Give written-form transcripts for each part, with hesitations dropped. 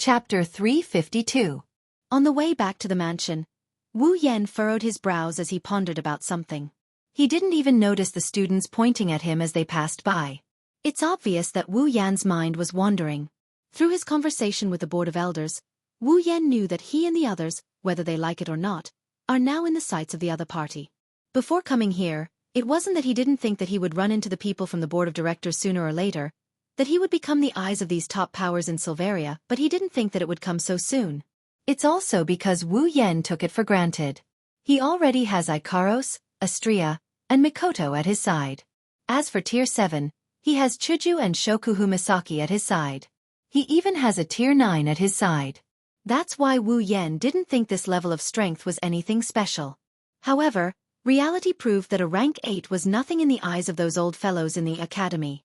Chapter 352. On the way back to the mansion, Wu Yan furrowed his brows as he pondered about something. He didn't even notice the students pointing at him as they passed by. It's obvious that Wu Yan's mind was wandering. Through his conversation with the Board of Elders, Wu Yan knew that he and the others, whether they like it or not, are now in the sights of the other party. Before coming here, it wasn't that he didn't think that he would run into the people from the Board of Directors sooner or later, that he would become the eyes of these top powers in Silveria, but he didn't think that it would come so soon. It's also because Wu Yan took it for granted. He already has Ikaros, Astria, and Mikoto at his side. As for Tier 7, he has Chuju and Shokuhu Misaki at his side. He even has a Tier 9 at his side. That's why Wu Yan didn't think this level of strength was anything special. However, reality proved that a rank 8 was nothing in the eyes of those old fellows in the academy.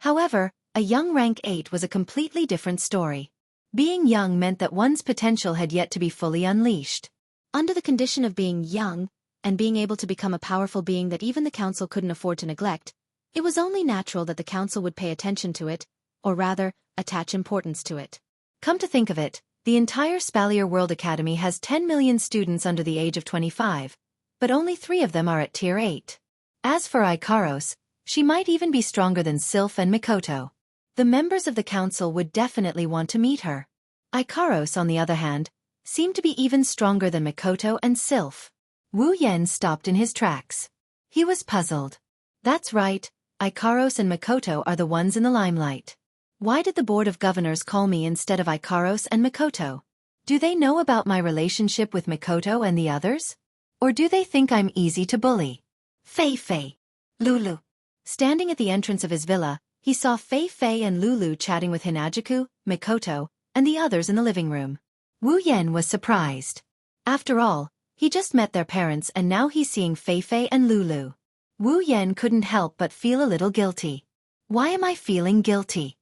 However, a young rank 8 was a completely different story. Being young meant that one's potential had yet to be fully unleashed. Under the condition of being young, and being able to become a powerful being that even the council couldn't afford to neglect, it was only natural that the council would pay attention to it, or rather, attach importance to it. Come to think of it, the entire Spalier World Academy has 10 million students under the age of 25, but only 3 of them are at Tier 8. As for Ikaros, she might even be stronger than Sylph and Mikoto. The members of the council would definitely want to meet her. Ikaros, on the other hand, seemed to be even stronger than Mikoto and Sylph. Wu Yan stopped in his tracks. He was puzzled. That's right, Ikaros and Mikoto are the ones in the limelight. Why did the Board of Governors call me instead of Ikaros and Mikoto? Do they know about my relationship with Mikoto and the others? Or do they think I'm easy to bully? Fei, Lulu. Standing at the entrance of his villa, he saw Fei and Lulu chatting with Hinajuku, Mikoto, and the others in the living room. Wu Yan was surprised. After all, he just met their parents and now he's seeing Fei and Lulu. Wu Yan couldn't help but feel a little guilty. Why am I feeling guilty?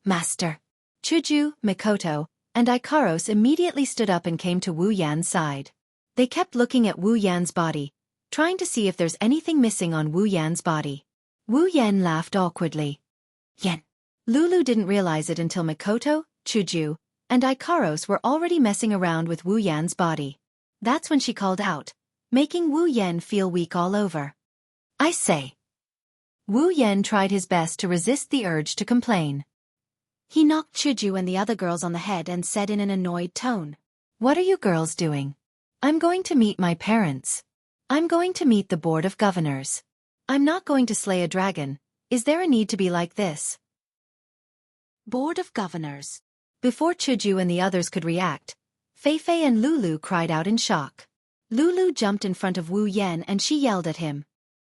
Master. Chuju, Mikoto, and Ikaros immediately stood up and came to Wu Yan's side. They kept looking at Wu Yan's body, trying to see if there's anything missing on Wu Yan's body. Wu Yan laughed awkwardly. Yen. Lulu didn't realize it until Mikoto, Chuju, and Ikaros were already messing around with Wu Yan's body. That's when she called out, making Wu Yan feel weak all over. I say. Wu Yan tried his best to resist the urge to complain. He knocked Chuju and the other girls on the head and said in an annoyed tone, "What are you girls doing? I'm going to meet my parents. I'm going to meet the Board of Governors. I'm not going to slay a dragon. Is there a need to be like this?" Board of Governors. Before Chuju and the others could react, Fei and Lulu cried out in shock. Lulu jumped in front of Wu Yan and she yelled at him.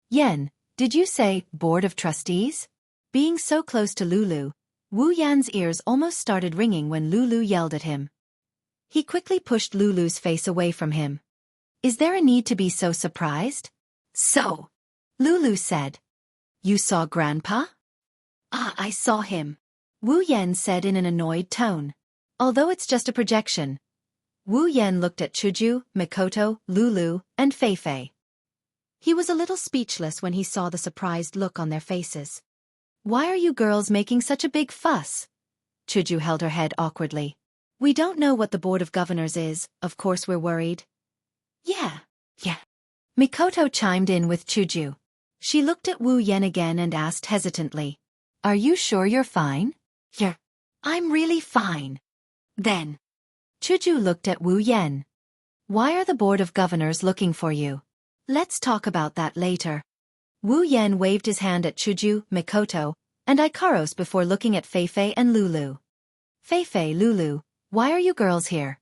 "Yan, did you say Board of Trustees?" Being so close to Lulu, Wu Yan's ears almost started ringing when Lulu yelled at him. He quickly pushed Lulu's face away from him. "Is there a need to be so surprised?" "So," Lulu said. "You saw Grandpa?" I saw him," Wu Yan said in an annoyed tone. Although it's just a projection. Wu Yan looked at Chuju, Mikoto, Lulu, and Fei. He was a little speechless when he saw the surprised look on their faces. "Why are you girls making such a big fuss?" Chuju held her head awkwardly. "We don't know what the Board of Governors is, of course we're worried." Yeah. Mikoto chimed in with Chuju. She looked at Wu Yan again and asked hesitantly, "Are you sure you're fine?" "Yeah, I'm really fine." Then, Chuju looked at Wu Yan. "Why are the Board of Governors looking for you?" "Let's talk about that later." Wu Yan waved his hand at Chuju, Mikoto, and Ikaros before looking at Fei and Lulu. Fei, Lulu, why are you girls here?"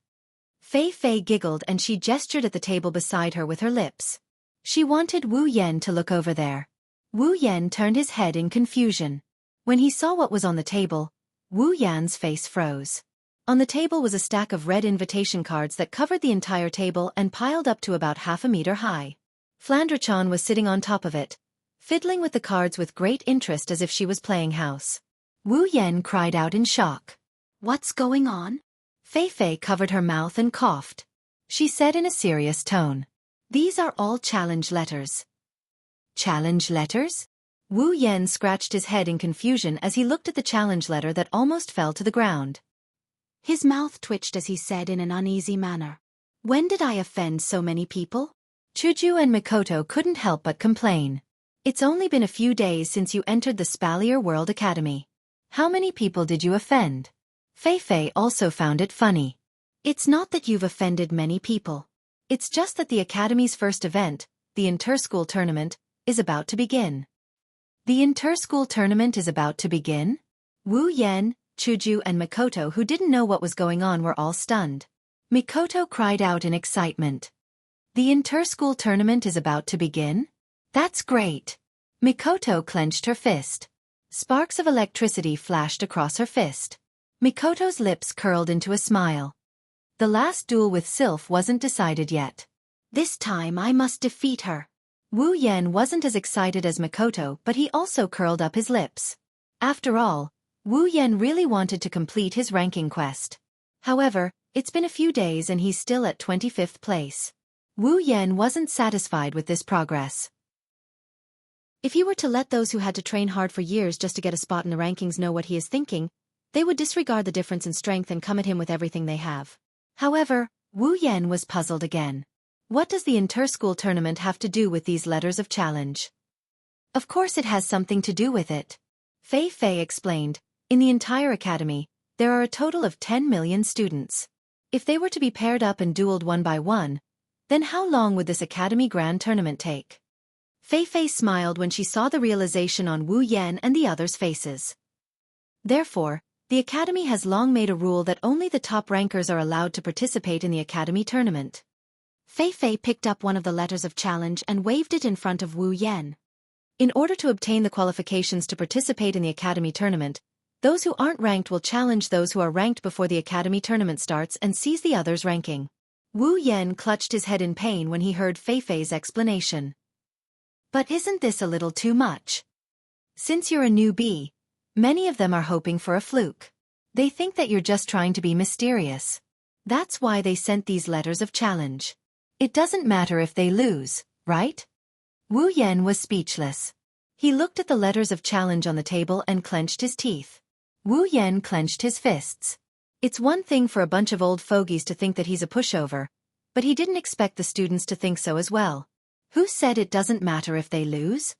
Fei giggled and she gestured at the table beside her with her lips. She wanted Wu Yan to look over there. Wu Yan turned his head in confusion. When he saw what was on the table, Wu Yan's face froze. On the table was a stack of red invitation cards that covered the entire table and piled up to about half a meter high. Flandre-chan was sitting on top of it, fiddling with the cards with great interest as if she was playing house. Wu Yan cried out in shock. "What's going on?" Fei covered her mouth and coughed. She said in a serious tone, "These are all challenge letters." Challenge letters? Wu Yan scratched his head in confusion as he looked at the challenge letter that almost fell to the ground. His mouth twitched as he said in an uneasy manner. When did I offend so many people? Chuju and Mikoto couldn't help but complain. It's only been a few days since you entered the Spalier World Academy. How many people did you offend? Fei also found it funny. It's not that you've offended many people. It's just that the Academy's first event, the inter-school tournament, is about to begin. The inter-school tournament is about to begin? Wu Yan, Chuju and Mikoto, who didn't know what was going on, were all stunned. Mikoto cried out in excitement. The inter-school tournament is about to begin? That's great. Mikoto clenched her fist. Sparks of electricity flashed across her fist. Mikoto's lips curled into a smile. The last duel with Sylph wasn't decided yet. This time I must defeat her. Wu Yan wasn't as excited as Mikoto, but he also curled up his lips. After all, Wu Yan really wanted to complete his ranking quest. However, it's been a few days and he's still at 25th place. Wu Yan wasn't satisfied with this progress. If he were to let those who had to train hard for years just to get a spot in the rankings know what he is thinking, they would disregard the difference in strength and come at him with everything they have. However, Wu Yan was puzzled again. What does the inter-school tournament have to do with these letters of challenge? Of course it has something to do with it. Fei explained, in the entire academy, there are a total of 10 million students. If they were to be paired up and dueled one by one, then how long would this academy grand tournament take? Fei smiled when she saw the realization on Wu Yan and the others' faces. Therefore, the academy has long made a rule that only the top rankers are allowed to participate in the academy tournament. Fei picked up one of the letters of challenge and waved it in front of Wu Yan. In order to obtain the qualifications to participate in the academy tournament, those who aren't ranked will challenge those who are ranked before the academy tournament starts and seize the others' ranking. Wu Yan clutched his head in pain when he heard Fei's explanation. But isn't this a little too much? Since you're a newbie, many of them are hoping for a fluke. They think that you're just trying to be mysterious. That's why they sent these letters of challenge. It doesn't matter if they lose, right? Wu Yan was speechless. He looked at the letters of challenge on the table and clenched his teeth. Wu Yan clenched his fists. It's one thing for a bunch of old fogies to think that he's a pushover, but he didn't expect the students to think so as well. Who said it doesn't matter if they lose?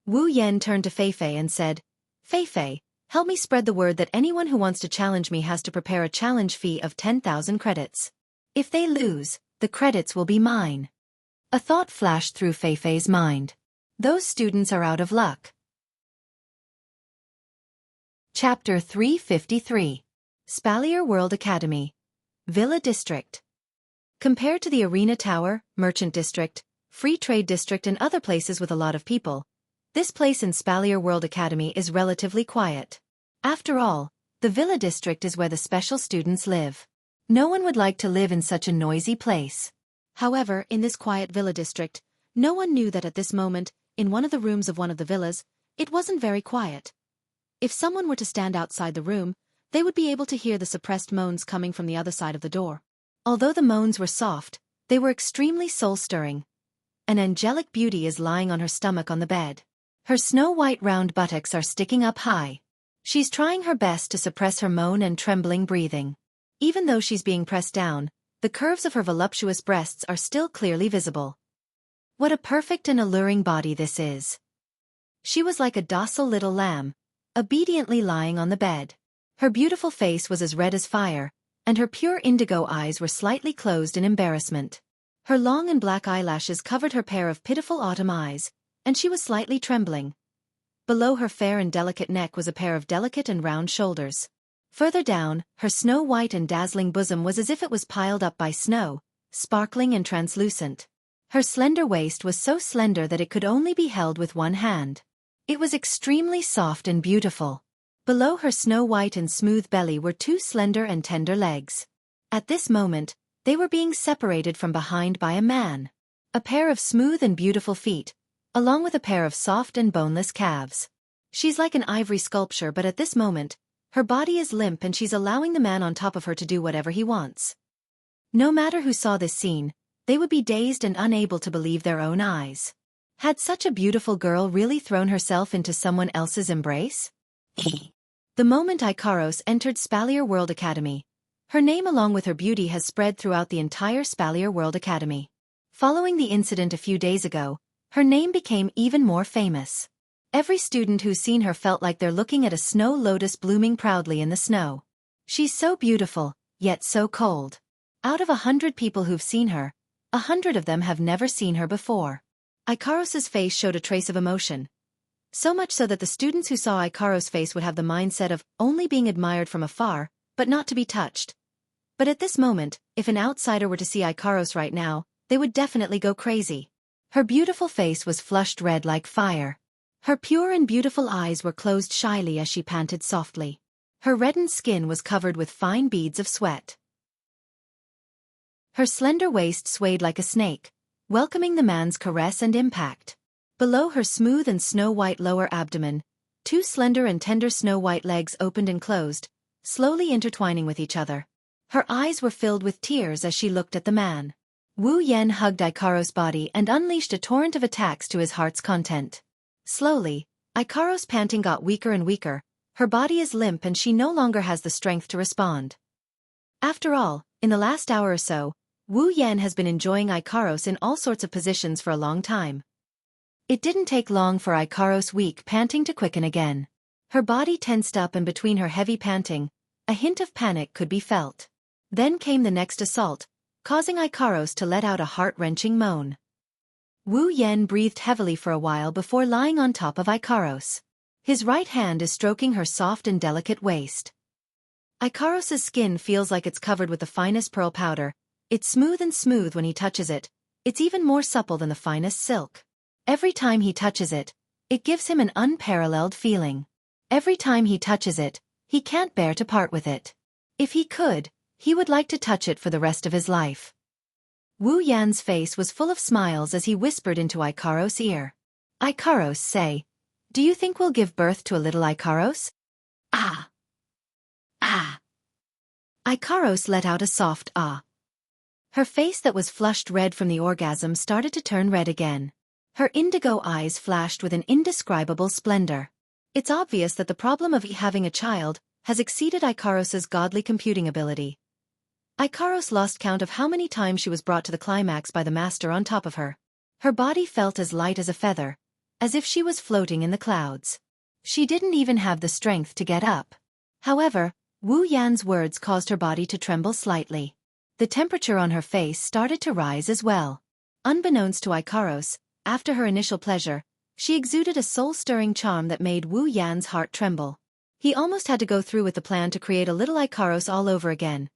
Wu Yan turned to Fei and said, Fei, help me spread the word that anyone who wants to challenge me has to prepare a challenge fee of 10,000 credits. If they lose, the credits will be mine. A thought flashed through Fei's mind. Those students are out of luck. Chapter 353. Spalier World Academy. Villa District. Compared to the Arena Tower, Merchant District, Free Trade District and other places with a lot of people, this place in Spalier World Academy is relatively quiet. After all, the Villa District is where the special students live. No one would like to live in such a noisy place. However, in this quiet Villa District, no one knew that at this moment, in one of the rooms of one of the villas, it wasn't very quiet. If someone were to stand outside the room, they would be able to hear the suppressed moans coming from the other side of the door. Although the moans were soft, they were extremely soul-stirring. An angelic beauty is lying on her stomach on the bed. Her snow-white round buttocks are sticking up high. She's trying her best to suppress her moan and trembling breathing. Even though she's being pressed down, the curves of her voluptuous breasts are still clearly visible. What a perfect and alluring body this is. She was like a docile little lamb, obediently lying on the bed. Her beautiful face was as red as fire, and her pure indigo eyes were slightly closed in embarrassment. Her long and black eyelashes covered her pair of pitiful autumn eyes, and she was slightly trembling. Below her fair and delicate neck was a pair of delicate and round shoulders. Further down, her snow-white and dazzling bosom was as if it was piled up by snow, sparkling and translucent. Her slender waist was so slender that it could only be held with one hand. It was extremely soft and beautiful. Below her snow-white and smooth belly were two slender and tender legs. At this moment, they were being separated from behind by a man. A pair of smooth and beautiful feet, along with a pair of soft and boneless calves. She's like an ivory sculpture, but at this moment, her body is limp and she's allowing the man on top of her to do whatever he wants. No matter who saw this scene, they would be dazed and unable to believe their own eyes. Had such a beautiful girl really thrown herself into someone else's embrace? The moment Ikaros entered Spalier World Academy, Her name along with her beauty has spread throughout the entire Spalier World Academy. Following the incident a few days ago, her name became even more famous. Every student who's seen her felt like they're looking at a snow lotus blooming proudly in the snow. She's so beautiful, yet so cold. Out of 100 people who've seen her, 100 of them have never seen her before. Ikaros's face showed a trace of emotion. So much so that the students who saw Ikaros's face would have the mindset of only being admired from afar, but not to be touched. But at this moment, if an outsider were to see Ikaros right now, they would definitely go crazy. Her beautiful face was flushed red like fire. Her pure and beautiful eyes were closed shyly as she panted softly. Her reddened skin was covered with fine beads of sweat. Her slender waist swayed like a snake, welcoming the man's caress and impact. Below her smooth and snow-white lower abdomen, two slender and tender snow-white legs opened and closed, slowly intertwining with each other. Her eyes were filled with tears as she looked at the man. Wu Yan hugged Ikaros' body and unleashed a torrent of attacks to his heart's content. Slowly, Ikaros' panting got weaker and weaker, her body is limp and she no longer has the strength to respond. After all, in the last hour or so, Wu Yan has been enjoying Ikaros in all sorts of positions for a long time. It didn't take long for Ikaros' weak panting to quicken again. Her body tensed up and between her heavy panting, a hint of panic could be felt. Then came the next assault, causing Ikaros to let out a heart-wrenching moan. Wu Yan breathed heavily for a while before lying on top of Ikaros. His right hand is stroking her soft and delicate waist. Ikaros' skin feels like it's covered with the finest pearl powder. It's smooth and smooth when he touches it. It's even more supple than the finest silk. Every time he touches it, it gives him an unparalleled feeling. Every time he touches it, he can't bear to part with it. If he could, he would like to touch it for the rest of his life. Wu Yan's face was full of smiles as he whispered into Ikaros' ear. Ikaros, say, do you think we'll give birth to a little Ikaros? Ah! Ah! Ikaros let out a soft ah. Her face that was flushed red from the orgasm started to turn red again. Her indigo eyes flashed with an indescribable splendor. It's obvious that the problem of having a child has exceeded Ikaros' godly computing ability. Ikaros lost count of how many times she was brought to the climax by the master on top of her. Her body felt as light as a feather, as if she was floating in the clouds. She didn't even have the strength to get up. However, Wu Yan's words caused her body to tremble slightly. The temperature on her face started to rise as well. Unbeknownst to Ikaros, after her initial pleasure, she exuded a soul-stirring charm that made Wu Yan's heart tremble. He almost had to go through with the plan to create a little Ikaros all over again.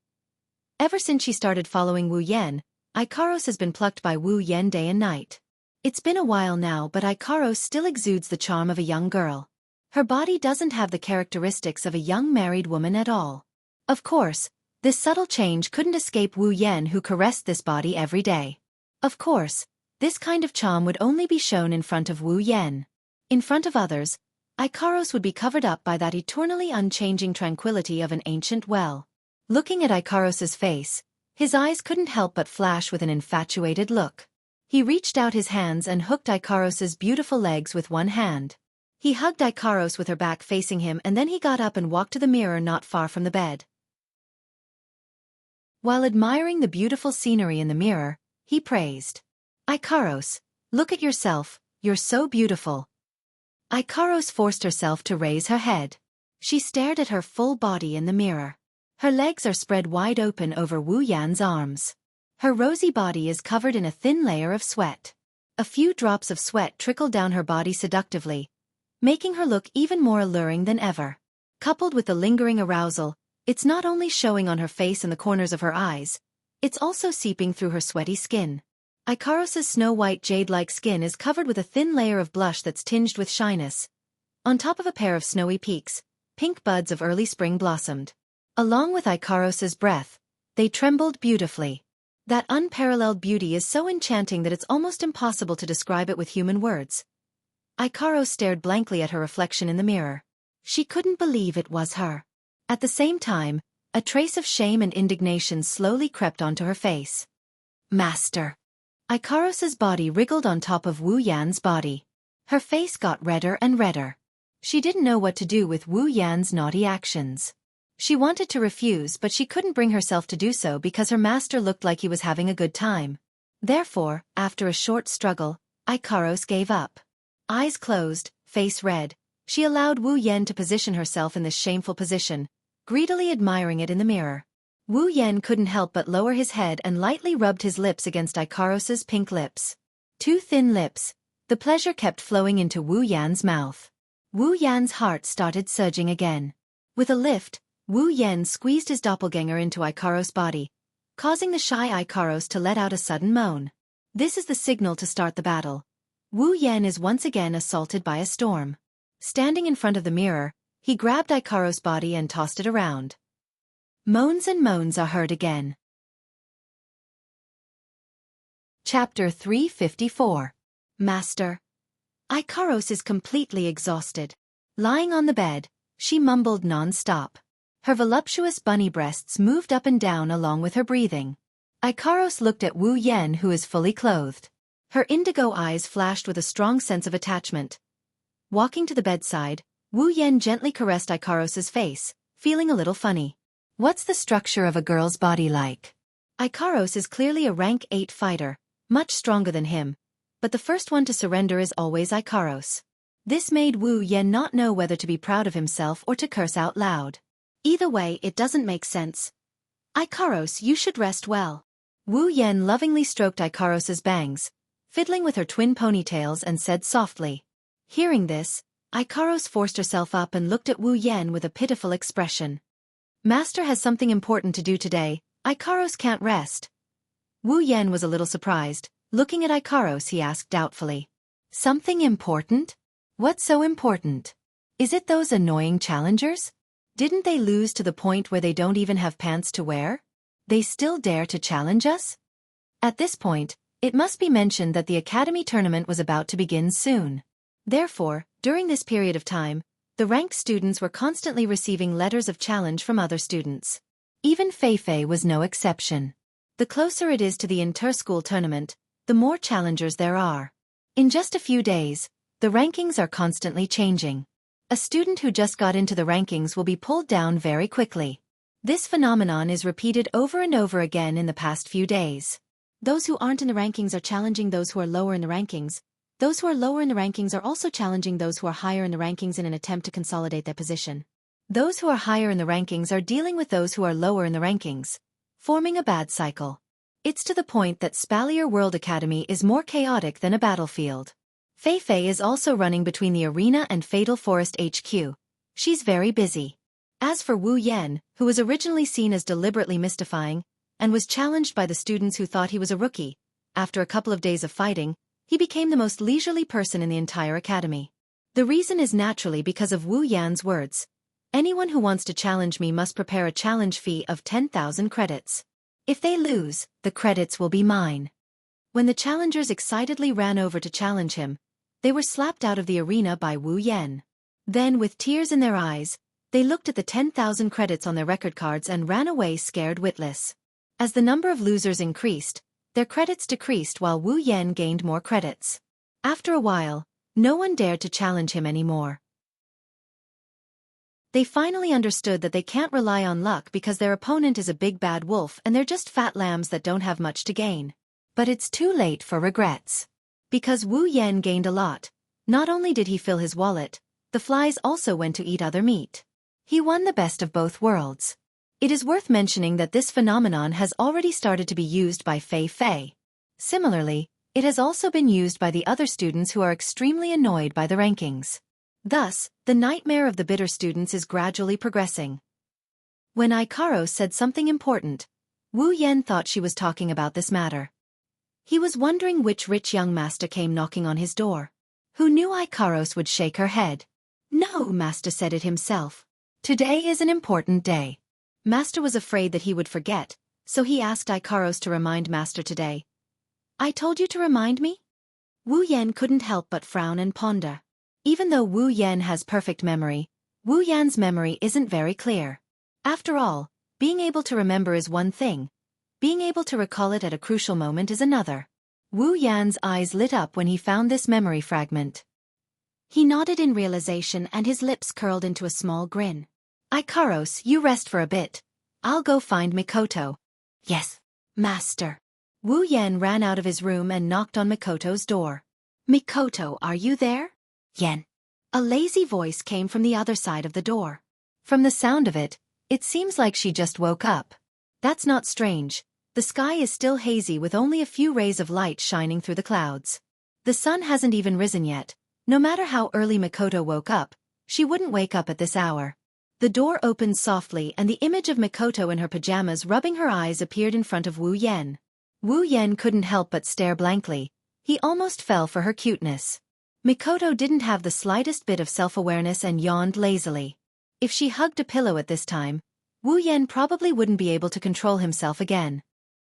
Ever since she started following Wu Yan, Ikaros has been plucked by Wu Yan day and night. It's been a while now, but Ikaros still exudes the charm of a young girl. Her body doesn't have the characteristics of a young married woman at all. Of course, this subtle change couldn't escape Wu Yan, who caressed this body every day. Of course, this kind of charm would only be shown in front of Wu Yan. In front of others, Ikaros would be covered up by that eternally unchanging tranquility of an ancient well. Looking at Ikaros' face, his eyes couldn't help but flash with an infatuated look. He reached out his hands and hooked Ikaros' beautiful legs with one hand. He hugged Ikaros with her back facing him, and then he got up and walked to the mirror not far from the bed. While admiring the beautiful scenery in the mirror, he praised, Ikaros, look at yourself, you're so beautiful. Ikaros forced herself to raise her head. She stared at her full body in the mirror. Her legs are spread wide open over Wu Yan's arms. Her rosy body is covered in a thin layer of sweat. A few drops of sweat trickled down her body seductively, making her look even more alluring than ever. Coupled with the lingering arousal, it's not only showing on her face and the corners of her eyes, it's also seeping through her sweaty skin. Ikaros' snow-white jade-like skin is covered with a thin layer of blush that's tinged with shyness. On top of a pair of snowy peaks, pink buds of early spring blossomed. Along with Ikaros' breath, they trembled beautifully. That unparalleled beauty is so enchanting that it's almost impossible to describe it with human words. Ikaros stared blankly at her reflection in the mirror. She couldn't believe it was her. At the same time, a trace of shame and indignation slowly crept onto her face. Master! Ikaros' body wriggled on top of Wu Yan's body. Her face got redder and redder. She didn't know what to do with Wu Yan's naughty actions. She wanted to refuse, but she couldn't bring herself to do so because her master looked like he was having a good time. Therefore, after a short struggle, Ikaros gave up. Eyes closed, face red, she allowed Wu Yan to position herself in this shameful position, greedily admiring it in the mirror. Wu Yan couldn't help but lower his head and lightly rubbed his lips against Ikaros's pink lips. Two thin lips. The pleasure kept flowing into Wu Yan's mouth. Wu Yan's heart started surging again. With a lift, Wu Yan squeezed his doppelganger into Ikaros' body, causing the shy Ikaros to let out a sudden moan. This is the signal to start the battle. Wu Yan is once again assaulted by a storm. Standing in front of the mirror, he grabbed Ikaros' body and tossed it around. Moans and moans are heard again. Chapter 354. Master. Ikaros is completely exhausted. Lying on the bed, she mumbled non-stop. Her voluptuous bunny breasts moved up and down along with her breathing. Ikaros looked at Wu Yan, who is fully clothed. Her indigo eyes flashed with a strong sense of attachment. Walking to the bedside, Wu Yan gently caressed Ikaros's face, feeling a little funny. What's the structure of a girl's body like? Ikaros is clearly a rank 8 fighter, much stronger than him, but the first one to surrender is always Ikaros. This made Wu Yan not know whether to be proud of himself or to curse out loud. Either way, it doesn't make sense. Ikaros, you should rest well. Wu Yan lovingly stroked Ikaros's bangs, fiddling with her twin ponytails, and said softly. Hearing this, Ikaros forced herself up and looked at Wu Yan with a pitiful expression. Master has something important to do today. Ikaros can't rest. Wu Yan was a little surprised. Looking at Ikaros, he asked doubtfully. Something important? What's so important? Is it those annoying challengers? Didn't they lose to the point where they don't even have pants to wear? They still dare to challenge us? At this point, it must be mentioned that the academy tournament was about to begin soon. Therefore, during this period of time, the ranked students were constantly receiving letters of challenge from other students. Even Fei was no exception. The closer it is to the inter-school tournament, the more challengers there are. In just a few days, the rankings are constantly changing. A student who just got into the rankings will be pulled down very quickly. This phenomenon is repeated over and over again in the past few days. Those who aren't in the rankings are challenging those who are lower in the rankings. Those who are lower in the rankings are also challenging those who are higher in the rankings in an attempt to consolidate their position. Those who are higher in the rankings are dealing with those who are lower in the rankings, forming a bad cycle. It's to the point that Spalier World Academy is more chaotic than a battlefield. Fei is also running between the arena and Fatal Forest HQ. She's very busy. As for Wu Yan, who was originally seen as deliberately mystifying, and was challenged by the students who thought he was a rookie, after a couple of days of fighting, he became the most leisurely person in the entire academy. The reason is naturally because of Wu Yan's words. Anyone who wants to challenge me must prepare a challenge fee of 10,000 credits. If they lose, the credits will be mine. When the challengers excitedly ran over to challenge him, they were slapped out of the arena by Wu Yan. Then, with tears in their eyes, they looked at the 10,000 credits on their record cards and ran away scared witless. As the number of losers increased, their credits decreased while Wu Yan gained more credits. After a while, no one dared to challenge him anymore. They finally understood that they can't rely on luck because their opponent is a big bad wolf and they're just fat lambs that don't have much to gain. But it's too late for regrets. Because Wu Yan gained a lot, not only did he fill his wallet, the flies also went to eat other meat. He won the best of both worlds. It is worth mentioning that this phenomenon has already started to be used by Fei. Similarly, it has also been used by the other students who are extremely annoyed by the rankings. Thus, the nightmare of the bitter students is gradually progressing. When Ikaros said something important, Wu Yan thought she was talking about this matter. He was wondering which rich young master came knocking on his door. Who knew Ikaros would shake her head? No, Master said it himself. Today is an important day. Master was afraid that he would forget, so he asked Ikaros to remind Master today. I told you to remind me? Wu Yan couldn't help but frown and ponder. Even though Wu Yan has perfect memory, Wu Yan's memory isn't very clear. After all, being able to remember is one thing. Being able to recall it at a crucial moment is another. Wu Yan's eyes lit up when he found this memory fragment. He nodded in realization and his lips curled into a small grin. Ikaros, you rest for a bit. I'll go find Mikoto. Yes, master. Wu Yan ran out of his room and knocked on Mikoto's door. Mikoto, are you there? Yan. A lazy voice came from the other side of the door. From the sound of it, it seems like she just woke up. That's not strange. The sky is still hazy with only a few rays of light shining through the clouds. The sun hasn't even risen yet. No matter how early Mikoto woke up, she wouldn't wake up at this hour. The door opened softly and the image of Mikoto in her pajamas rubbing her eyes appeared in front of Wu Yan. Wu Yan couldn't help but stare blankly. He almost fell for her cuteness. Mikoto didn't have the slightest bit of self-awareness and yawned lazily. If she hugged a pillow at this time, Wu Yan probably wouldn't be able to control himself again.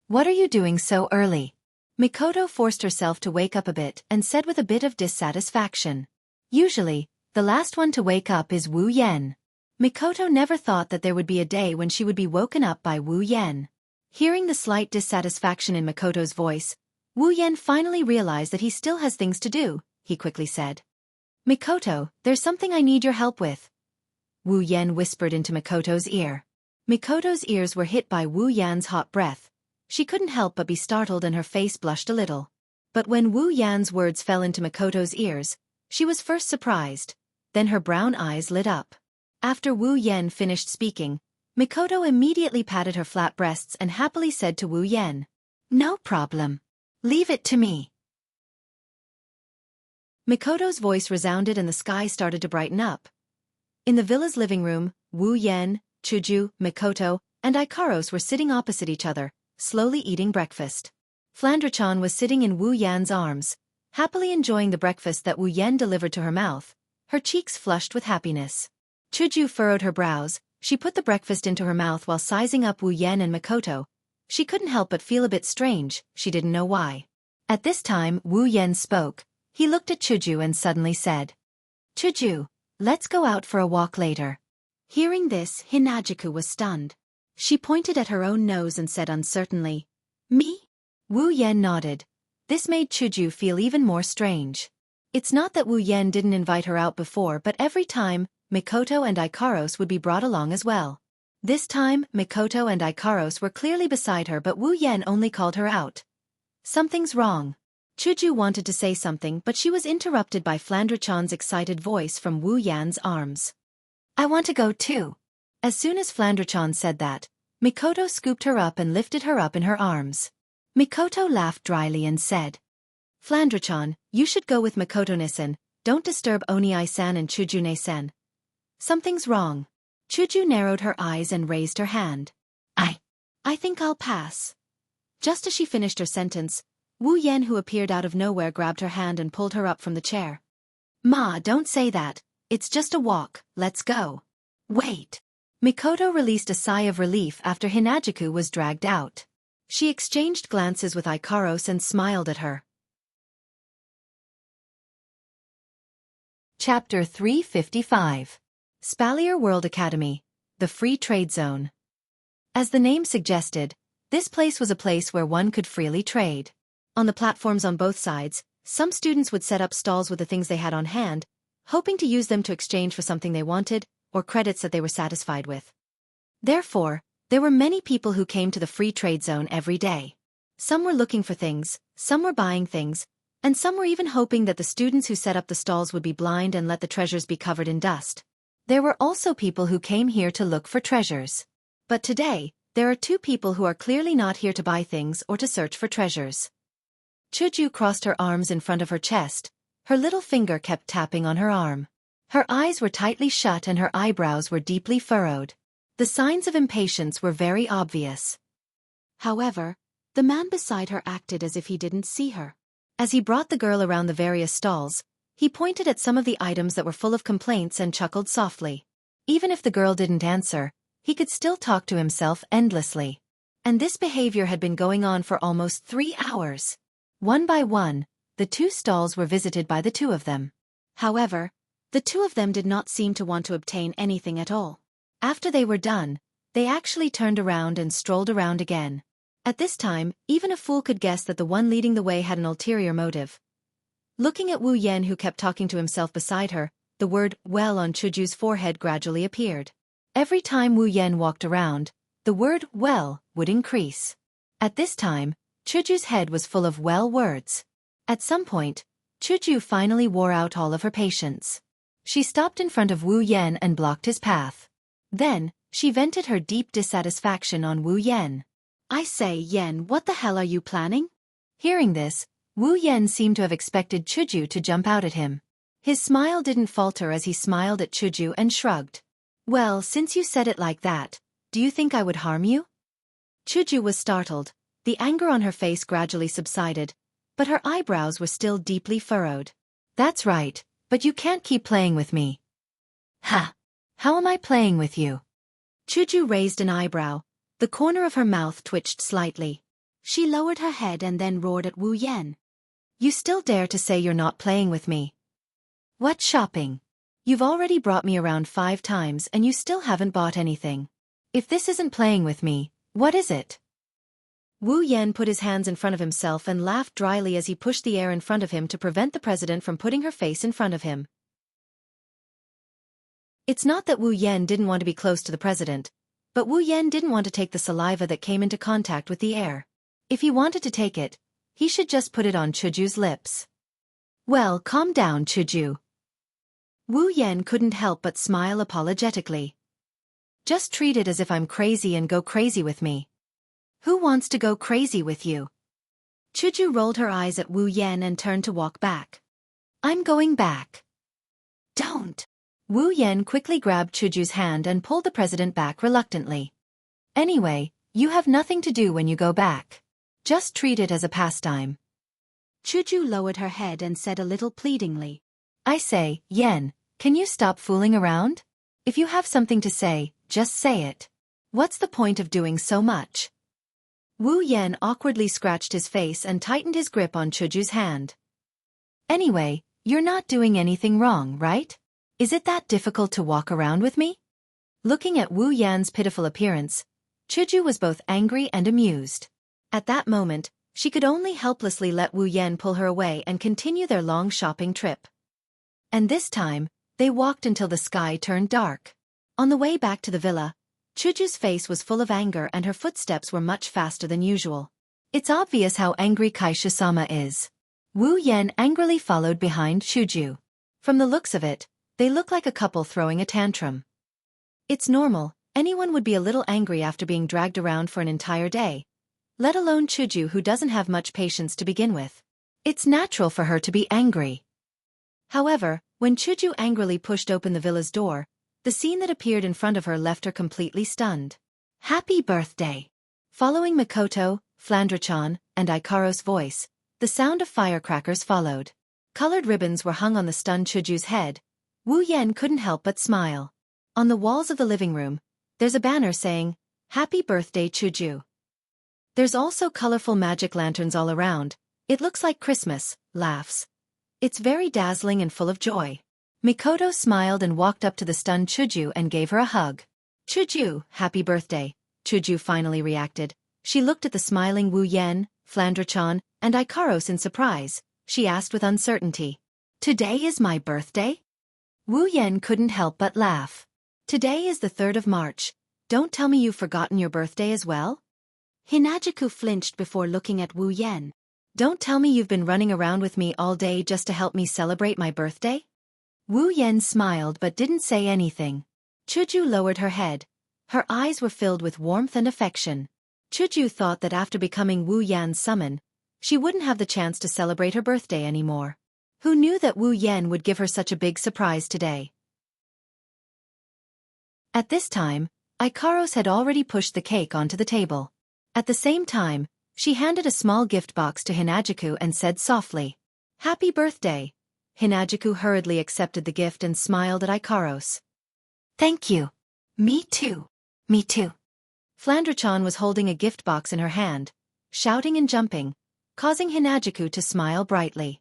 What are you doing so early? Mikoto forced herself to wake up a bit and said with a bit of dissatisfaction. Usually, the last one to wake up is Wu Yan. Mikoto never thought that there would be a day when she would be woken up by Wu Yan. Hearing the slight dissatisfaction in Mikoto's voice, Wu Yan finally realized that he still has things to do, he quickly said. Mikoto, there's something I need your help with. Wu Yan whispered into Mikoto's ear. Mikoto's ears were hit by Wu Yan's hot breath. She couldn't help but be startled and her face blushed a little. But when Wu Yan's words fell into Mikoto's ears, she was first surprised, then her brown eyes lit up. After Wu Yan finished speaking, Mikoto immediately patted her flat breasts and happily said to Wu Yan, "No problem. Leave it to me." Mikoto's voice resounded and the sky started to brighten up. In the villa's living room, Wu Yan, Chuju, Mikoto, and Ikaros were sitting opposite each other, slowly eating breakfast. Flandre-chan was sitting in Wu Yan's arms, happily enjoying the breakfast that Wu Yan delivered to her mouth, her cheeks flushed with happiness. Chuju furrowed her brows. She put the breakfast into her mouth while sizing up Wu Yan and Mikoto. She couldn't help but feel a bit strange, she didn't know why. At this time, Wu Yan spoke. He looked at Chuju and suddenly said, "Chuju, let's go out for a walk later." Hearing this, Hinajuku was stunned. She pointed at her own nose and said uncertainly, "Me?" Wu Yan nodded. This made Chuju feel even more strange. It's not that Wu Yan didn't invite her out before, but every time, Mikoto and Ikaros would be brought along as well. This time, Mikoto and Ikaros were clearly beside her but Wu Yan only called her out. "Something's wrong." Chuju wanted to say something but she was interrupted by Flandre-chan's excited voice from Wu Yan's arms. "I want to go too." As soon as Flandre-chan said that, Mikoto scooped her up and lifted her up in her arms. Mikoto laughed dryly and said, "Flandre-chan, you should go with Mikoto-nisan, don't disturb Oni-san and Chuju-ne-san." "Something's wrong." Chuju narrowed her eyes and raised her hand. I think I'll pass." Just as she finished her sentence, Wu Yan, who appeared out of nowhere, grabbed her hand and pulled her up from the chair. "Ma, don't say that. It's just a walk, let's go." "Wait." Mikoto released a sigh of relief after Hinajuku was dragged out. She exchanged glances with Ikaros and smiled at her. Chapter 355. Spalier World Academy, the Free Trade Zone. As the name suggested, this place was a place where one could freely trade. On the platforms on both sides, some students would set up stalls with the things they had on hand, hoping to use them to exchange for something they wanted, or credits that they were satisfied with. Therefore, there were many people who came to the Free Trade Zone every day. Some were looking for things, some were buying things, and some were even hoping that the students who set up the stalls would be blind and let the treasures be covered in dust. There were also people who came here to look for treasures. But today, there are two people who are clearly not here to buy things or to search for treasures. Chuju crossed her arms in front of her chest. Her little finger kept tapping on her arm. Her eyes were tightly shut and her eyebrows were deeply furrowed. The signs of impatience were very obvious. However, the man beside her acted as if he didn't see her. As he brought the girl around the various stalls, he pointed at some of the items that were full of complaints and chuckled softly. Even if the girl didn't answer, he could still talk to himself endlessly. And this behavior had been going on for almost 3 hours. One by one, the two stalls were visited by the two of them. However, the two of them did not seem to want to obtain anything at all. After they were done, they actually turned around and strolled around again. At this time, even a fool could guess that the one leading the way had an ulterior motive. Looking at Wu Yan, who kept talking to himself beside her, the word "well" on Chuju's forehead gradually appeared. Every time Wu Yan walked around, the word well would increase. At this time, Chuju's head was full of well words. At some point, Chuju finally wore out all of her patience. She stopped in front of Wu Yan and blocked his path. Then, she vented her deep dissatisfaction on Wu Yan. I say, Yan, what the hell are you planning? Hearing this, Wu Yan seemed to have expected Chuju to jump out at him. His smile didn't falter as he smiled at Chuju and shrugged. Well, since you said it like that, do you think I would harm you? Chuju was startled. The anger on her face gradually subsided, but her eyebrows were still deeply furrowed. That's right, but you can't keep playing with me. Ha! How am I playing with you? Chuju raised an eyebrow. The corner of her mouth twitched slightly. She lowered her head and then roared at Wu Yan. You still dare to say you're not playing with me? What shopping? You've already brought me around 5 times and you still haven't bought anything. If this isn't playing with me, what is it? Wu Yan put his hands in front of himself and laughed dryly as he pushed the air in front of him to prevent the president from putting her face in front of him. It's not that Wu Yan didn't want to be close to the president, but Wu Yan didn't want to take the saliva that came into contact with the air. If he wanted to take it, he should just put it on Chuju's lips. Well, calm down, Chuju. Wu Yan couldn't help but smile apologetically. Just treat it as if I'm crazy and go crazy with me. Who wants to go crazy with you? Chuju rolled her eyes at Wu Yan and turned to walk back. I'm going back. Don't. Wu Yan quickly grabbed Chuju's hand and pulled the president back reluctantly. Anyway, you have nothing to do when you go back. Just treat it as a pastime. Chuju lowered her head and said a little pleadingly. I say, Yan, can you stop fooling around? If you have something to say, just say it. What's the point of doing so much? Wu Yan awkwardly scratched his face and tightened his grip on Chuju's hand. Anyway, you're not doing anything wrong, right? Is it that difficult to walk around with me? Looking at Wu Yan's pitiful appearance, Chuju was both angry and amused. At that moment, she could only helplessly let Wu Yan pull her away and continue their long shopping trip. And this time, they walked until the sky turned dark. On the way back to the villa, Chuju's face was full of anger and her footsteps were much faster than usual. It's obvious how angry Kaisha-sama is. Wu Yan angrily followed behind Chuju. From the looks of it, they look like a couple throwing a tantrum. It's normal, anyone would be a little angry after being dragged around for an entire day. Let alone Chuju, who doesn't have much patience to begin with. It's natural for her to be angry. However, when Chuju angrily pushed open the villa's door, the scene that appeared in front of her left her completely stunned. Happy birthday! Following Mikoto, Flandre-chan, and Ikaro's voice, the sound of firecrackers followed. Colored ribbons were hung on the stunned Chuju's head. Wu Yan couldn't help but smile. On the walls of the living room, there's a banner saying, Happy birthday, Chuju. There's also colorful magic lanterns all around. It looks like Christmas, laughs. It's very dazzling and full of joy. Mikoto smiled and walked up to the stunned Chuju and gave her a hug. Chuju, happy birthday, Chuju finally reacted. She looked at the smiling Wu Yan, Flandre-chan, and Ikaros in surprise. She asked with uncertainty. Today is my birthday? Wu Yan couldn't help but laugh. Today is the 3rd of March. Don't tell me you've forgotten your birthday as well? Hinajuku flinched before looking at Wu Yan. Don't tell me you've been running around with me all day just to help me celebrate my birthday? Wu Yan smiled but didn't say anything. Chuju lowered her head. Her eyes were filled with warmth and affection. Chuju thought that after becoming Wu Yan's summon, she wouldn't have the chance to celebrate her birthday anymore. Who knew that Wu Yan would give her such a big surprise today? At this time, Ikaros had already pushed the cake onto the table. At the same time, she handed a small gift box to Hinajuku and said softly, Happy birthday. Hinajuku hurriedly accepted the gift and smiled at Ikaros. Thank you. Me too. Me too. Flandre-chan was holding a gift box in her hand, shouting and jumping, causing Hinajuku to smile brightly.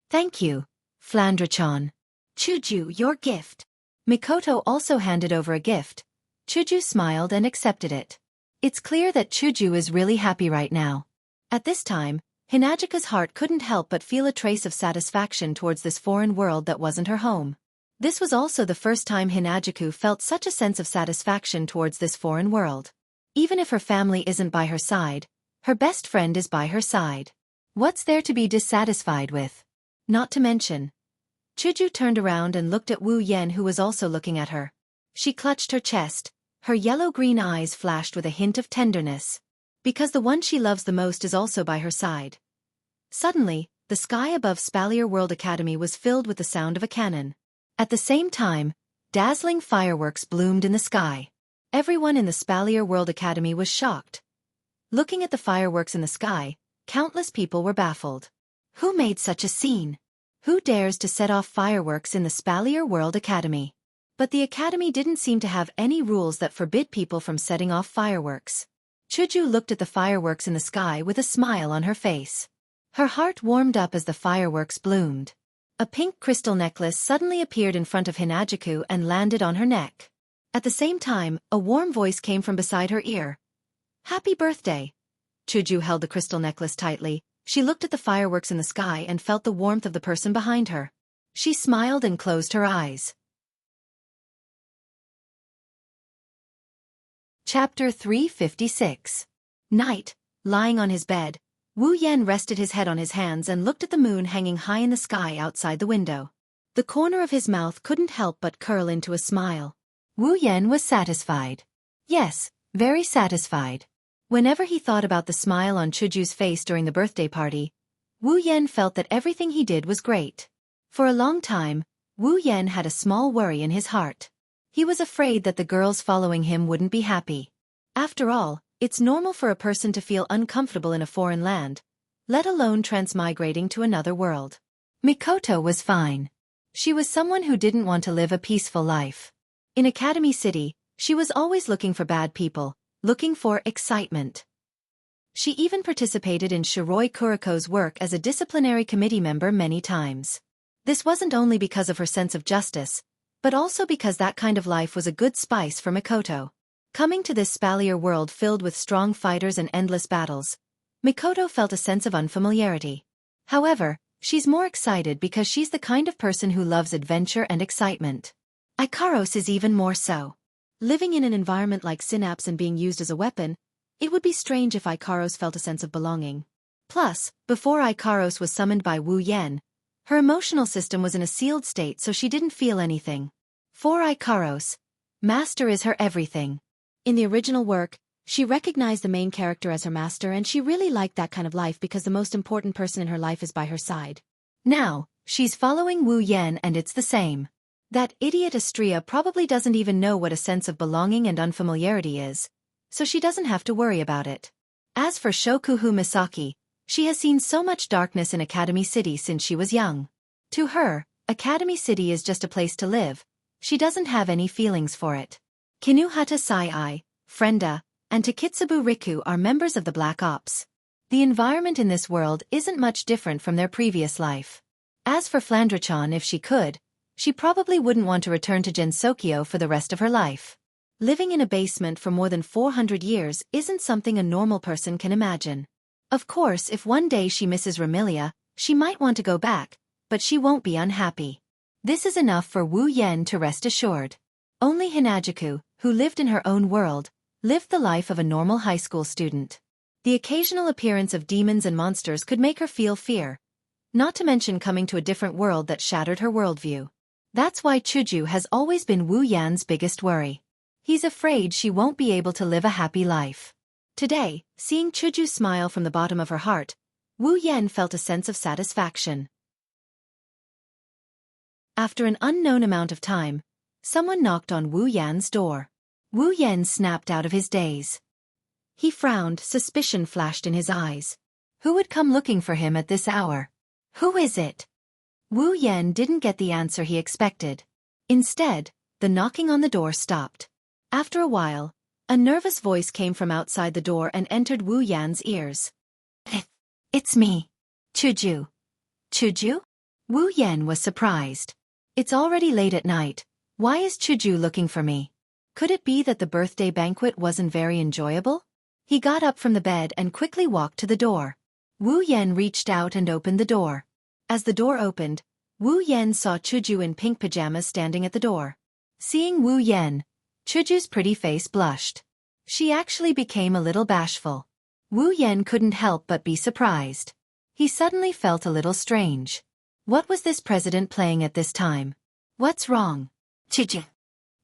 Thank you, Flandre-chan. Chuju, your gift. Mikoto also handed over a gift. Chuju smiled and accepted it. It's clear that Chuju is really happy right now. At this time, Hinajuku's heart couldn't help but feel a trace of satisfaction towards this foreign world that wasn't her home. This was also the first time Hinajuku felt such a sense of satisfaction towards this foreign world. Even if her family isn't by her side, her best friend is by her side. What's there to be dissatisfied with? Not to mention. Chuju turned around and looked at Wu Yan, who was also looking at her. She clutched her chest, her yellow-green eyes flashed with a hint of tenderness. Because the one she loves the most is also by her side. Suddenly, the sky above Spalier World Academy was filled with the sound of a cannon. At the same time, dazzling fireworks bloomed in the sky. Everyone in the Spalier World Academy was shocked. Looking at the fireworks in the sky, countless people were baffled. Who made such a scene? Who dares to set off fireworks in the Spalier World Academy? But the academy didn't seem to have any rules that forbid people from setting off fireworks. Chuju looked at the fireworks in the sky with a smile on her face. Her heart warmed up as the fireworks bloomed. A pink crystal necklace suddenly appeared in front of Hinajuku and landed on her neck. At the same time, a warm voice came from beside her ear. Happy birthday! Chuju held the crystal necklace tightly. She looked at the fireworks in the sky and felt the warmth of the person behind her. She smiled and closed her eyes. Chapter 356. Night. Lying on his bed, Wu Yan rested his head on his hands and looked at the moon hanging high in the sky outside the window. The corner of his mouth couldn't help but curl into a smile. Wu Yan was satisfied. Yes, very satisfied. Whenever he thought about the smile on Chuju's face during the birthday party, Wu Yan felt that everything he did was great. For a long time, Wu Yan had a small worry in his heart. He was afraid that the girls following him wouldn't be happy. After all, it's normal for a person to feel uncomfortable in a foreign land, let alone transmigrating to another world. Mikoto was fine. She was someone who didn't want to live a peaceful life. In Academy City, she was always looking for bad people, looking for excitement. She even participated in Shiroi Kuriko's work as a disciplinary committee member many times. This wasn't only because of her sense of justice, but also because that kind of life was a good spice for Mikoto. Coming to this Spalier world filled with strong fighters and endless battles, Mikoto felt a sense of unfamiliarity. However, she's more excited because she's the kind of person who loves adventure and excitement. Ikaros is even more so. Living in an environment like Synapse and being used as a weapon, it would be strange if Ikaros felt a sense of belonging. Plus, before Ikaros was summoned by Wu Yan, her emotional system was in a sealed state, so she didn't feel anything. For Ikaros, Master is her everything. In the original work, she recognized the main character as her master, and she really liked that kind of life because the most important person in her life is by her side. Now, she's following Wu Yan and it's the same. That idiot Astria probably doesn't even know what a sense of belonging and unfamiliarity is, so she doesn't have to worry about it. As for Shokuhu Misaki, she has seen so much darkness in Academy City since she was young. To her, Academy City is just a place to live. She doesn't have any feelings for it. Kinuhata Sai, Frenda, and Takitsubu Riku are members of the Black Ops. The environment in this world isn't much different from their previous life. As for Flandra-chan, if she could, she probably wouldn't want to return to Gensokyo for the rest of her life. Living in a basement for more than 400 years isn't something a normal person can imagine. Of course, if one day she misses Remilia, she might want to go back, but she won't be unhappy. This is enough for Wu Yan to rest assured. Only Hinajuku, who lived in her own world, lived the life of a normal high school student. The occasional appearance of demons and monsters could make her feel fear, not to mention coming to a different world that shattered her worldview. That's why Chuju has always been Wu Yan's biggest worry. He's afraid she won't be able to live a happy life. Today, seeing Chuju smile from the bottom of her heart, Wu Yan felt a sense of satisfaction. After an unknown amount of time, someone knocked on Wu Yan's door. Wu Yan snapped out of his daze. He frowned, suspicion flashed in his eyes. Who would come looking for him at this hour? Who is it? Wu Yan didn't get the answer he expected. Instead, the knocking on the door stopped. After a while, a nervous voice came from outside the door and entered Wu Yan's ears. It's me. Chuju. Chuju? Wu Yan was surprised. It's already late at night. Why is Chuju looking for me? Could it be that the birthday banquet wasn't very enjoyable? He got up from the bed and quickly walked to the door. Wu Yan reached out and opened the door. As the door opened, Wu Yan saw Chuju in pink pajamas standing at the door. Seeing Wu Yan, Chuju's pretty face blushed. She actually became a little bashful. Wu Yan couldn't help but be surprised. He suddenly felt a little strange. What was this president playing at this time? What's wrong? Chuju.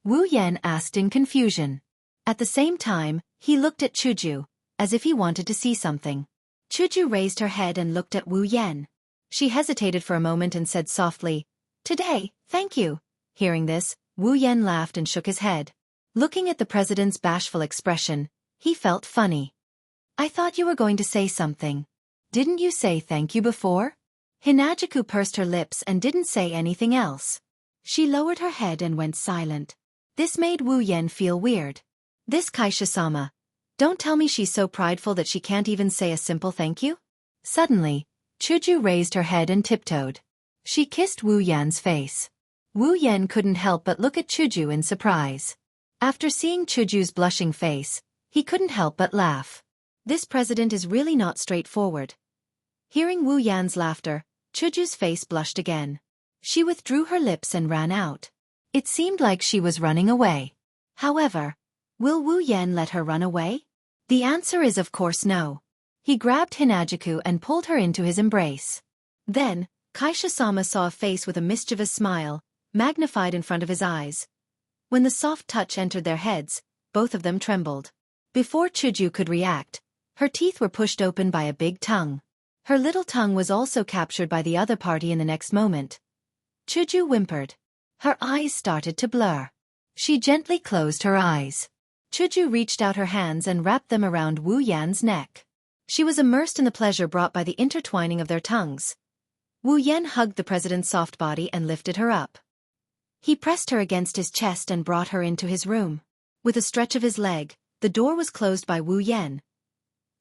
Wu Yan asked in confusion. At the same time, he looked at Chuju, as if he wanted to see something. Chuju raised her head and looked at Wu Yan. She hesitated for a moment and said softly, "Today, thank you." Hearing this, Wu Yan laughed and shook his head. Looking at the president's bashful expression, he felt funny. "I thought you were going to say something. Didn't you say thank you before?" Hinajuku pursed her lips and didn't say anything else. She lowered her head and went silent. This made Wu Yan feel weird. This Kaisha-sama. Don't tell me she's so prideful that she can't even say a simple thank you? Suddenly, Chuju raised her head and tiptoed. She kissed Wu Yan's face. Wu Yan couldn't help but look at Chuju in surprise. After seeing Chuju's blushing face, he couldn't help but laugh. This president is really not straightforward. Hearing Wu Yan's laughter, Chuju's face blushed again. She withdrew her lips and ran out. It seemed like she was running away. However, will Wu Yan let her run away? The answer is of course no. He grabbed Hinajuku and pulled her into his embrace. Then, Kaisha-sama saw a face with a mischievous smile, magnified in front of his eyes. When the soft touch entered their heads, both of them trembled. Before Chuju could react, her teeth were pushed open by a big tongue. Her little tongue was also captured by the other party in the next moment. Chuju whimpered. Her eyes started to blur. She gently closed her eyes. Chuju reached out her hands and wrapped them around Wu Yan's neck. She was immersed in the pleasure brought by the intertwining of their tongues. Wu Yan hugged the president's soft body and lifted her up. He pressed her against his chest and brought her into his room. With a stretch of his leg, the door was closed by Wu Yan.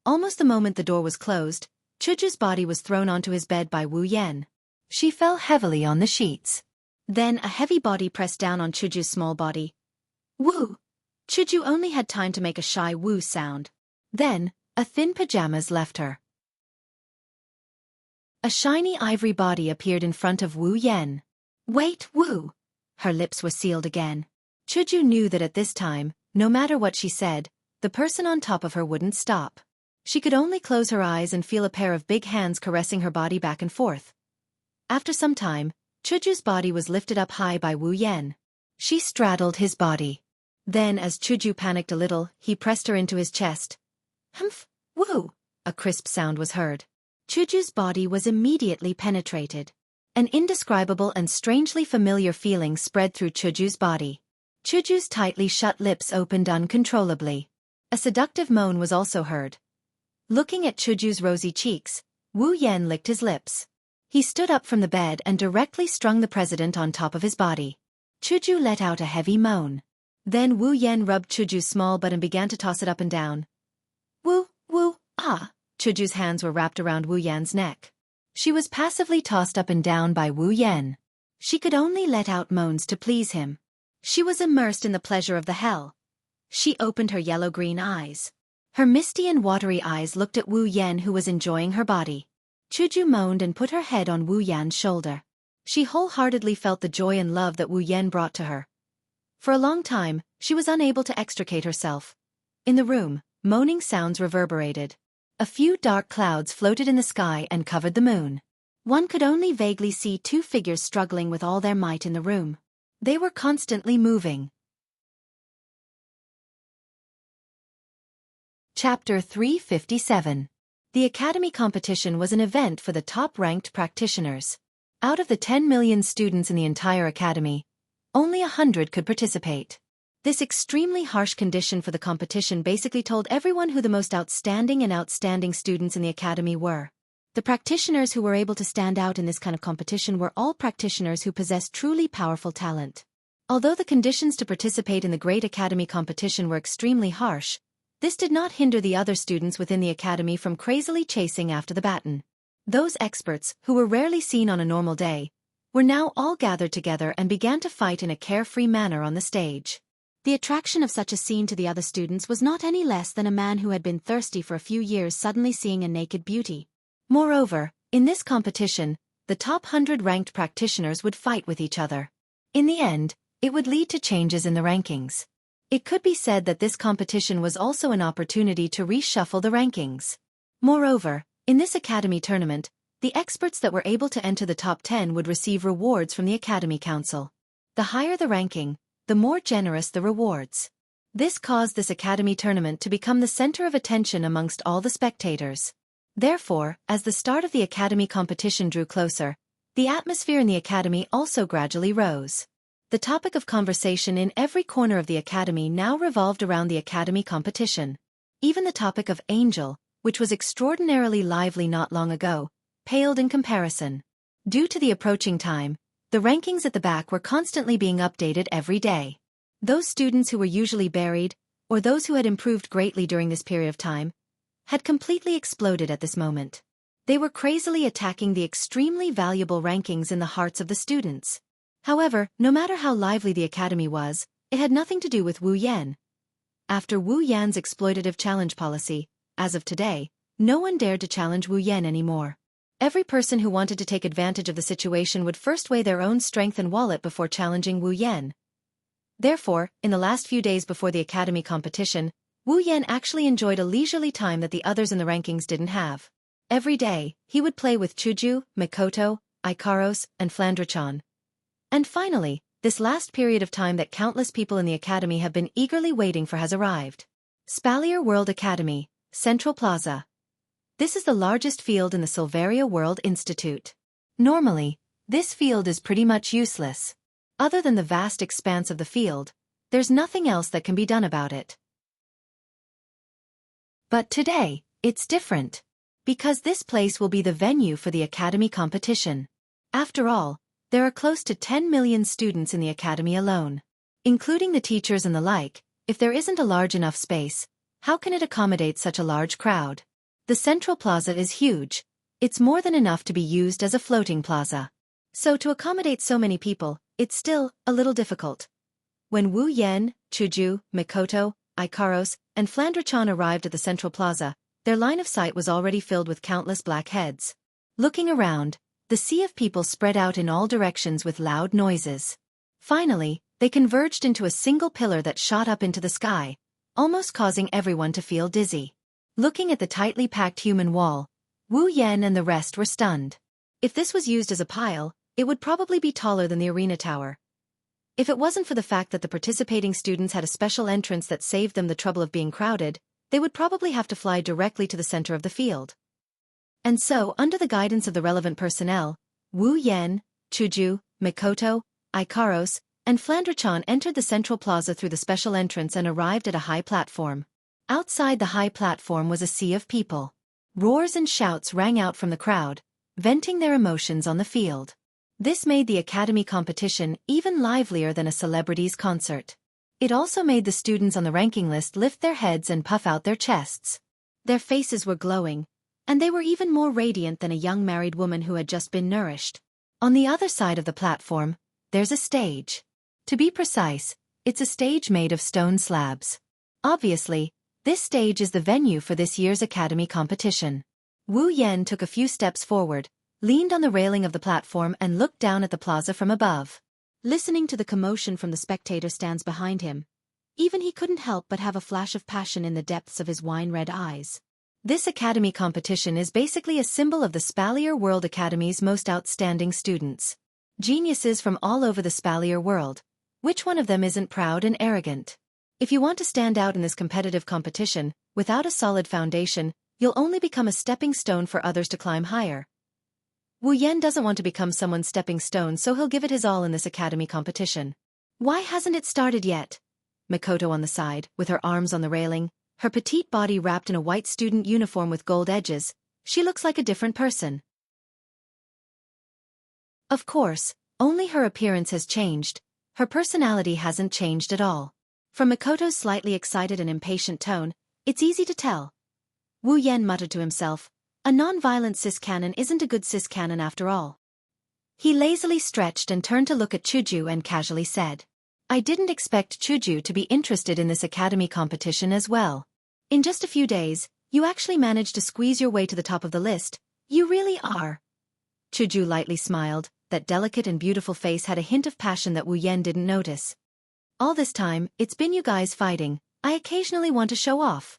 Almost the moment the door was closed, Chuju's body was thrown onto his bed by Wu Yan. She fell heavily on the sheets. Then a heavy body pressed down on Chuju's small body. Woo! Chuju only had time to make a shy woo sound. Then, a thin pajamas left her. A shiny ivory body appeared in front of Wu Yan. Wait, Wu! Her lips were sealed again. Chuju knew that at this time, no matter what she said, the person on top of her wouldn't stop. She could only close her eyes and feel a pair of big hands caressing her body back and forth. After some time, Chuju's body was lifted up high by Wu Yan. She straddled his body. Then as Chuju panicked a little, he pressed her into his chest. Humph! Woo! A crisp sound was heard. Chuju's body was immediately penetrated. An indescribable and strangely familiar feeling spread through Chuju's body. Chuju's tightly shut lips opened uncontrollably. A seductive moan was also heard. Looking at Chuju's rosy cheeks, Wu Yan licked his lips. He stood up from the bed and directly strung the president on top of his body. Chuju let out a heavy moan. Then Wu Yan rubbed Chuju's small butt and began to toss it up and down. Woo, woo, ah! Chuju's hands were wrapped around Wu Yan's neck. She was passively tossed up and down by Wu Yan. She could only let out moans to please him. She was immersed in the pleasure of the hell. She opened her yellow-green eyes. Her misty and watery eyes looked at Wu Yan, who was enjoying her body. Chuju moaned and put her head on Wu Yan's shoulder. She wholeheartedly felt the joy and love that Wu Yan brought to her. For a long time, she was unable to extricate herself. In the room, moaning sounds reverberated. A few dark clouds floated in the sky and covered the moon. One could only vaguely see two figures struggling with all their might in the room. They were constantly moving. Chapter 357. The Academy competition was an event for the top-ranked practitioners. Out of the 10 million students in the entire Academy, only 100 could participate. This extremely harsh condition for the competition basically told everyone who the most outstanding students in the Academy were. The practitioners who were able to stand out in this kind of competition were all practitioners who possessed truly powerful talent. Although the conditions to participate in the Great Academy competition were extremely harsh, this did not hinder the other students within the Academy from crazily chasing after the baton. Those experts, who were rarely seen on a normal day, were now all gathered together and began to fight in a carefree manner on the stage. The attraction of such a scene to the other students was not any less than a man who had been thirsty for a few years suddenly seeing a naked beauty. Moreover, in this competition, the top 100 ranked practitioners would fight with each other. In the end, it would lead to changes in the rankings. It could be said that this competition was also an opportunity to reshuffle the rankings. Moreover, in this academy tournament, the experts that were able to enter the top 10 would receive rewards from the Academy Council. The higher the ranking, the more generous the rewards. This caused this academy tournament to become the center of attention amongst all the spectators. Therefore, as the start of the academy competition drew closer, the atmosphere in the academy also gradually rose. The topic of conversation in every corner of the academy now revolved around the academy competition. Even the topic of Angel, which was extraordinarily lively not long ago, paled in comparison. Due to the approaching time, the rankings at the back were constantly being updated every day. Those students who were usually buried, or those who had improved greatly during this period of time, had completely exploded at this moment. They were crazily attacking the extremely valuable rankings in the hearts of the students. However, no matter how lively the academy was, it had nothing to do with Wu Yan. After Wu Yan's exploitative challenge policy, as of today, no one dared to challenge Wu Yan anymore. Every person who wanted to take advantage of the situation would first weigh their own strength and wallet before challenging Wu Yan. Therefore, in the last few days before the academy competition, Wu Yan actually enjoyed a leisurely time that the others in the rankings didn't have. Every day, he would play with Chuju, Mikoto, Ikaros, and Flandrachan. And finally, this last period of time that countless people in the academy have been eagerly waiting for has arrived. Spalier World Academy, Central Plaza. This is the largest field in the Silveria World Institute. Normally, this field is pretty much useless. Other than the vast expanse of the field, there's nothing else that can be done about it. But today, it's different. Because this place will be the venue for the academy competition. After all, there are close to 10 million students in the academy alone. Including the teachers and the like, if there isn't a large enough space, how can it accommodate such a large crowd? The central plaza is huge. It's more than enough to be used as a floating plaza. So to accommodate so many people, it's still a little difficult. When Wu Yan, Chuju, Mikoto, Ikaros, and Flandrachan arrived at the central plaza, their line of sight was already filled with countless black heads. Looking around, the sea of people spread out in all directions with loud noises. Finally, they converged into a single pillar that shot up into the sky, almost causing everyone to feel dizzy. Looking at the tightly packed human wall, Wu Yan and the rest were stunned. If this was used as a pile, it would probably be taller than the arena tower. If it wasn't for the fact that the participating students had a special entrance that saved them the trouble of being crowded, they would probably have to fly directly to the center of the field. And so, under the guidance of the relevant personnel, Wu Yan, Chuju, Mikoto, Ikaros, and Flandrachan entered the central plaza through the special entrance and arrived at a high platform. Outside the high platform was a sea of people. Roars and shouts rang out from the crowd, venting their emotions on the field. This made the academy competition even livelier than a celebrity's concert. It also made the students on the ranking list lift their heads and puff out their chests. Their faces were glowing, and they were even more radiant than a young married woman who had just been nourished. On the other side of the platform, there's a stage. To be precise, it's a stage made of stone slabs. Obviously, this stage is the venue for this year's academy competition. Wu Yan took a few steps forward, leaned on the railing of the platform and looked down at the plaza from above. Listening to the commotion from the spectator stands behind him, even he couldn't help but have a flash of passion in the depths of his wine-red eyes. This academy competition is basically a symbol of the Spalier World Academy's most outstanding students. Geniuses from all over the Spalier world. Which one of them isn't proud and arrogant? If you want to stand out in this competitive competition, without a solid foundation, you'll only become a stepping stone for others to climb higher. Wu Yan doesn't want to become someone's stepping stone, so he'll give it his all in this academy competition. Why hasn't it started yet? Mikoto on the side, with her arms on the railing, her petite body wrapped in a white student uniform with gold edges, she looks like a different person. Of course, only her appearance has changed, her personality hasn't changed at all. From Mikoto's slightly excited and impatient tone, it's easy to tell. Wu Yan muttered to himself, a non-violent cis-canon isn't a good cis-canon after all. He lazily stretched and turned to look at Chuju and casually said, I didn't expect Chuju to be interested in this academy competition as well. In just a few days, you actually managed to squeeze your way to the top of the list, you really are. Chuju lightly smiled. That delicate and beautiful face had a hint of passion that Wu Yan didn't notice. All this time, it's been you guys fighting. I occasionally want to show off.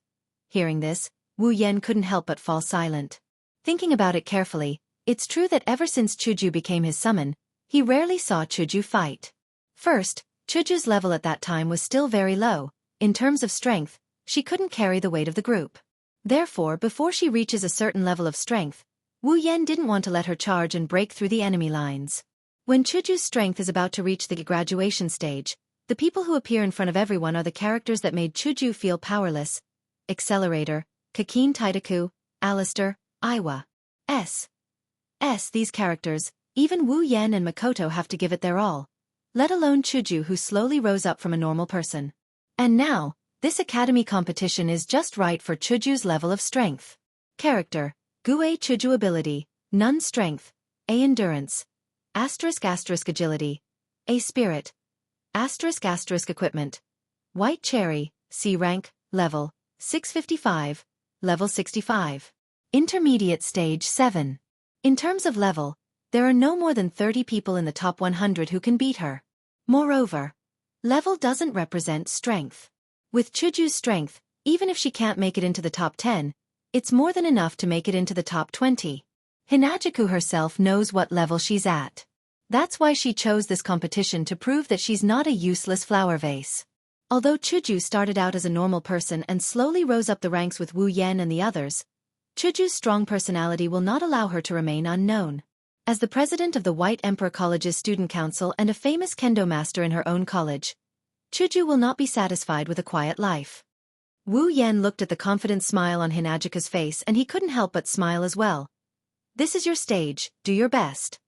Hearing this, Wu Yan couldn't help but fall silent. Thinking about it carefully, it's true that ever since Chuju became his summon, he rarely saw Chuju fight. First, Chuju's level at that time was still very low. In terms of strength, she couldn't carry the weight of the group. Therefore, before she reaches a certain level of strength, Wu Yan didn't want to let her charge and break through the enemy lines. When Chuju's strength is about to reach the graduation stage, the people who appear in front of everyone are the characters that made Chuju feel powerless. Accelerator, Kakin Taitaku, Alistair, Iwa. These characters, even Wu Yan and Makoto have to give it their all. Let alone Chuju, who slowly rose up from a normal person. And now, this academy competition is just right for Chuju's level of strength. Character, Gue Chuju ability, None strength, A endurance, *** agility, A spirit, *** equipment. White cherry, C rank, level, 655, level 65. Intermediate stage 7. In terms of level, there are no more than 30 people in the top 100 who can beat her. Moreover, level doesn't represent strength. With Chuju's strength, even if she can't make it into the top 10, it's more than enough to make it into the top 20. Hinajuku herself knows what level she's at. That's why she chose this competition, to prove that she's not a useless flower vase. Although Chuju started out as a normal person and slowly rose up the ranks with Wu Yan and the others, Chuju's strong personality will not allow her to remain unknown. As the president of the White Emperor College's student council and a famous kendo master in her own college, Chuju will not be satisfied with a quiet life. Wu Yan looked at the confident smile on Hinajuku's face and he couldn't help but smile as well. This is your stage, do your best.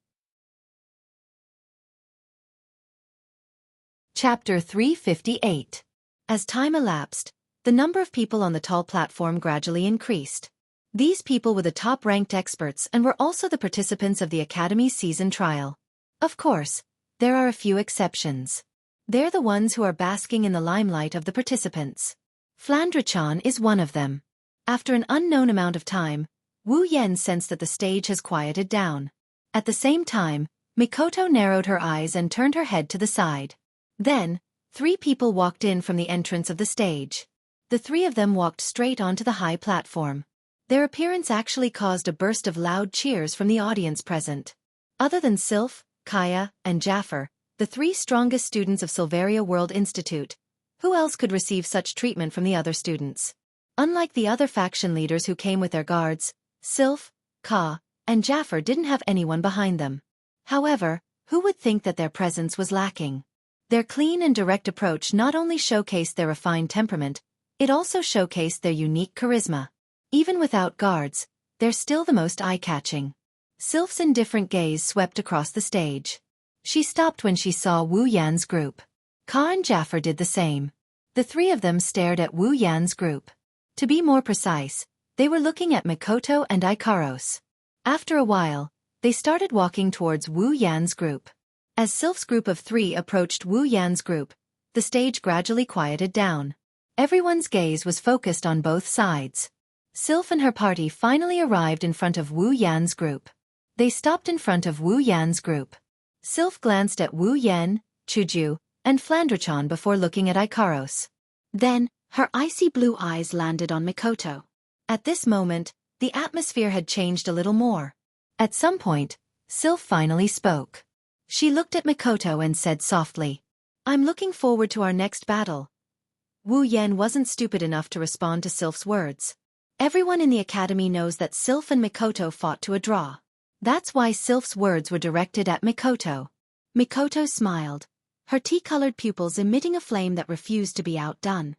Chapter 358. As time elapsed, the number of people on the tall platform gradually increased. These people were the top-ranked experts and were also the participants of the Academy's season trial. Of course, there are a few exceptions. They're the ones who are basking in the limelight of the participants. Flandre-chan is one of them. After an unknown amount of time, Wu Yan sensed that the stage has quieted down. At the same time, Mikoto narrowed her eyes and turned her head to the side. Then, 3 people walked in from the entrance of the stage. The 3 of them walked straight onto the high platform. Their appearance actually caused a burst of loud cheers from the audience present. Other than Sylph, Kaya, and Jaffer, the 3 strongest students of Silveria World Institute, who else could receive such treatment from the other students? Unlike the other faction leaders who came with their guards, Sylph, Ka, and Jaffer didn't have anyone behind them. However, who would think that their presence was lacking? Their clean and direct approach not only showcased their refined temperament, it also showcased their unique charisma. Even without guards, they're still the most eye-catching. Sylph's indifferent gaze swept across the stage. She stopped when she saw Wu Yan's group. Ka and Jaffer did the same. The 3 of them stared at Wu Yan's group. To be more precise, they were looking at Mikoto and Ikaros. After a while, they started walking towards Wu Yan's group. As Sylph's group of 3 approached Wu Yan's group, the stage gradually quieted down. Everyone's gaze was focused on both sides. Sylph and her party finally arrived in front of Wu Yan's group. They stopped in front of Wu Yan's group. Sylph glanced at Wu Yan, Chuju, and Flandre-chan before looking at Ikaros. Then, her icy blue eyes landed on Mikoto. At this moment, the atmosphere had changed a little more. At some point, Sylph finally spoke. She looked at Mikoto and said softly, "I'm looking forward to our next battle." Wu Yan wasn't stupid enough to respond to Sylph's words. Everyone in the academy knows that Sylph and Mikoto fought to a draw. That's why Sylph's words were directed at Mikoto. Mikoto smiled, her tea-colored pupils emitting a flame that refused to be outdone.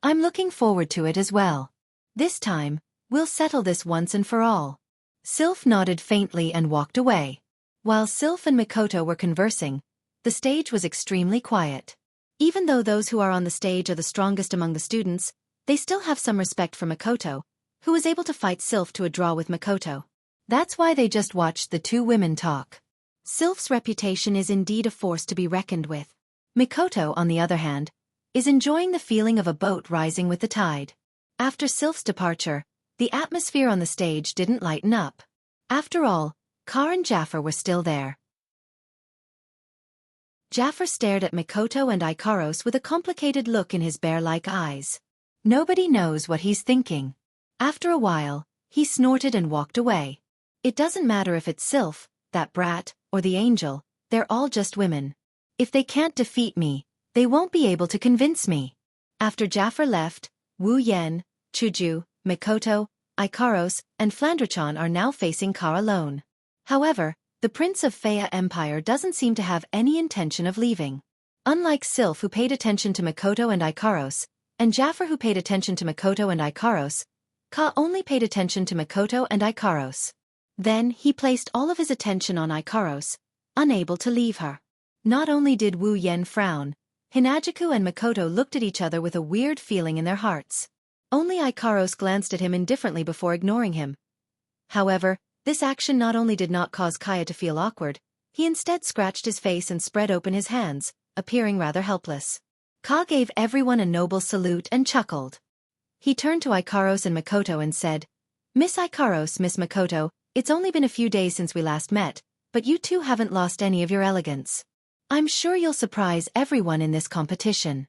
"I'm looking forward to it as well. This time, we'll settle this once and for all." Sylph nodded faintly and walked away. While Sylph and Mikoto were conversing, the stage was extremely quiet. Even though those who are on the stage are the strongest among the students, they still have some respect for Mikoto, who was able to fight Sylph to a draw with Mikoto. That's why they just watched the 2 women talk. Sylph's reputation is indeed a force to be reckoned with. Mikoto, on the other hand, is enjoying the feeling of a boat rising with the tide. After Sylph's departure, the atmosphere on the stage didn't lighten up. After all, Ka and Jafar were still there. Jafar stared at Mikoto and Ikaros with a complicated look in his bear-like eyes. Nobody knows what he's thinking. After a while, he snorted and walked away. It doesn't matter if it's Sylph, that brat, or the angel, they're all just women. If they can't defeat me, they won't be able to convince me. After Jafar left, Wu Yan, Chuju, Mikoto, Ikaros, and Flandrachan are now facing Ka alone. However, the Prince of Faya Empire doesn't seem to have any intention of leaving. Unlike Sylph, who paid attention to Mikoto and Ikaros, and Jafar, who paid attention to Mikoto and Ikaros, Ka only paid attention to Mikoto and Ikaros. Then he placed all of his attention on Ikaros, unable to leave her. Not only did Wu Yan frown, Hinajuku and Mikoto looked at each other with a weird feeling in their hearts. Only Ikaros glanced at him indifferently before ignoring him. However, this action not only did not cause Kaya to feel awkward, he instead scratched his face and spread open his hands, appearing rather helpless. Ka gave everyone a noble salute and chuckled. He turned to Ikaros and Mikoto and said, "Miss Ikaros, Miss Mikoto, it's only been a few days since we last met, but you two haven't lost any of your elegance. I'm sure you'll surprise everyone in this competition."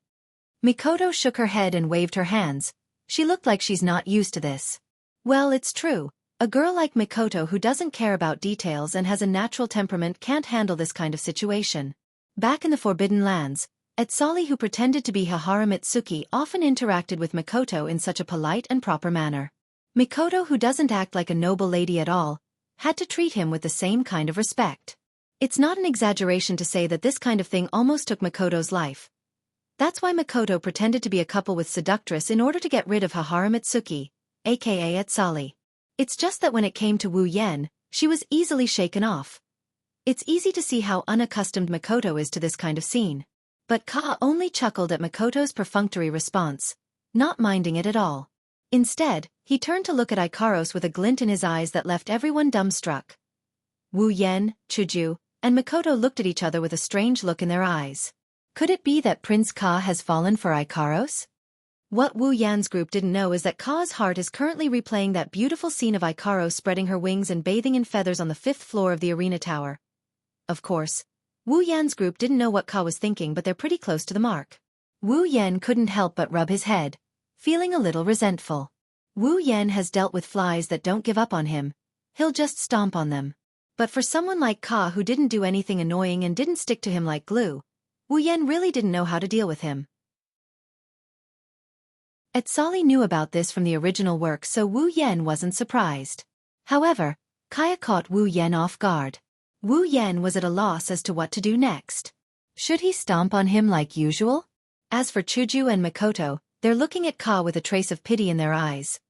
Mikoto shook her head and waved her hands. She looked like she's not used to this. Well, it's true. A girl like Mikoto who doesn't care about details and has a natural temperament can't handle this kind of situation. Back in the Forbidden Lands, Etsali, who pretended to be Hahara Mitsuki, often interacted with Mikoto in such a polite and proper manner. Mikoto, who doesn't act like a noble lady at all, had to treat him with the same kind of respect. It's not an exaggeration to say that this kind of thing almost took Mikoto's life. That's why Mikoto pretended to be a couple with Seductress in order to get rid of Hahara Mitsuki, aka Etsali. It's just that when it came to Wu Yan, she was easily shaken off. It's easy to see how unaccustomed Mikoto is to this kind of scene. But Ka only chuckled at Mikoto's perfunctory response, not minding it at all. Instead, he turned to look at Ikaros with a glint in his eyes that left everyone dumbstruck. Wu Yan, Chuju, and Mikoto looked at each other with a strange look in their eyes. Could it be that Prince Ka has fallen for Ikaros? What Wu Yan's group didn't know is that Ka's heart is currently replaying that beautiful scene of Ikaros spreading her wings and bathing in feathers on the 5th floor of the arena tower. Of course, Wu Yan's group didn't know what Ka was thinking, but they're pretty close to the mark. Wu Yan couldn't help but rub his head, feeling a little resentful. Wu Yan has dealt with flies that don't give up on him. He'll just stomp on them. But for someone like Ka, who didn't do anything annoying and didn't stick to him like glue, Wu Yan really didn't know how to deal with him. Etsali knew about this from the original work, so Wu Yan wasn't surprised. However, Kaya caught Wu Yan off guard. Wu Yan was at a loss as to what to do next. Should he stomp on him like usual? As for Chuju and Mikoto, they're looking at Ka with a trace of pity in their eyes.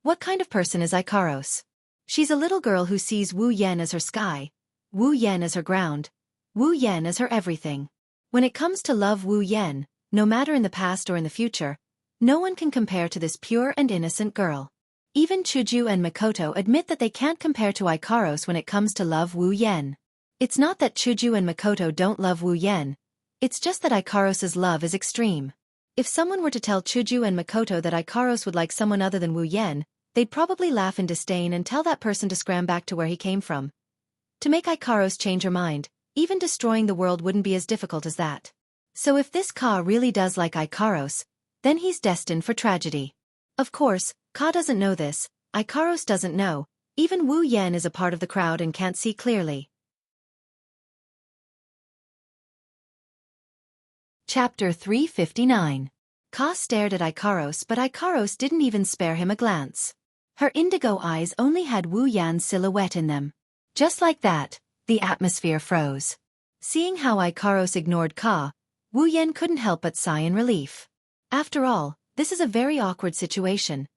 What kind of person is Ikaros? She's a little girl who sees Wu Yan as her sky, Wu Yan as her ground, Wu Yan as her everything. When it comes to love Wu Yan, no matter in the past or in the future, no one can compare to this pure and innocent girl. Even Chuju and Mikoto admit that they can't compare to Ikaros when it comes to love Wu Yan. It's not that Chuju and Mikoto don't love Wu Yan, it's just that Ikaros's love is extreme. If someone were to tell Chuju and Mikoto that Ikaros would like someone other than Wu Yan, they'd probably laugh in disdain and tell that person to scram back to where he came from. To make Ikaros change her mind, even destroying the world wouldn't be as difficult as that. So if this Ka really does like Ikaros, then he's destined for tragedy. Of course, Ka doesn't know this, Ikaros doesn't know, even Wu Yan is a part of the crowd and can't see clearly. Chapter 359. Ka stared at Ikaros, but Ikaros didn't even spare him a glance. Her indigo eyes only had Wu Yan's silhouette in them. Just like that, the atmosphere froze. Seeing how Ikaros ignored Ka, Wu Yan couldn't help but sigh in relief. After all, this is a very awkward situation.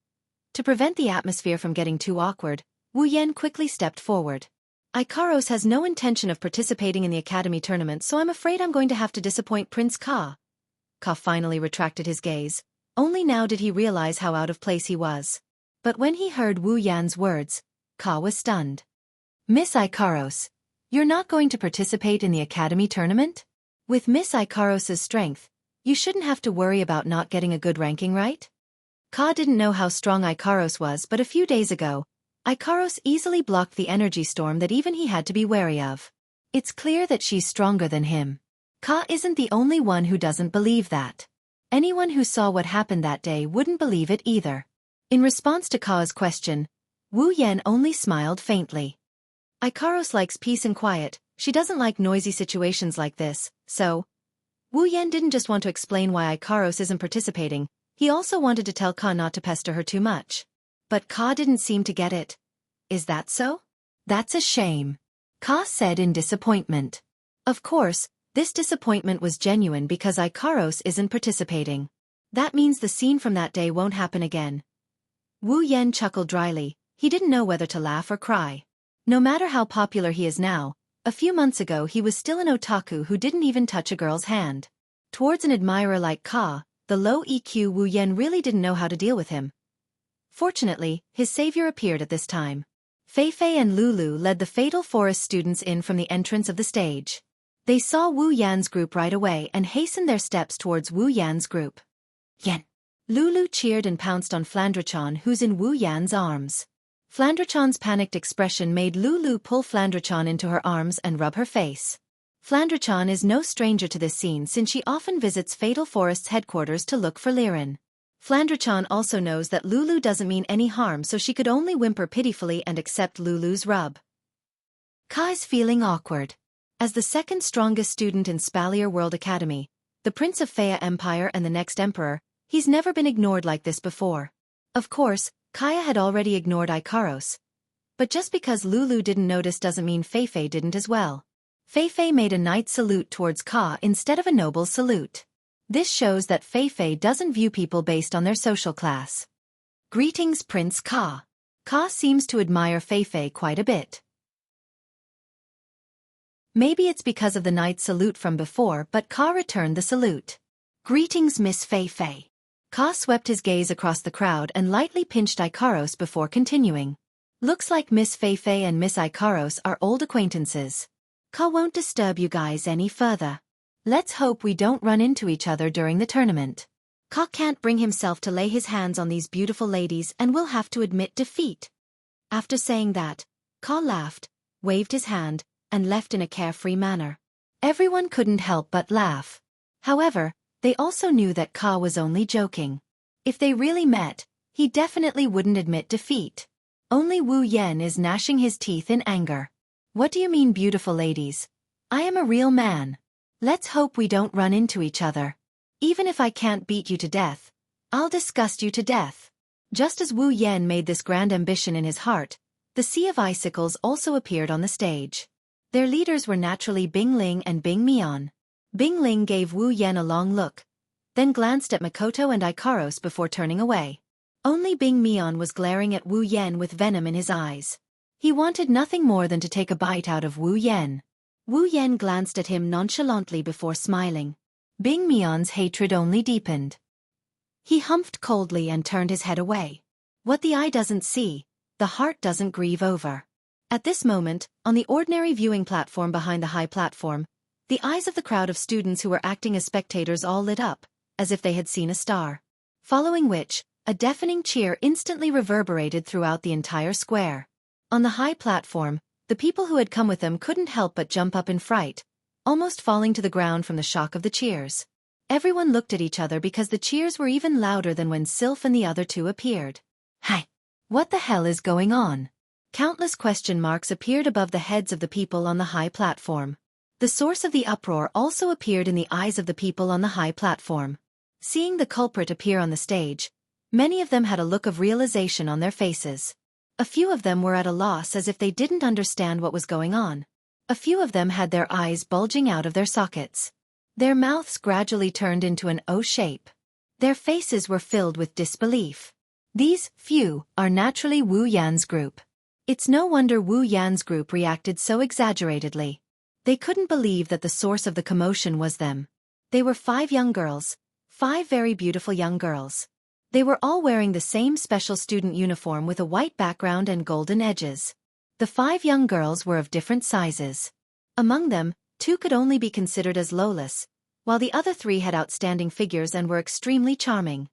To prevent the atmosphere from getting too awkward, Wu Yan quickly stepped forward. Ikaros has no intention of participating in the academy tournament, so I'm afraid I'm going to have to disappoint Prince Ka. Ka finally retracted his gaze. Only now did he realize how out of place he was. But when he heard Wu Yan's words, Ka was stunned. Miss Ikaros, you're not going to participate in the academy tournament? With Miss Ikaros's strength, you shouldn't have to worry about not getting a good ranking, right? Ka didn't know how strong Ikaros was, but a few days ago, Ikaros easily blocked the energy storm that even he had to be wary of. It's clear that she's stronger than him. Ka isn't the only one who doesn't believe that. Anyone who saw what happened that day wouldn't believe it either. In response to Ka's question, Wu Yan only smiled faintly. Ikaros likes peace and quiet, she doesn't like noisy situations like this, so... Wu Yan didn't just want to explain why Ikaros isn't participating, he also wanted to tell Ka not to pester her too much. But Ka didn't seem to get it. Is that so? That's a shame. Ka said in disappointment. Of course, this disappointment was genuine because Ikaros isn't participating. That means the scene from that day won't happen again. Wu Yan chuckled dryly, he didn't know whether to laugh or cry. No matter how popular he is now, a few months ago he was still an otaku who didn't even touch a girl's hand. Towards an admirer like Ka, the low EQ Wu Yan really didn't know how to deal with him. Fortunately, his savior appeared at this time. Fei Fei and Lulu led the Fatal Forest students in from the entrance of the stage. They saw Wu Yan's group right away and hastened their steps towards Wu Yan's group. Yan! Lulu cheered and pounced on Flandrachan, who's in Wu Yan's arms. Flandrachan's panicked expression made Lulu pull Flandrachan into her arms and rub her face. Flandrachan is no stranger to this scene since she often visits Fatal Forest's headquarters to look for Liren. Flandrachan also knows that Lulu doesn't mean any harm, so she could only whimper pitifully and accept Lulu's rub. Ka is feeling awkward. As the second strongest student in Spalier World Academy, the Prince of Fea Empire and the next Emperor, he's never been ignored like this before. Of course, Kaya had already ignored Ikaros. But just because Lulu didn't notice doesn't mean Fei Fei didn't as well. Fei Fei made a knight's salute towards Ka instead of a noble's salute. This shows that Fei Fei doesn't view people based on their social class. Greetings, Prince Ka. Ka seems to admire Fei Fei quite a bit. Maybe it's because of the knight's salute from before, but Ka returned the salute. Greetings, Miss Fei Fei. Ka swept his gaze across the crowd and lightly pinched Ikaros before continuing. Looks like Miss Fei Fei and Miss Ikaros are old acquaintances. Ka won't disturb you guys any further. Let's hope we don't run into each other during the tournament. Ka can't bring himself to lay his hands on these beautiful ladies and will have to admit defeat. After saying that, Ka laughed, waved his hand, and left in a carefree manner. Everyone couldn't help but laugh. However, they also knew that Ka was only joking. If they really met, he definitely wouldn't admit defeat. Only Wu Yan is gnashing his teeth in anger. What do you mean, beautiful ladies? I am a real man. Let's hope we don't run into each other. Even if I can't beat you to death, I'll disgust you to death. Just as Wu Yan made this grand ambition in his heart, the Sea of Icicles also appeared on the stage. Their leaders were naturally Bing Ling and Bing Mian. Bing Ling gave Wu Yan a long look, then glanced at Makoto and Ikaros before turning away. Only Bing Mian was glaring at Wu Yan with venom in his eyes. He wanted nothing more than to take a bite out of Wu Yan. Wu Yan glanced at him nonchalantly before smiling. Bing Mian's hatred only deepened. He humphed coldly and turned his head away. What the eye doesn't see, the heart doesn't grieve over. At this moment, on the ordinary viewing platform behind the high platform, the eyes of the crowd of students who were acting as spectators all lit up, as if they had seen a star. Following which, a deafening cheer instantly reverberated throughout the entire square. On the high platform, the people who had come with them couldn't help but jump up in fright, almost falling to the ground from the shock of the cheers. Everyone looked at each other because the cheers were even louder than when Sylph and the other two appeared. Hey! What the hell is going on? Countless question marks appeared above the heads of the people on the high platform. The source of the uproar also appeared in the eyes of the people on the high platform. Seeing the culprit appear on the stage, many of them had a look of realization on their faces. A few of them were at a loss as if they didn't understand what was going on. A few of them had their eyes bulging out of their sockets. Their mouths gradually turned into an O shape. Their faces were filled with disbelief. These few are naturally Wu Yan's group. It's no wonder Wu Yan's group reacted so exaggeratedly. They couldn't believe that the source of the commotion was them. They were 5 young girls, 5 very beautiful young girls. They were all wearing the same special student uniform with a white background and golden edges. The 5 young girls were of different sizes. Among them, 2 could only be considered as lowless, while the other 3 had outstanding figures and were extremely charming.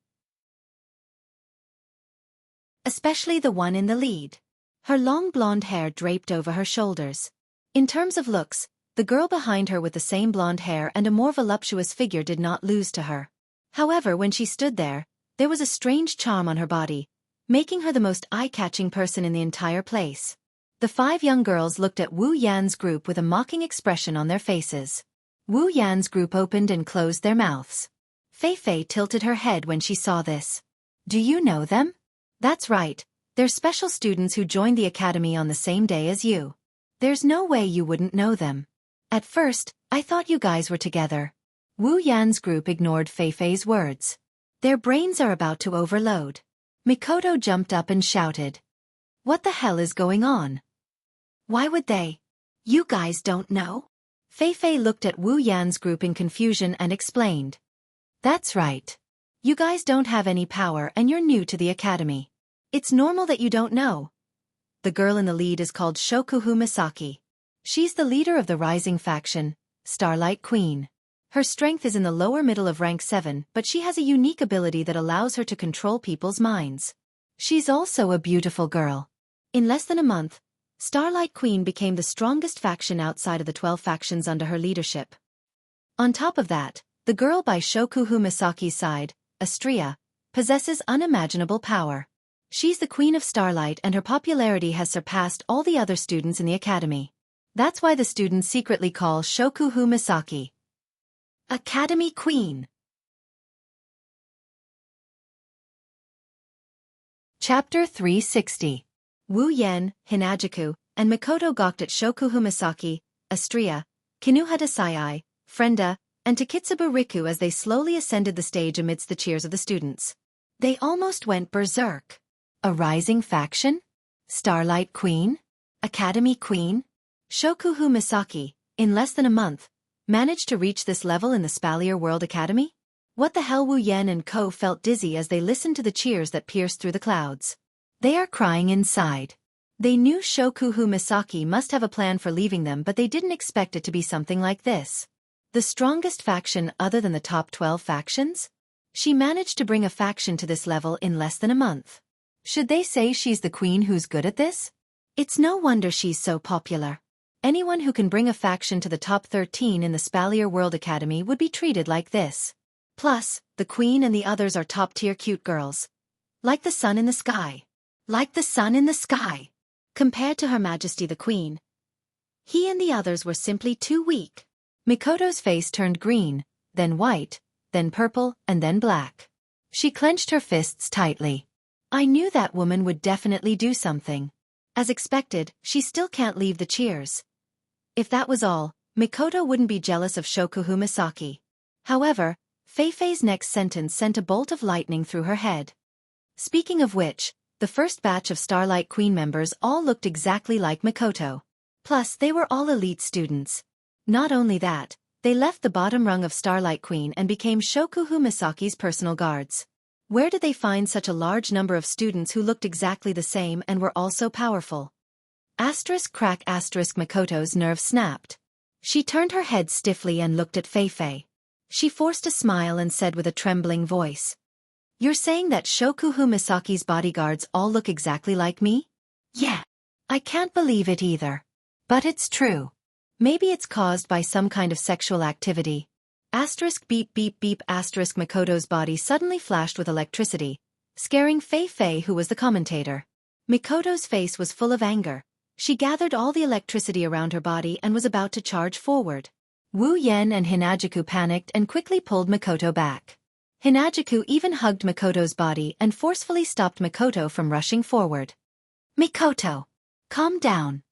Especially the one in the lead. Her long blonde hair draped over her shoulders. In terms of looks, the girl behind her with the same blonde hair and a more voluptuous figure did not lose to her. However, when she stood there was a strange charm on her body, making her the most eye-catching person in the entire place. The 5 young girls looked at Wu Yan's group with a mocking expression on their faces. Wu Yan's group opened and closed their mouths. Fei Fei tilted her head when she saw this. Do you know them? That's right, they're special students who joined the academy on the same day as you. There's no way you wouldn't know them. At first, I thought you guys were together. Wu Yan's group ignored Fei Fei's words. Their brains are about to overload. Mikoto jumped up and shouted. What the hell is going on? Why would they? You guys don't know? Fei Fei looked at Wu Yan's group in confusion and explained. That's right. You guys don't have any power and you're new to the academy. It's normal that you don't know. The girl in the lead is called Shokuhu Misaki. She's the leader of the rising faction, Starlight Queen. Her strength is in the lower middle of rank 7, but she has a unique ability that allows her to control people's minds. She's also a beautiful girl. In less than a month, Starlight Queen became the strongest faction outside of the 12 factions under her leadership. On top of that, the girl by Shokuhu Misaki's side, Astria, possesses unimaginable power. She's the Queen of Starlight and her popularity has surpassed all the other students in the academy. That's why the students secretly call Shokuhu Misaki Academy Queen. Chapter 360. Wu Yan, Hinajuku, and Mikoto gawked at Shokuhu Misaki, Astria, Kinuhata Sai, Frenda, and Takitsubu Riku as they slowly ascended the stage amidst the cheers of the students. They almost went berserk. A rising faction? Starlight Queen? Academy Queen? Shokuhu Misaki, in less than a month, managed to reach this level in the Spalier World Academy? What the hell? Wu Yan and Co felt dizzy as they listened to the cheers that pierced through the clouds. They are crying inside. They knew Shokuhu Misaki must have a plan for leaving them, but they didn't expect it to be something like this. The strongest faction other than the top 12 factions? She managed to bring a faction to this level in less than a month. Should they say she's the queen who's good at this? It's no wonder she's so popular. Anyone who can bring a faction to the top 13 in the Spalier World Academy would be treated like this. Plus, the queen and the others are top-tier cute girls. Like the sun in the sky. Like the sun in the sky. Compared to Her Majesty the Queen, he and the others were simply too weak. Mikoto's face turned green, then white, then purple, and then black. She clenched her fists tightly. I knew that woman would definitely do something. As expected, she still can't leave the cheers. If that was all, Mikoto wouldn't be jealous of Shokuhu Misaki. However, Fei Fei's next sentence sent a bolt of lightning through her head. Speaking of which, the first batch of Starlight Queen members all looked exactly like Mikoto. Plus, they were all elite students. Not only that, they left the bottom rung of Starlight Queen and became Shokuhu Misaki's personal guards. Where did they find such a large number of students who looked exactly the same and were also powerful? Crack Mikoto's nerve snapped. She turned her head stiffly and looked at Fei Fei. She forced a smile and said with a trembling voice. You're saying that Shokuhu Misaki's bodyguards all look exactly like me? Yeah. I can't believe it either. But it's true. Maybe it's caused by some kind of sexual activity. Beep beep beep. Mikoto's body suddenly flashed with electricity, scaring Fei Fei, who was the commentator. Mikoto's face was full of anger. She gathered all the electricity around her body and was about to charge forward. Wu Yan and Hinajuku panicked and quickly pulled Mikoto back. Hinajuku even hugged Mikoto's body and forcefully stopped Mikoto from rushing forward. Mikoto! Calm down.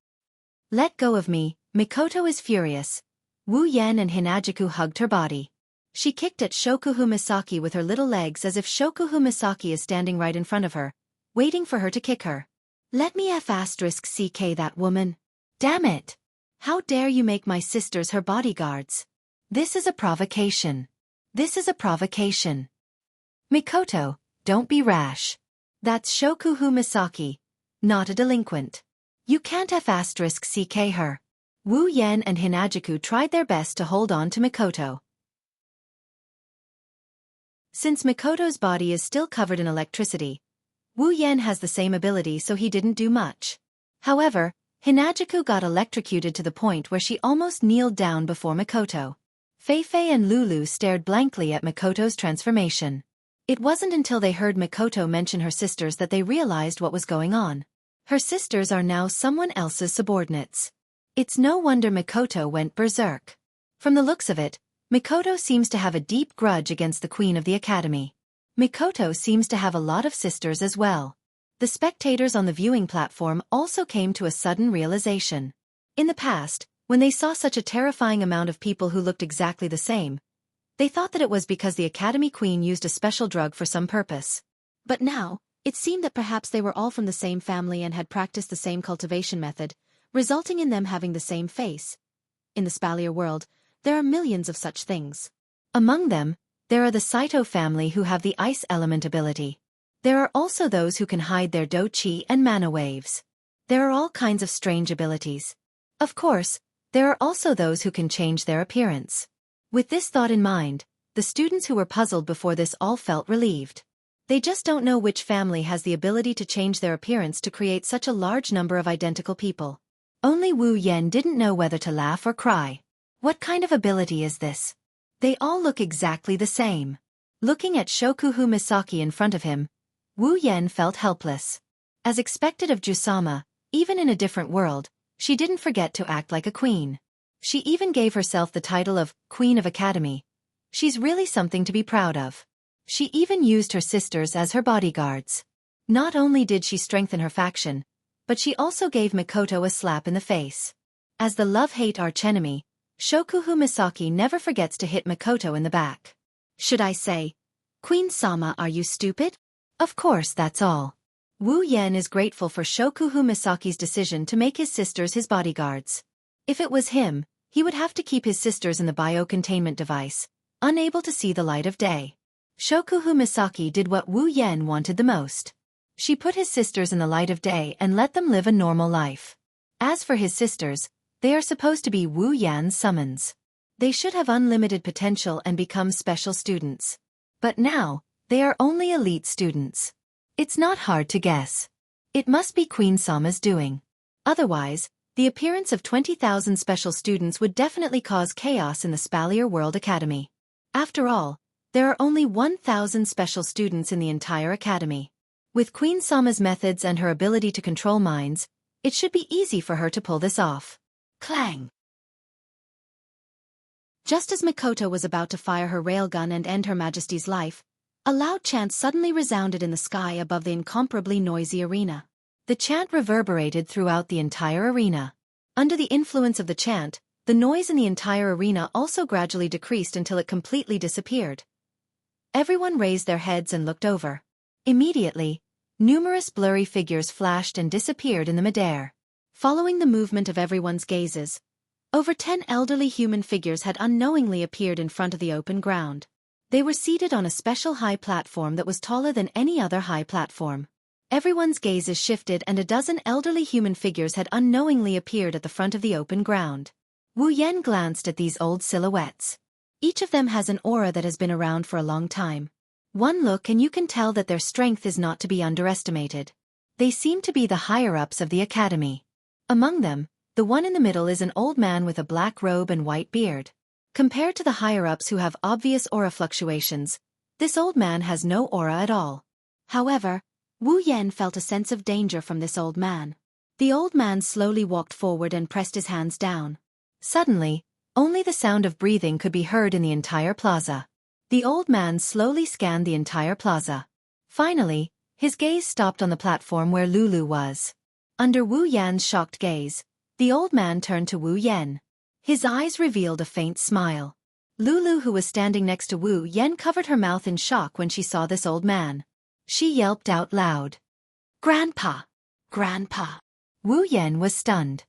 Let go of me, Mikoto is furious. Wu Yan and Hinajuku hugged her body. She kicked at Shokuhu Misaki with her little legs as if Shokuhu Misaki is standing right in front of her, waiting for her to kick her. Let me *CK that woman. Damn it! How dare you make my sisters her bodyguards? This is a provocation. This is a provocation. Mikoto, don't be rash. That's Shokuhu Misaki, not a delinquent. You can't *CK her. Wu Yan and Hinajuku tried their best to hold on to Mikoto. Since Mikoto's body is still covered in electricity, Wu Yan has the same ability, so he didn't do much. However, Hinajuku got electrocuted to the point where she almost kneeled down before Mikoto. Feifei and Lulu stared blankly at Mikoto's transformation. It wasn't until they heard Mikoto mention her sisters that they realized what was going on. Her sisters are now someone else's subordinates. It's no wonder Mikoto went berserk. From the looks of it, Mikoto seems to have a deep grudge against the queen of the academy. Mikoto seems to have a lot of sisters as well. The spectators on the viewing platform also came to a sudden realization. In the past, when they saw such a terrifying amount of people who looked exactly the same, they thought that it was because the Academy Queen used a special drug for some purpose. But now, it seemed that perhaps they were all from the same family and had practiced the same cultivation method, resulting in them having the same face. In the Spalier world, there are millions of such things. Among them, there are the Saito family who have the ice element ability. There are also those who can hide their do-chi and mana waves. There are all kinds of strange abilities. Of course, there are also those who can change their appearance. With this thought in mind, the students who were puzzled before this all felt relieved. They just don't know which family has the ability to change their appearance to create such a large number of identical people. Only Wu Yan didn't know whether to laugh or cry. What kind of ability is this? They all look exactly the same. Looking at Shokuhu Misaki in front of him, Wu Yan felt helpless. As expected of Jusama, even in a different world, she didn't forget to act like a queen. She even gave herself the title of Queen of Academy. She's really something to be proud of. She even used her sisters as her bodyguards. Not only did she strengthen her faction, but she also gave Mikoto a slap in the face. As the love-hate archenemy, Shokuhu Misaki never forgets to hit Mikoto in the back. Should I say, Queen-sama, are you stupid? Of course, that's all. Wu Yan is grateful for Shokuhu Misaki's decision to make his sisters his bodyguards. If it was him, he would have to keep his sisters in the bio-containment device, unable to see the light of day. Shokuhu Misaki did what Wu Yan wanted the most. She put his sisters in the light of day and let them live a normal life. As for his sisters, they are supposed to be Wu Yan's summons. They should have unlimited potential and become special students. But now, they are only elite students. It's not hard to guess. It must be Queen Sama's doing. Otherwise, the appearance of 20,000 special students would definitely cause chaos in the Spalier World Academy. After all, there are only 1,000 special students in the entire academy. With Queen Sama's methods and her ability to control minds, it should be easy for her to pull this off. Clang! Just as Mikoto was about to fire her railgun and end Her Majesty's life, a loud chant suddenly resounded in the sky above the incomparably noisy arena. The chant reverberated throughout the entire arena. Under the influence of the chant, the noise in the entire arena also gradually decreased until it completely disappeared. Everyone raised their heads and looked over. Immediately, numerous blurry figures flashed and disappeared in the midair. Following the movement of everyone's gazes, over 10 elderly human figures had unknowingly appeared in front of the open ground. They were seated on a special high platform that was taller than any other high platform. Everyone's gazes shifted and a dozen elderly human figures had unknowingly appeared at the front of the open ground. Wu Yan glanced at these old silhouettes. Each of them has an aura that has been around for a long time. One look and you can tell that their strength is not to be underestimated. They seem to be the higher-ups of the academy. Among them, the one in the middle is an old man with a black robe and white beard. Compared to the higher-ups who have obvious aura fluctuations, this old man has no aura at all. However, Wu Yan felt a sense of danger from this old man. The old man slowly walked forward and pressed his hands down. Suddenly, only the sound of breathing could be heard in the entire plaza. The old man slowly scanned the entire plaza. Finally, his gaze stopped on the platform where Lulu was. Under Wu Yan's shocked gaze, the old man turned to Wu Yan. His eyes revealed a faint smile. Lulu, who was standing next to Wu Yan, covered her mouth in shock when she saw this old man. She yelped out loud. "Grandpa! Grandpa!" Wu Yan was stunned.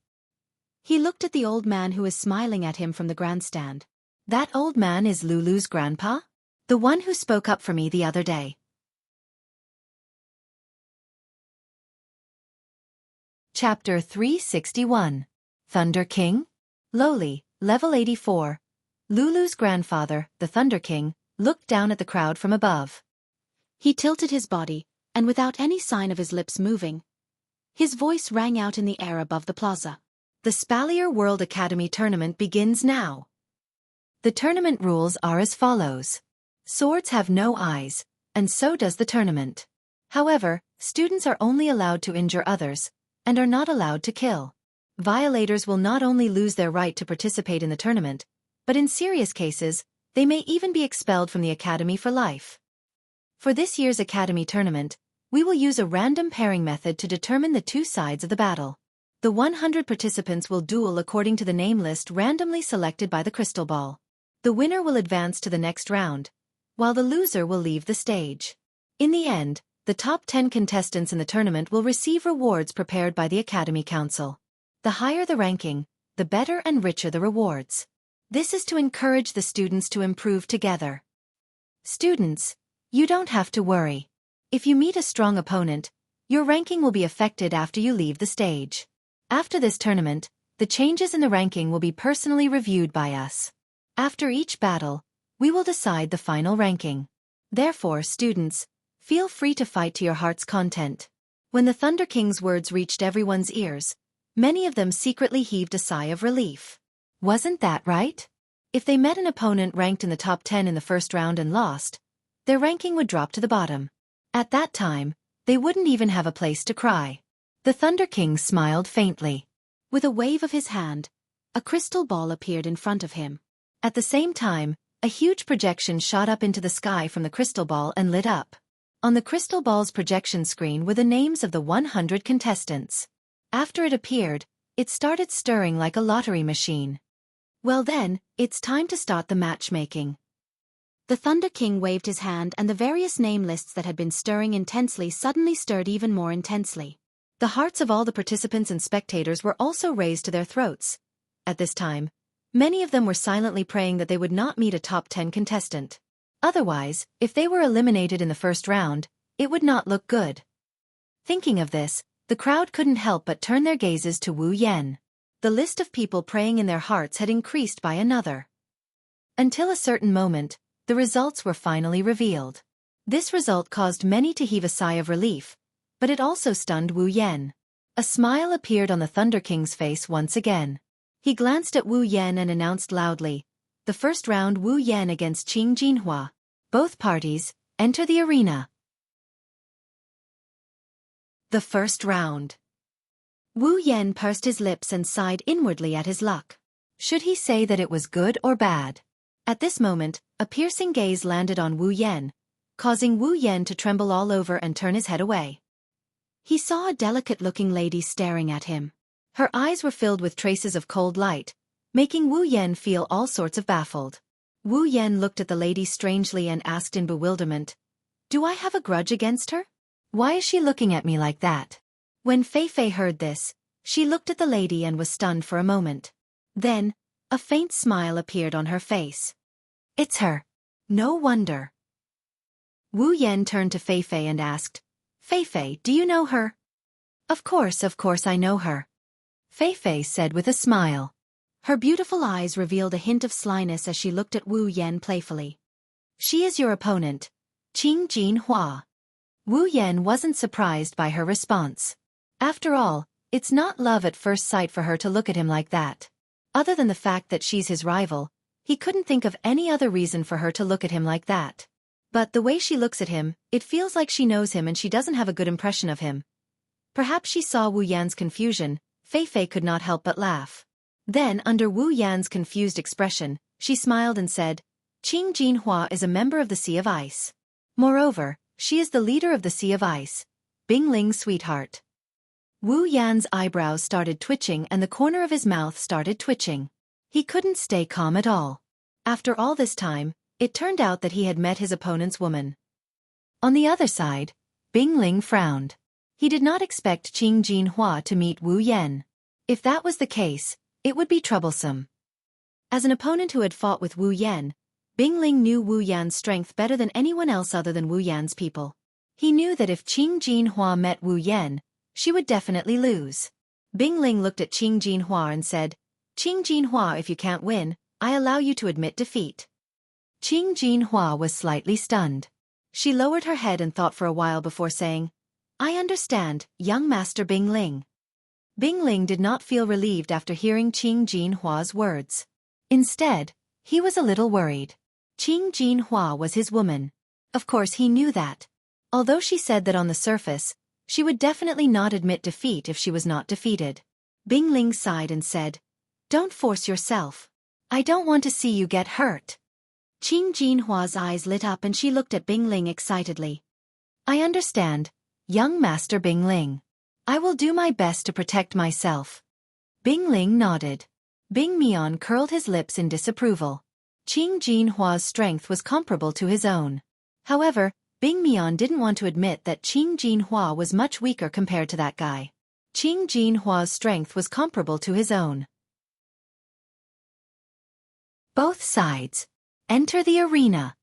He looked at the old man who was smiling at him from the grandstand. That old man is Lulu's grandpa? The one who spoke up for me the other day. Chapter 361. Thunder King? Lowly, level 84. Lulu's grandfather, the Thunder King, looked down at the crowd from above. He tilted his body, and without any sign of his lips moving, His voice rang out in the air above the plaza. The Spalier World Academy tournament begins now. The tournament rules are as follows. Swords have no eyes, and so does the tournament. However, students are only allowed to injure others, and are not allowed to kill. Violators will not only lose their right to participate in the tournament, but in serious cases, they may even be expelled from the academy for life. For this year's academy tournament, we will use a random pairing method to determine the two sides of the battle. The 100 participants will duel according to the name list randomly selected by the crystal ball. The winner will advance to the next round, while the loser will leave the stage. In the end, the top 10 contestants in the tournament will receive rewards prepared by the Academy Council. The higher the ranking, the better and richer the rewards. This is to encourage the students to improve together. Students, you don't have to worry. If you meet a strong opponent, your ranking will be affected after you leave the stage. After this tournament, the changes in the ranking will be personally reviewed by us. After each battle, we will decide the final ranking. Therefore, students, feel free to fight to your heart's content. When the Thunder King's words reached everyone's ears, many of them secretly heaved a sigh of relief. Wasn't that right? If they met an opponent ranked in the top 10 in the first round and lost, their ranking would drop to the bottom. At that time, they wouldn't even have a place to cry. The Thunder King smiled faintly. With a wave of his hand, a crystal ball appeared in front of him. At the same time, a huge projection shot up into the sky from the crystal ball and lit up. On the crystal ball's projection screen were the names of the 100 contestants. After it appeared, it started stirring like a lottery machine. Well then, it's time to start the matchmaking. The Thunder King waved his hand and the various name lists that had been stirring intensely suddenly stirred even more intensely. The hearts of all the participants and spectators were also raised to their throats. At this time, many of them were silently praying that they would not meet a top 10 contestant. Otherwise, if they were eliminated in the first round, it would not look good. Thinking of this, the crowd couldn't help but turn their gazes to Wu Yan. The list of people praying in their hearts had increased by another. Until a certain moment, the results were finally revealed. This result caused many to heave a sigh of relief, but it also stunned Wu Yan. A smile appeared on the Thunder King's face once again. He glanced at Wu Yan and announced loudly, "The first round, Wu Yan against Jianghu. Both parties, enter the arena." The first round. Wu Yan pursed his lips and sighed inwardly at his luck. Should he say that it was good or bad? At this moment, a piercing gaze landed on Wu Yan, causing Wu Yan to tremble all over and turn his head away. He saw a delicate-looking lady staring at him. Her eyes were filled with traces of cold light, making Wu Yan feel all sorts of baffled. Wu Yan looked at the lady strangely and asked in bewilderment, "Do I have a grudge against her? Why is she looking at me like that?" When Fei Fei heard this, she looked at the lady and was stunned for a moment. Then, a faint smile appeared on her face. "It's her. No wonder." Wu Yan turned to Fei Fei and asked, "Fei Fei, do you know her?" Of course I know her," Fei Fei said with a smile. Her beautiful eyes revealed a hint of slyness as she looked at Wu Yan playfully. "She is your opponent, Jianghu." Wu Yan wasn't surprised by her response. After all, it's not love at first sight for her to look at him like that. Other than the fact that she's his rival, he couldn't think of any other reason for her to look at him like that. But the way she looks at him, it feels like she knows him and she doesn't have a good impression of him. Perhaps she saw Wu Yan's confusion. Fei Fei could not help but laugh. Then, under Wu Yan's confused expression, she smiled and said, "Jianghu is a member of the Sea of Ice. Moreover, she is the leader of the Sea of Ice, Bingling's sweetheart." Wu Yan's eyebrows started twitching and the corner of his mouth started twitching. He couldn't stay calm at all. After all this time, it turned out that he had met his opponent's woman. On the other side, Bingling frowned. He did not expect Jianghu to meet Wu Yan. If that was the case, it would be troublesome. As an opponent who had fought with Wu Yan, Bingling knew Wu Yan's strength better than anyone else other than Wu Yan's people. He knew that if Jianghu met Wu Yan, she would definitely lose. Bingling looked at Jianghu and said, "Jianghu, if you can't win, I allow you to admit defeat." Jianghu was slightly stunned. She lowered her head and thought for a while before saying, I understand, young Master Bing Ling. Bing Ling did not feel relieved after hearing Qing Jinhua's words. Instead, he was a little worried. Qing Jinhua was his woman. Of course he knew that. Although she said that on the surface, she would definitely not admit defeat if she was not defeated. Bing Ling sighed and said, "Don't force yourself. I don't want to see you get hurt." Qing Jinhua's eyes lit up and she looked at Bing Ling excitedly. "I understand, young Master Bing Ling. I will do my best to protect myself." Bing Ling nodded. Bing Mian curled his lips in disapproval. Qing Jinhua's strength was comparable to his own. However, Bing Mian didn't want to admit that Qing Jinhua was much weaker compared to that guy. Qing Jinhua's strength was comparable to his own. Both sides. Enter the arena.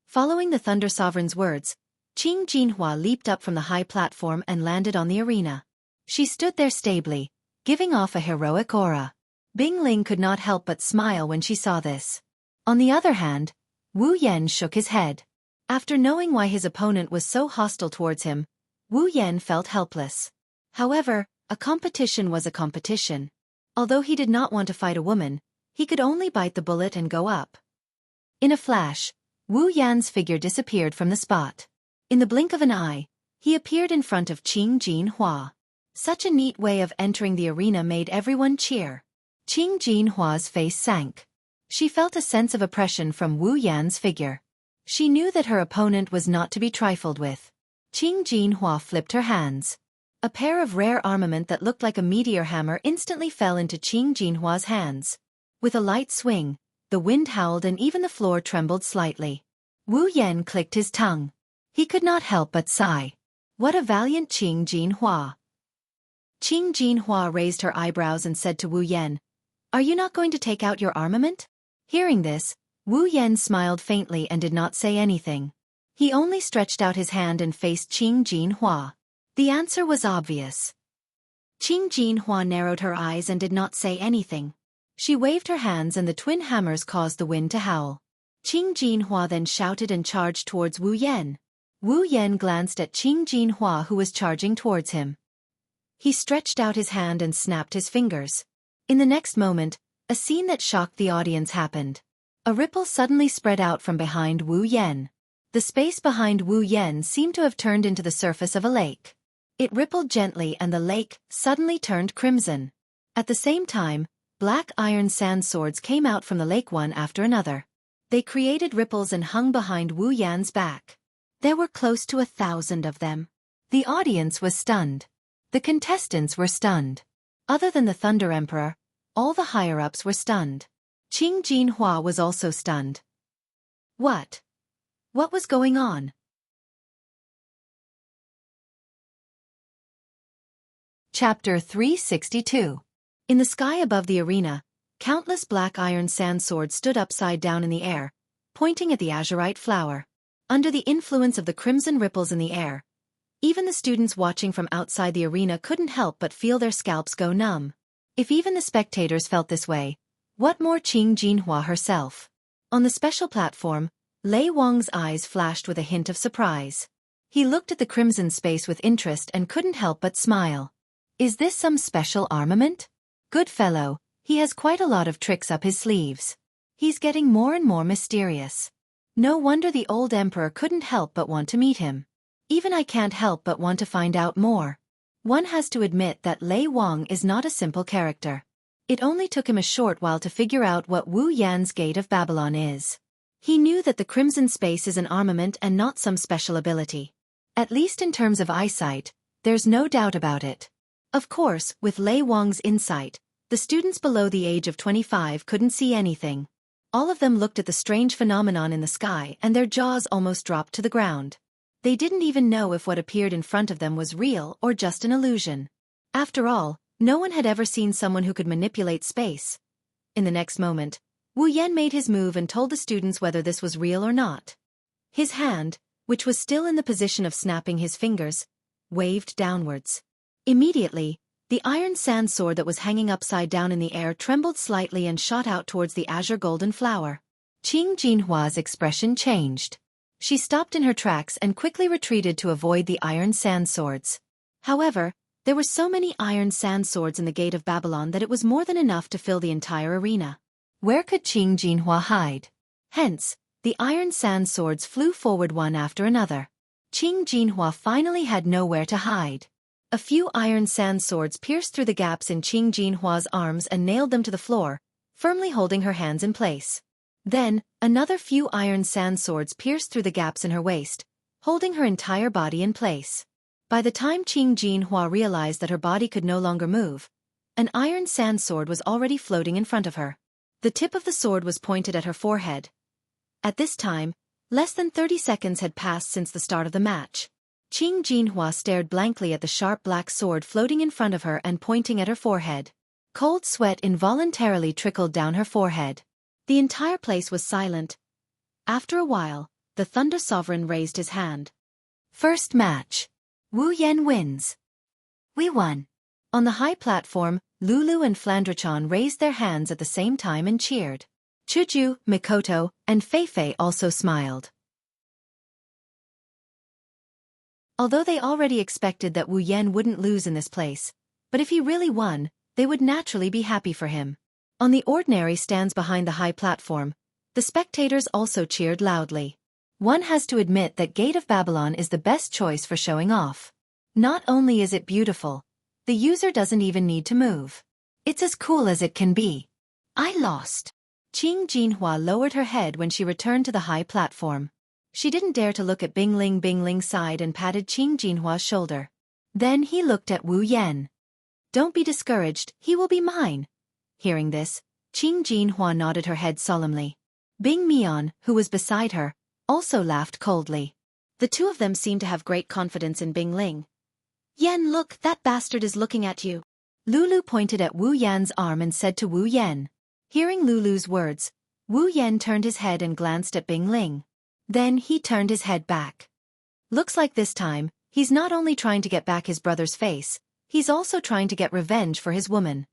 Following the Thunder Sovereign's words, Qing Jinhua leaped up from the high platform and landed on the arena. She stood there stably, giving off a heroic aura. Bing Ling could not help but smile when she saw this. On the other hand, Wu Yan shook his head. After knowing why his opponent was so hostile towards him, Wu Yan felt helpless. However, a competition was a competition. Although he did not want to fight a woman, he could only bite the bullet and go up. In a flash, Wu Yan's figure disappeared from the spot. In the blink of an eye, he appeared in front of Qing Jinhua. Such a neat way of entering the arena made everyone cheer. Qing Jinhua's face sank. She felt a sense of oppression from Wu Yan's figure. She knew that her opponent was not to be trifled with. Qing Jinhua flipped her hands. A pair of rare armament that looked like a meteor hammer instantly fell into Qing Jinhua's hands. With a light swing, the wind howled and even the floor trembled slightly. Wu Yan clicked his tongue. He could not help but sigh. What a valiant Qing Jinhua. Qing Jinhua raised her eyebrows and said to Wu Yan, "Are you not going to take out your armament?" Hearing this, Wu Yan smiled faintly and did not say anything. He only stretched out his hand and faced Qing Jinhua. The answer was obvious. Qing Jinhua narrowed her eyes and did not say anything. She waved her hands and the twin hammers caused the wind to howl. Qing Jinhua then shouted and charged towards Wu Yan. Wu Yan glanced at Qing Jinhua who was charging towards him. He stretched out his hand and snapped his fingers. In the next moment, a scene that shocked the audience happened. A ripple suddenly spread out from behind Wu Yan. The space behind Wu Yan seemed to have turned into the surface of a lake. It rippled gently and the lake suddenly turned crimson. At the same time, black iron sand swords came out from the lake one after another. They created ripples and hung behind Wu Yan's back. There were close to 1,000 of them. The audience was stunned. The contestants were stunned. Other than the Thunder Emperor, all the higher-ups were stunned. Qing Jinhua was also stunned. What? What was going on? Chapter 362. In the sky above the arena, countless black iron sand swords stood upside down in the air, pointing at the azurite flower. Under the influence of the crimson ripples in the air, even the students watching from outside the arena couldn't help but feel their scalps go numb. If even the spectators felt this way, what more Qing Jinhua herself? On the special platform, Lei Wang's eyes flashed with a hint of surprise. He looked at the crimson space with interest and couldn't help but smile. Is this some special armament? Good fellow, he has quite a lot of tricks up his sleeves. He's getting more and more mysterious. No wonder the old emperor couldn't help but want to meet him. Even I can't help but want to find out more. One has to admit that Lei Wang is not a simple character. It only took him a short while to figure out what Wu Yan's Gate of Babylon is. He knew that the crimson space is an armament and not some special ability. At least in terms of eyesight, there's no doubt about it. Of course, with Lei Wang's insight, the students below the age of 25 couldn't see anything. All of them looked at the strange phenomenon in the sky and their jaws almost dropped to the ground. They didn't even know if what appeared in front of them was real or just an illusion. After all, no one had ever seen someone who could manipulate space. In the next moment, Wu Yan made his move and told the students whether this was real or not. His hand, which was still in the position of snapping his fingers, waved downwards. Immediately, the iron sand sword that was hanging upside down in the air trembled slightly and shot out towards the azure golden flower. Qing Jinhua's expression changed. She stopped in her tracks and quickly retreated to avoid the iron sand swords. However, there were so many iron sand swords in the gate of Babylon that it was more than enough to fill the entire arena. Where could Jianghu hide? Hence, the iron sand swords flew forward one after another. Jianghu finally had nowhere to hide. A few iron sand swords pierced through the gaps in Jianghu's arms and nailed them to the floor, firmly holding her hands in place. Then, another few iron sand swords pierced through the gaps in her waist, holding her entire body in place. By the time Jianghu realized that her body could no longer move, an iron sand sword was already floating in front of her. The tip of the sword was pointed at her forehead. At this time, less than 30 seconds had passed since the start of the match. Jianghu stared blankly at the sharp black sword floating in front of her and pointing at her forehead. Cold sweat involuntarily trickled down her forehead. The entire place was silent. After a while, the Thunder Sovereign raised his hand. First match. Wu Yan wins. We won. On the high platform, Lulu and Flandrachon raised their hands at the same time and cheered. Chuju, Mikoto, and Feifei also smiled. Although they already expected that Wu Yan wouldn't lose in this place, but if he really won, they would naturally be happy for him. On the ordinary stands behind the high platform, the spectators also cheered loudly. One has to admit that Gate of Babylon is the best choice for showing off. Not only is it beautiful, the user doesn't even need to move. It's as cool as it can be. I lost. Jianghu lowered her head when she returned to the high platform. She didn't dare to look at Bingling. Bingling sighed and patted Jianghu's shoulder. Then he looked at Wu Yan. Don't be discouraged, he will be mine. Hearing this, Jianghu nodded her head solemnly. Bing Mian, who was beside her, also laughed coldly. The two of them seemed to have great confidence in Bingling. Yan, look, that bastard is looking at you. Lulu pointed at Wu Yan's arm and said to Wu Yan. Hearing Lulu's words, Wu Yan turned his head and glanced at Bingling. Then he turned his head back. Looks like this time, he's not only trying to get back his brother's face, he's also trying to get revenge for his woman.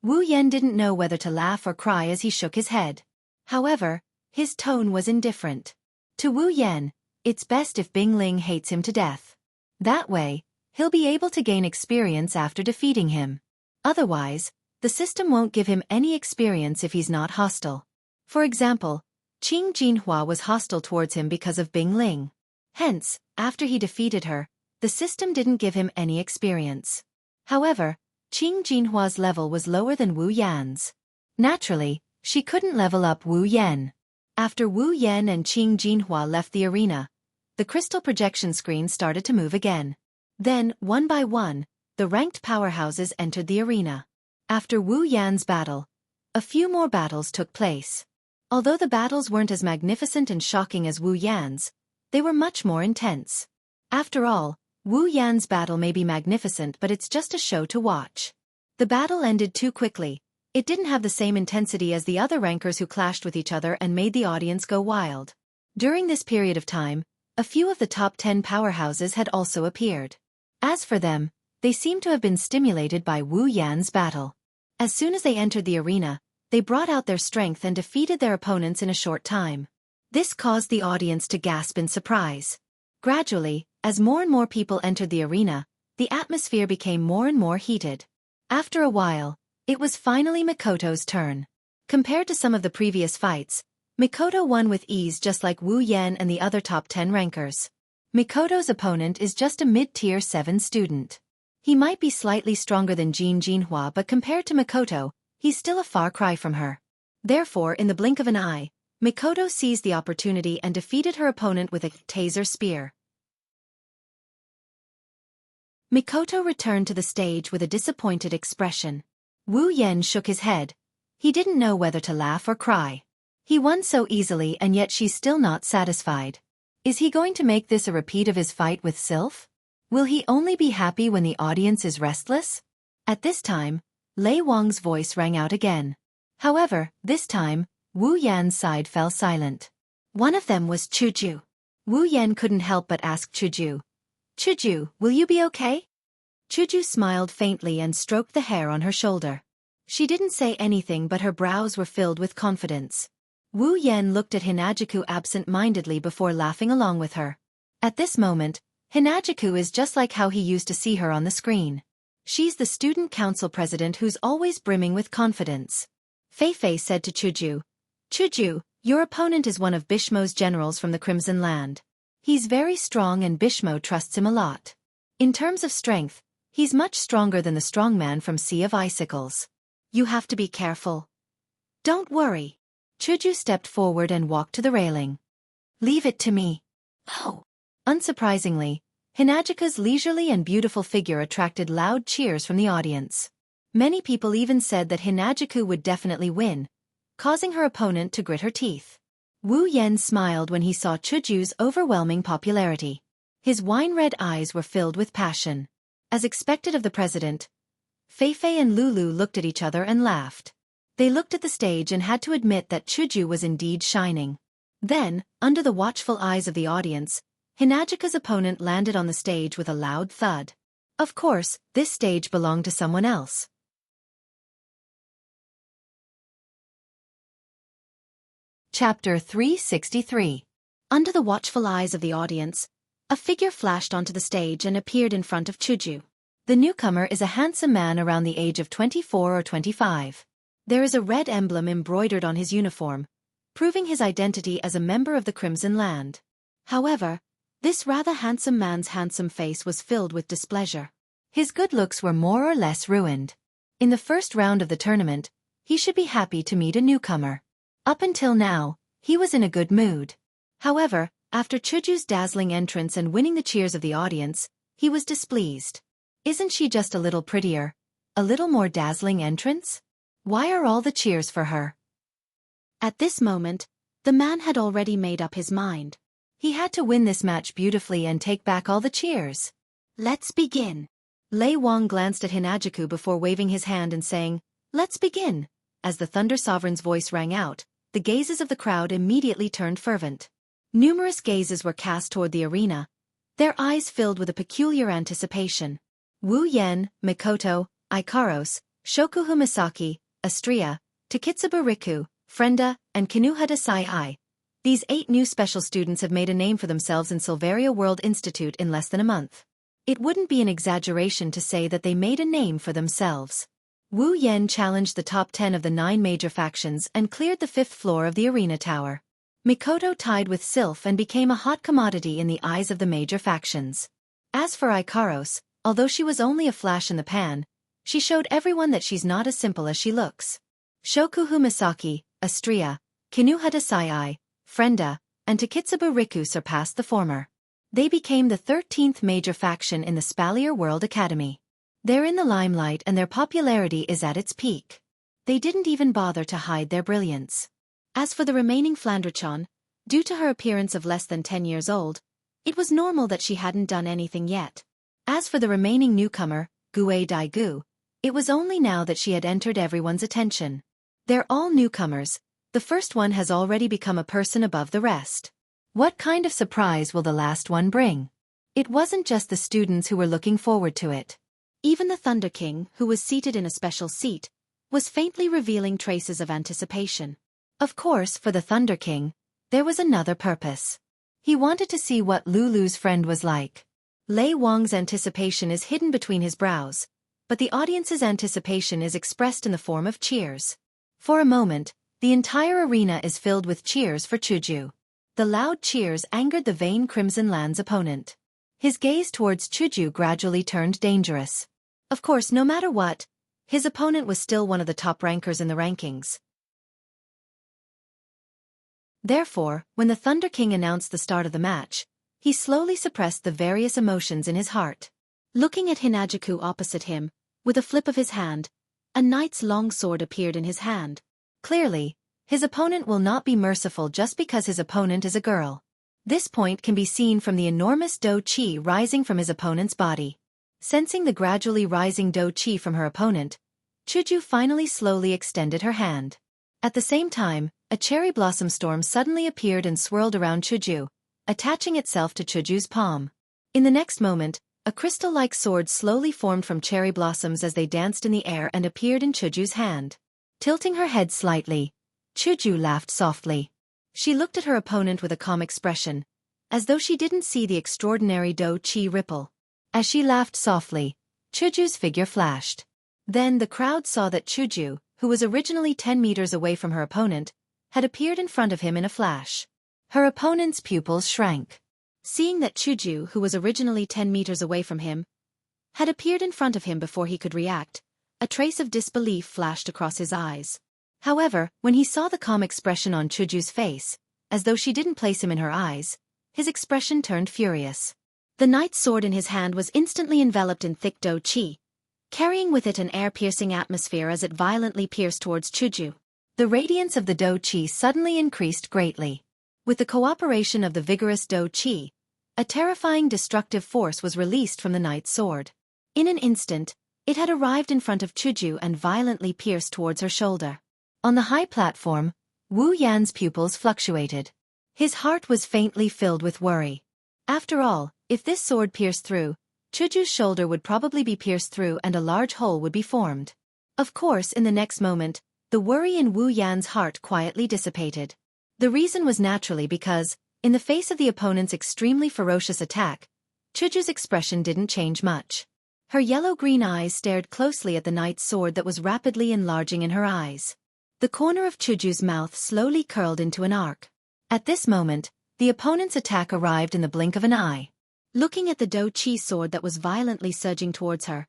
Wu Yan didn't know whether to laugh or cry as he shook his head. However, his tone was indifferent. To Wu Yan, it's best if Bingling hates him to death. That way, he'll be able to gain experience after defeating him. Otherwise, the system won't give him any experience if he's not hostile. For example, Jianghu was hostile towards him because of Bingling. Hence, after he defeated her, the system didn't give him any experience. However, Jianghu's level was lower than Wu Yan's. Naturally, she couldn't level up Wu Yan. After Wu Yan and Jianghu left the arena, the crystal projection screen started to move again. Then, one by one, the ranked powerhouses entered the arena. After Wu Yan's battle, a few more battles took place. Although the battles weren't as magnificent and shocking as Wu Yan's, they were much more intense. After all, Wu Yan's battle may be magnificent, but it's just a show to watch. The battle ended too quickly. It didn't have the same intensity as the other rankers who clashed with each other and made the audience go wild. During this period of time, a few of the top 10 powerhouses had also appeared. As for them, they seemed to have been stimulated by Wu Yan's battle. As soon as they entered the arena, they brought out their strength and defeated their opponents in a short time. This caused the audience to gasp in surprise. Gradually, as more and more people entered the arena, the atmosphere became more and more heated. After a while, it was finally Mikoto's turn. Compared to some of the previous fights, Mikoto won with ease, just like Wu Yan and the other top 10 rankers. Mikoto's opponent is just a mid-tier 7 student. He might be slightly stronger than Jianghu, but compared to Mikoto, he's still a far cry from her. Therefore, in the blink of an eye, Mikoto seized the opportunity and defeated her opponent with a taser spear. Mikoto returned to the stage with a disappointed expression. Wu Yan shook his head. He didn't know whether to laugh or cry. He won so easily and yet she's still not satisfied. Is he going to make this a repeat of his fight with Sylph? Will he only be happy when the audience is restless? At this time, Lei Wang's voice rang out again. However, this time, Wu Yan's side fell silent. One of them was Chuju. Wu Yan couldn't help but ask Chuju. Chuju, will you be okay? Chuju smiled faintly and stroked the hair on her shoulder. She didn't say anything, but her brows were filled with confidence. Wu Yan looked at Hinajiku absent-mindedly before laughing along with her. At this moment, Hinajiku is just like how he used to see her on the screen. She's the student council president who's always brimming with confidence. Fei Fei said to Chuju, "Chuju, your opponent is one of Bishmo's generals from the Crimson Land. He's very strong and Bishmo trusts him a lot. In terms of strength, he's much stronger than the strongman from Sea of Icicles. You have to be careful." "Don't worry." Chuju stepped forward and walked to the railing. "Leave it to me." "Oh." Unsurprisingly, Hinajika's leisurely and beautiful figure attracted loud cheers from the audience. Many people even said that Hinajiku would definitely win, causing her opponent to grit her teeth. Wu Yan smiled when he saw Chuju's overwhelming popularity. His wine-red eyes were filled with passion. As expected of the president, Fei Fei and Lulu looked at each other and laughed. They looked at the stage and had to admit that Chuju was indeed shining. Then, under the watchful eyes of the audience, Hinajika's opponent landed on the stage with a loud thud. Of course, this stage belonged to someone else. Chapter 363. Under the watchful eyes of the audience, a figure flashed onto the stage and appeared in front of Chuju. The newcomer is a handsome man around the age of 24 or 25. There is a red emblem embroidered on his uniform, proving his identity as a member of the Crimson Land. However, this rather handsome man's handsome face was filled with displeasure. His good looks were more or less ruined. In the first round of the tournament, he should be happy to meet a newcomer. Up until now, he was in a good mood. However, after Chuju's dazzling entrance and winning the cheers of the audience, he was displeased. Isn't she just a little prettier? A little more dazzling entrance? Why are all the cheers for her? At this moment, the man had already made up his mind. He had to win this match beautifully and take back all the cheers. "Let's begin." Lei Wang glanced at Hinajiku before waving his hand and saying, "Let's begin." As the Thunder Sovereign's voice rang out, the gazes of the crowd immediately turned fervent. Numerous gazes were cast toward the arena, their eyes filled with a peculiar anticipation. Wu Yan, Mikoto, Ikaros, Shokuhu Misaki, Astria, Takitsuba Riku, Frenda, and Kinuhata Sai-I. These 8 new special students have made a name for themselves in Silveria World Institute in less than a month. It wouldn't be an exaggeration to say that they made a name for themselves. Wu Yan challenged the top 10 of the 9 major factions and cleared the 5th floor of the arena tower. Mikoto tied with Sylph and became a hot commodity in the eyes of the major factions. As for Ikaros, although she was only a flash in the pan, she showed everyone that she's not as simple as she looks. Shokuhu Misaki, Astria, Kinuhata Sai-I, Frenda, and Takitsuba Riku surpassed the former. They became the 13th major faction in the Spalier World Academy. They're in the limelight and their popularity is at its peak. They didn't even bother to hide their brilliance. As for the remaining Flandrachon, due to her appearance of less than 10 years old, it was normal that she hadn't done anything yet. As for the remaining newcomer, Gue Daigu, it was only now that she had entered everyone's attention. They're all newcomers. The first one has already become a person above the rest. What kind of surprise will the last one bring? It wasn't just the students who were looking forward to it. Even the Thunder King, who was seated in a special seat, was faintly revealing traces of anticipation. Of course, for the Thunder King, there was another purpose. He wanted to see what Lulu's friend was like. Lei Wang's anticipation is hidden between his brows, but the audience's anticipation is expressed in the form of cheers. For a moment, the entire arena is filled with cheers for Chuju. The loud cheers angered the vain Crimson Land's opponent. His gaze towards Chuju gradually turned dangerous. Of course, no matter what, his opponent was still one of the top rankers in the rankings. Therefore, when the Thunder King announced the start of the match, he slowly suppressed the various emotions in his heart. Looking at Hinajiku opposite him, with a flip of his hand, a knight's long sword appeared in his hand. Clearly, his opponent will not be merciful just because his opponent is a girl. This point can be seen from the enormous Do Chi rising from his opponent's body. Sensing the gradually rising Do Chi from her opponent, Chuju finally slowly extended her hand. At the same time, a cherry blossom storm suddenly appeared and swirled around Chuju, attaching itself to Chuju's palm. In the next moment, a crystal-like sword slowly formed from cherry blossoms as they danced in the air and appeared in Chuju's hand. Tilting her head slightly, Chuju laughed softly. She looked at her opponent with a calm expression, as though she didn't see the extraordinary Do Chi ripple. As she laughed softly, Chuju's figure flashed. Then the crowd saw that Chuju, who was originally 10 meters away from her opponent, had appeared in front of him in a flash. Her opponent's pupils shrank. Seeing that Chuju, who was originally 10 meters away from him, had appeared in front of him before he could react, a trace of disbelief flashed across his eyes. However, when he saw the calm expression on Chuju's face, as though she didn't place him in her eyes, his expression turned furious. The knight's sword in his hand was instantly enveloped in thick Do Chi, carrying with it an air-piercing atmosphere as it violently pierced towards Chuju. The radiance of the Do Chi suddenly increased greatly. With the cooperation of the vigorous Do Chi, a terrifying destructive force was released from the knight's sword. In an instant, it had arrived in front of Chuju and violently pierced towards her shoulder. On the high platform, Wu Yan's pupils fluctuated. His heart was faintly filled with worry. After all, if this sword pierced through, Chuju's shoulder would probably be pierced through and a large hole would be formed. Of course, in the next moment, the worry in Wu Yan's heart quietly dissipated. The reason was naturally because, in the face of the opponent's extremely ferocious attack, Chuju's expression didn't change much. Her yellow-green eyes stared closely at the knight's sword that was rapidly enlarging in her eyes. The corner of Chuju's mouth slowly curled into an arc. At this moment, the opponent's attack arrived in the blink of an eye. Looking at the Do Chi sword that was violently surging towards her,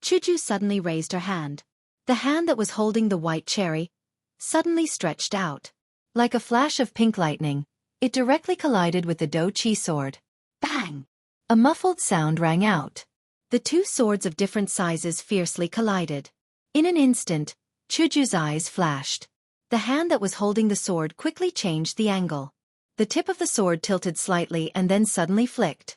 Chuju suddenly raised her hand. The hand that was holding the white cherry suddenly stretched out. Like a flash of pink lightning, it directly collided with the Do Chi sword. Bang! A muffled sound rang out. The two swords of different sizes fiercely collided. In an instant, Chuju's eyes flashed. The hand that was holding the sword quickly changed the angle. The tip of the sword tilted slightly and then suddenly flicked.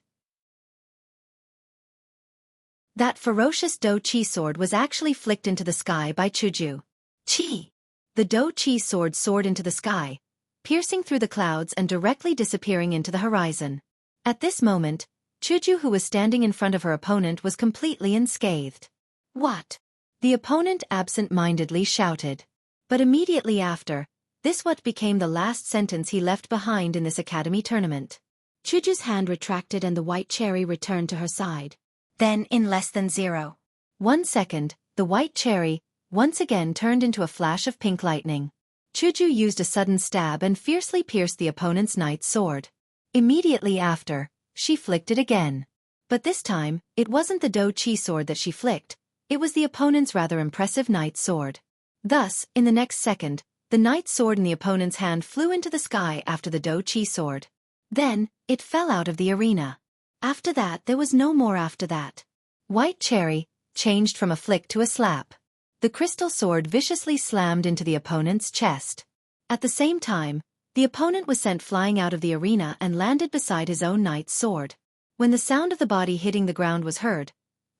That ferocious Do Chi sword was actually flicked into the sky by Chuju. Chi! The Do Chi sword soared into the sky, piercing through the clouds and directly disappearing into the horizon. At this moment, Chuju, who was standing in front of her opponent, was completely unscathed. What? The opponent absent-mindedly shouted. But immediately after, this what became the last sentence he left behind in this academy tournament. Chuju's hand retracted and the white cherry returned to her side. Then, in less than 0.1 second, the white cherry once again turned into a flash of pink lightning. Chuju used a sudden stab and fiercely pierced the opponent's knight's sword. Immediately after, she flicked it again. But this time, it wasn't the Do Chi sword that she flicked, it was the opponent's rather impressive knight's sword. Thus, in the next second, the knight's sword in the opponent's hand flew into the sky after the Do Chi sword. Then, it fell out of the arena. After that there was no more after that. White cherry changed from a flick to a slap. The crystal sword viciously slammed into the opponent's chest. At the same time, the opponent was sent flying out of the arena and landed beside his own knight's sword. When the sound of the body hitting the ground was heard,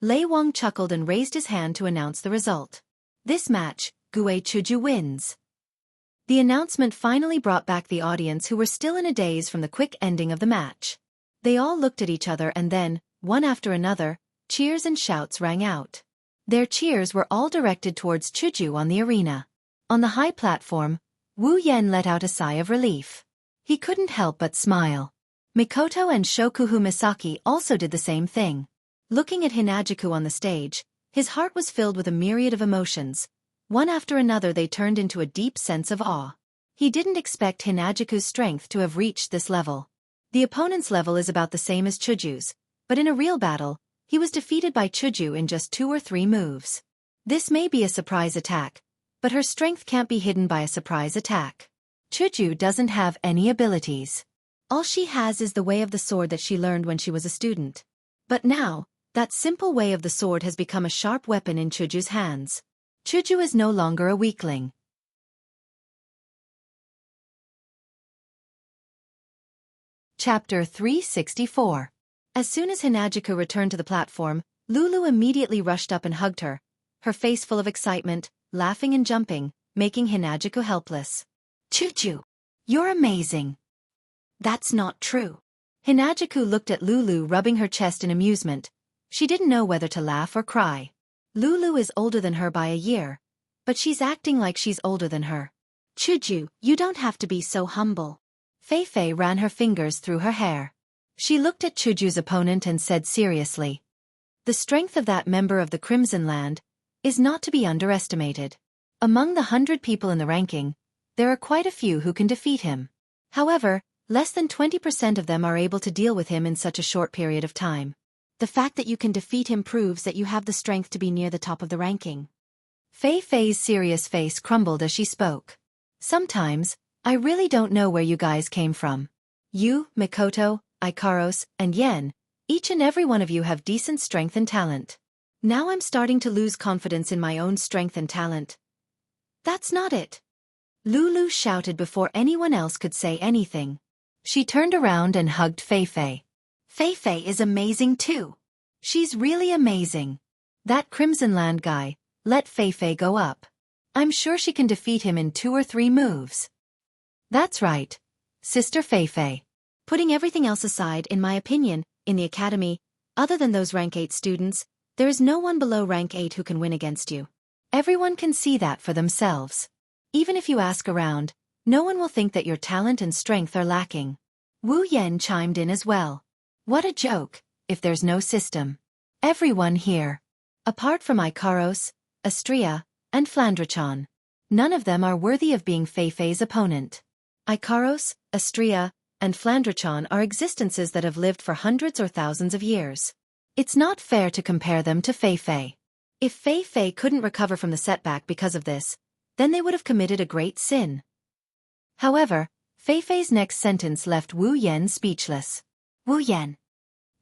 Lei Wang chuckled and raised his hand to announce the result. This match, Gue Chuju wins. The announcement finally brought back the audience, who were still in a daze from the quick ending of the match. They all looked at each other and then, one after another, cheers and shouts rang out. Their cheers were all directed towards Chuju on the arena. On the high platform, Wu Yan let out a sigh of relief. He couldn't help but smile. Mikoto and Shokuhu Misaki also did the same thing. Looking at Hinajiku on the stage, his heart was filled with a myriad of emotions. One after another they turned into a deep sense of awe. He didn't expect Hinajiku's strength to have reached this level. The opponent's level is about the same as Chuju's, but in a real battle, he was defeated by Chuju in just 2 or 3 moves. This may be a surprise attack, but her strength can't be hidden by a surprise attack. Chuju doesn't have any abilities. All she has is the way of the sword that she learned when she was a student. But now, that simple way of the sword has become a sharp weapon in Chuju's hands. Chuju is no longer a weakling. Chapter 364. As soon as Hinajiku returned to the platform, Lulu immediately rushed up and hugged her, her face full of excitement, laughing and jumping, making Hinajiku helpless. Chuju, you're amazing. That's not true. Hinajiku looked at Lulu rubbing her chest in amusement. She didn't know whether to laugh or cry. Lulu is older than her by a year, but she's acting like she's older than her. Chuju, you don't have to be so humble. Fei Fei ran her fingers through her hair. She looked at Chuju's opponent and said seriously, "The strength of that member of the Crimson Land is not to be underestimated. Among the 100 people in the ranking, there are quite a few who can defeat him. However, less than 20% of them are able to deal with him in such a short period of time. The fact that you can defeat him proves that you have the strength to be near the top of the ranking." Fei Fei's serious face crumbled as she spoke. "Sometimes, I really don't know where you guys came from. You, Mikoto, Ikaros, and Yen, each and every one of you have decent strength and talent. Now I'm starting to lose confidence in my own strength and talent." "That's not it!" Lulu shouted before anyone else could say anything. She turned around and hugged Fei Fei. "Fei Fei is amazing too. She's really amazing. That Crimson Land guy, let Fei Fei go up. I'm sure she can defeat him in 2 or 3 moves." "That's right, Sister Fei Fei. Putting everything else aside, in my opinion, in the academy, other than those rank 8 students, there is no one below rank 8 who can win against you. Everyone can see that for themselves. Even if you ask around, no one will think that your talent and strength are lacking." Wu Yen chimed in as well. "What a joke, if there's no system. Everyone here, apart from Ikaros, Astria, and Flandrachan, none of them are worthy of being Fei Fei's opponent. Ikaros, Astria, and Flandrachan are existences that have lived for hundreds or thousands of years. It's not fair to compare them to Fei Fei. If Fei Fei couldn't recover from the setback because of this, then they would have committed a great sin." However, Fei Fei's next sentence left Wu Yen speechless. "Wu Yen,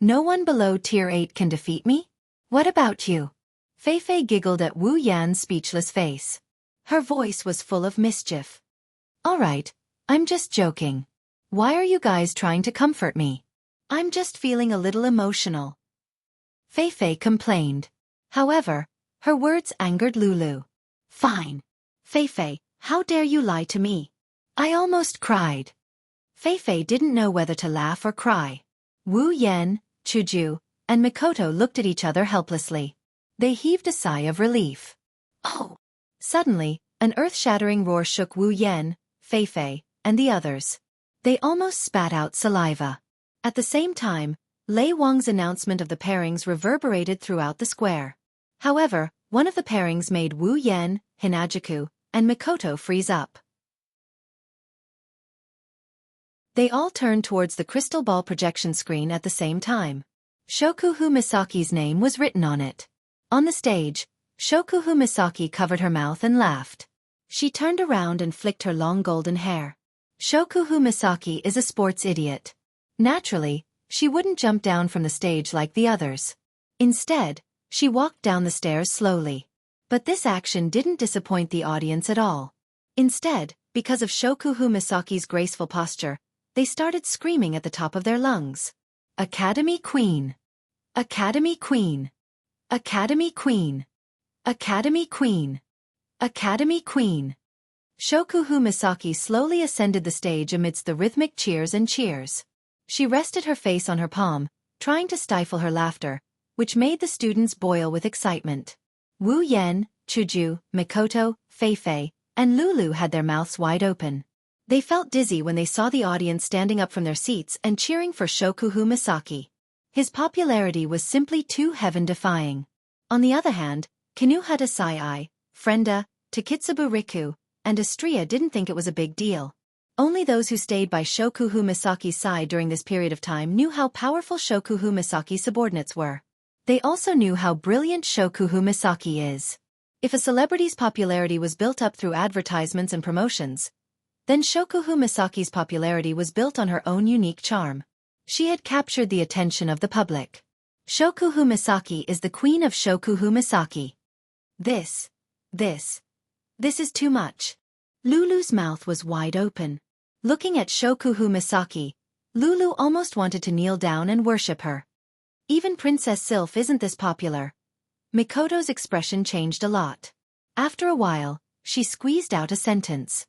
no one below tier 8 can defeat me? What about you?" Fei Fei giggled at Wu Yan's speechless face. Her voice was full of mischief. "All right, I'm just joking. Why are you guys trying to comfort me? I'm just feeling a little emotional," Fei Fei complained. However, her words angered Lulu. "Fine. Fei Fei, how dare you lie to me? I almost cried." Fei Fei didn't know whether to laugh or cry. Wu Yen, Chuju, and Mikoto looked at each other helplessly. They heaved a sigh of relief. "Oh!" Suddenly, an earth-shattering roar shook Wu Yen, Fei Fei, and the others. They almost spat out saliva. At the same time, Lei Wang's announcement of the pairings reverberated throughout the square. However, one of the pairings made Wu Yen, Hinajuku, and Mikoto freeze up. They all turned towards the crystal ball projection screen at the same time. Shokuhu Misaki's name was written on it. On the stage, Shokuhu Misaki covered her mouth and laughed. She turned around and flicked her long golden hair. Shokuhu Misaki is a sports idiot. Naturally, she wouldn't jump down from the stage like the others. Instead, she walked down the stairs slowly. But this action didn't disappoint the audience at all. Instead, because of Shokuhu Misaki's graceful posture, they started screaming at the top of their lungs. "Academy Queen! Academy Queen! Academy Queen! Academy Queen! Academy Queen!" Shokuhu Misaki slowly ascended the stage amidst the rhythmic cheers and cheers. She rested her face on her palm, trying to stifle her laughter, which made the students boil with excitement. Wu Yen, Chuju, Mikoto, Fei Fei, and Lulu had their mouths wide open. They felt dizzy when they saw the audience standing up from their seats and cheering for Shokuhu Misaki. His popularity was simply too heaven-defying. On the other hand, Kinuhata Sai, Frenda, Takitsubu Riku, and Astria didn't think it was a big deal. Only those who stayed by Shokuhu Misaki's side during this period of time knew how powerful Shokuhu Misaki's subordinates were. They also knew how brilliant Shokuhu Misaki is. If a celebrity's popularity was built up through advertisements and promotions, then Shokuhu Misaki's popularity was built on her own unique charm. She had captured the attention of the public. Shokuhu Misaki is the queen of Shokuhu Misaki. This is too much. Lulu's mouth was wide open. Looking at Shokuhu Misaki, Lulu almost wanted to kneel down and worship her. Even Princess Sylph isn't this popular. Mikoto's expression changed a lot. After a while, she squeezed out a sentence.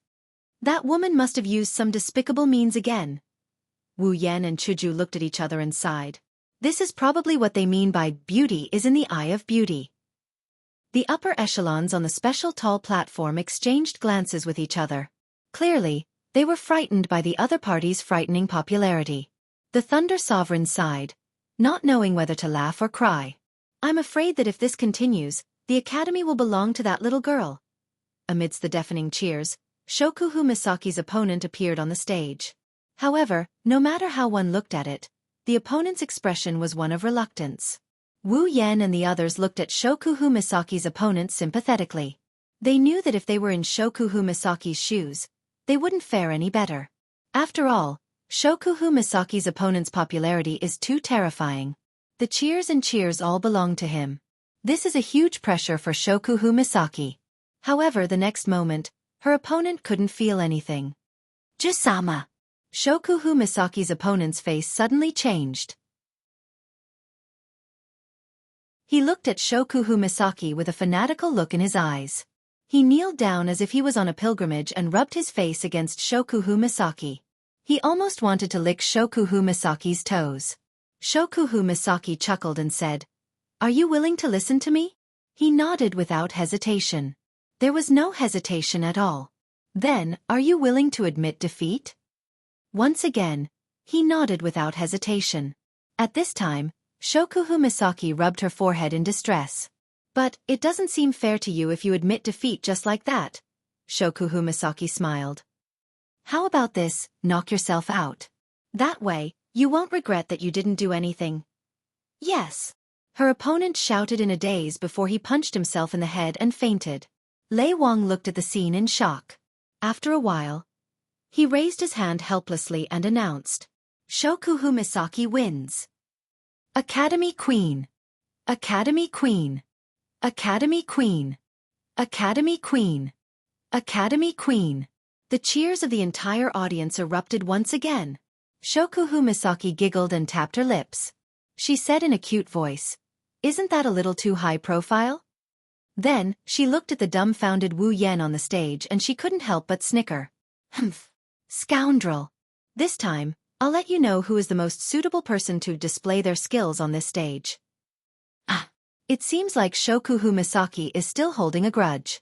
That woman must have used some despicable means again. Wu Yen and Chuju looked at each other and sighed. This is probably what they mean by beauty is in the eye of beauty. The upper echelons on the special tall platform exchanged glances with each other. Clearly, they were frightened by the other party's frightening popularity. The Thunder Sovereign sighed, not knowing whether to laugh or cry. I'm afraid that if this continues, the academy will belong to that little girl. Amidst the deafening cheers, Shokuhu Misaki's opponent appeared on the stage. However, no matter how one looked at it, the opponent's expression was one of reluctance. Wu Yan and the others looked at Shokuhu Misaki's opponent sympathetically. They knew that if they were in Shokuhu Misaki's shoes, they wouldn't fare any better. After all, Shokuhu Misaki's opponent's popularity is too terrifying. The cheers and cheers all belong to him. This is a huge pressure for Shokuhu Misaki. However, the next moment, her opponent couldn't feel anything. Jusama! Shokuhu Misaki's opponent's face suddenly changed. He looked at Shokuhu Misaki with a fanatical look in his eyes. He kneeled down as if he was on a pilgrimage and rubbed his face against Shokuhu Misaki. He almost wanted to lick Shokuhu Misaki's toes. Shokuhu Misaki chuckled and said, "Are you willing to listen to me?" He nodded without hesitation. There was no hesitation at all. Then, are you willing to admit defeat? Once again, he nodded without hesitation. At this time, Shokuhu Misaki rubbed her forehead in distress. But, it doesn't seem fair to you if you admit defeat just like that. Shokuhu Misaki smiled. How about this, knock yourself out. That way, you won't regret that you didn't do anything. Yes. Her opponent shouted in a daze before he punched himself in the head and fainted. Lei Wang looked at the scene in shock. After a while, he raised his hand helplessly and announced, Shokuhu Misaki wins. Academy Queen. Academy Queen. Academy Queen. Academy Queen. Academy Queen. The cheers of the entire audience erupted once again. Shokuhu Misaki giggled and tapped her lips. She said in a cute voice, "Isn't that a little too high profile?" Then, she looked at the dumbfounded Wu Yan on the stage and she couldn't help but snicker. Humph. Scoundrel. This time, I'll let you know who is the most suitable person to display their skills on this stage. Ah. It seems like Shokuhu Misaki is still holding a grudge.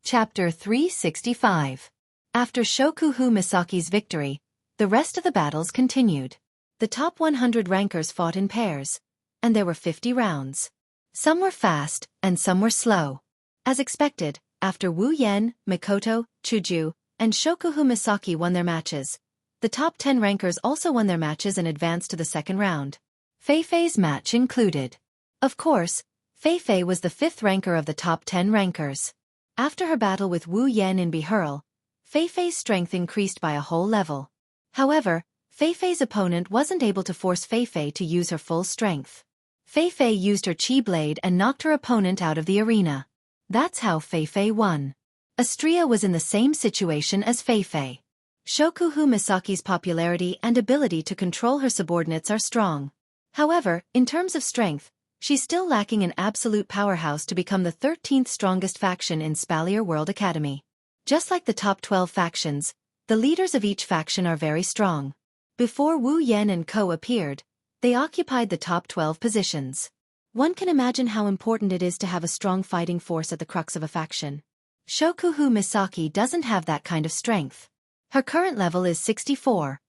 Chapter 365. After Shokuhu Misaki's victory, the rest of the battles continued. The top 100 rankers fought in pairs, and there were 50 rounds. Some were fast, and some were slow. As expected, after Wu Yan, Mikoto, Chuju, and Shokuhu Misaki won their matches, the top 10 rankers also won their matches and advanced to the second round. Feifei's match included. Of course, Feifei was the 5th ranker of the top 10 rankers. After her battle with Wu Yan in Bihurl, Feifei's strength increased by a whole level. However, Feifei's opponent wasn't able to force Feifei to use her full strength. Feifei used her chi blade and knocked her opponent out of the arena. That's how Feifei won. Astria was in the same situation as Feifei. Shokuhu Misaki's popularity and ability to control her subordinates are strong. However, in terms of strength, she's still lacking an absolute powerhouse to become the 13th strongest faction in Spalier World Academy. Just like the top 12 factions, the leaders of each faction are very strong. Before Wu Yan and Co. appeared, they occupied the top 12 positions. One can imagine how important it is to have a strong fighting force at the crux of a faction. Shokuhu Misaki doesn't have that kind of strength. Her current level is 64,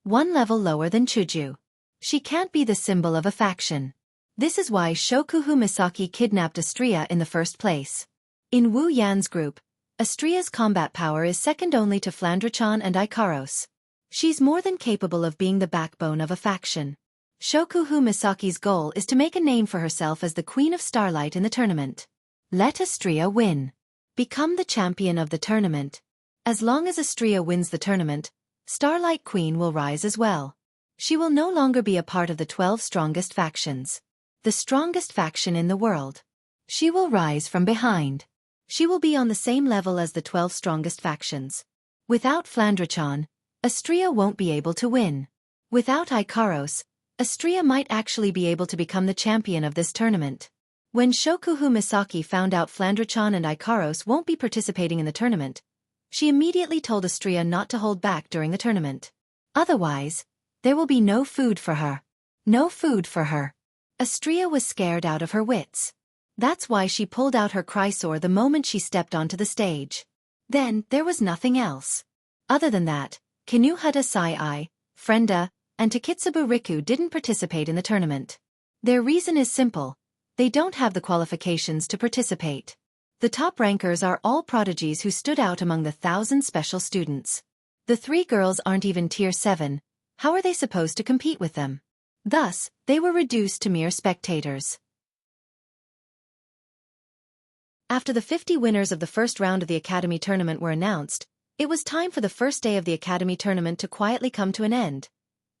one level lower than Chuju. She can't be the symbol of a faction. This is why Shokuhu Misaki kidnapped Astria in the first place. In Wu Yan's group, Astria's combat power is second only to Flandrechan and Ikaros. She's more than capable of being the backbone of a faction. Shokuhu Misaki's goal is to make a name for herself as the Queen of Starlight in the tournament. Let Astria win. Become the champion of the tournament. As long as Astria wins the tournament, Starlight Queen will rise as well. She will no longer be a part of the 12 strongest factions. The strongest faction in the world. She will rise from behind. She will be on the same level as the 12 strongest factions. Without Flandrechan, Astria won't be able to win. Without Ikaros, Astria might actually be able to become the champion of this tournament. When Shokuhu Misaki found out Flandrechan and Ikaros won't be participating in the tournament, she immediately told Astria not to hold back during the tournament. Otherwise, there will be no food for her. No food for her. Astria was scared out of her wits. That's why she pulled out her chrysor the moment she stepped onto the stage. Then, there was nothing else. Other than that, Kinuhata Sai-I, Frenda, and Takitsubu Riku didn't participate in the tournament. Their reason is simple. They don't have the qualifications to participate. The top rankers are all prodigies who stood out among the 1,000 special students. The 3 girls aren't even tier 7, how are they supposed to compete with them? Thus, they were reduced to mere spectators. After the 50 winners of the first round of the Academy tournament were announced, it was time for the first day of the Academy tournament to quietly come to an end.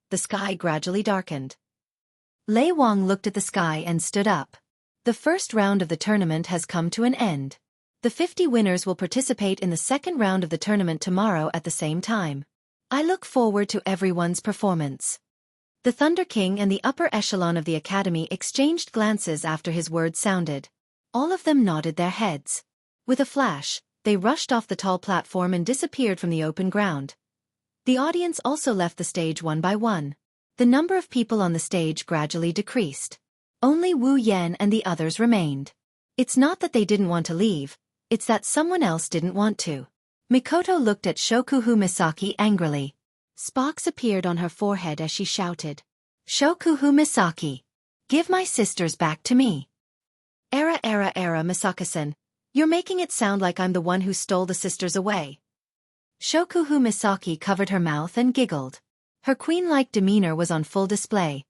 The sky gradually darkened. Lei Wang looked at the sky and stood up. The first round of the tournament has come to an end. The 50 winners will participate in the second round of the tournament tomorrow at the same time. I look forward to everyone's performance. The Thunder King and the upper echelon of the Academy exchanged glances after his words sounded. All of them nodded their heads. With a flash, they rushed off the tall platform and disappeared from the open ground. The audience also left the stage one by one. The number of people on the stage gradually decreased. Only Wu Yan and the others remained. It's not that they didn't want to leave, it's that someone else didn't want to. Mikoto looked at Shokuhu Misaki angrily. Sparks appeared on her forehead as she shouted. Shokuhu Misaki! Give my sisters back to me! Era Misaki-san, you're making it sound like I'm the one who stole the sisters away. Shokuhu Misaki covered her mouth and giggled. Her queen-like demeanor was on full display,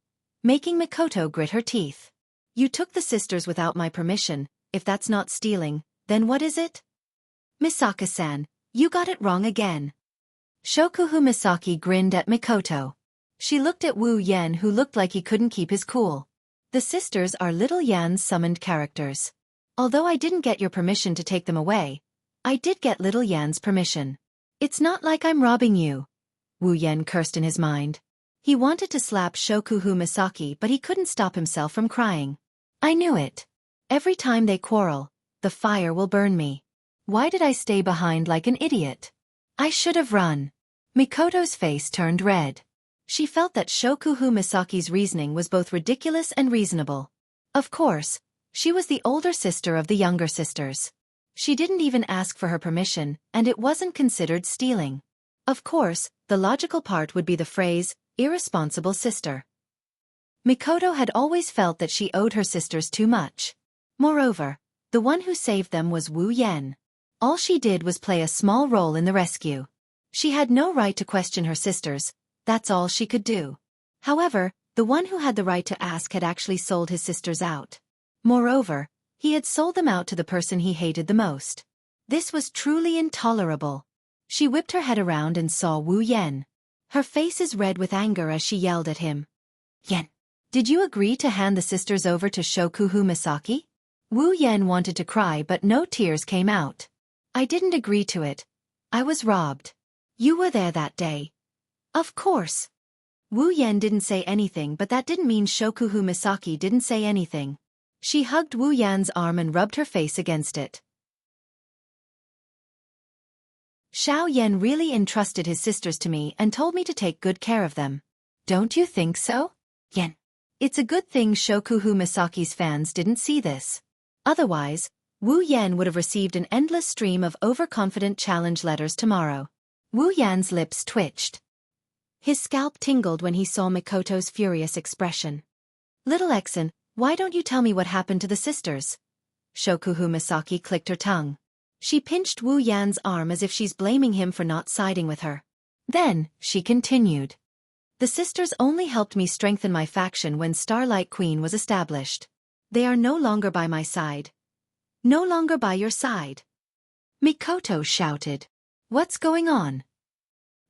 making Mikoto grit her teeth. You took the sisters without my permission, if that's not stealing, then what is it? Misaki-san, you got it wrong again. Shokuhu Misaki grinned at Mikoto. She looked at Wu Yan who looked like he couldn't keep his cool. The sisters are Little Yan's summoned characters. Although I didn't get your permission to take them away, I did get Little Yan's permission. It's not like I'm robbing you. Wu Yan cursed in his mind. He wanted to slap Shokuhu Misaki but he couldn't stop himself from crying. I knew it. Every time they quarrel, the fire will burn me. Why did I stay behind like an idiot? I should have run. Mikoto's face turned red. She felt that Shokuhu Misaki's reasoning was both ridiculous and reasonable. Of course, she was the older sister of the younger sisters. She didn't even ask for her permission, and it wasn't considered stealing. Of course, the logical part would be the phrase, irresponsible sister. Mikoto had always felt that she owed her sisters too much. Moreover, the one who saved them was Wu Yan. All she did was play a small role in the rescue. She had no right to question her sisters, that's all she could do. However, the one who had the right to ask had actually sold his sisters out. Moreover, he had sold them out to the person he hated the most. This was truly intolerable. She whipped her head around and saw Wu Yan. Her face is red with anger as she yelled at him. Yan, did you agree to hand the sisters over to Shokuhu Misaki? Wu Yan wanted to cry but no tears came out. I didn't agree to it. I was robbed. You were there that day. Of course. Wu Yan didn't say anything but that didn't mean Shokuhu Misaki didn't say anything. She hugged Wu Yan's arm and rubbed her face against it. Xiao Yan really entrusted his sisters to me and told me to take good care of them. Don't you think so? Yan. It's a good thing Shokuhu Misaki's fans didn't see this. Otherwise, Wu Yan would have received an endless stream of overconfident challenge letters tomorrow. Wu Yan's lips twitched. His scalp tingled when he saw Mikoto's furious expression. Little Exon, why don't you tell me what happened to the sisters? Shokuhu Misaki clicked her tongue. She pinched Wu Yan's arm as if she's blaming him for not siding with her. Then, she continued. The sisters only helped me strengthen my faction when Starlight Queen was established. They are no longer by my side. No longer by your side. Mikoto shouted. What's going on?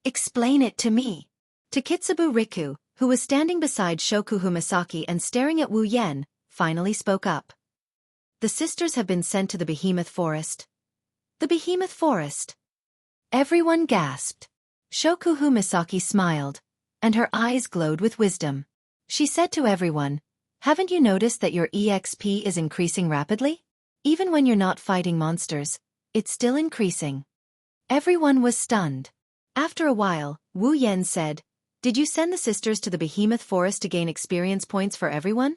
Explain it to me. Takitsubu Riku, who was standing beside Shokuhu Misaki and staring at Wu Yan, finally spoke up. The sisters have been sent to the Behemoth Forest. The Behemoth Forest. Everyone gasped. Shokuhu Misaki smiled, and her eyes glowed with wisdom. She said to everyone, haven't you noticed that your EXP is increasing rapidly? Even when you're not fighting monsters, it's still increasing. Everyone was stunned. After a while, Wu Yan said, did you send the sisters to the Behemoth Forest to gain experience points for everyone?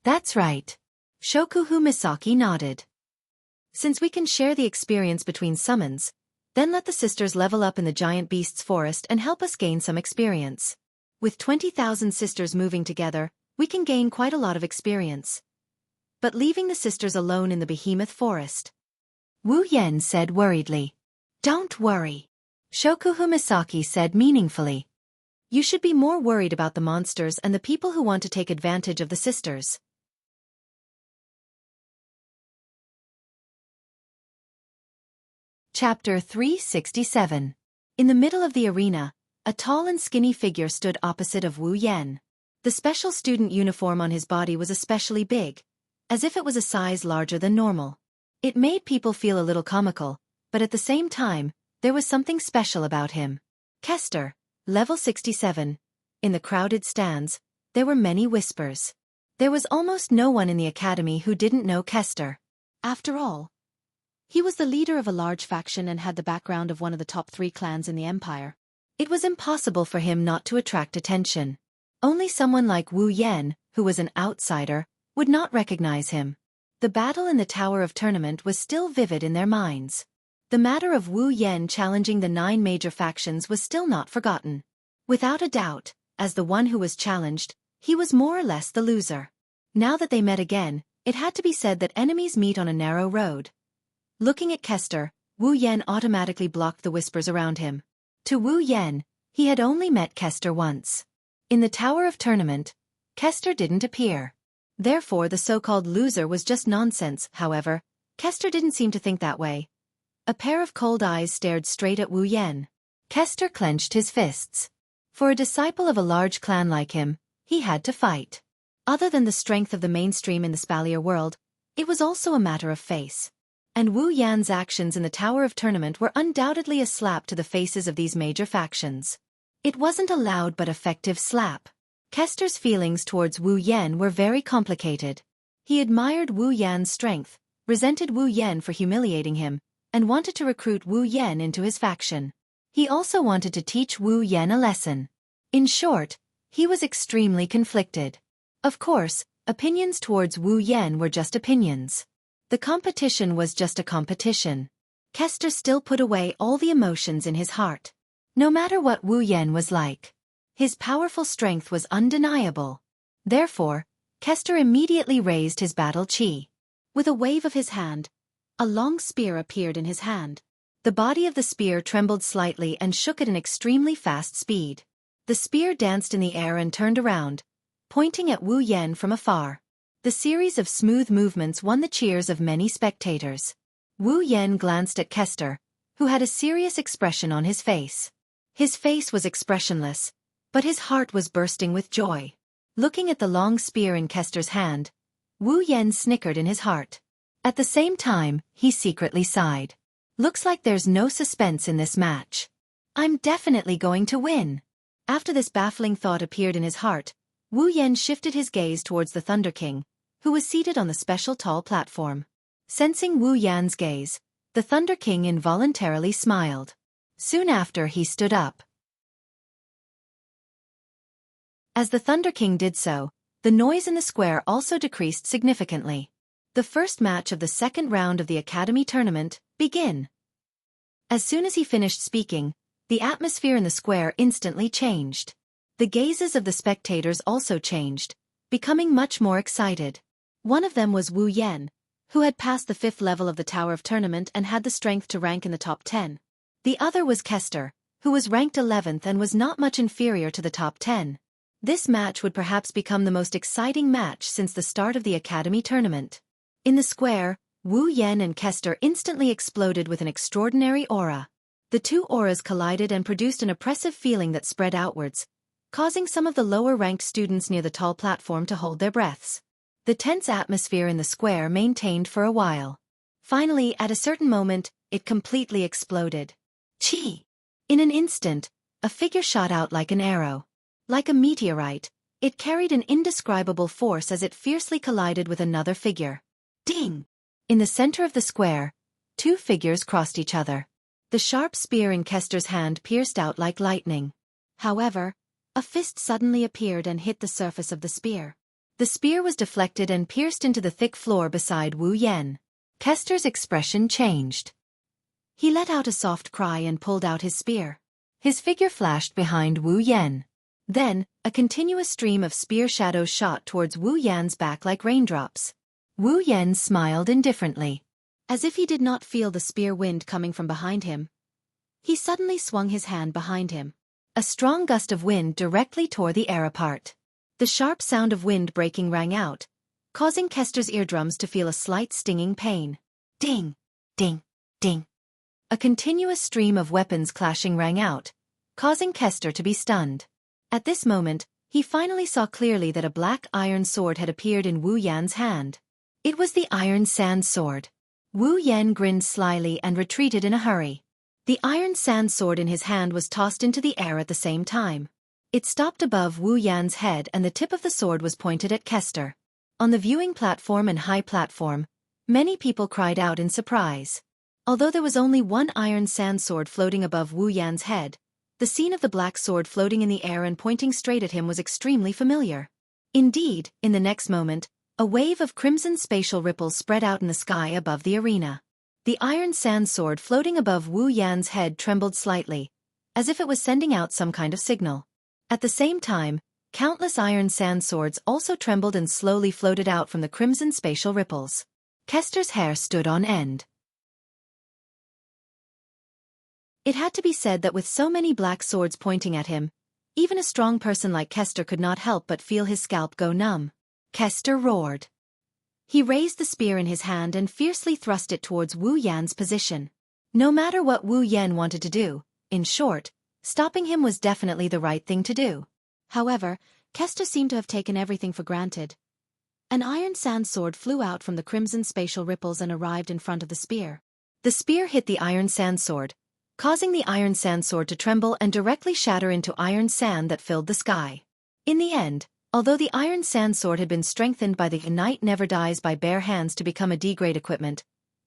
That's right. Shokuhu Misaki nodded. Since we can share the experience between summons, then let the sisters level up in the giant beast's forest and help us gain some experience. With 20,000 sisters moving together, we can gain quite a lot of experience. But leaving the sisters alone in the behemoth forest. Wu Yan said worriedly. Don't worry. Shokuhu Misaki said meaningfully. You should be more worried about the monsters and the people who want to take advantage of the sisters. Chapter 367. In the middle of the arena, a tall and skinny figure stood opposite of Wu Yan. The special student uniform on his body was especially big, as if it was a size larger than normal. It made people feel a little comical, but at the same time, there was something special about him. Kester, level 67. In the crowded stands, there were many whispers. There was almost no one in the academy who didn't know Kester. After all, he was the leader of a large faction and had the background of one of the top 3 clans in the empire. It was impossible for him not to attract attention. Only someone like Wu Yan, who was an outsider, would not recognize him. The battle in the Tower of Tournament was still vivid in their minds. The matter of Wu Yan challenging the 9 major factions was still not forgotten. Without a doubt, as the one who was challenged, he was more or less the loser. Now that they met again, it had to be said that enemies meet on a narrow road. Looking at Kester, Wu Yan automatically blocked the whispers around him. To Wu Yan, he had only met Kester once. In the Tower of Tournament, Kester didn't appear. Therefore the so-called loser was just nonsense. However, Kester didn't seem to think that way. A pair of cold eyes stared straight at Wu Yan. Kester clenched his fists. For a disciple of a large clan like him, he had to fight. Other than the strength of the mainstream in the Spalier world, it was also a matter of face. And Wu Yan's actions in the Tower of Tournament were undoubtedly a slap to the faces of these major factions. It wasn't a loud but effective slap. Kester's feelings towards Wu Yan were very complicated. He admired Wu Yan's strength, resented Wu Yan for humiliating him, and wanted to recruit Wu Yan into his faction. He also wanted to teach Wu Yan a lesson. In short, he was extremely conflicted. Of course, opinions towards Wu Yan were just opinions. The competition was just a competition. Kester still put away all the emotions in his heart. No matter what Wu Yan was like, his powerful strength was undeniable. Therefore, Kester immediately raised his battle chi. With a wave of his hand, a long spear appeared in his hand. The body of the spear trembled slightly and shook at an extremely fast speed. The spear danced in the air and turned around, pointing at Wu Yan from afar. The series of smooth movements won the cheers of many spectators. Wu Yan glanced at Kester, who had a serious expression on his face. His face was expressionless, but his heart was bursting with joy. Looking at the long spear in Kester's hand, Wu Yan snickered in his heart. At the same time, he secretly sighed. Looks like there's no suspense in this match. I'm definitely going to win. After this baffling thought appeared in his heart, Wu Yan shifted his gaze towards the Thunder King, who was seated on the special tall platform. Sensing Wu Yan's gaze, the Thunder King involuntarily smiled. Soon after he stood up. As the Thunder King did so, the noise in the square also decreased significantly. The first match of the second round of the Academy Tournament, begin. As soon as he finished speaking, the atmosphere in the square instantly changed. The gazes of the spectators also changed, becoming much more excited. One of them was Wu Yan, who had passed the 5th level of the Tower of Tournament and had the strength to rank in the top 10. The other was Kester, who was ranked 11th and was not much inferior to the top 10. This match would perhaps become the most exciting match since the start of the Academy Tournament. In the square, Wu Yan and Kester instantly exploded with an extraordinary aura. The two auras collided and produced an oppressive feeling that spread outwards, causing some of the lower-ranked students near the tall platform to hold their breaths. The tense atmosphere in the square maintained for a while. Finally, at a certain moment, it completely exploded. Chi! In an instant, a figure shot out like an arrow. Like a meteorite, it carried an indescribable force as it fiercely collided with another figure. Ding! In the center of the square, two figures crossed each other. The sharp spear in Kester's hand pierced out like lightning. However, a fist suddenly appeared and hit the surface of the spear. The spear was deflected and pierced into the thick floor beside Wu Yan. Kester's expression changed. He let out a soft cry and pulled out his spear. His figure flashed behind Wu Yan. Then, a continuous stream of spear shadows shot towards Wu Yan's back like raindrops. Wu Yan smiled indifferently. As if he did not feel the spear wind coming from behind him. He suddenly swung his hand behind him. A strong gust of wind directly tore the air apart. The sharp sound of wind breaking rang out, causing Kester's eardrums to feel a slight stinging pain. Ding! Ding! Ding! A continuous stream of weapons clashing rang out, causing Kester to be stunned. At this moment, he finally saw clearly that a black iron sword had appeared in Wu Yan's hand. It was the Iron Sand Sword. Wu Yan grinned slyly and retreated in a hurry. The Iron Sand Sword in his hand was tossed into the air at the same time. It stopped above Wu Yan's head and the tip of the sword was pointed at Kester. On the viewing platform and high platform, many people cried out in surprise. Although there was only one Iron Sand Sword floating above Wu Yan's head, the scene of the black sword floating in the air and pointing straight at him was extremely familiar. Indeed, in the next moment, a wave of crimson spatial ripples spread out in the sky above the arena. The Iron Sand Sword floating above Wu Yan's head trembled slightly, as if it was sending out some kind of signal. At the same time, countless Iron Sand Swords also trembled and slowly floated out from the crimson spatial ripples. Kester's hair stood on end. It had to be said that with so many black swords pointing at him, even a strong person like Kester could not help but feel his scalp go numb. Kester roared. He raised the spear in his hand and fiercely thrust it towards Wu Yan's position. No matter what Wu Yan wanted to do, in short, stopping him was definitely the right thing to do. However, Kester seemed to have taken everything for granted. An Iron Sand Sword flew out from the crimson spatial ripples and arrived in front of the spear. The spear hit the Iron Sand Sword, causing the Iron Sand Sword to tremble and directly shatter into iron sand that filled the sky. In the end, although the Iron Sand Sword had been strengthened by the Knight Never Dies by bare hands to become a D-grade equipment,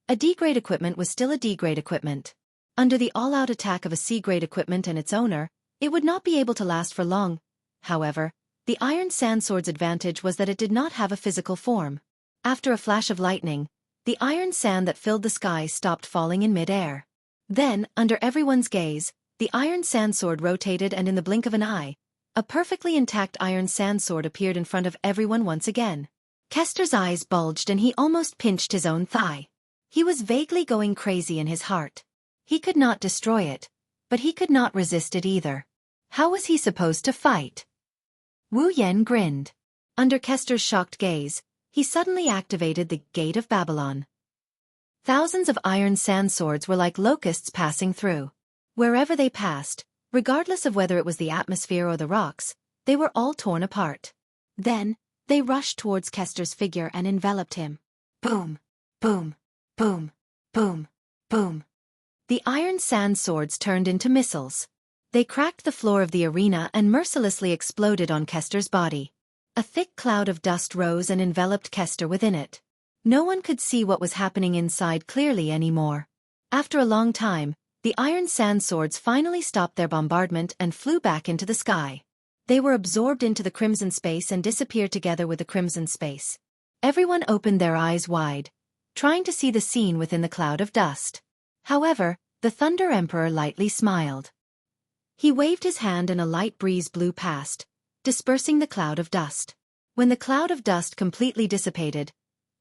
a D-grade equipment was still a D-grade equipment. Under the all-out attack of a C-grade equipment and its owner, it would not be able to last for long. However, the Iron Sand Sword's advantage was that it did not have a physical form. After a flash of lightning, the iron sand that filled the sky stopped falling in mid-air. Then, under everyone's gaze, the Iron Sand Sword rotated and in the blink of an eye, a perfectly intact Iron Sand Sword appeared in front of everyone once again. Kester's eyes bulged and he almost pinched his own thigh. He was vaguely going crazy in his heart. He could not destroy it, but he could not resist it either. How was he supposed to fight? Wu Yan grinned. Under Kester's shocked gaze, he suddenly activated the Gate of Babylon. Thousands of Iron Sand Swords were like locusts passing through. Wherever they passed, regardless of whether it was the atmosphere or the rocks, they were all torn apart. Then, they rushed towards Kester's figure and enveloped him. Boom! Boom! Boom! Boom! Boom! The Iron Sand Swords turned into missiles. They cracked the floor of the arena and mercilessly exploded on Kester's body. A thick cloud of dust rose and enveloped Kester within it. No one could see what was happening inside clearly anymore. After a long time, the Iron Sand Swords finally stopped their bombardment and flew back into the sky. They were absorbed into the crimson space and disappeared together with the crimson space. Everyone opened their eyes wide, trying to see the scene within the cloud of dust. However, the Thunder Emperor lightly smiled. He waved his hand and a light breeze blew past, dispersing the cloud of dust. When the cloud of dust completely dissipated,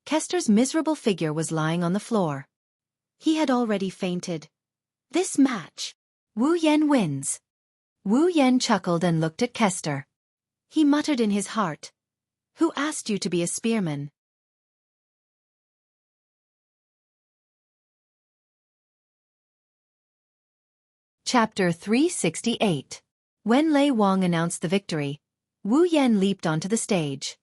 Kester's miserable figure was lying on the floor. He had already fainted. This match. Wu Yan wins. Wu Yan chuckled and looked at Kester. He muttered in his heart. Who asked you to be a spearman? Chapter 368. When Lei Wang announced the victory, Wu Yan leaped onto the stage.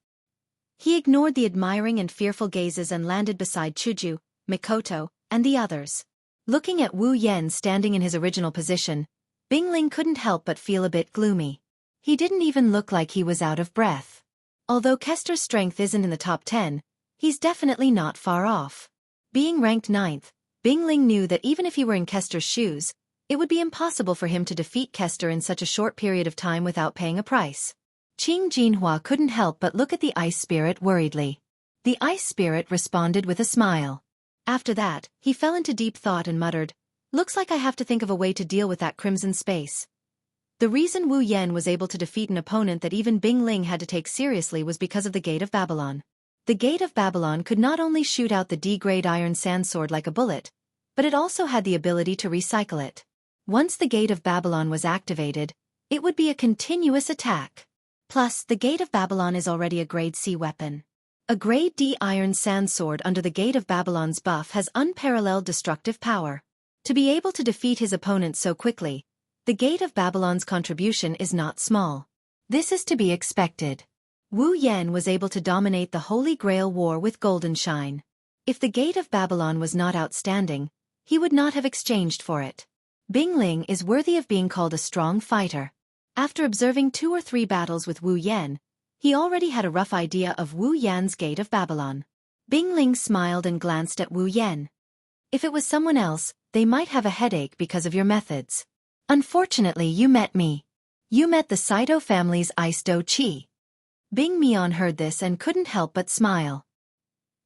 He ignored the admiring and fearful gazes and landed beside Chuju, Mikoto, and the others. Looking at Wu Yan standing in his original position, Bingling couldn't help but feel a bit gloomy. He didn't even look like he was out of breath. Although Kester's strength isn't in the top 10, he's definitely not far off. Being ranked 9th, Bingling knew that even if he were in Kester's shoes, it would be impossible for him to defeat Kester in such a short period of time without paying a price. Jianghua couldn't help but look at the ice spirit worriedly. The ice spirit responded with a smile. After that, he fell into deep thought and muttered, "Looks like I have to think of a way to deal with that crimson space." The reason Wu Yan was able to defeat an opponent that even Bing Ling had to take seriously was because of the Gate of Babylon. The Gate of Babylon could not only shoot out the D-grade iron sandsword like a bullet, but it also had the ability to recycle it. Once the Gate of Babylon was activated, it would be a continuous attack. Plus, the Gate of Babylon is already a Grade C weapon. A Grade D iron sandsword under the Gate of Babylon's buff has unparalleled destructive power. To be able to defeat his opponent so quickly, the Gate of Babylon's contribution is not small. This is to be expected. Wu Yan was able to dominate the Holy Grail War with golden shine. If the Gate of Babylon was not outstanding, he would not have exchanged for it. Bing Ling is worthy of being called a strong fighter. After observing 2 or 3 battles with Wu Yan, he already had a rough idea of Wu Yan's Gate of Babylon. Bing Ling smiled and glanced at Wu Yan. If it was someone else, they might have a headache because of your methods. Unfortunately, you met me. You met the Saito family's Ice Do Chi. Bing Mian heard this and couldn't help but smile.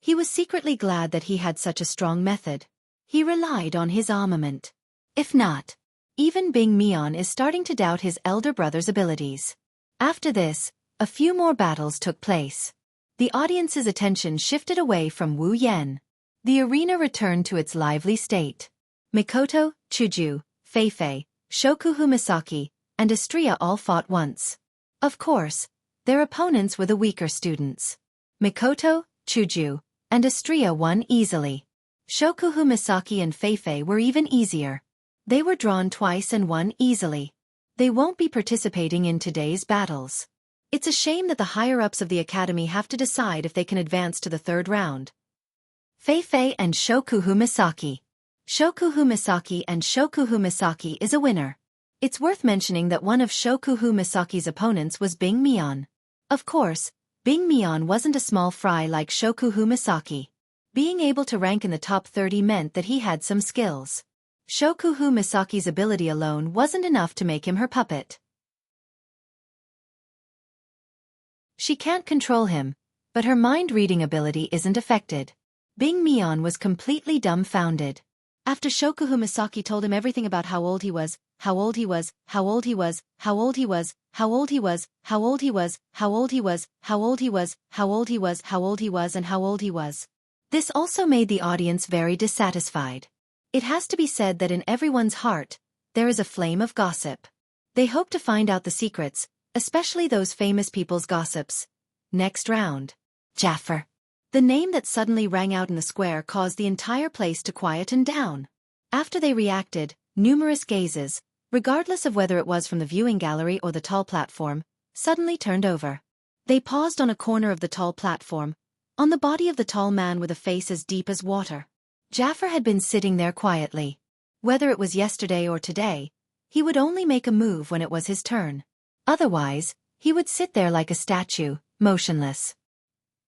He was secretly glad that he had such a strong method. He relied on his armament. If not, even Bing Mian is starting to doubt his elder brother's abilities. After this, a few more battles took place. The audience's attention shifted away from Wu Yan. The arena returned to its lively state. Mikoto, Chuju, Feifei, Shokuhu Misaki, and Astria all fought once. Of course, their opponents were the weaker students. Mikoto, Chuju, and Astria won easily. Shokuhu Misaki and Feifei were even easier. They were drawn twice and won easily. They won't be participating in today's battles. It's a shame that the higher-ups of the academy have to decide if they can advance to the 3rd round. Feifei and Shokuhu Misaki. Shokuhu Misaki is a winner. It's worth mentioning that one of Shokuhu Misaki's opponents was Bing Mian. Of course, Bing Mian wasn't a small fry like Shokuhu Misaki. Being able to rank in the top 30 meant that he had some skills. Shokuhu Misaki's ability alone wasn't enough to make him her puppet. She can't control him, but her mind-reading ability isn't affected. Bing Mian was completely dumbfounded. After Shokuhu Misaki told him everything about how old he was, how old he was, how old he was, how old he was, how old he was, how old he was, how old he was, how old he was, how old he was, how old he was, and how old he was. This also made the audience very dissatisfied. It has to be said that in everyone's heart, there is a flame of gossip. They hope to find out the secrets, especially those famous people's gossips. Next round. Jaffer. The name that suddenly rang out in the square caused the entire place to quieten down. After they reacted, numerous gazes, regardless of whether it was from the viewing gallery or the tall platform, suddenly turned over. They paused on a corner of the tall platform, on the body of the tall man with a face as deep as water. Jaffer had been sitting there quietly. Whether it was yesterday or today, he would only make a move when it was his turn. Otherwise, he would sit there like a statue, motionless.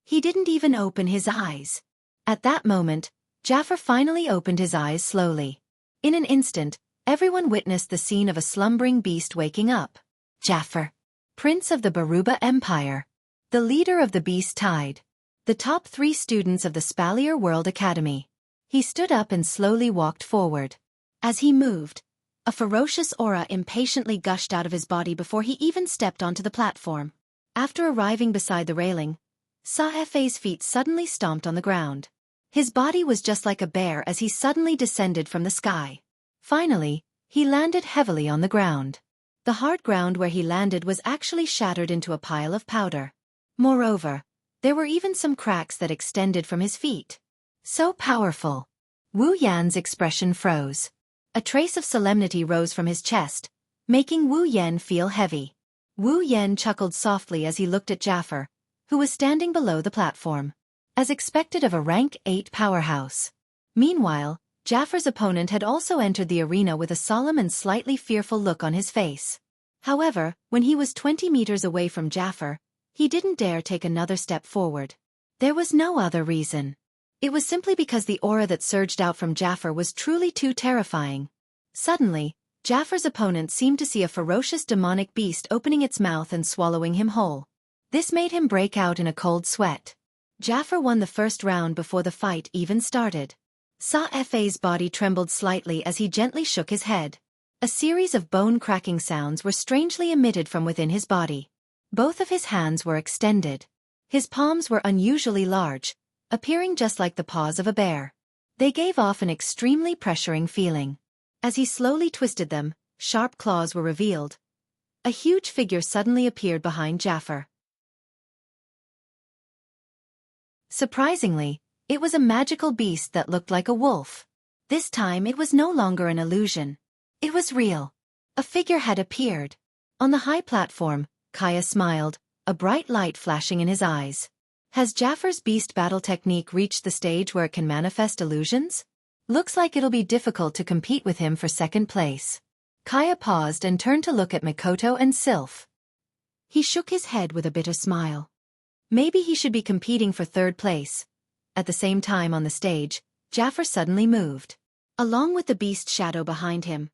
He didn't even open his eyes. At that moment, Jaffer finally opened his eyes slowly. In an instant, everyone witnessed the scene of a slumbering beast waking up. Jaffer, Prince of the Baruba Empire, the leader of the Beast Tide, the top 3 students of the Spalier World Academy. He stood up and slowly walked forward. As he moved, a ferocious aura impatiently gushed out of his body before he even stepped onto the platform. After arriving beside the railing, Saefei's feet suddenly stomped on the ground. His body was just like a bear as he suddenly descended from the sky. Finally, he landed heavily on the ground. The hard ground where he landed was actually shattered into a pile of powder. Moreover, there were even some cracks that extended from his feet. So powerful. Wu Yan's expression froze. A trace of solemnity rose from his chest, making Wu Yan feel heavy. Wu Yan chuckled softly as he looked at Jaffer, who was standing below the platform. As expected of a rank 8 powerhouse. Meanwhile, Jaffer's opponent had also entered the arena with a solemn and slightly fearful look on his face. However, when he was 20 meters away from Jaffer, he didn't dare take another step forward. There was no other reason. It was simply because the aura that surged out from Jaffer was truly too terrifying. Suddenly, Jaffar's opponent seemed to see a ferocious demonic beast opening its mouth and swallowing him whole. This made him break out in a cold sweat. Jaffar won the first round before the fight even started. Sa's body trembled slightly as he gently shook his head. A series of bone-cracking sounds were strangely emitted from within his body. Both of his hands were extended. His palms were unusually large, appearing just like the paws of a bear. They gave off an extremely pressuring feeling. As he slowly twisted them, sharp claws were revealed. A huge figure suddenly appeared behind Jaffar. Surprisingly, it was a magical beast that looked like a wolf. This time it was no longer an illusion. It was real. A figure had appeared. On the high platform, Kaya smiled, a bright light flashing in his eyes. Has Jaffar's beast battle technique reached the stage where it can manifest illusions? Looks like it'll be difficult to compete with him for second place. Kaya paused and turned to look at Mikoto and Sylph. He shook his head with a bitter smile. Maybe he should be competing for third place. At the same time on the stage, Jaffar suddenly moved. Along with the beast shadow behind him,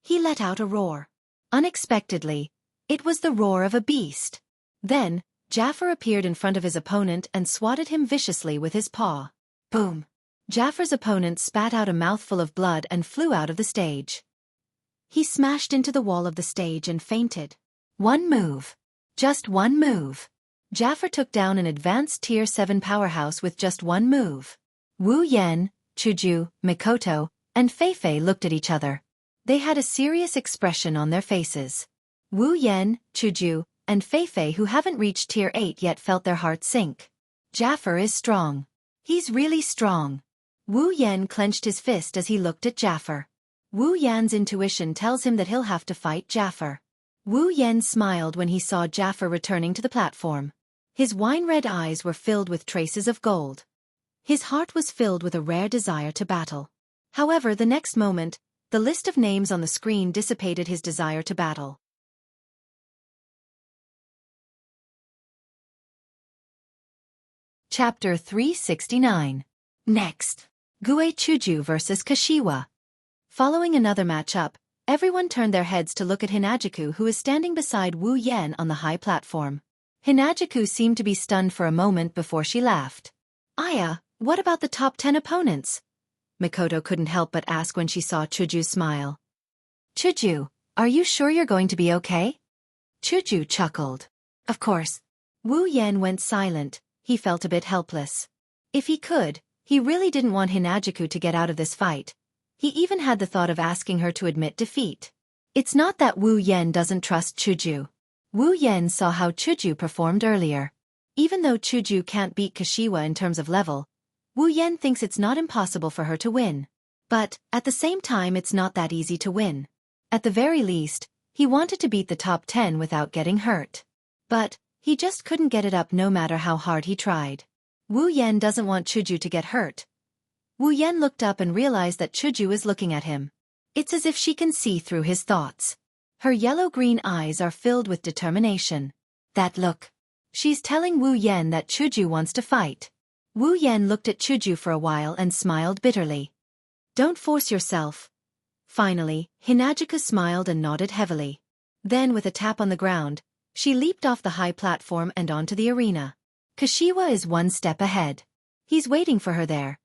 he let out a roar. Unexpectedly, it was the roar of a beast. Then, Jaffar appeared in front of his opponent and swatted him viciously with his paw. Boom! Jaffar's opponent spat out a mouthful of blood and flew out of the stage. He smashed into the wall of the stage and fainted. One move. Just one move. Jaffar took down an advanced Tier 7 powerhouse with just one move. Wu Yan, Chuju, Mikoto, and Feifei looked at each other. They had a serious expression on their faces. Wu Yan, Chuju, and Feifei, who haven't reached Tier 8 yet, felt their hearts sink. Jaffar is strong. He's really strong. Wu Yan clenched his fist as he looked at Jaffar. Wu Yan's intuition tells him that he'll have to fight Jaffar. Wu Yan smiled when he saw Jaffar returning to the platform. His wine-red eyes were filled with traces of gold. His heart was filled with a rare desire to battle. However, the next moment, the list of names on the screen dissipated his desire to battle. Chapter 369. Next. Gue Chuju vs. Kashiwa. Following another matchup, everyone turned their heads to look at Hinajiku, who was standing beside Wu Yan on the high platform. Hinajiku seemed to be stunned for a moment before she laughed. Aya, what about the top 10 opponents? Mikoto couldn't help but ask when she saw Chuju smile. Chuju, are you sure you're going to be okay? Chuju chuckled. Of course. Wu Yan went silent. He felt a bit helpless. If he could, he really didn't want Hinajiku to get out of this fight. He even had the thought of asking her to admit defeat. It's not that Wu Yan doesn't trust Chuju. Wu Yan saw how Chuju performed earlier. Even though Chuju can't beat Kashiwa in terms of level, Wu Yan thinks it's not impossible for her to win. But, at the same time, it's not that easy to win. At the very least, he wanted to beat the top 10 without getting hurt. But, he just couldn't get it up no matter how hard he tried. Wu Yan doesn't want Chuju to get hurt. Wu Yan looked up and realized that Chuju is looking at him. It's as if she can see through his thoughts. Her yellow-green eyes are filled with determination. That look. She's telling Wu Yan that Chuju wants to fight. Wu Yan looked at Chuju for a while and smiled bitterly. Don't force yourself. Finally, Hinajiku smiled and nodded heavily. Then, with a tap on the ground, she leaped off the high platform and onto the arena. Kashiwa is one step ahead. He's waiting for her there.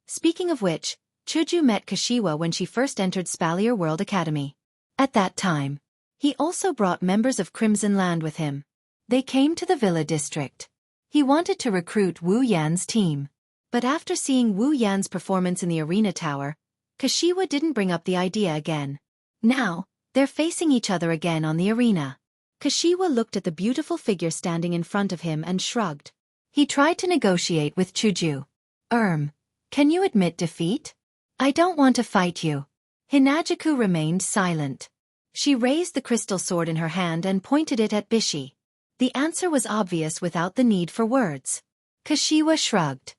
Speaking of which, Chuju met Kashiwa when she first entered Spalier World Academy. At that time, he also brought members of Crimson Land with him. They came to the Villa District. He wanted to recruit Wu Yan's team. But after seeing Wu Yan's performance in the arena tower, Kashiwa didn't bring up the idea again. Now, they're facing each other again on the arena. Kashiwa looked at the beautiful figure standing in front of him and shrugged. He tried to negotiate with Chuju. Can you admit defeat? I don't want to fight you. Hinajiku remained silent. She raised the crystal sword in her hand and pointed it at Bishi. The answer was obvious without the need for words. Kashiwa shrugged.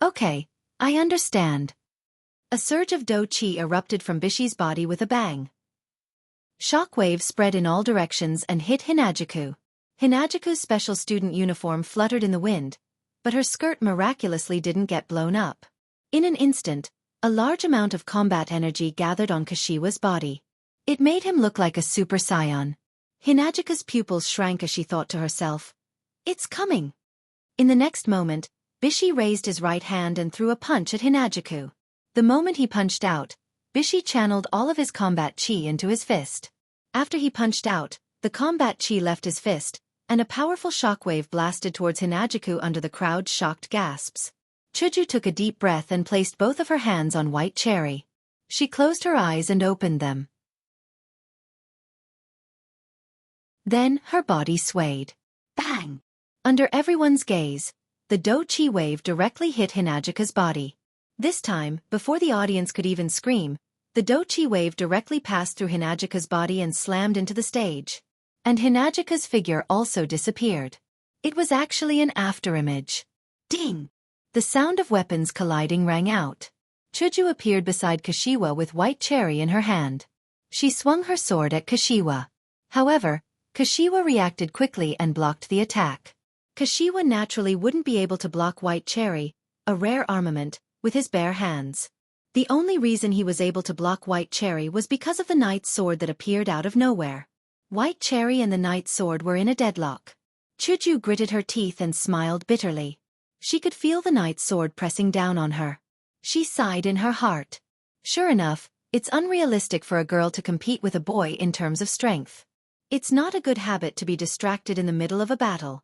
Okay, I understand. A surge of Do Chi erupted from Bishi's body with a bang. Shockwaves spread in all directions and hit Hinajiku. Hinajiku's special student uniform fluttered in the wind, but her skirt miraculously didn't get blown up. In an instant, a large amount of combat energy gathered on Kashiwa's body. It made him look like a super saiyan. Hinagika's pupils shrank as she thought to herself, "It's coming." In the next moment, Bishi raised his right hand and threw a punch at Hinagiku. The moment he punched out, Bishi channeled all of his combat chi into his fist. After he punched out, the combat chi left his fist, and a powerful shockwave blasted towards Hinagiku under the crowd's shocked gasps. Chuju took a deep breath and placed both of her hands on White Cherry. She closed her eyes and opened them. Then, her body swayed. Bang! Under everyone's gaze, the Do-Chi wave directly hit Hinagika's body. This time, before the audience could even scream, the Do-Chi wave directly passed through Hinagika's body and slammed into the stage. And Hinagika's figure also disappeared. It was actually an afterimage. Ding! The sound of weapons colliding rang out. Chuju appeared beside Kashiwa with White Cherry in her hand. She swung her sword at Kashiwa. However, Kashiwa reacted quickly and blocked the attack. Kashiwa naturally wouldn't be able to block White Cherry, a rare armament, with his bare hands. The only reason he was able to block White Cherry was because of the knight's sword that appeared out of nowhere. White Cherry and the knight's sword were in a deadlock. Chuju gritted her teeth and smiled bitterly. She could feel the knight's sword pressing down on her. She sighed in her heart. Sure enough, it's unrealistic for a girl to compete with a boy in terms of strength. It's not a good habit to be distracted in the middle of a battle.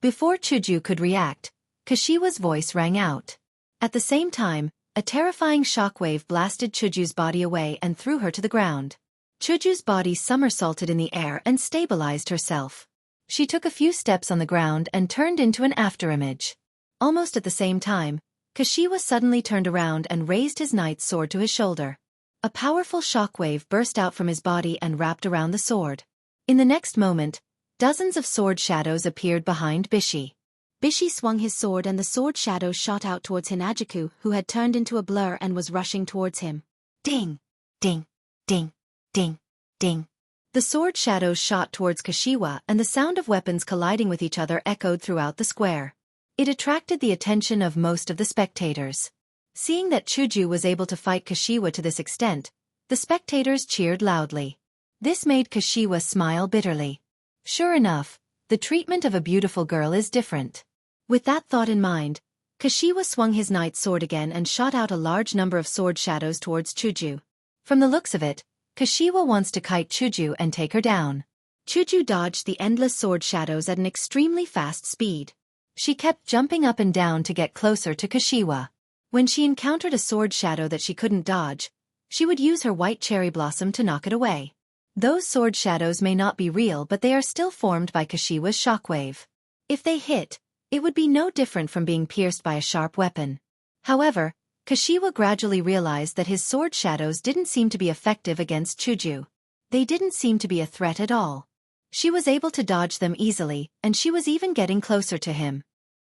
Before Chuju could react, Kashiwa's voice rang out. At the same time, a terrifying shockwave blasted Chuju's body away and threw her to the ground. Chuju's body somersaulted in the air and stabilized herself. She took a few steps on the ground and turned into an afterimage. Almost at the same time, Kashiwa suddenly turned around and raised his knight's sword to his shoulder. A powerful shockwave burst out from his body and wrapped around the sword. In the next moment, dozens of sword shadows appeared behind Bishi. Bishi swung his sword and the sword shadows shot out towards Hinagiku, who had turned into a blur and was rushing towards him. Ding! Ding! Ding! Ding! Ding! The sword shadows shot towards Kashiwa and the sound of weapons colliding with each other echoed throughout the square. It attracted the attention of most of the spectators. Seeing that Chuju was able to fight Kashiwa to this extent, the spectators cheered loudly. This made Kashiwa smile bitterly. Sure enough, the treatment of a beautiful girl is different. With that thought in mind, Kashiwa swung his knight's sword again and shot out a large number of sword shadows towards Chuju. From the looks of it, Kashiwa wants to kite Chuju and take her down. Chuju dodged the endless sword shadows at an extremely fast speed. She kept jumping up and down to get closer to Kashiwa. When she encountered a sword shadow that she couldn't dodge, she would use her White Cherry Blossom to knock it away. Those sword shadows may not be real, but they are still formed by Kashiwa's shockwave. If they hit, it would be no different from being pierced by a sharp weapon. However, Kashiwa gradually realized that his sword shadows didn't seem to be effective against Chuju. They didn't seem to be a threat at all. She was able to dodge them easily, and she was even getting closer to him.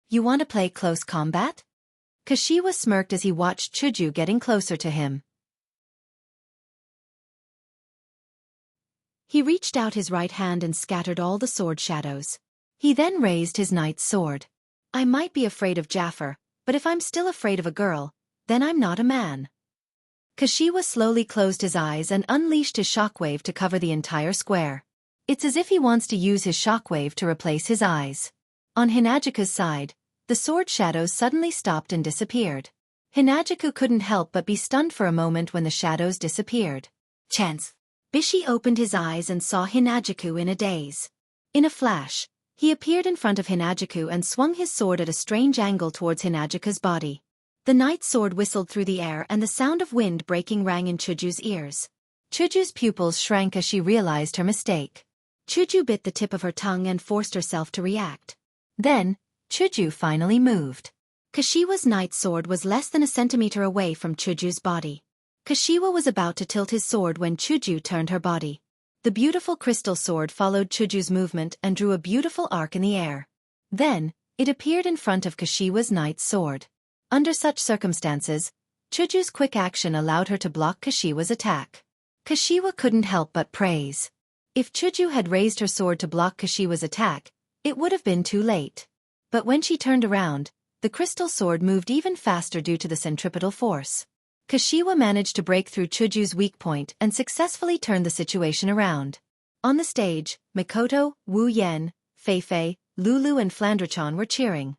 "You want to play close combat?" Kashiwa smirked as he watched Chuju getting closer to him. He reached out his right hand and scattered all the sword shadows. He then raised his knight's sword. "I might be afraid of Jaffer, but if I'm still afraid of a girl, then I'm not a man." Kashiwa slowly closed his eyes and unleashed his shockwave to cover the entire square. It's as if he wants to use his shockwave to replace his eyes. On Hinagika's side, the sword shadows suddenly stopped and disappeared. Hinagiku couldn't help but be stunned for a moment when the shadows disappeared. Chance! Bishi opened his eyes and saw Hinagiku in a daze. In a flash, he appeared in front of Hinagiku and swung his sword at a strange angle towards Hinagika's body. The knight's sword whistled through the air and the sound of wind breaking rang in Chuju's ears. Chuju's pupils shrank as she realized her mistake. Chuju bit the tip of her tongue and forced herself to react. Then, Chuju finally moved. Kashiwa's knight's sword was less than a centimeter away from Chuju's body. Kashiwa was about to tilt his sword when Chuju turned her body. The beautiful crystal sword followed Chuju's movement and drew a beautiful arc in the air. Then, it appeared in front of Kashiwa's knight's sword. Under such circumstances, Chuju's quick action allowed her to block Kashiwa's attack. Kashiwa couldn't help but praise. If Chuju had raised her sword to block Kashiwa's attack, it would have been too late. But when she turned around, the crystal sword moved even faster due to the centripetal force. Kashiwa managed to break through Chuju's weak point and successfully turned the situation around. On the stage, Mikoto, Wu Yan, Feifei, Lulu and Flandrachan were cheering.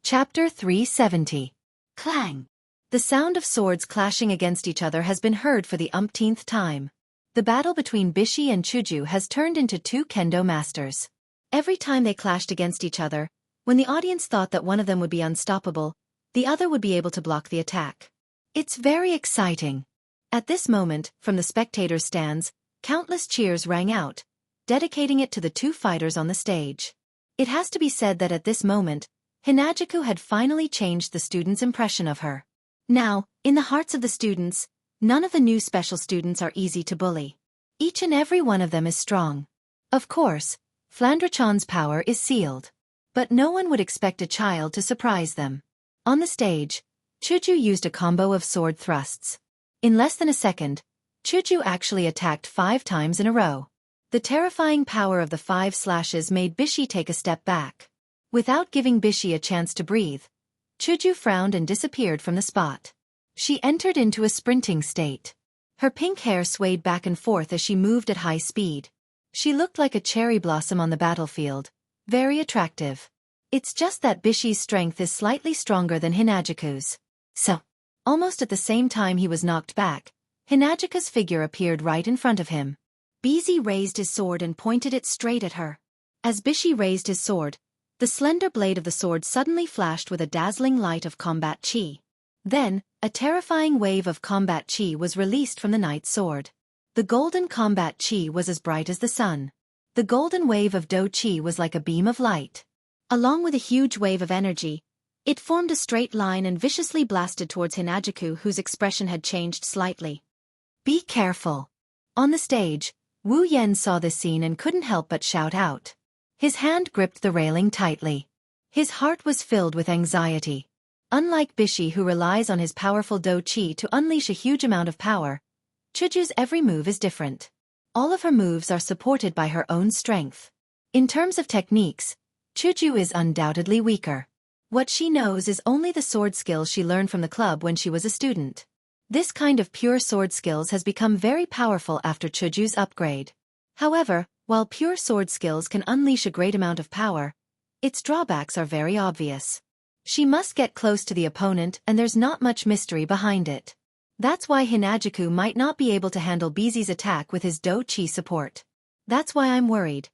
Chapter 370. Clang! The sound of swords clashing against each other has been heard for the umpteenth time. The battle between Bishi and Chuju has turned into two kendo masters. Every time they clashed against each other, when the audience thought that one of them would be unstoppable, the other would be able to block the attack. It's very exciting. At this moment, from the spectators' stands, countless cheers rang out, dedicating it to the two fighters on the stage. It has to be said that at this moment, Hinajuku had finally changed the students' impression of her. Now, in the hearts of the students, none of the new special students are easy to bully. Each and every one of them is strong. Of course, Flandrachan's power is sealed. But no one would expect a child to surprise them. On the stage, Chuju used a combo of sword thrusts. In less than a second, Chuju actually attacked 5 times in a row. The terrifying power of the 5 slashes made Bishi take a step back. Without giving Bishi a chance to breathe, Chuju frowned and disappeared from the spot. She entered into a sprinting state. Her pink hair swayed back and forth as she moved at high speed. She looked like a cherry blossom on the battlefield, very attractive. It's just that Bishi's strength is slightly stronger than Hinajuku's. So, almost at the same time he was knocked back, Hinajuku's figure appeared right in front of him. Bishi raised his sword and pointed it straight at her. As Bishi raised his sword, the slender blade of the sword suddenly flashed with a dazzling light of combat chi. Then, a terrifying wave of combat chi was released from the knight's sword. The golden combat chi was as bright as the sun. The golden wave of do chi was like a beam of light. Along with a huge wave of energy, it formed a straight line and viciously blasted towards Hinajuku, whose expression had changed slightly. Be careful. On the stage, Wu Yan saw this scene and couldn't help but shout out. His hand gripped the railing tightly. His heart was filled with anxiety. Unlike Bishi, who relies on his powerful do chi to unleash a huge amount of power, Chuju's every move is different. All of her moves are supported by her own strength. In terms of techniques, Chuju is undoubtedly weaker. What she knows is only the sword skills she learned from the club when she was a student. This kind of pure sword skills has become very powerful after Chuju's upgrade. However, while pure sword skills can unleash a great amount of power, its drawbacks are very obvious. She must get close to the opponent and there's not much mystery behind it. That's why Hinajuku might not be able to handle Bishi's attack with his do chi support. That's why I'm worried.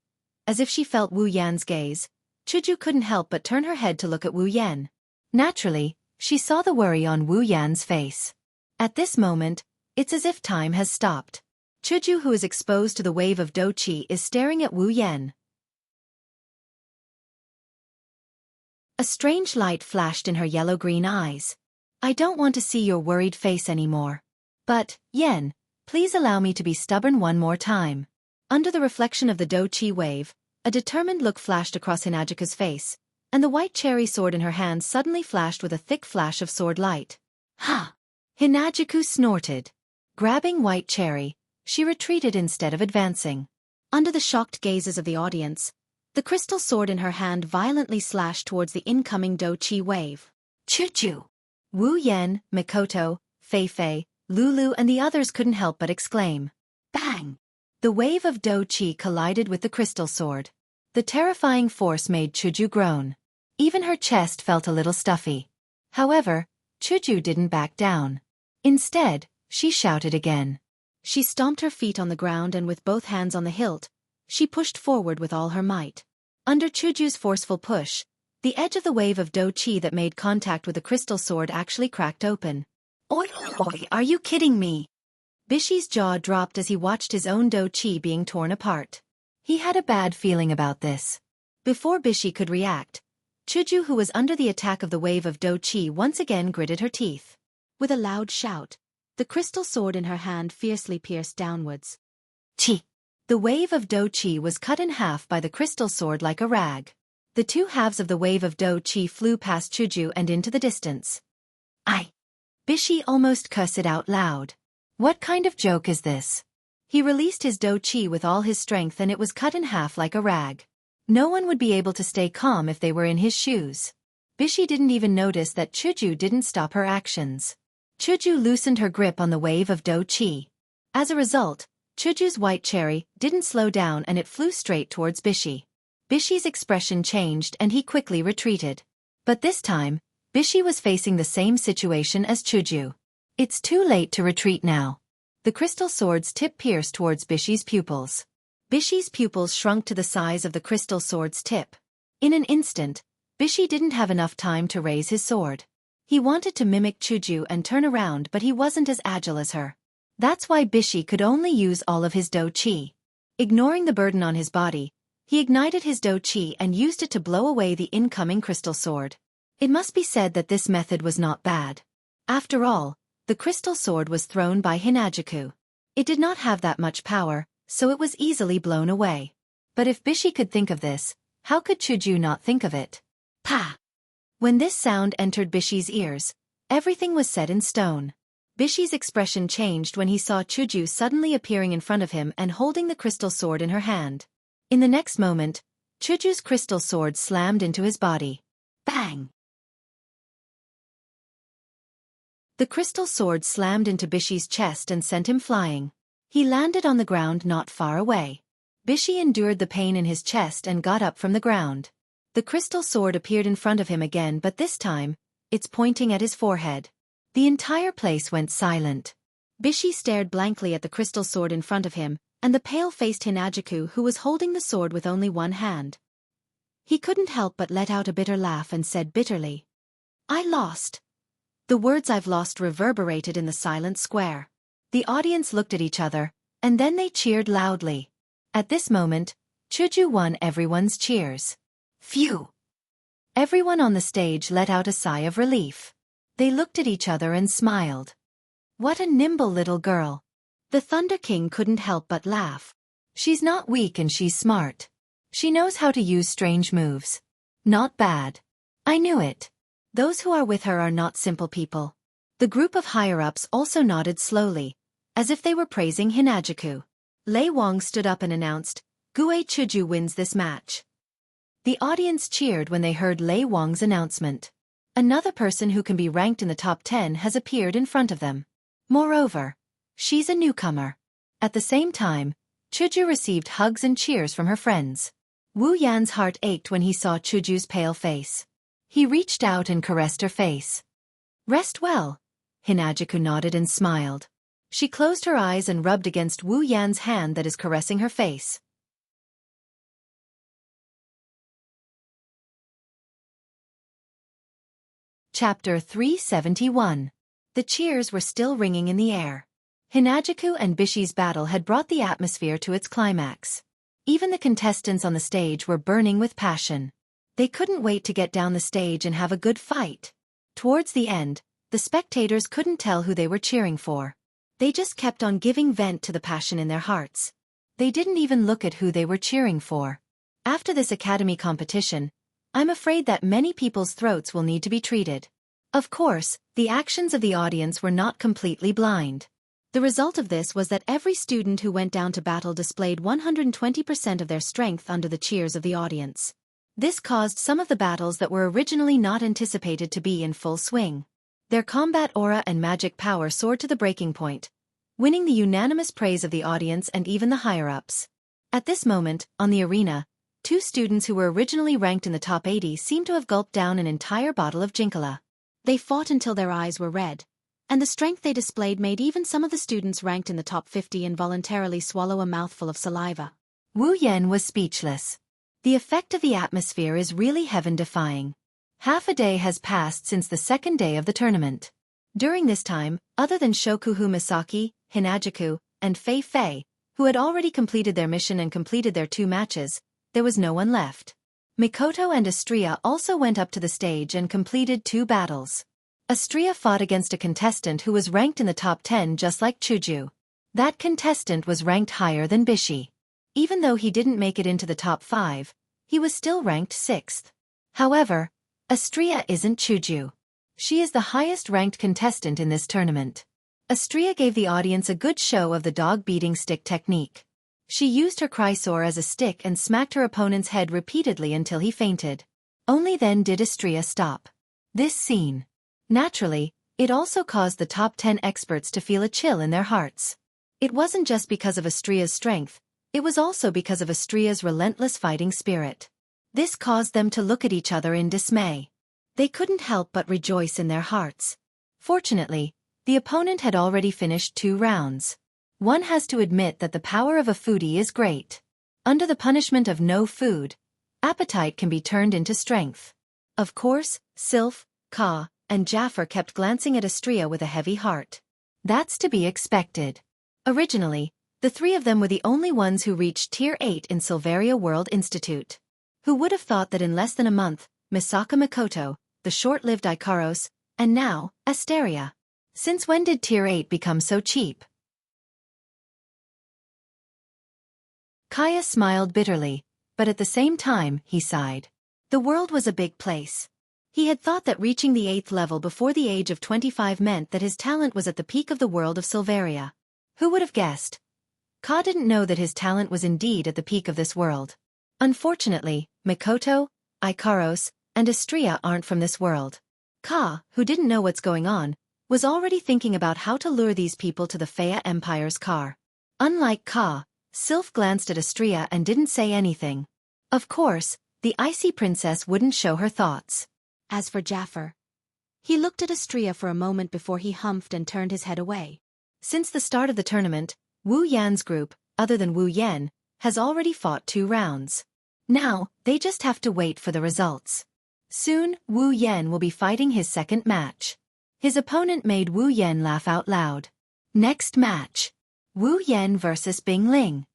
As if she felt Wu Yan's gaze, Chuju couldn't help but turn her head to look at Wu Yan. Naturally, she saw the worry on Wu Yan's face. At this moment, it's as if time has stopped. Chuju, who is exposed to the wave of do chi, is staring at Wu Yan. A strange light flashed in her yellow-green eyes. I don't want to see your worried face anymore. But, Yen, please allow me to be stubborn one more time. Under the reflection of the do chi wave, a determined look flashed across Hinajuku's face, and the white cherry sword in her hand suddenly flashed with a thick flash of sword light. Ha! Hinajuku snorted. Grabbing white cherry, she retreated instead of advancing. Under the shocked gazes of the audience, the crystal sword in her hand violently slashed towards the incoming do chi wave. Chuju! Wu Yan, Mikoto, Feifei, Lulu and the others couldn't help but exclaim. Bang! The wave of do chi collided with the crystal sword. The terrifying force made Chuju groan. Even her chest felt a little stuffy. However, Chuju didn't back down. Instead, she shouted again. She stomped her feet on the ground and with both hands on the hilt, she pushed forward with all her might. Under Chuju's forceful push, the edge of the wave of do chi that made contact with the crystal sword actually cracked open. Oi, oi, are you kidding me? Bishi's jaw dropped as he watched his own do chi being torn apart. He had a bad feeling about this. Before Bishi could react, Chuju, who was under the attack of the wave of do chi, once again gritted her teeth. With a loud shout, the crystal sword in her hand fiercely pierced downwards. Chi! The wave of do chi was cut in half by the crystal sword like a rag. The two halves of the wave of do chi flew past Chuju and into the distance. Ai! Bishi almost cussed it out loud. What kind of joke is this? He released his do chi with all his strength and it was cut in half like a rag. No one would be able to stay calm if they were in his shoes. Bishi didn't even notice that Chuju didn't stop her actions. Chuju loosened her grip on the wave of Do Chi. As a result, Chuju's white cherry didn't slow down and it flew straight towards Bishi. Bishi's expression changed and he quickly retreated. But this time, Bishi was facing the same situation as Chuju. It's too late to retreat now. The crystal sword's tip pierced towards Bishi's pupils. Bishi's pupils shrunk to the size of the crystal sword's tip. In an instant, Bishi didn't have enough time to raise his sword. He wanted to mimic Chuju and turn around, but he wasn't as agile as her. That's why Bishi could only use all of his Do Chi. Ignoring the burden on his body, he ignited his Do Chi and used it to blow away the incoming crystal sword. It must be said that this method was not bad. After all, the crystal sword was thrown by Hinajuku. It did not have that much power, so it was easily blown away. But if Bishi could think of this, how could Chuju not think of it? Pa! When this sound entered Bishi's ears, everything was set in stone. Bishi's expression changed when he saw Chuju suddenly appearing in front of him and holding the crystal sword in her hand. In the next moment, Chuju's crystal sword slammed into his body. Bang! The crystal sword slammed into Bishi's chest and sent him flying. He landed on the ground not far away. Bishi endured the pain in his chest and got up from the ground. The crystal sword appeared in front of him again, but this time, it's pointing at his forehead. The entire place went silent. Bishi stared blankly at the crystal sword in front of him, and the pale-faced Hinajuku who was holding the sword with only one hand. He couldn't help but let out a bitter laugh and said bitterly, "I lost." The words "I've lost" reverberated in the silent square. The audience looked at each other, and then they cheered loudly. At this moment, Chuju won everyone's cheers. Phew! Everyone on the stage let out a sigh of relief. They looked at each other and smiled. What a nimble little girl. The Thunder King couldn't help but laugh. She's not weak and she's smart. She knows how to use strange moves. Not bad. I knew it. Those who are with her are not simple people. The group of higher-ups also nodded slowly, as if they were praising Hinajuku. Lei Wang stood up and announced, "Gue Chuju wins this match." The audience cheered when they heard Lei Wang's announcement. Another person who can be ranked in the top 10 has appeared in front of them. Moreover, she's a newcomer. At the same time, Chuju received hugs and cheers from her friends. Wu Yan's heart ached when he saw Chuju's pale face. He reached out and caressed her face. "Rest well." Hinajuku nodded and smiled. She closed her eyes and rubbed against Wu Yan's hand that is caressing her face. Chapter 371. The cheers were still ringing in the air. Hinajuku and Bishi's battle had brought the atmosphere to its climax. Even the contestants on the stage were burning with passion. They couldn't wait to get down the stage and have a good fight. Towards the end, the spectators couldn't tell who they were cheering for. They just kept on giving vent to the passion in their hearts. They didn't even look at who they were cheering for. After this academy competition, I'm afraid that many people's throats will need to be treated. Of course, the actions of the audience were not completely blind. The result of this was that every student who went down to battle displayed 120% of their strength under the cheers of the audience. This caused some of the battles that were originally not anticipated to be in full swing. Their combat aura and magic power soared to the breaking point, winning the unanimous praise of the audience and even the higher-ups. At this moment, on the arena, two students who were originally ranked in the top 80 seemed to have gulped down an entire bottle of Jinkala. They fought until their eyes were red, and the strength they displayed made even some of the students ranked in the top 50 involuntarily swallow a mouthful of saliva. Wu Yan was speechless. The effect of the atmosphere is really heaven-defying. Half a day has passed since the second day of the tournament. During this time, other than Shokuhu Misaki, Hinajuku, and Fei Fei, who had already completed their mission and completed their 2 matches, there was no one left. Mikoto and Astria also went up to the stage and completed 2 battles. Astria fought against a contestant who was ranked in the top 10 just like Chuju. That contestant was ranked higher than Bishi. Even though he didn't make it into the top 5, he was still ranked 6th. However, Astria isn't Chuju. She is the highest-ranked contestant in this tournament. Astria gave the audience a good show of the dog-beating stick technique. She used her chrysor as a stick and smacked her opponent's head repeatedly until he fainted. Only then did Xianxia stop. This scene. Naturally, it also caused the top 10 experts to feel a chill in their hearts. It wasn't just because of Xianxia's strength, it was also because of Xianxia's relentless fighting spirit. This caused them to look at each other in dismay. They couldn't help but rejoice in their hearts. Fortunately, the opponent had already finished 2 rounds. One has to admit that the power of a foodie is great. Under the punishment of no food, appetite can be turned into strength. Of course, Sylph, Ka, and Jaffer kept glancing at Xianxia with a heavy heart. That's to be expected. Originally, the 3 of them were the only ones who reached Tier 8 in Silveria World Institute. Who would have thought that in less than a month, Misaka Mikoto, the short-lived Ikaros, and now, Asteria. Since when did Tier 8 become so cheap? Kaya smiled bitterly, but at the same time, he sighed. The world was a big place. He had thought that reaching the 8th level before the age of 25 meant that his talent was at the peak of the world of Silveria. Who would have guessed? Ka didn't know that his talent was indeed at the peak of this world. Unfortunately, Mikoto, Ikaros, and Xianxia aren't from this world. Ka, who didn't know what's going on, was already thinking about how to lure these people to the Faya Empire's car. Unlike Ka, Sylph glanced at Xianxia and didn't say anything. Of course, the icy princess wouldn't show her thoughts. As for Jaffer, he looked at Xianxia for a moment before he humphed and turned his head away. Since the start of the tournament, Wu Yan's group, other than Wu Yan, has already fought 2 rounds. Now, they just have to wait for the results. Soon, Wu Yan will be fighting his 2nd match. His opponent made Wu Yan laugh out loud. Next match. Wu Yan versus Bing Ling.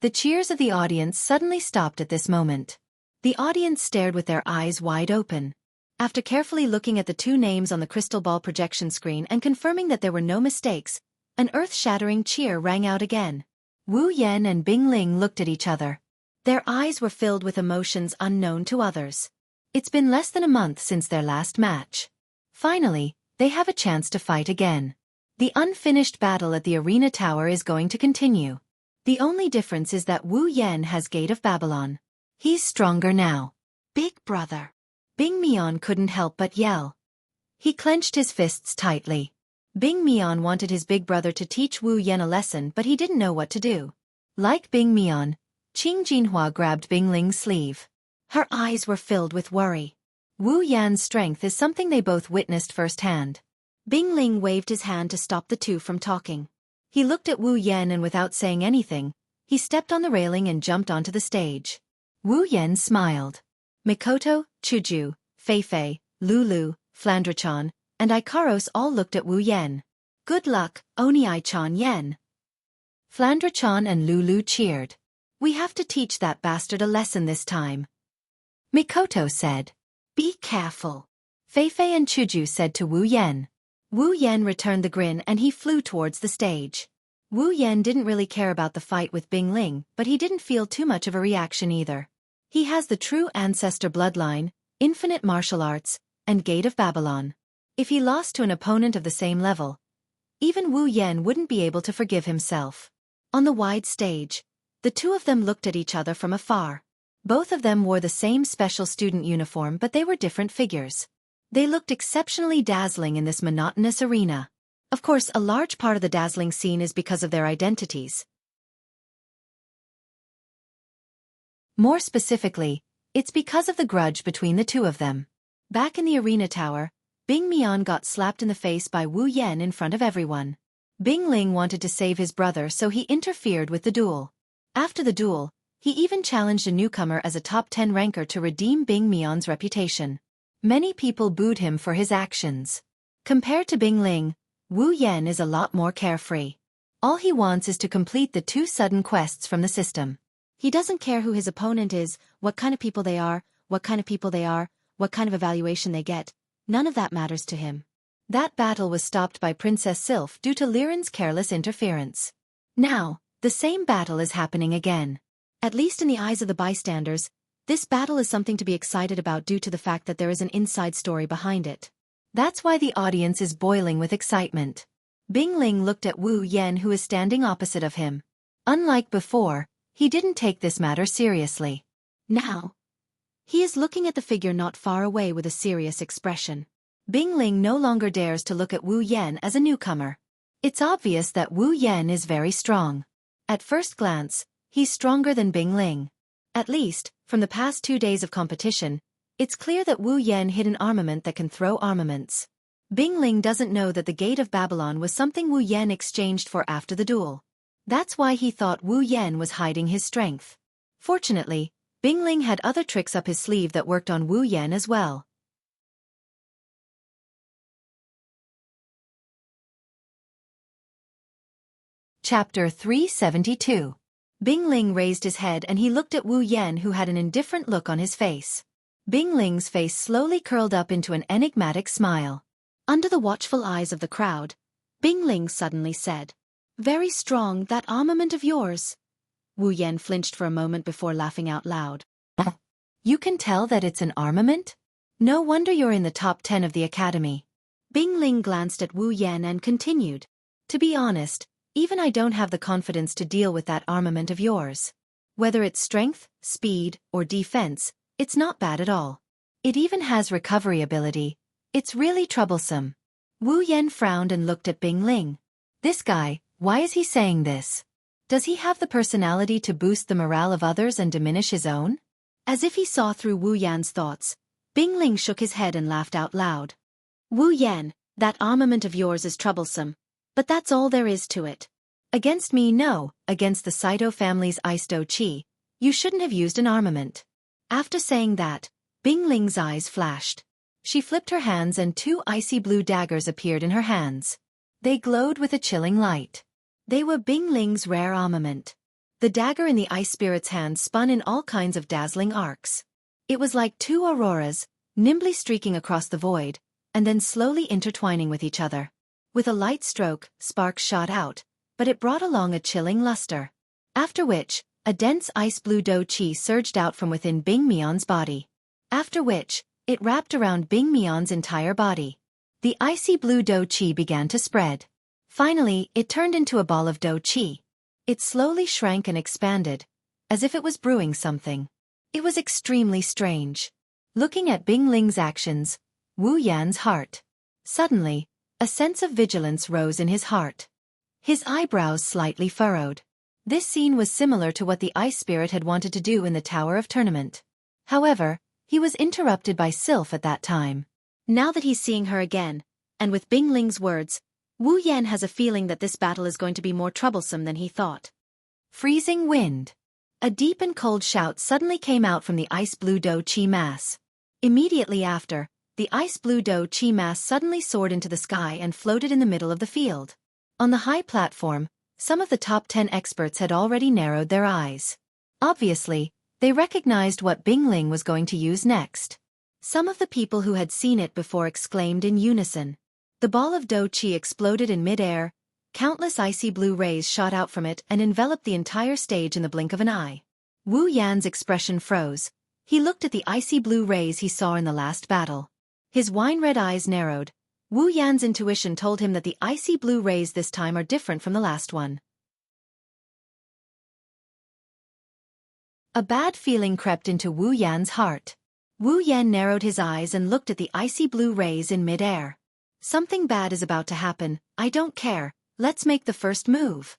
The cheers of the audience suddenly stopped at this moment. The audience stared with their eyes wide open. After carefully looking at the 2 names on the crystal ball projection screen and confirming that there were no mistakes, an earth-shattering cheer rang out again. Wu Yan and Bing Ling looked at each other. Their eyes were filled with emotions unknown to others. It's been less than a month since their last match. Finally, they have a chance to fight again. The unfinished battle at the arena tower is going to continue. The only difference is that Wu Yan has Gate of Babylon. He's stronger now. Big brother. Bing Mian couldn't help but yell. He clenched his fists tightly. Bing Mian wanted his big brother to teach Wu Yan a lesson, but he didn't know what to do. Like Bing Mian, Qing Jinhua grabbed Bing Ling's sleeve. Her eyes were filled with worry. Wu Yan's strength is something they both witnessed firsthand. Bing Ling waved his hand to stop the 2 from talking. He looked at Wu Yan and without saying anything, he stepped on the railing and jumped onto the stage. Wu Yan smiled. Mikoto, Chuju, Feifei, Lulu, Flandrachan, and Ikaros all looked at Wu Yan. Good luck, Oni-chan Yen. Flandrachan and Lulu cheered. We have to teach that bastard a lesson this time. Mikoto said. Be careful. Feifei and Chuju said to Wu Yan. Wu Yan returned the grin and he flew towards the stage. Wu Yan didn't really care about the fight with Bing Ling, but he didn't feel too much of a reaction either. He has the true ancestor bloodline, infinite martial arts, and Gate of Babylon. If he lost to an opponent of the same level, even Wu Yan wouldn't be able to forgive himself. On the wide stage, the 2 of them looked at each other from afar. Both of them wore the same special student uniform, but they were different figures. They looked exceptionally dazzling in this monotonous arena. Of course, a large part of the dazzling scene is because of their identities. More specifically, it's because of the grudge between the 2 of them. Back in the arena tower, Bing Mian got slapped in the face by Wu Yan in front of everyone. Bing Ling wanted to save his brother, so he interfered with the duel. After the duel, he even challenged a newcomer as a top 10 ranker to redeem Bing Mian's reputation. Many people booed him for his actions. Compared to Bing Ling, Wu Yan is a lot more carefree. All he wants is to complete the 2 sudden quests from the system. He doesn't care who his opponent is, what kind of people they are, what kind of evaluation they get. None of that matters to him. That battle was stopped by Princess Sylph due to Liren's careless interference. Now, the same battle is happening again. At least in the eyes of the bystanders, this battle is something to be excited about due to the fact that there is an inside story behind it. That's why the audience is boiling with excitement. Bing Ling looked at Wu Yan, who is standing opposite of him. Unlike before, he didn't take this matter seriously. Now, he is looking at the figure not far away with a serious expression. Bing Ling no longer dares to look at Wu Yan as a newcomer. It's obvious that Wu Yan is very strong. At first glance, he's stronger than Bing Ling. At least, from the past 2 days of competition, it's clear that Wu Yan hid an armament that can throw armaments. Bing Ling doesn't know that the Gate of Babylon was something Wu Yan exchanged for after the duel. That's why he thought Wu Yan was hiding his strength. Fortunately, Bing Ling had other tricks up his sleeve that worked on Wu Yan as well. Chapter 372. Bing Ling raised his head and he looked at Wu Yan, who had an indifferent look on his face. Bing Ling's face slowly curled up into an enigmatic smile. Under the watchful eyes of the crowd, Bing Ling suddenly said, "Very strong, that armament of yours." Wu Yan flinched for a moment before laughing out loud. "You can tell that it's an armament? No wonder you're in the top 10 of the academy." Bing Ling glanced at Wu Yan and continued, "To be honest, even I don't have the confidence to deal with that armament of yours. Whether it's strength, speed, or defense, it's not bad at all. It even has recovery ability. It's really troublesome." Wu Yan frowned and looked at Bing Ling. This guy, why is he saying this? Does he have the personality to boost the morale of others and diminish his own? As if he saw through Wu Yan's thoughts, Bing Ling shook his head and laughed out loud. "Wu Yan, that armament of yours is troublesome. But that's all there is to it. Against me, no, against the Saito family's Ice-Do Chi, you shouldn't have used an armament." After saying that, Bing Ling's eyes flashed. She flipped her hands and 2 icy blue daggers appeared in her hands. They glowed with a chilling light. They were Bing Ling's rare armament. The dagger in the ice spirit's hand spun in all kinds of dazzling arcs. It was like 2 auroras, nimbly streaking across the void, and then slowly intertwining with each other. With a light stroke, sparks shot out, but it brought along a chilling luster. After which, a dense ice-blue Do Chi surged out from within Bing Mian's body. After which, it wrapped around Bing Mian's entire body. The icy blue Do Chi began to spread. Finally, it turned into a ball of Do Chi. It slowly shrank and expanded, as if it was brewing something. It was extremely strange. Looking at Bing Ling's actions, Wu Yan's heart. Suddenly, a sense of vigilance rose in his heart. His eyebrows slightly furrowed. This scene was similar to what the Ice Spirit had wanted to do in the Tower of Tournament. However, he was interrupted by Sylph at that time. Now that he's seeing her again, and with Bing Ling's words, Wu Yan has a feeling that this battle is going to be more troublesome than he thought. Freezing wind. A deep and cold shout suddenly came out from the ice-blue Do Chi mass. Immediately after, the ice-blue Do Chi mass suddenly soared into the sky and floated in the middle of the field. On the high platform, some of the top 10 experts had already narrowed their eyes. Obviously, they recognized what Bing Ling was going to use next. Some of the people who had seen it before exclaimed in unison. The ball of Do Chi exploded in mid-air, countless icy blue rays shot out from it and enveloped the entire stage in the blink of an eye. Wu Yan's expression froze. He looked at the icy blue rays he saw in the last battle. His wine-red eyes narrowed. Wu Yan's intuition told him that the icy blue rays this time are different from the last one. A bad feeling crept into Wu Yan's heart. Wu Yan narrowed his eyes and looked at the icy blue rays in mid-air. Something bad is about to happen, I don't care, let's make the first move.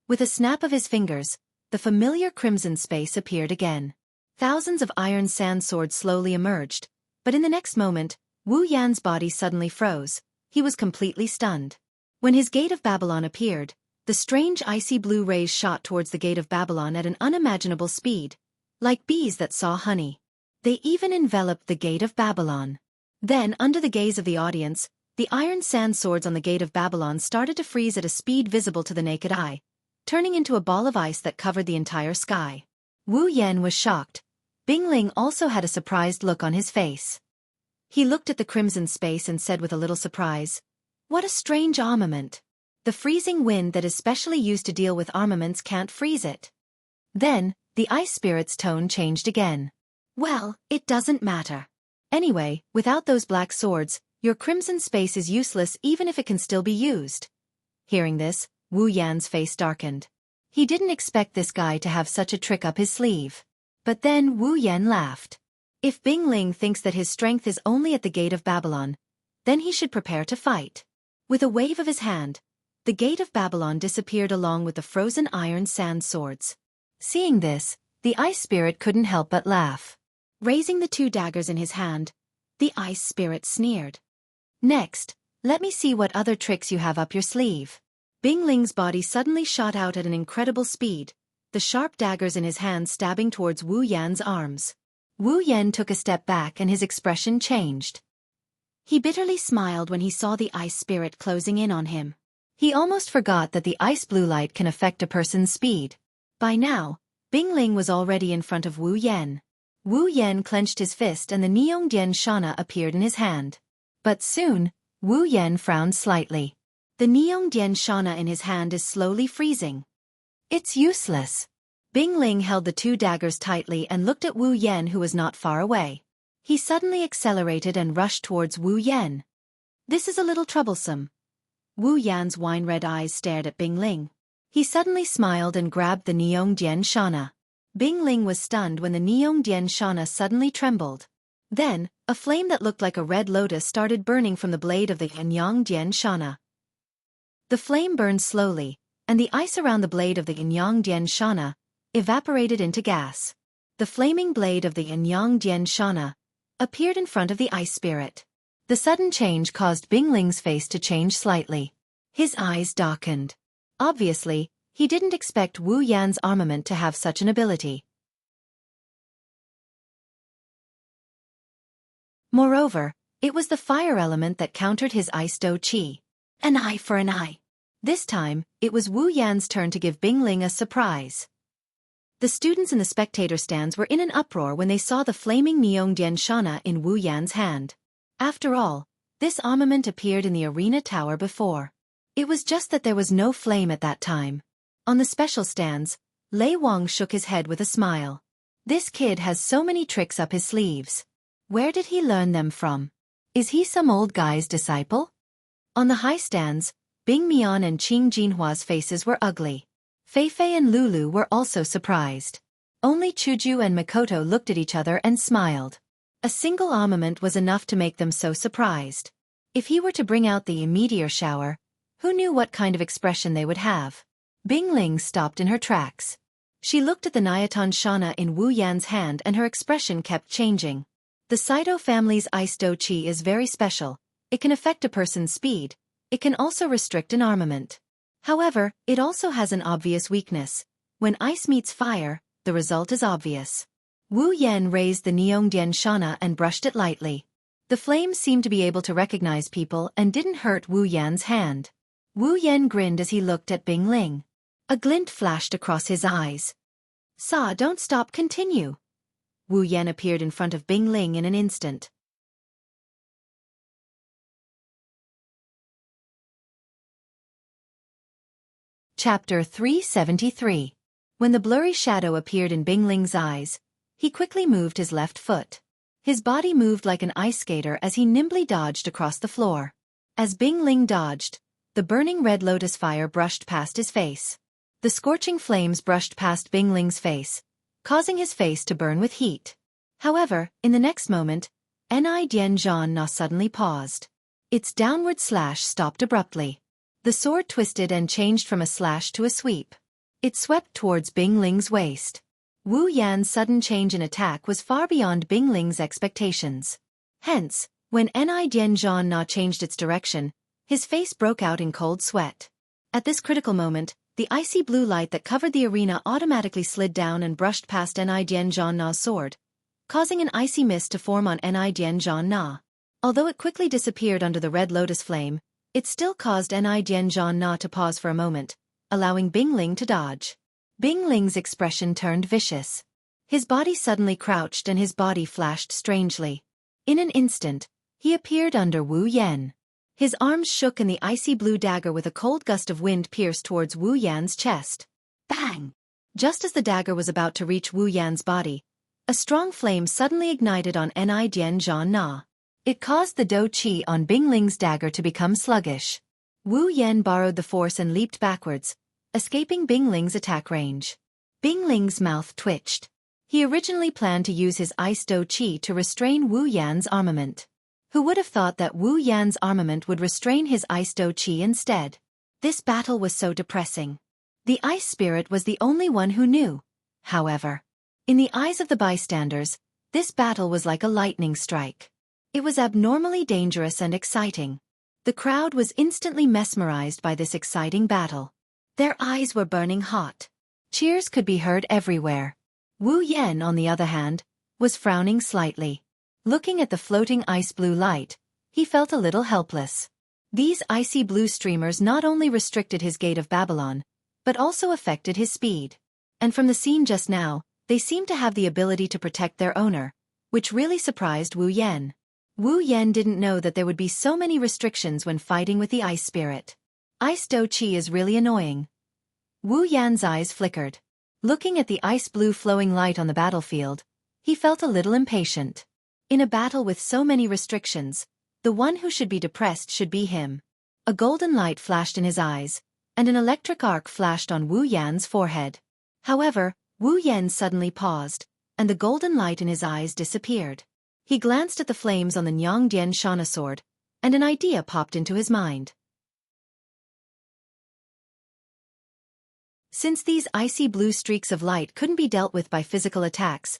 With a snap of his fingers, the familiar crimson space appeared again. Thousands of iron sand swords slowly emerged, but in the next moment, Wu Yan's body suddenly froze. He was completely stunned. When his Gate of Babylon appeared, the strange icy blue rays shot towards the Gate of Babylon at an unimaginable speed, like bees that saw honey. They even enveloped the Gate of Babylon. Then, under the gaze of the audience, the iron sand swords on the Gate of Babylon started to freeze at a speed visible to the naked eye, turning into a ball of ice that covered the entire sky. Wu Yan was shocked. Bing Ling also had a surprised look on his face. He looked at the crimson space and said with a little surprise, "What a strange armament. The freezing wind that is specially used to deal with armaments can't freeze it." Then, the ice spirit's tone changed again. "Well, it doesn't matter. Anyway, without those black swords, your crimson space is useless even if it can still be used." Hearing this, Wu Yan's face darkened. He didn't expect this guy to have such a trick up his sleeve. But then Wu Yan laughed. If Bingling thinks that his strength is only at the gate of Babylon, then he should prepare to fight. With a wave of his hand, the gate of Babylon disappeared along with the frozen iron sand swords. Seeing this, the ice spirit couldn't help but laugh. Raising the 2 daggers in his hand, the ice spirit sneered. Next, let me see what other tricks you have up your sleeve. Bingling's body suddenly shot out at an incredible speed, the sharp daggers in his hand stabbing towards Wu Yan's arms. Wu Yan took a step back and his expression changed. He bitterly smiled when he saw the ice spirit closing in on him. He almost forgot that the ice blue light can affect a person's speed. By now, Bingling was already in front of Wu Yan. Wu Yan clenched his fist and the Neongdian Shana appeared in his hand. But soon, Wu Yan frowned slightly. The Neongdian Shana in his hand is slowly freezing. It's useless. Bingling held the 2 daggers tightly and looked at Wu Yan, who was not far away. He suddenly accelerated and rushed towards Wu Yan. This is a little troublesome. Wu Yan's wine-red eyes stared at Bingling. He suddenly smiled and grabbed the Neongdian Shana. Bingling was stunned when the Neongdian Shana suddenly trembled. Then, a flame that looked like a red lotus started burning from the blade of the Neongdian Shana. The flame burned slowly, and the ice around the blade of the Neongdian Shana evaporated into gas. The flaming blade of the Neongdian Shana appeared in front of the ice spirit. The sudden change caused Bingling's face to change slightly. His eyes darkened. Obviously, he didn't expect Wu Yan's armament to have such an ability. Moreover, it was the fire element that countered his ice do chi. An eye for an eye. This time, it was Wu Yan's turn to give Bingling a surprise. The students in the spectator stands were in an uproar when they saw the flaming Neongdian Shana in Wu Yan's hand. After all, this armament appeared in the arena tower before. It was just that there was no flame at that time. On the special stands, Lei Wang shook his head with a smile. This kid has so many tricks up his sleeves. Where did he learn them from? Is he some old guy's disciple? On the high stands, Bing Mian and Qing Jinhua's faces were ugly. Fei Fei and Lulu were also surprised. Only Chuju and Makoto looked at each other and smiled. A single armament was enough to make them so surprised. If he were to bring out the meteor shower, who knew what kind of expression they would have? Bingling stopped in her tracks. She looked at the Nyaton Shana in Wu Yan's hand and her expression kept changing. The Saito family's ice do chi is very special. It can affect a person's speed. It can also restrict an armament. However, it also has an obvious weakness. When ice meets fire, the result is obvious. Wu Yan raised the Neongdian Shana and brushed it lightly. The flames seemed to be able to recognize people and didn't hurt Wu Yan's hand. Wu Yan grinned as he looked at Bingling. A glint flashed across his eyes. Don't stop, continue. Wu Yan appeared in front of Bingling in an instant. Chapter 373. When the blurry shadow appeared in Bingling's eyes, he quickly moved his left foot. His body moved like an ice skater as he nimbly dodged across the floor. As Bingling dodged, the burning red lotus fire brushed past his face. The scorching flames brushed past Bingling's face, causing his face to burn with heat. However, in the next moment, Ni Dian Zhan Na suddenly paused. Its downward slash stopped abruptly. The sword twisted and changed from a slash to a sweep. It swept towards Bingling's waist. Wu Yan's sudden change in attack was far beyond Bingling's expectations. Hence, when Ni Dian Zhan Na changed its direction, his face broke out in cold sweat. At this critical moment, the icy blue light that covered the arena automatically slid down and brushed past Ni Dian Zhan Na's sword, causing an icy mist to form on Ni Dian Zhan Na. Although it quickly disappeared under the red lotus flame, it still caused Ni Dian Zhan Na to pause for a moment, allowing Bingling to dodge. Bingling's expression turned vicious. His body suddenly crouched and his body flashed strangely. In an instant, he appeared under Wu Yan. His arms shook and the icy blue dagger with a cold gust of wind pierced towards Wu Yan's chest. Bang! Just as the dagger was about to reach Wu Yan's body, a strong flame suddenly ignited on Ni Dian Zhan Na. It caused the do chi on Bingling's dagger to become sluggish. Wu Yan borrowed the force and leaped backwards, escaping Bing Ling's attack range. Bing Ling's mouth twitched. He originally planned to use his ice dough qi to restrain Wu Yan's armament. Who would have thought that Wu Yan's armament would restrain his ice dough qi instead? This battle was so depressing. The ice spirit was the only one who knew. However, in the eyes of the bystanders, this battle was like a lightning strike. It was abnormally dangerous and exciting. The crowd was instantly mesmerized by this exciting battle. Their eyes were burning hot. Cheers could be heard everywhere. Wu Yan, on the other hand, was frowning slightly. Looking at the floating ice blue light, he felt a little helpless. These icy blue streamers not only restricted his gate of Babylon, but also affected his speed. And from the scene just now, they seemed to have the ability to protect their owner, which really surprised Wu Yan. Wu Yan didn't know that there would be so many restrictions when fighting with the ice spirit. Ice dough qi is really annoying. Wu Yan's eyes flickered. Looking at the ice blue flowing light on the battlefield, he felt a little impatient. In a battle with so many restrictions, the one who should be depressed should be him. A golden light flashed in his eyes, and an electric arc flashed on Wu Yan's forehead. However, Wu Yan suddenly paused, and the golden light in his eyes disappeared. He glanced at the flames on the Xianxia sword, and an idea popped into his mind. Since these icy blue streaks of light couldn't be dealt with by physical attacks,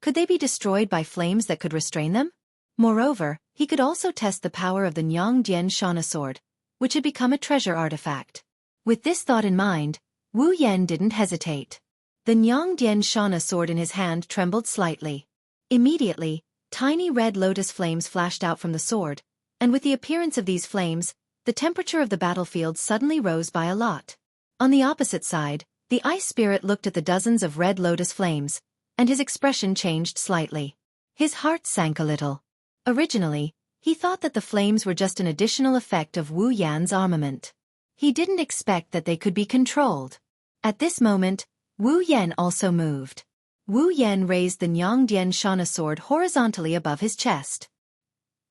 could they be destroyed by flames that could restrain them? Moreover, he could also test the power of the Xianxia sword, which had become a treasure artifact. With this thought in mind, Wu Yan didn't hesitate. The Xianxia sword in his hand trembled slightly. Immediately, tiny red lotus flames flashed out from the sword, and with the appearance of these flames, the temperature of the battlefield suddenly rose by a lot. On the opposite side, the ice spirit looked at the dozens of red lotus flames, and his expression changed slightly. His heart sank a little. Originally, he thought that the flames were just an additional effect of Wu Yan's armament. He didn't expect that they could be controlled. At this moment, Wu Yan also moved. Wu Yan raised the Xianxia sword horizontally above his chest.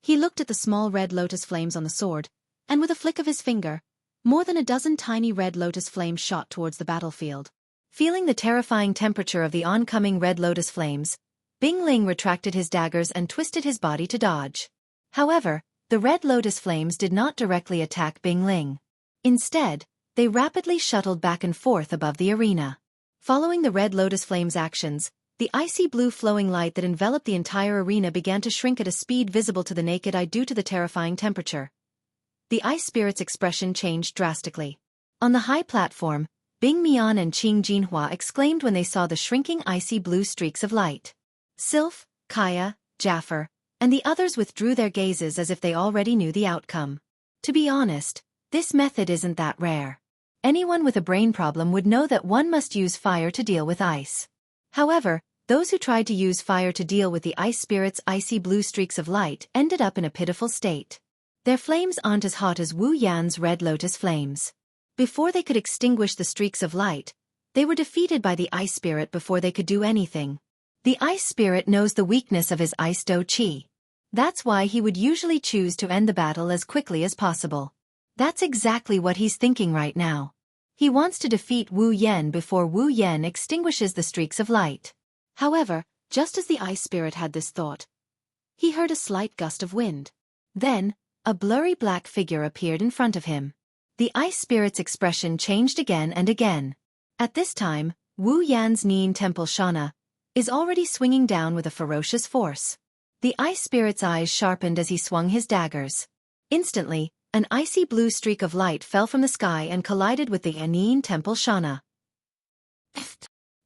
He looked at the small red lotus flames on the sword, and with a flick of his finger, more than a dozen tiny red lotus flames shot towards the battlefield. Feeling the terrifying temperature of the oncoming red lotus flames, Bing Ling retracted his daggers and twisted his body to dodge. However, the red lotus flames did not directly attack Bing Ling. Instead, they rapidly shuttled back and forth above the arena. Following the red lotus flames' actions, the icy blue flowing light that enveloped the entire arena began to shrink at a speed visible to the naked eye due to the terrifying temperature. The ice spirit's expression changed drastically. On the high platform, Bing Mian and Qing Jinhua exclaimed when they saw the shrinking icy blue streaks of light. Sylph, Kaya, Jaffer, and the others withdrew their gazes as if they already knew the outcome. To be honest, this method isn't that rare. Anyone with a brain problem would know that one must use fire to deal with ice. However, those who tried to use fire to deal with the ice spirit's icy blue streaks of light ended up in a pitiful state. Their flames aren't as hot as Wu Yan's red lotus flames. Before they could extinguish the streaks of light, they were defeated by the ice spirit before they could do anything. The ice spirit knows the weakness of his ice dough qi. That's why he would usually choose to end the battle as quickly as possible. That's exactly what he's thinking right now. He wants to defeat Wu Yan before Wu Yan extinguishes the streaks of light. However, just as the ice spirit had this thought, he heard a slight gust of wind. Then, a blurry black figure appeared in front of him. The ice spirit's expression changed again and again. At this time, Wu Yan's Nian Temple Shana is already swinging down with a ferocious force. The ice spirit's eyes sharpened as he swung his daggers. Instantly, an icy blue streak of light fell from the sky and collided with the Nian Temple Shana.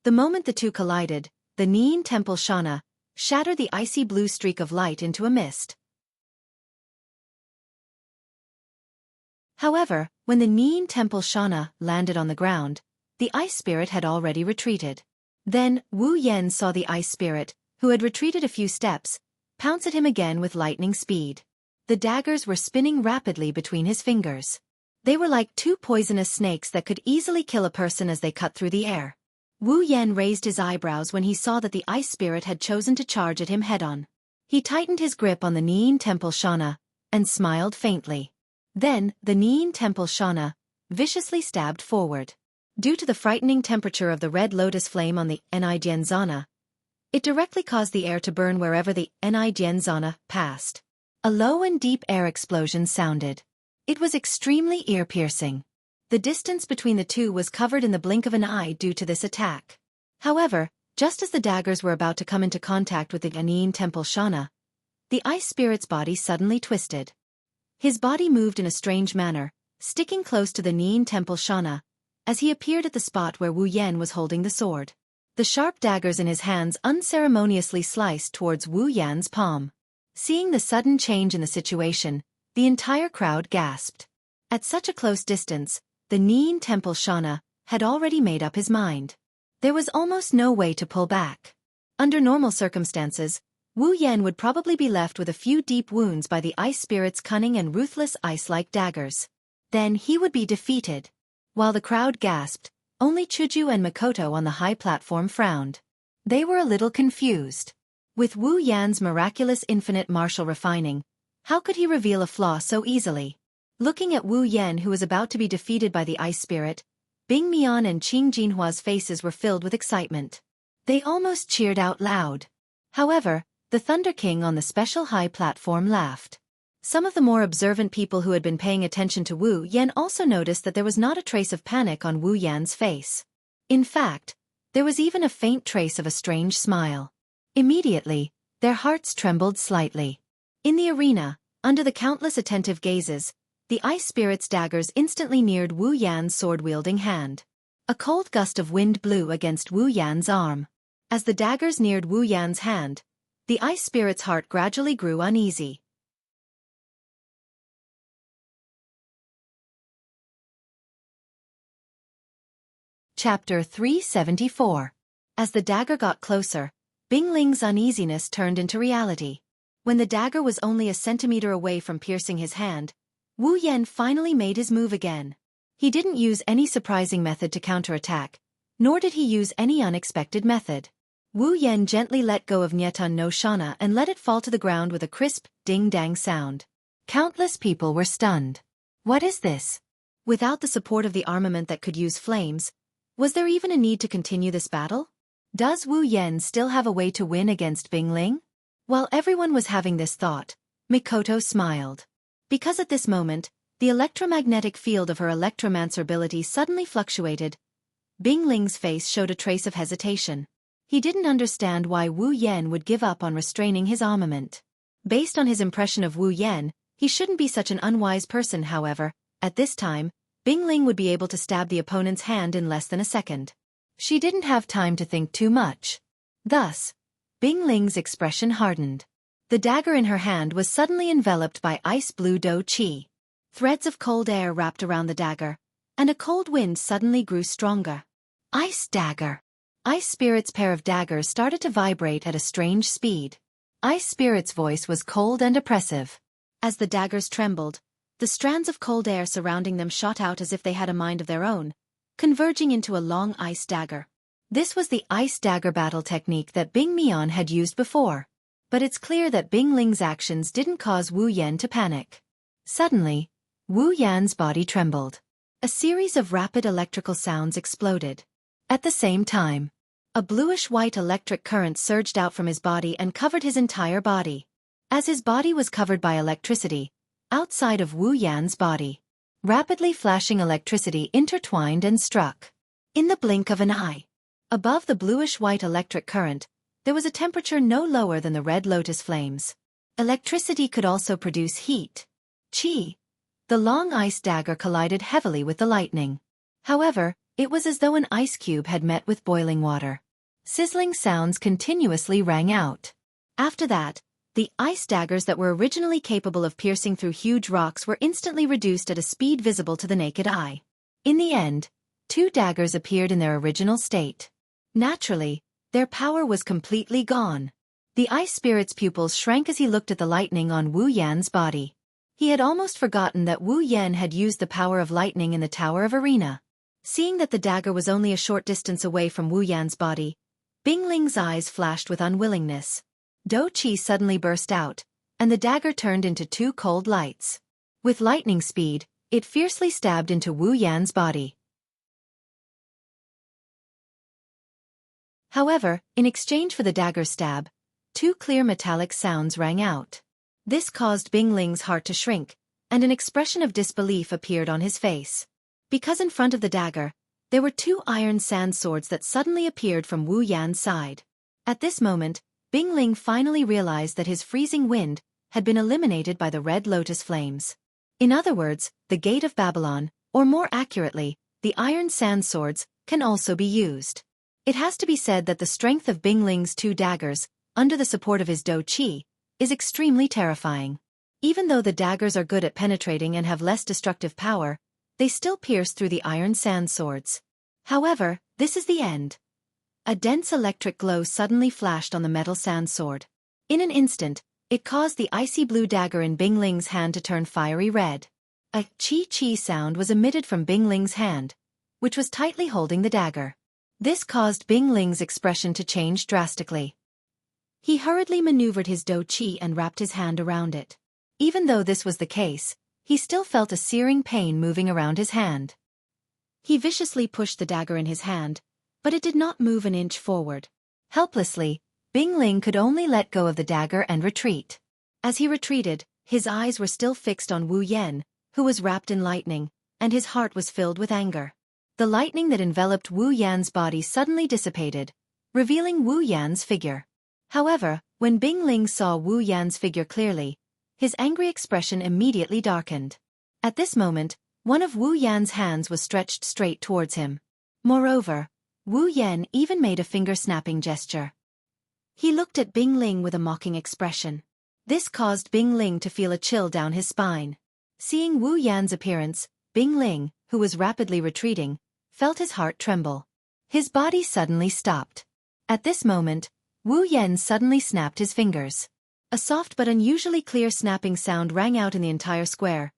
The moment the two collided, the Nian Temple Shana shattered the icy blue streak of light into a mist. However, when the Nian Temple Shana landed on the ground, the ice spirit had already retreated. Then, Wu Yan saw the ice spirit, who had retreated a few steps, pounce at him again with lightning speed. The daggers were spinning rapidly between his fingers. They were like two poisonous snakes that could easily kill a person as they cut through the air. Wu Yan raised his eyebrows when he saw that the ice spirit had chosen to charge at him head-on. He tightened his grip on the Nian Temple Shana, and smiled faintly. Then, the Nian Temple Shana viciously stabbed forward. Due to the frightening temperature of the red lotus flame on the Jianghu, it directly caused the air to burn wherever the Jianghu passed. A low and deep air explosion sounded. It was extremely ear-piercing. The distance between the two was covered in the blink of an eye due to this attack. However, just as the daggers were about to come into contact with the Xianxia, the ice spirit's body suddenly twisted. His body moved in a strange manner, sticking close to the Xianxia, as he appeared at the spot where Wu Yan was holding the sword. The sharp daggers in his hands unceremoniously sliced towards Wu Yan's palm. Seeing the sudden change in the situation, the entire crowd gasped. At such a close distance, the Xianxia had already made up his mind. There was almost no way to pull back. Under normal circumstances, Wu Yan would probably be left with a few deep wounds by the ice spirit's cunning and ruthless ice-like daggers. Then he would be defeated. While the crowd gasped, only Chuju and Makoto on the high platform frowned. They were a little confused. With Wu Yan's miraculous infinite martial refining, how could he reveal a flaw so easily? Looking at Wu Yan, who was about to be defeated by the ice spirit, Bing Mian and Qing Jinhua's faces were filled with excitement. They almost cheered out loud. However, the Thunder King on the special high platform laughed. Some of the more observant people who had been paying attention to Wu Yan also noticed that there was not a trace of panic on Wu Yan's face. In fact, there was even a faint trace of a strange smile. Immediately, their hearts trembled slightly. In the arena, under the countless attentive gazes, the ice spirit's daggers instantly neared Wu Yan's sword-wielding hand. A cold gust of wind blew against Wu Yan's arm. As the daggers neared Wu Yan's hand, the ice spirit's heart gradually grew uneasy. Chapter 374. As the dagger got closer, Bing Ling's uneasiness turned into reality. When the dagger was only a centimeter away from piercing his hand, Wu Yan finally made his move again. He didn't use any surprising method to counterattack, nor did he use any unexpected method. Wu Yan gently let go of Nyetan no Shana and let it fall to the ground with a crisp, ding-dang sound. Countless people were stunned. What is this? Without the support of the armament that could use flames, was there even a need to continue this battle? Does Wu Yan still have a way to win against Bing Ling? While everyone was having this thought, Mikoto smiled. Because at this moment, the electromagnetic field of her electromancer ability suddenly fluctuated, Bing Ling's face showed a trace of hesitation. He didn't understand why Wu Yan would give up on restraining his armament. Based on his impression of Wu Yan, he shouldn't be such an unwise person. However, at this time, Bing Ling would be able to stab the opponent's hand in less than a second. She didn't have time to think too much. Thus, Bing Ling's expression hardened. The dagger in her hand was suddenly enveloped by ice blue do qi. Threads of cold air wrapped around the dagger, and a cold wind suddenly grew stronger. Ice dagger. Ice Spirit's pair of daggers started to vibrate at a strange speed. Ice Spirit's voice was cold and oppressive. As the daggers trembled, the strands of cold air surrounding them shot out as if they had a mind of their own, converging into a long ice dagger. This was the ice dagger battle technique that Bing Mian had used before. But it's clear that Bing Ling's actions didn't cause Wu Yan to panic. Suddenly, Wu Yan's body trembled. A series of rapid electrical sounds exploded. At the same time, a bluish-white electric current surged out from his body and covered his entire body. As his body was covered by electricity, outside of Wu Yan's body, rapidly flashing electricity intertwined and struck. In the blink of an eye, above the bluish-white electric current, there was a temperature no lower than the red lotus flames. Electricity could also produce heat. Qi. The long ice dagger collided heavily with the lightning. However, it was as though an ice cube had met with boiling water. Sizzling sounds continuously rang out. After that, the ice daggers that were originally capable of piercing through huge rocks were instantly reduced at a speed visible to the naked eye. In the end, 2 daggers appeared in their original state. Naturally, their power was completely gone. The ice spirit's pupils shrank as he looked at the lightning on Wu Yan's body. He had almost forgotten that Wu Yan had used the power of lightning in the Tower of Arena. Seeing that the dagger was only a short distance away from Wu Yan's body, Bing Ling's eyes flashed with unwillingness. Do Qi suddenly burst out, and the dagger turned into 2 cold lights. With lightning speed, it fiercely stabbed into Wu Yan's body. However, in exchange for the dagger's stab, two clear metallic sounds rang out. This caused Bing Ling's heart to shrink, and an expression of disbelief appeared on his face. Because in front of the dagger, there were two iron sand swords that suddenly appeared from Wu Yan's side. At this moment, Bing Ling finally realized that his freezing wind had been eliminated by the red lotus flames. In other words, the Gate of Babylon, or more accurately, the iron sand swords, can also be used. It has to be said that the strength of Bing Ling's two daggers, under the support of his Do Qi, is extremely terrifying. Even though the daggers are good at penetrating and have less destructive power, they still pierce through the iron sand swords. However, this is the end. A dense electric glow suddenly flashed on the metal sand sword. In an instant, it caused the icy blue dagger in Bing Ling's hand to turn fiery red. A chi-chi sound was emitted from Bing Ling's hand, which was tightly holding the dagger. This caused Bing Ling's expression to change drastically. He hurriedly maneuvered his Do Qi and wrapped his hand around it. Even though this was the case, he still felt a searing pain moving around his hand. He viciously pushed the dagger in his hand, but it did not move an inch forward. Helplessly, Bing Ling could only let go of the dagger and retreat. As he retreated, his eyes were still fixed on Wu Yan, who was wrapped in lightning, and his heart was filled with anger. The lightning that enveloped Wu Yan's body suddenly dissipated, revealing Wu Yan's figure. However, when Bing Ling saw Wu Yan's figure clearly, his angry expression immediately darkened. At this moment, one of Wu Yan's hands was stretched straight towards him. Moreover, Wu Yan even made a finger-snapping gesture. He looked at Bing Ling with a mocking expression. This caused Bing Ling to feel a chill down his spine. Seeing Wu Yan's appearance, Bing Ling, who was rapidly retreating, felt his heart tremble. His body suddenly stopped. At this moment, Wu Yan suddenly snapped his fingers. A soft but unusually clear snapping sound rang out in the entire square.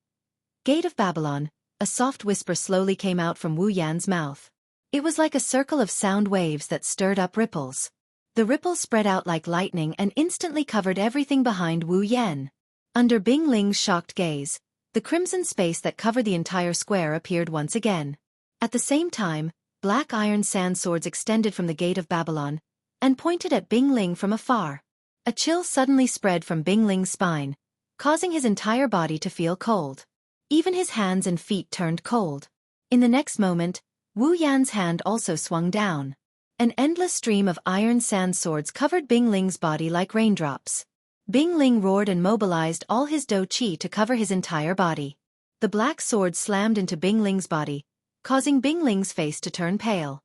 Gate of Babylon, a soft whisper slowly came out from Wu Yan's mouth. It was like a circle of sound waves that stirred up ripples. The ripples spread out like lightning and instantly covered everything behind Wu Yan. Under Bing Ling's shocked gaze, the crimson space that covered the entire square appeared once again. At the same time, black iron sand swords extended from the Gate of Babylon and pointed at Bing Ling from afar. A chill suddenly spread from Bing Ling's spine, causing his entire body to feel cold. Even his hands and feet turned cold. In the next moment, Wu Yan's hand also swung down. An endless stream of iron sand swords covered Bing Ling's body like raindrops. Bing Ling roared and mobilized all his Do Qi to cover his entire body. The black sword slammed into Bing Ling's body, causing Bing Ling's face to turn pale.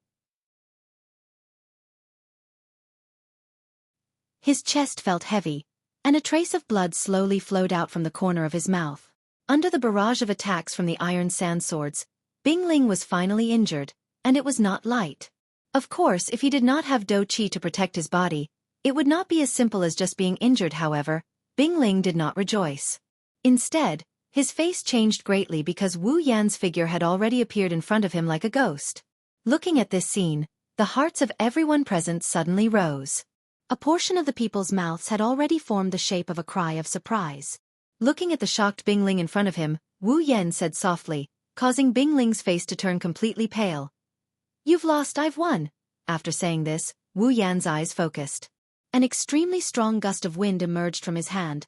His chest felt heavy, and a trace of blood slowly flowed out from the corner of his mouth. Under the barrage of attacks from the iron sand swords, Bing Ling was finally injured, and it was not light. Of course, if he did not have Do Qi to protect his body, it would not be as simple as just being injured. However, Bing Ling did not rejoice. Instead, his face changed greatly because Wu Yan's figure had already appeared in front of him like a ghost. Looking at this scene, the hearts of everyone present suddenly rose. A portion of the people's mouths had already formed the shape of a cry of surprise. Looking at the shocked Bing Ling in front of him, Wu Yan said softly, causing Bing Ling's face to turn completely pale. "You've lost, I've won." After saying this, Wu Yan's eyes focused. An extremely strong gust of wind emerged from his hand,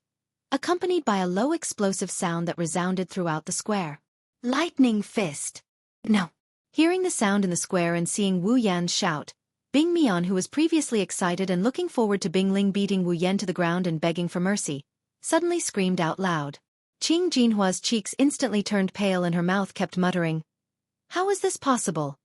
accompanied by a low explosive sound that resounded throughout the square. Lightning fist! No! Hearing the sound in the square and seeing Wu Yan shout, Bing Mian, who was previously excited and looking forward to Bing Ling beating Wu Yan to the ground and begging for mercy, suddenly screamed out loud. Qing Jinhua's cheeks instantly turned pale and her mouth kept muttering, "How is this possible?"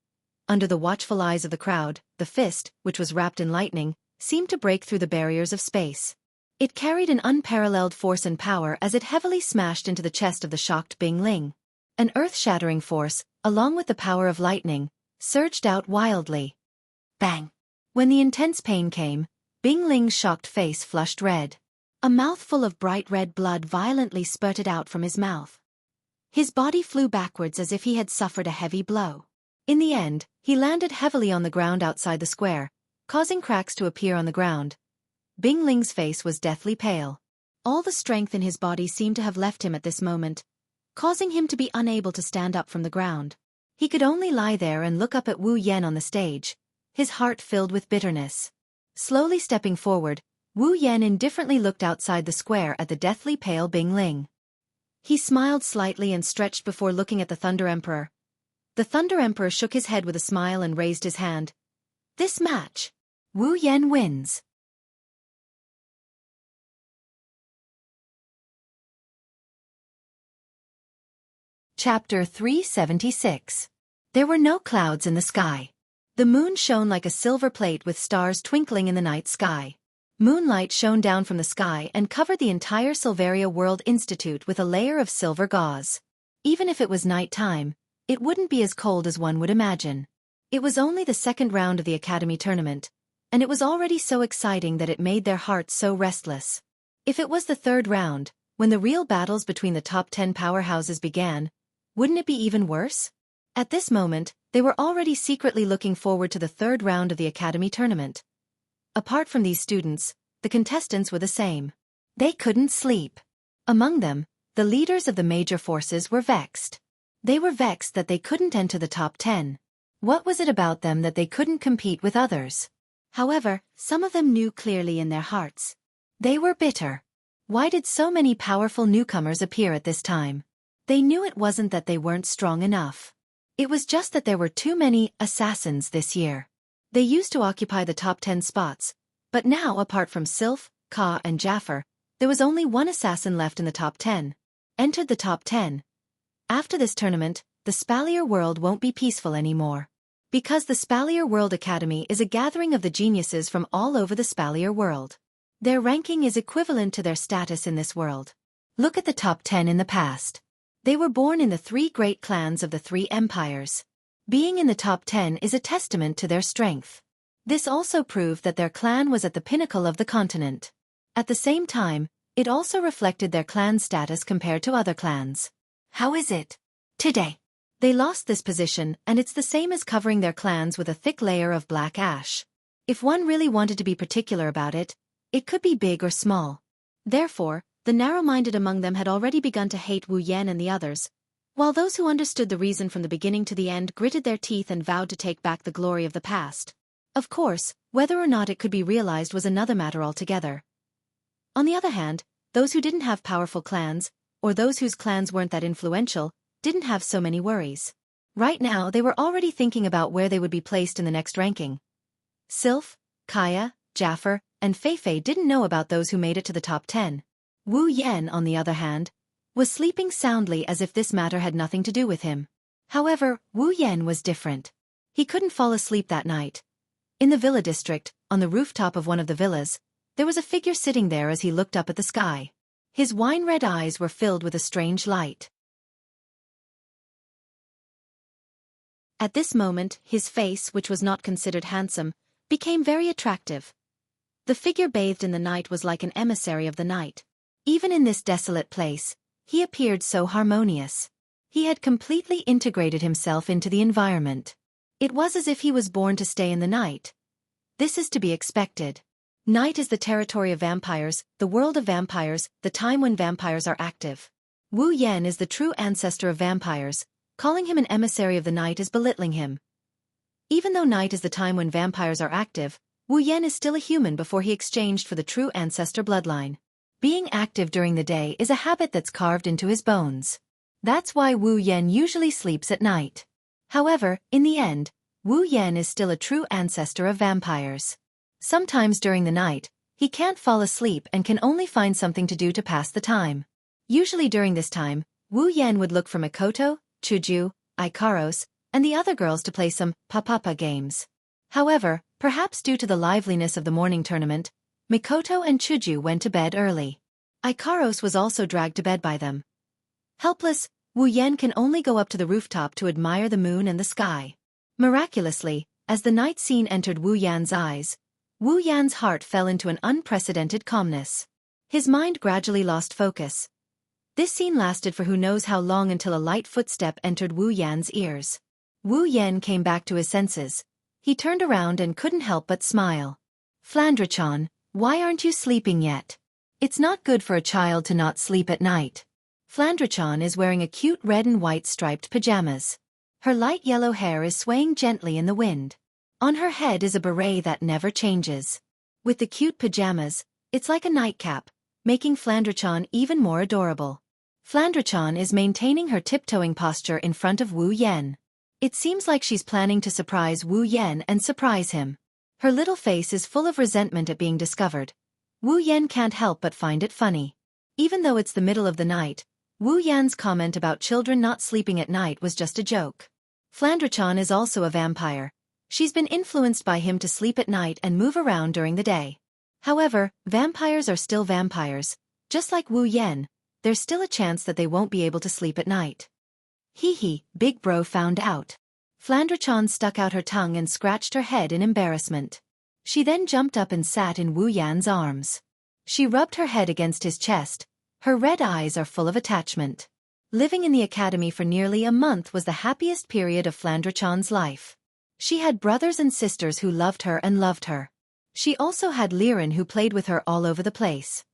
Under the watchful eyes of the crowd, the fist, which was wrapped in lightning, seemed to break through the barriers of space. It carried an unparalleled force and power as it heavily smashed into the chest of the shocked Bing Ling. An earth-shattering force, along with the power of lightning, surged out wildly. Bang! When the intense pain came, Bing Ling's shocked face flushed red. A mouthful of bright red blood violently spurted out from his mouth. His body flew backwards as if he had suffered a heavy blow. In the end, he landed heavily on the ground outside the square, causing cracks to appear on the ground. Bing Ling's face was deathly pale. All the strength in his body seemed to have left him at this moment, causing him to be unable to stand up from the ground. He could only lie there and look up at Wu Yan on the stage, his heart filled with bitterness. Slowly stepping forward, Wu Yan indifferently looked outside the square at the deathly pale Bing Ling. He smiled slightly and stretched before looking at the Thunder Emperor. The Thunder Emperor shook his head with a smile and raised his hand. This match, Wu Yan wins. Chapter 376. There were no clouds in the sky. The moon shone like a silver plate with stars twinkling in the night sky. Moonlight shone down from the sky and covered the entire Silveria World Institute with a layer of silver gauze. Even if it was night time, it wouldn't be as cold as one would imagine. It was only the second round of the Academy tournament, and it was already so exciting that it made their hearts so restless. If it was the third round, when the real battles between the top 10 powerhouses began, wouldn't it be even worse? At this moment, they were already secretly looking forward to the third round of the Academy tournament. Apart from these students, the contestants were the same. They couldn't sleep. Among them, the leaders of the major forces were vexed. They were vexed that they couldn't enter the top 10. What was it about them that they couldn't compete with others? However, some of them knew clearly in their hearts. They were bitter. Why did so many powerful newcomers appear at this time? They knew it wasn't that they weren't strong enough. It was just that there were too many assassins this year. They used to occupy the top 10 spots, but now apart from Sylph, Ka and Jaffer, there was only one assassin left in the top 10. Entered the top 10. After this tournament, the Spalier world won't be peaceful anymore. Because the Spalier World Academy is a gathering of the geniuses from all over the Spalier world. Their ranking is equivalent to their status in this world. Look at the top 10 in the past. They were born in the 3 great clans of the 3 empires. Being in the top 10 is a testament to their strength. This also proved that their clan was at the pinnacle of the continent. At the same time, it also reflected their clan status compared to other clans. How is it today? They lost this position, and it's the same as covering their clans with a thick layer of black ash. If one really wanted to be particular about it, it could be big or small. Therefore, the narrow-minded among them had already begun to hate Wu Yan and the others, while those who understood the reason from the beginning to the end gritted their teeth and vowed to take back the glory of the past. Of course, whether or not it could be realized was another matter altogether. On the other hand, those who didn't have powerful clans, or those whose clans weren't that influential, didn't have so many worries. Right now they were already thinking about where they would be placed in the next ranking. Sylph, Kaya, Jaffer, and Feifei didn't know about those who made it to the top 10. Wu Yan, on the other hand, was sleeping soundly as if this matter had nothing to do with him. However, Wu Yan was different. He couldn't fall asleep that night. In the villa district, on the rooftop of one of the villas, there was a figure sitting there as he looked up at the sky. His wine-red eyes were filled with a strange light. At this moment, his face, which was not considered handsome, became very attractive. The figure bathed in the night was like an emissary of the night. Even in this desolate place, he appeared so harmonious. He had completely integrated himself into the environment. It was as if he was born to stay in the night. This is to be expected. Night is the territory of vampires, the world of vampires, the time when vampires are active. Wu Yan is the true ancestor of vampires. Calling him an emissary of the night is belittling him. Even though night is the time when vampires are active, Wu Yan is still a human before he exchanged for the true ancestor bloodline. Being active during the day is a habit that's carved into his bones. That's why Wu Yan usually sleeps at night. However, in the end, Wu Yan is still a true ancestor of vampires. Sometimes during the night, he can't fall asleep and can only find something to do to pass the time. Usually during this time, Wu Yan would look for Mikoto, Chuju, Ikaros, and the other girls to play some papapa games. However, perhaps due to the liveliness of the morning tournament, Mikoto and Chuju went to bed early. Ikaros was also dragged to bed by them. Helpless, Wu Yan can only go up to the rooftop to admire the moon and the sky. Miraculously, as the night scene entered Wu Yan's eyes, Wu Yan's heart fell into an unprecedented calmness. His mind gradually lost focus. This scene lasted for who knows how long until a light footstep entered Wu Yan's ears. Wu Yan came back to his senses. He turned around and couldn't help but smile. Flandre-chan, why aren't you sleeping yet? It's not good for a child to not sleep at night. Flandre-chan is wearing a cute red and white striped pajamas. Her light yellow hair is swaying gently in the wind. On her head is a beret that never changes. With the cute pajamas, it's like a nightcap, making Flandre-chan even more adorable. Flandre-chan is maintaining her tiptoeing posture in front of Wu Yan. It seems like she's planning to surprise Wu Yan and surprise him. Her little face is full of resentment at being discovered. Wu Yan can't help but find it funny. Even though it's the middle of the night, Wu Yan's comment about children not sleeping at night was just a joke. Flandre-chan is also a vampire. She's been influenced by him to sleep at night and move around during the day. However, vampires are still vampires. Just like Wu Yan, there's still a chance that they won't be able to sleep at night. Hee hee, big bro found out. Flandre-chan stuck out her tongue and scratched her head in embarrassment. She then jumped up and sat in Wu Yan's arms. She rubbed her head against his chest. Her red eyes are full of attachment. Living in the academy for nearly a month was the happiest period of Flandre-chan's life. She had brothers and sisters who loved her and loved her. She also had Liren who played with her all over the place.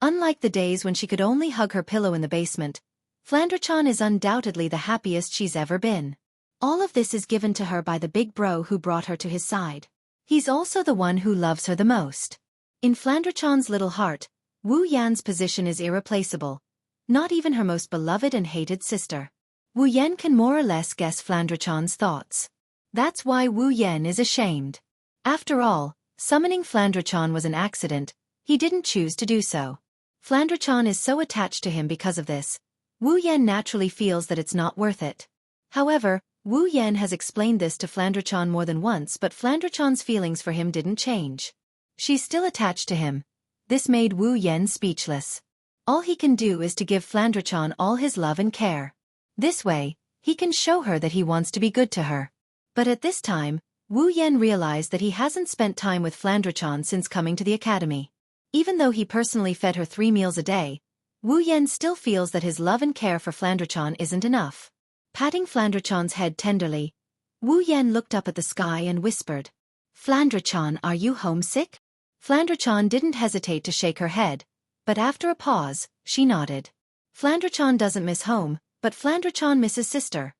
Unlike the days when she could only hug her pillow in the basement, Flandre-chan is undoubtedly the happiest she's ever been. All of this is given to her by the big bro who brought her to his side. He's also the one who loves her the most. In Flandre-chan's little heart, Wu Yan's position is irreplaceable. Not even her most beloved and hated sister. Wu Yan can more or less guess Flandre-chan's thoughts. That's why Wu Yan is ashamed. After all, summoning Flandre-chan was an accident. He didn't choose to do so. Flandre-chan is so attached to him because of this. Wu Yan naturally feels that it's not worth it. However, Wu Yan has explained this to Flandre-chan more than once, but Flandre-chan's feelings for him didn't change. She's still attached to him. This made Wu Yan speechless. All he can do is to give Flandre-chan all his love and care. This way, he can show her that he wants to be good to her. But at this time, Wu Yan realized that he hasn't spent time with Flandre-chan since coming to the academy. Even though he personally fed her 3 meals a day, Wu Yan still feels that his love and care for Flandre-chan isn't enough. Patting Flandre-chan's head tenderly, Wu Yan looked up at the sky and whispered, "Flandre-chan, are you homesick?" Flandre-chan didn't hesitate to shake her head, but after a pause, she nodded. Flandre-chan doesn't miss home, but Flandre-chan misses sister.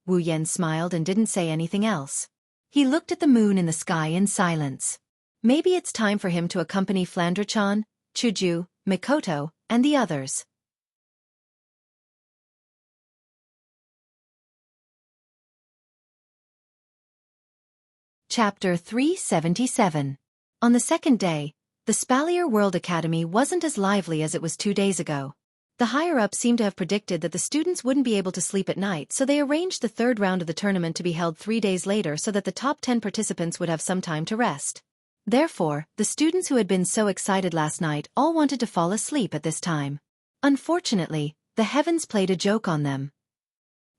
Wu Yan smiled and didn't say anything else. He looked at the moon in the sky in silence. Maybe it's time for him to accompany Flandre-chan, Chuju, Mikoto, and the others. Chapter 377. On the second day, the Spalier World Academy wasn't as lively as it was 2 days ago. The higher-ups seemed to have predicted that the students wouldn't be able to sleep at night, so they arranged the third round of the tournament to be held 3 days later so that the top 10 participants would have some time to rest. Therefore, the students who had been so excited last night all wanted to fall asleep at this time. Unfortunately, the heavens played a joke on them.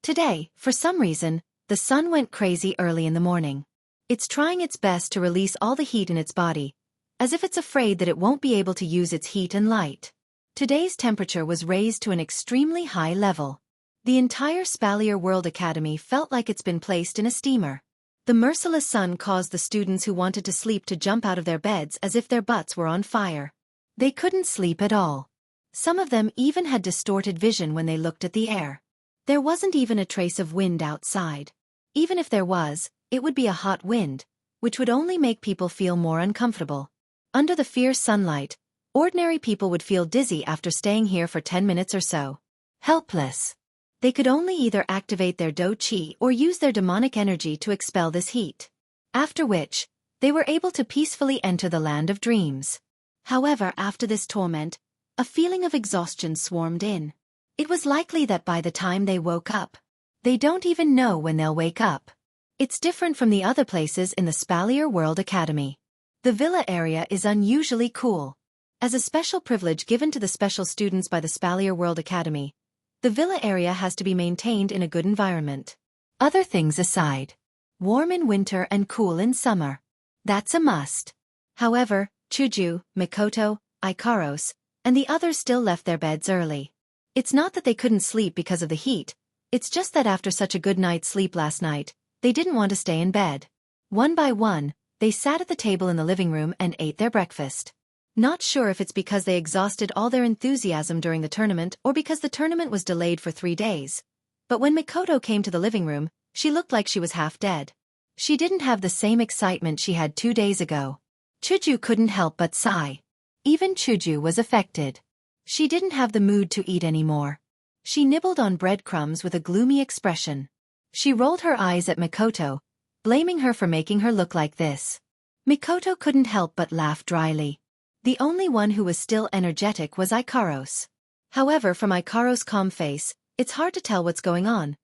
Today, for some reason, the sun went crazy early in the morning. It's trying its best to release all the heat in its body, as if it's afraid that it won't be able to use its heat and light. Today's temperature was raised to an extremely high level. The entire Spalier World Academy felt like it's been placed in a steamer. The merciless sun caused the students who wanted to sleep to jump out of their beds as if their butts were on fire. They couldn't sleep at all. Some of them even had distorted vision when they looked at the air. There wasn't even a trace of wind outside. Even if there was, it would be a hot wind, which would only make people feel more uncomfortable. Under the fierce sunlight, ordinary people would feel dizzy after staying here for 10 minutes or so. Helpless. They could only either activate their Do Chi or use their demonic energy to expel this heat. After which, they were able to peacefully enter the land of dreams. However, after this torment, a feeling of exhaustion swarmed in. It was likely that by the time they woke up, they don't even know when they'll wake up. It's different from the other places in the Spalier World Academy. The villa area is unusually cool. As a special privilege given to the special students by the Spalier World Academy, the villa area has to be maintained in a good environment. Other things aside, warm in winter and cool in summer. That's a must. However, Chuju, Mikoto, Ikaros, and the others still left their beds early. It's not that they couldn't sleep because of the heat, it's just that after such a good night's sleep last night, they didn't want to stay in bed. One by one, they sat at the table in the living room and ate their breakfast. Not sure if it's because they exhausted all their enthusiasm during the tournament or because the tournament was delayed for 3 days, But when Mikoto came to the living room, she looked like she was half dead. She didn't have the same excitement she had 2 days ago. Chuju couldn't help but sigh. Even Chuju was affected. She didn't have the mood to eat anymore. She nibbled on breadcrumbs with a gloomy expression. She rolled her eyes at Mikoto, blaming her for making her look like this. Mikoto couldn't help but laugh dryly. The only one who was still energetic was Ikaros. However, from Ikaros' calm face, it's hard to tell what's going on.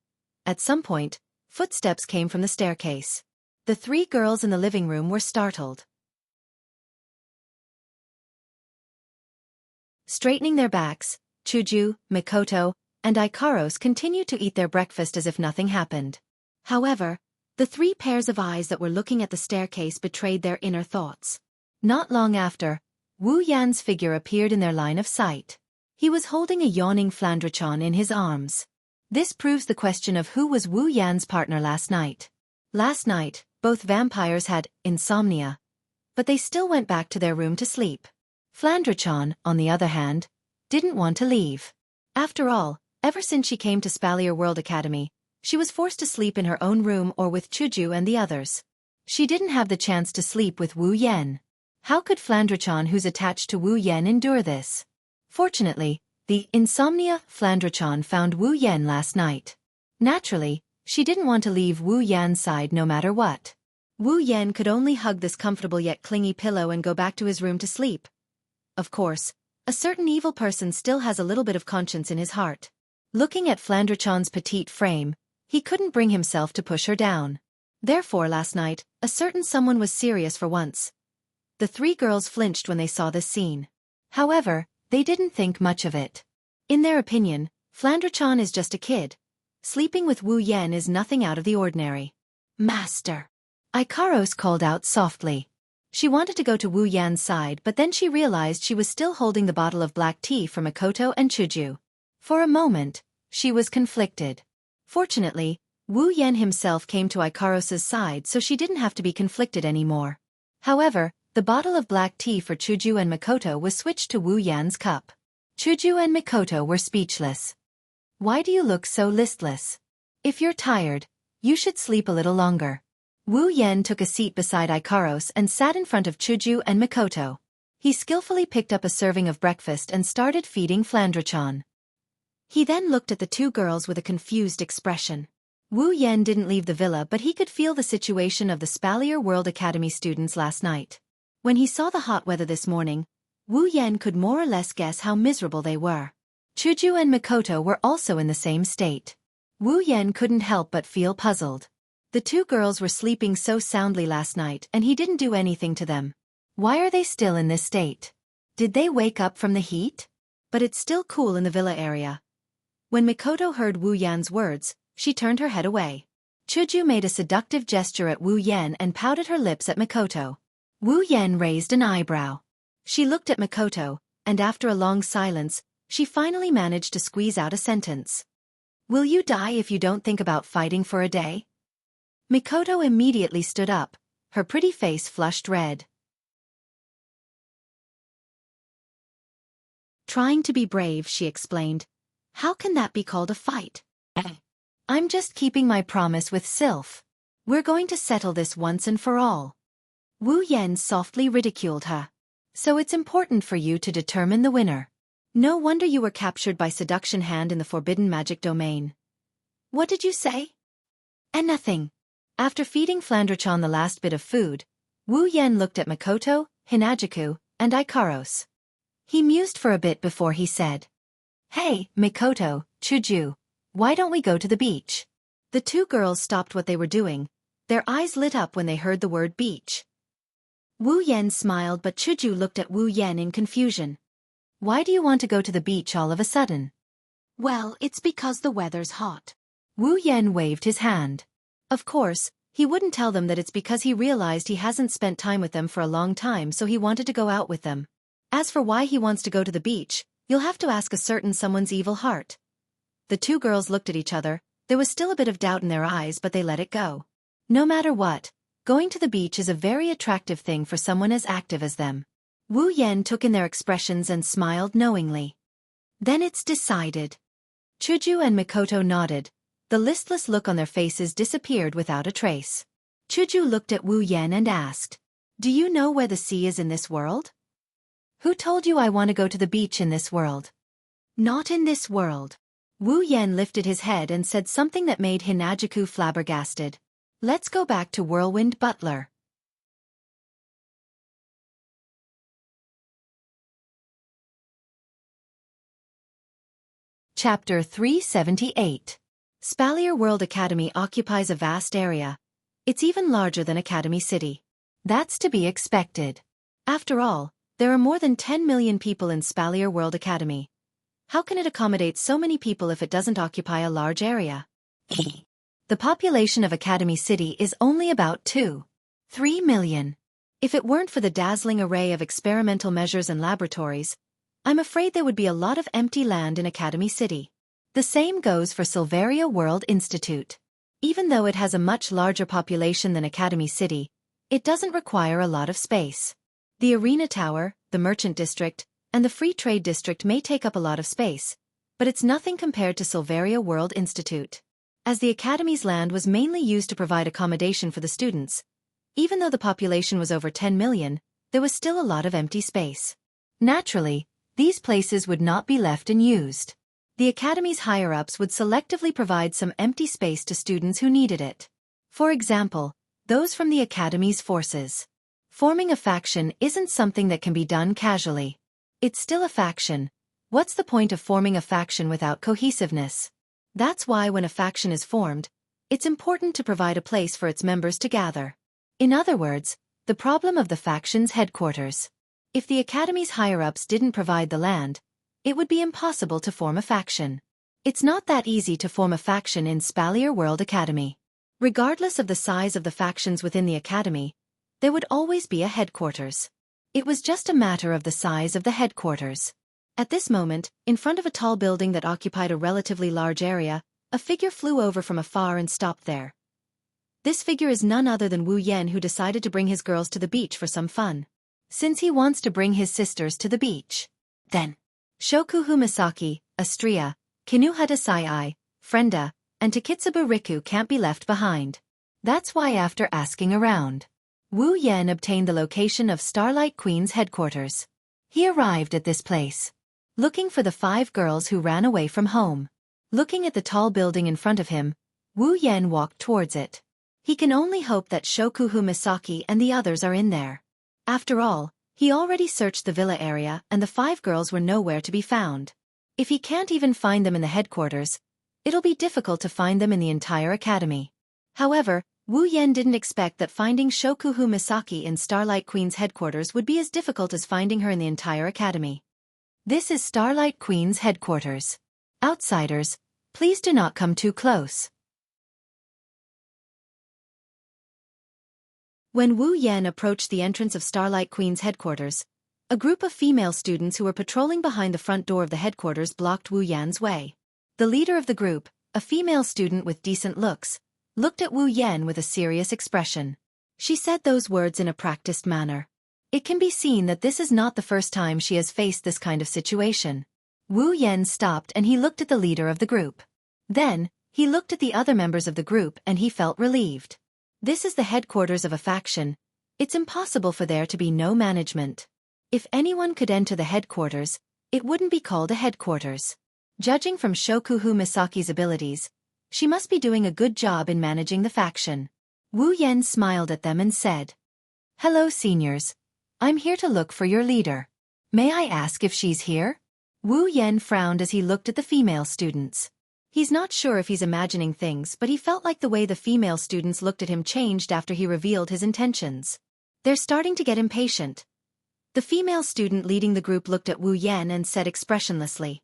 At some point, footsteps came from the staircase. The 3 girls in the living room were startled. Straightening their backs, Chuju, Mikoto, and Ikaros continued to eat their breakfast as if nothing happened. However, the 3 pairs of eyes that were looking at the staircase betrayed their inner thoughts. Not long after, Wu Yan's figure appeared in their line of sight. He was holding a yawning Flandrechan in his arms. This proves the question of who was Wu Yan's partner last night. Last night, both vampires had insomnia, but they still went back to their room to sleep. Flandrechan, on the other hand, didn't want to leave. After all, ever since she came to Spalier World Academy, she was forced to sleep in her own room or with Chuju and the others. She didn't have the chance to sleep with Wu Yan. How could Flandrechan, who's attached to Wu Yan, endure this? Fortunately, the insomnia Flandrechan found Wu Yan last night. Naturally, she didn't want to leave Wu Yan's side no matter what. Wu Yan could only hug this comfortable yet clingy pillow and go back to his room to sleep. Of course, a certain evil person still has a little bit of conscience in his heart. Looking at Flandrechan's petite frame, he couldn't bring himself to push her down. Therefore last night, a certain someone was serious for once. The 3 girls flinched when they saw this scene. However, they didn't think much of it. In their opinion, Flandrechan is just a kid. Sleeping with Wu Yan is nothing out of the ordinary. Master! Ikaros called out softly. She wanted to go to Wu Yan's side, but then she realized she was still holding the bottle of black tea for Mikoto and Chuju. For a moment, she was conflicted. Fortunately, Wu Yan himself came to Ikaros' side, so she didn't have to be conflicted anymore. However, the bottle of black tea for Chuju and Mikoto was switched to Wu Yan's cup. Chuju and Mikoto were speechless. Why do you look so listless? If you're tired, you should sleep a little longer. Wu Yan took a seat beside Ikaros and sat in front of Chuju and Mikoto. He skillfully picked up a serving of breakfast and started feeding Flandrechan. He then looked at the 2 girls with a confused expression. Wu Yan didn't leave the villa, but he could feel the situation of the Spalier World Academy students last night. When he saw the hot weather this morning, Wu Yan could more or less guess how miserable they were. Chuju and Mikoto were also in the same state. Wu Yan couldn't help but feel puzzled. The 2 girls were sleeping so soundly last night and he didn't do anything to them. Why are they still in this state? Did they wake up from the heat? But it's still cool in the villa area. When Mikoto heard Wu Yan's words, she turned her head away. Chuju made a seductive gesture at Wu Yan and pouted her lips at Mikoto. Wu Yan raised an eyebrow. She looked at Mikoto, and after a long silence, she finally managed to squeeze out a sentence. Will you die if you don't think about fighting for a day? Mikoto immediately stood up, her pretty face flushed red. Trying to be brave, she explained. How can that be called a fight? I'm just keeping my promise with Sylph. We're going to settle this once and for all. Wu Yan softly ridiculed her. So it's important for you to determine the winner. No wonder you were captured by Seduction Hand in the Forbidden Magic Domain. What did you say? And nothing. After feeding Flandrechan the last bit of food, Wu Yan looked at Mikoto, Hinajuku, and Ikaros. He mused for a bit before he said, Hey, Mikoto, Chuju, why don't we go to the beach? The 2 girls stopped what they were doing. Their eyes lit up when they heard the word beach. Wu Yan smiled, but Chuju looked at Wu Yan in confusion. Why do you want to go to the beach all of a sudden? Well, it's because the weather's hot. Wu Yan waved his hand. Of course, he wouldn't tell them that it's because he realized he hasn't spent time with them for a long time, so he wanted to go out with them. As for why he wants to go to the beach, you'll have to ask a certain someone's evil heart. The 2 girls looked at each other. There was still a bit of doubt in their eyes, but they let it go. No matter what, going to the beach is a very attractive thing for someone as active as them. Wu Yan took in their expressions and smiled knowingly. Then it's decided. Chuju and Mikoto nodded, The listless look on their faces disappeared without a trace. Chuju looked at Wu Yan and asked, "Do you know where the sea is in this world?" "Who told you I want to go to the beach in this world?" "Not in this world." Wu Yan lifted his head and said something that made Hinajuku flabbergasted. "Let's go back to Whirlwind Butler." Chapter 378. Spalier World Academy occupies a vast area. It's even larger than Academy City. That's to be expected. After all, there are more than 10 million people in Spalier World Academy. How can it accommodate so many people if it doesn't occupy a large area? The population of Academy City is only about 2.3 million. If it weren't for the dazzling array of experimental measures and laboratories, I'm afraid there would be a lot of empty land in Academy City. The same goes for Silveria World Institute. Even though it has a much larger population than Academy City, it doesn't require a lot of space. The Arena Tower, the Merchant District, and the Free Trade District may take up a lot of space, but it's nothing compared to Silveria World Institute. As the Academy's land was mainly used to provide accommodation for the students, even though the population was over 10 million, there was still a lot of empty space. Naturally, these places would not be left unused. The Academy's higher-ups would selectively provide some empty space to students who needed it. For example, those from the Academy's forces. Forming a faction isn't something that can be done casually. It's still a faction. What's the point of forming a faction without cohesiveness? That's why when a faction is formed, it's important to provide a place for its members to gather. In other words, the problem of the faction's headquarters. If the Academy's higher-ups didn't provide the land, it would be impossible to form a faction. It's not that easy to form a faction in Spalier World Academy. Regardless of the size of the factions within the Academy, there would always be a headquarters. It was just a matter of the size of the headquarters. At this moment, in front of a tall building that occupied a relatively large area, a figure flew over from afar and stopped there. This figure is none other than Wu Yan, who decided to bring his girls to the beach for some fun. Since he wants to bring his sisters to the beach, then Shokuhu Misaki, Astria, Kinuhata Sai, Frenda, and Takitsuba Riku can't be left behind. That's why after asking around, Wu Yan obtained the location of Starlight Queen's headquarters. He arrived at this place, looking for the 5 girls who ran away from home. Looking at the tall building in front of him, Wu Yan walked towards it. He can only hope that Shokuhu Misaki and the others are in there. After all, he already searched the villa area and the 5 girls were nowhere to be found. If he can't even find them in the headquarters, it'll be difficult to find them in the entire academy. However, Wu Yan didn't expect that finding Shokuhu Misaki in Starlight Queen's headquarters would be as difficult as finding her in the entire academy. This is Starlight Queen's headquarters. Outsiders, please do not come too close. When Wu Yan approached the entrance of Starlight Queen's headquarters, a group of female students who were patrolling behind the front door of the headquarters blocked Wu Yan's way. The leader of the group, a female student with decent looks, looked at Wu Yan with a serious expression. She said those words in a practiced manner. It can be seen that this is not the first time she has faced this kind of situation. Wu Yan stopped and he looked at the leader of the group. Then, he looked at the other members of the group and he felt relieved. This is the headquarters of a faction. It's impossible for there to be no management. If anyone could enter the headquarters, it wouldn't be called a headquarters. Judging from Shokuhu Misaki's abilities, she must be doing a good job in managing the faction. Wu Yan smiled at them and said, "Hello, seniors. I'm here to look for your leader. May I ask if she's here?" Wu Yan frowned as he looked at the female students. He's not sure if he's imagining things, but he felt like the way the female students looked at him changed after he revealed his intentions. They're starting to get impatient. The female student leading the group looked at Wu Yan and said expressionlessly,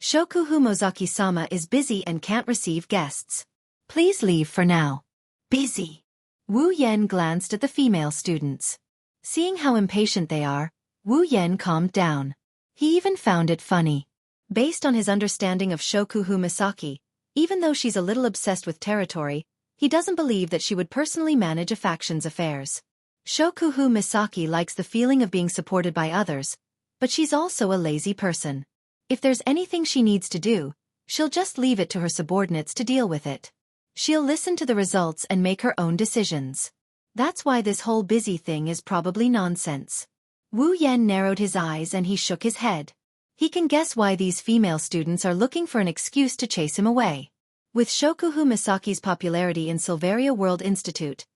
"Shokuhu Mozaki-sama is busy and can't receive guests. Please leave for now." Busy. Wu Yan glanced at the female students. Seeing how impatient they are, Wu Yan calmed down. He even found it funny. Based on his understanding of Shokuhu Misaki, even though she's a little obsessed with territory, he doesn't believe that she would personally manage a faction's affairs. Shokuhu Misaki likes the feeling of being supported by others, but she's also a lazy person. If there's anything she needs to do, She'll just leave it to her subordinates to deal with it. She'll listen to the results and make her own decisions. That's why this whole busy thing is probably nonsense. Wu Yan narrowed his eyes and he shook his head. He can guess why these female students are looking for an excuse to chase him away. With Shokuhu Misaki's popularity in Silveria World Institute,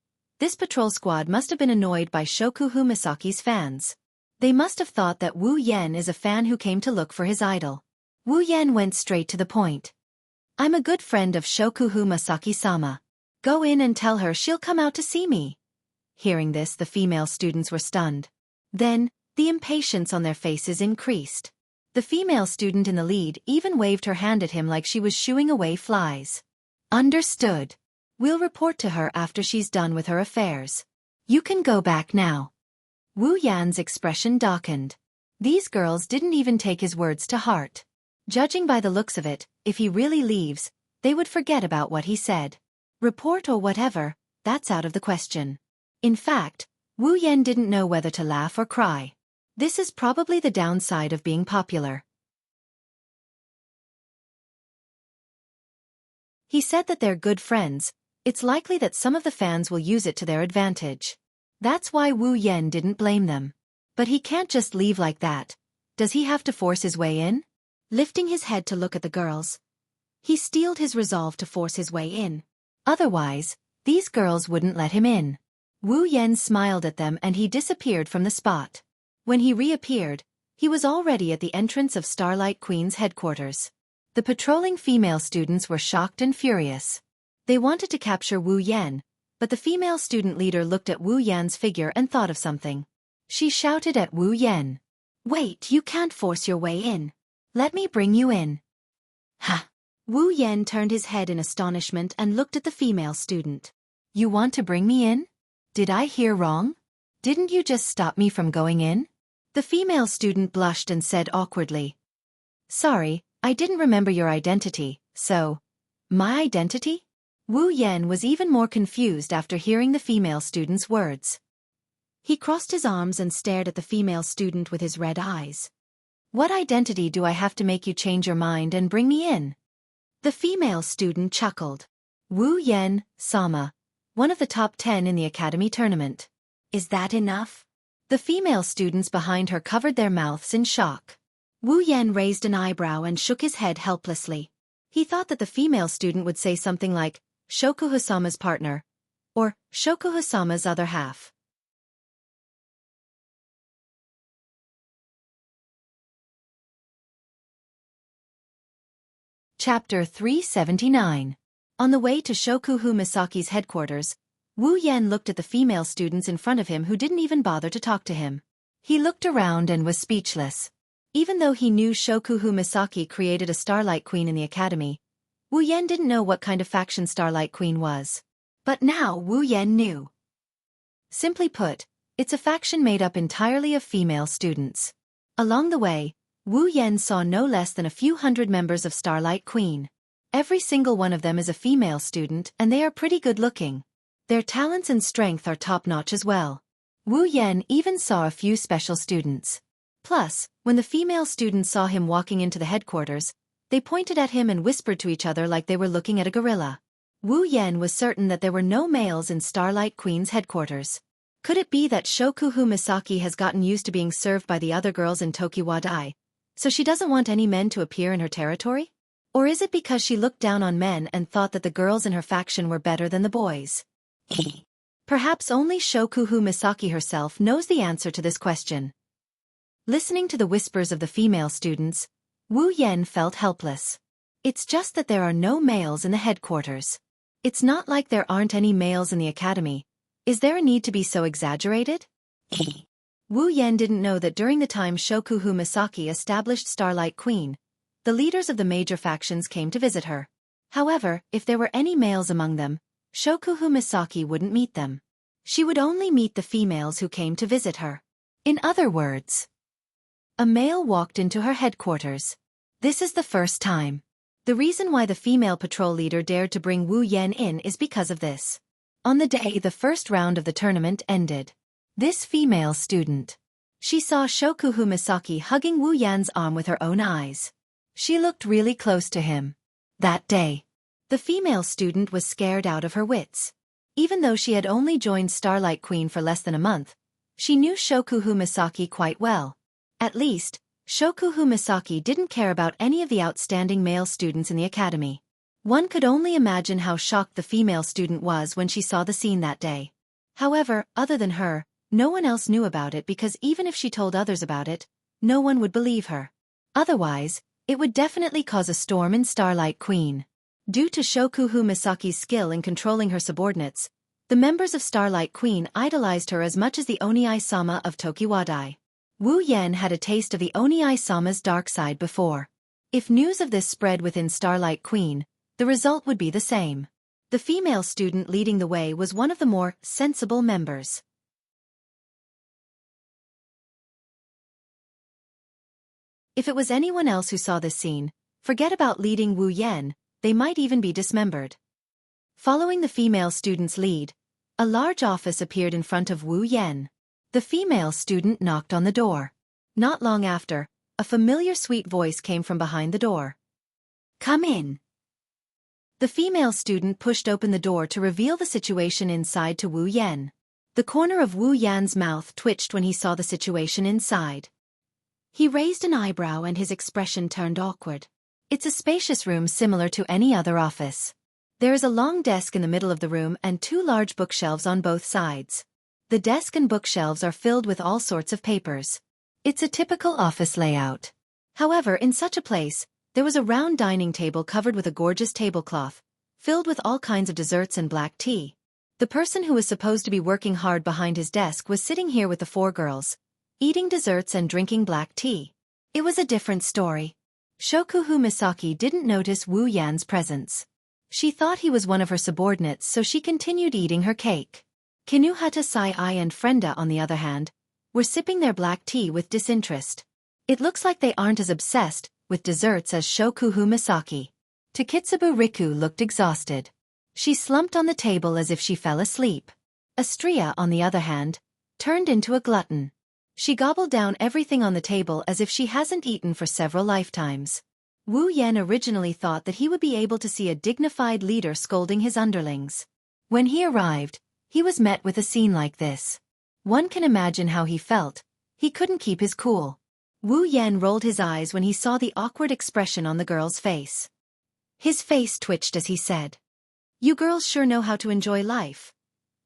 this patrol squad must have been annoyed by Shokuhu Misaki's fans. They must have thought that Wu Yan is a fan who came to look for his idol. Wu Yan went straight to the point. I'm a good friend of Shokuhu Misaki-sama. Go in and tell her she'll come out to see me. Hearing this, the female students were stunned. Then, the impatience on their faces increased. The female student in the lead even waved her hand at him like she was shooing away flies. Understood. We'll report to her after she's done with her affairs. You can go back now. Wu Yan's expression darkened. These girls didn't even take his words to heart. Judging by the looks of it, if he really leaves, they would forget about what he said. Report or whatever, that's out of the question. In fact, Wu Yan didn't know whether to laugh or cry. This is probably the downside of being popular. He said that they're good friends. It's likely that some of the fans will use it to their advantage. That's why Wu Yan didn't blame them. But he can't just leave like that. Does he have to force his way in? Lifting his head to look at the girls, he steeled his resolve to force his way in. Otherwise, these girls wouldn't let him in. Wu Yan smiled at them and he disappeared from the spot. When he reappeared, he was already at the entrance of Starlight Queen's headquarters. The patrolling female students were shocked and furious. They wanted to capture Wu Yan, but the female student leader looked at Wu Yan's figure and thought of something. She shouted at Wu Yan. Wait, you can't force your way in. Let me bring you in. Ha! Wu Yan turned his head in astonishment and looked at the female student. You want to bring me in? Did I hear wrong? Didn't you just stop me from going in? The female student blushed and said awkwardly. Sorry, I didn't remember your identity, so... My identity? Wu Yan was even more confused after hearing the female student's words. He crossed his arms and stared at the female student with his red eyes. What identity do I have to make you change your mind and bring me in? The female student chuckled. Wu Yan, Sama, one of the top 10 in the academy tournament. Is that enough? The female students behind her covered their mouths in shock. Wu Yan raised an eyebrow and shook his head helplessly. He thought that the female student would say something like, Shokuhu-sama's partner, or Shokuhu-sama's other half. Chapter 379. On the way to Shokuhu Misaki's headquarters, Wu Yan looked at the female students in front of him who didn't even bother to talk to him. He looked around and was speechless. Even though he knew Shokuhu Misaki created a Starlight Queen in the academy, Wu Yan didn't know what kind of faction Starlight Queen was. But now Wu Yan knew. Simply put, it's a faction made up entirely of female students. Along the way, Wu Yan saw no less than a few hundred members of Starlight Queen. Every single one of them is a female student and they are pretty good looking. Their talents and strength are top-notch as well. Wu Yan even saw a few special students. Plus, when the female students saw him walking into the headquarters, they pointed at him and whispered to each other like they were looking at a gorilla. Wu Yan was certain that there were no males in Starlight Queen's headquarters. Could it be that Shokuhu Misaki has gotten used to being served by the other girls in Tokiwadai, so she doesn't want any men to appear in her territory? Or is it because she looked down on men and thought that the girls in her faction were better than the boys? Perhaps only Shokuhu Misaki herself knows the answer to this question. Listening to the whispers of the female students, Wu Yan felt helpless. It's just that there are no males in the headquarters. It's not like there aren't any males in the academy. Is there a need to be so exaggerated? Wu Yan didn't know that during the time Shokuhu Misaki established Starlight Queen, the leaders of the major factions came to visit her. However, if there were any males among them, Shokuhu Misaki wouldn't meet them. She would only meet the females who came to visit her. In other words, a male walked into her headquarters. This is the first time. The reason why the female patrol leader dared to bring Wu Yan in is because of this. On the day the first round of the tournament ended, this female student, she saw Shokuhu Misaki hugging Wu Yan's arm with her own eyes. She looked really close to him. That day, the female student was scared out of her wits. Even though she had only joined Starlight Queen for less than a month, she knew Shokuhu Misaki quite well. At least, Shokuhu Misaki didn't care about any of the outstanding male students in the academy. One could only imagine how shocked the female student was when she saw the scene that day. However, other than her, no one else knew about it because even if she told others about it, no one would believe her. Otherwise, it would definitely cause a storm in Starlight Queen. Due to Shokuhu Misaki's skill in controlling her subordinates, the members of Starlight Queen idolized her as much as the Onii-sama of Tokiwadai. Wu Yen had a taste of the Onii-sama's dark side before. If news of this spread within Starlight Queen, the result would be the same. The female student leading the way was one of the more sensible members. If it was anyone else who saw this scene, forget about leading Wu Yen, they might even be dismembered. Following the female student's lead, a large office appeared in front of Wu Yen. The female student knocked on the door. Not long after, a familiar sweet voice came from behind the door. "Come in." The female student pushed open the door to reveal the situation inside to Wu Yen. The corner of Wu Yan's mouth twitched when he saw the situation inside. He raised an eyebrow and his expression turned awkward. It's a spacious room similar to any other office. There is a long desk in the middle of the room and two large bookshelves on both sides. The desk and bookshelves are filled with all sorts of papers. It's a typical office layout. However, in such a place, there was a round dining table covered with a gorgeous tablecloth, filled with all kinds of desserts and black tea. The person who was supposed to be working hard behind his desk was sitting here with the four girls, eating desserts and drinking black tea. It was a different story. Shokuhu Misaki didn't notice Wu Yan's presence. She thought he was one of her subordinates, so she continued eating her cake. Kinuhata Sai-ai and Frenda, on the other hand, were sipping their black tea with disinterest. It looks like they aren't as obsessed with desserts as Shokuhu Misaki. Takitsubu Riku looked exhausted. She slumped on the table as if she fell asleep. Astria, on the other hand, turned into a glutton. She gobbled down everything on the table as if she hasn't eaten for several lifetimes. Wu Yen originally thought that he would be able to see a dignified leader scolding his underlings. When he arrived, he was met with a scene like this. One can imagine how he felt. He couldn't keep his cool. Wu Yen rolled his eyes when he saw the awkward expression on the girl's face. His face twitched as he said, "You girls sure know how to enjoy life."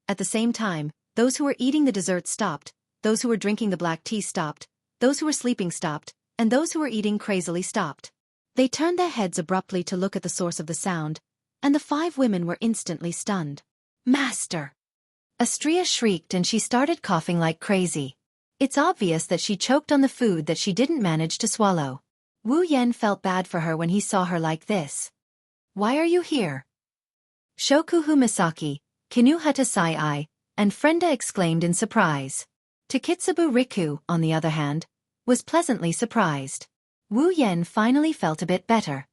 At the same time, those who were eating the dessert stopped, those who were drinking the black tea stopped, those who were sleeping stopped, and those who were eating crazily stopped. They turned their heads abruptly to look at the source of the sound, and the five women were instantly stunned. "Master!" Astria shrieked and she started coughing like crazy. It's obvious that she choked on the food that she didn't manage to swallow. Wu Yen felt bad for her when he saw her like this. "Why are you here?" Shokuhu Misaki, Kinuhata Sai-ai, and Frenda exclaimed in surprise. Takitsubu Riku, on the other hand, was pleasantly surprised. Wu Yen finally felt a bit better.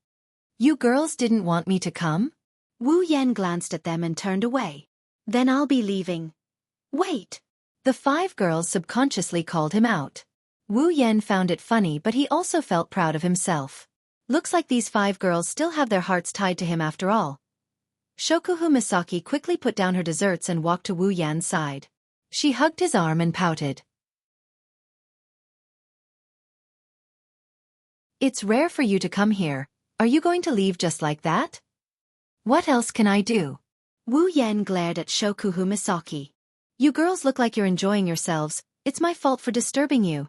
"You girls didn't want me to come?" Wu Yen glanced at them and turned away. "Then I'll be leaving." "Wait!" The five girls subconsciously called him out. Wu Yen found it funny, but he also felt proud of himself. Looks like these five girls still have their hearts tied to him after all. Shokuhu Misaki quickly put down her desserts and walked to Wu Yan's side. She hugged his arm and pouted. "It's rare for you to come here. Are you going to leave just like that?" "What else can I do?" Wu Yen glared at Shokuhu Misaki. "You girls look like you're enjoying yourselves. It's my fault for disturbing you."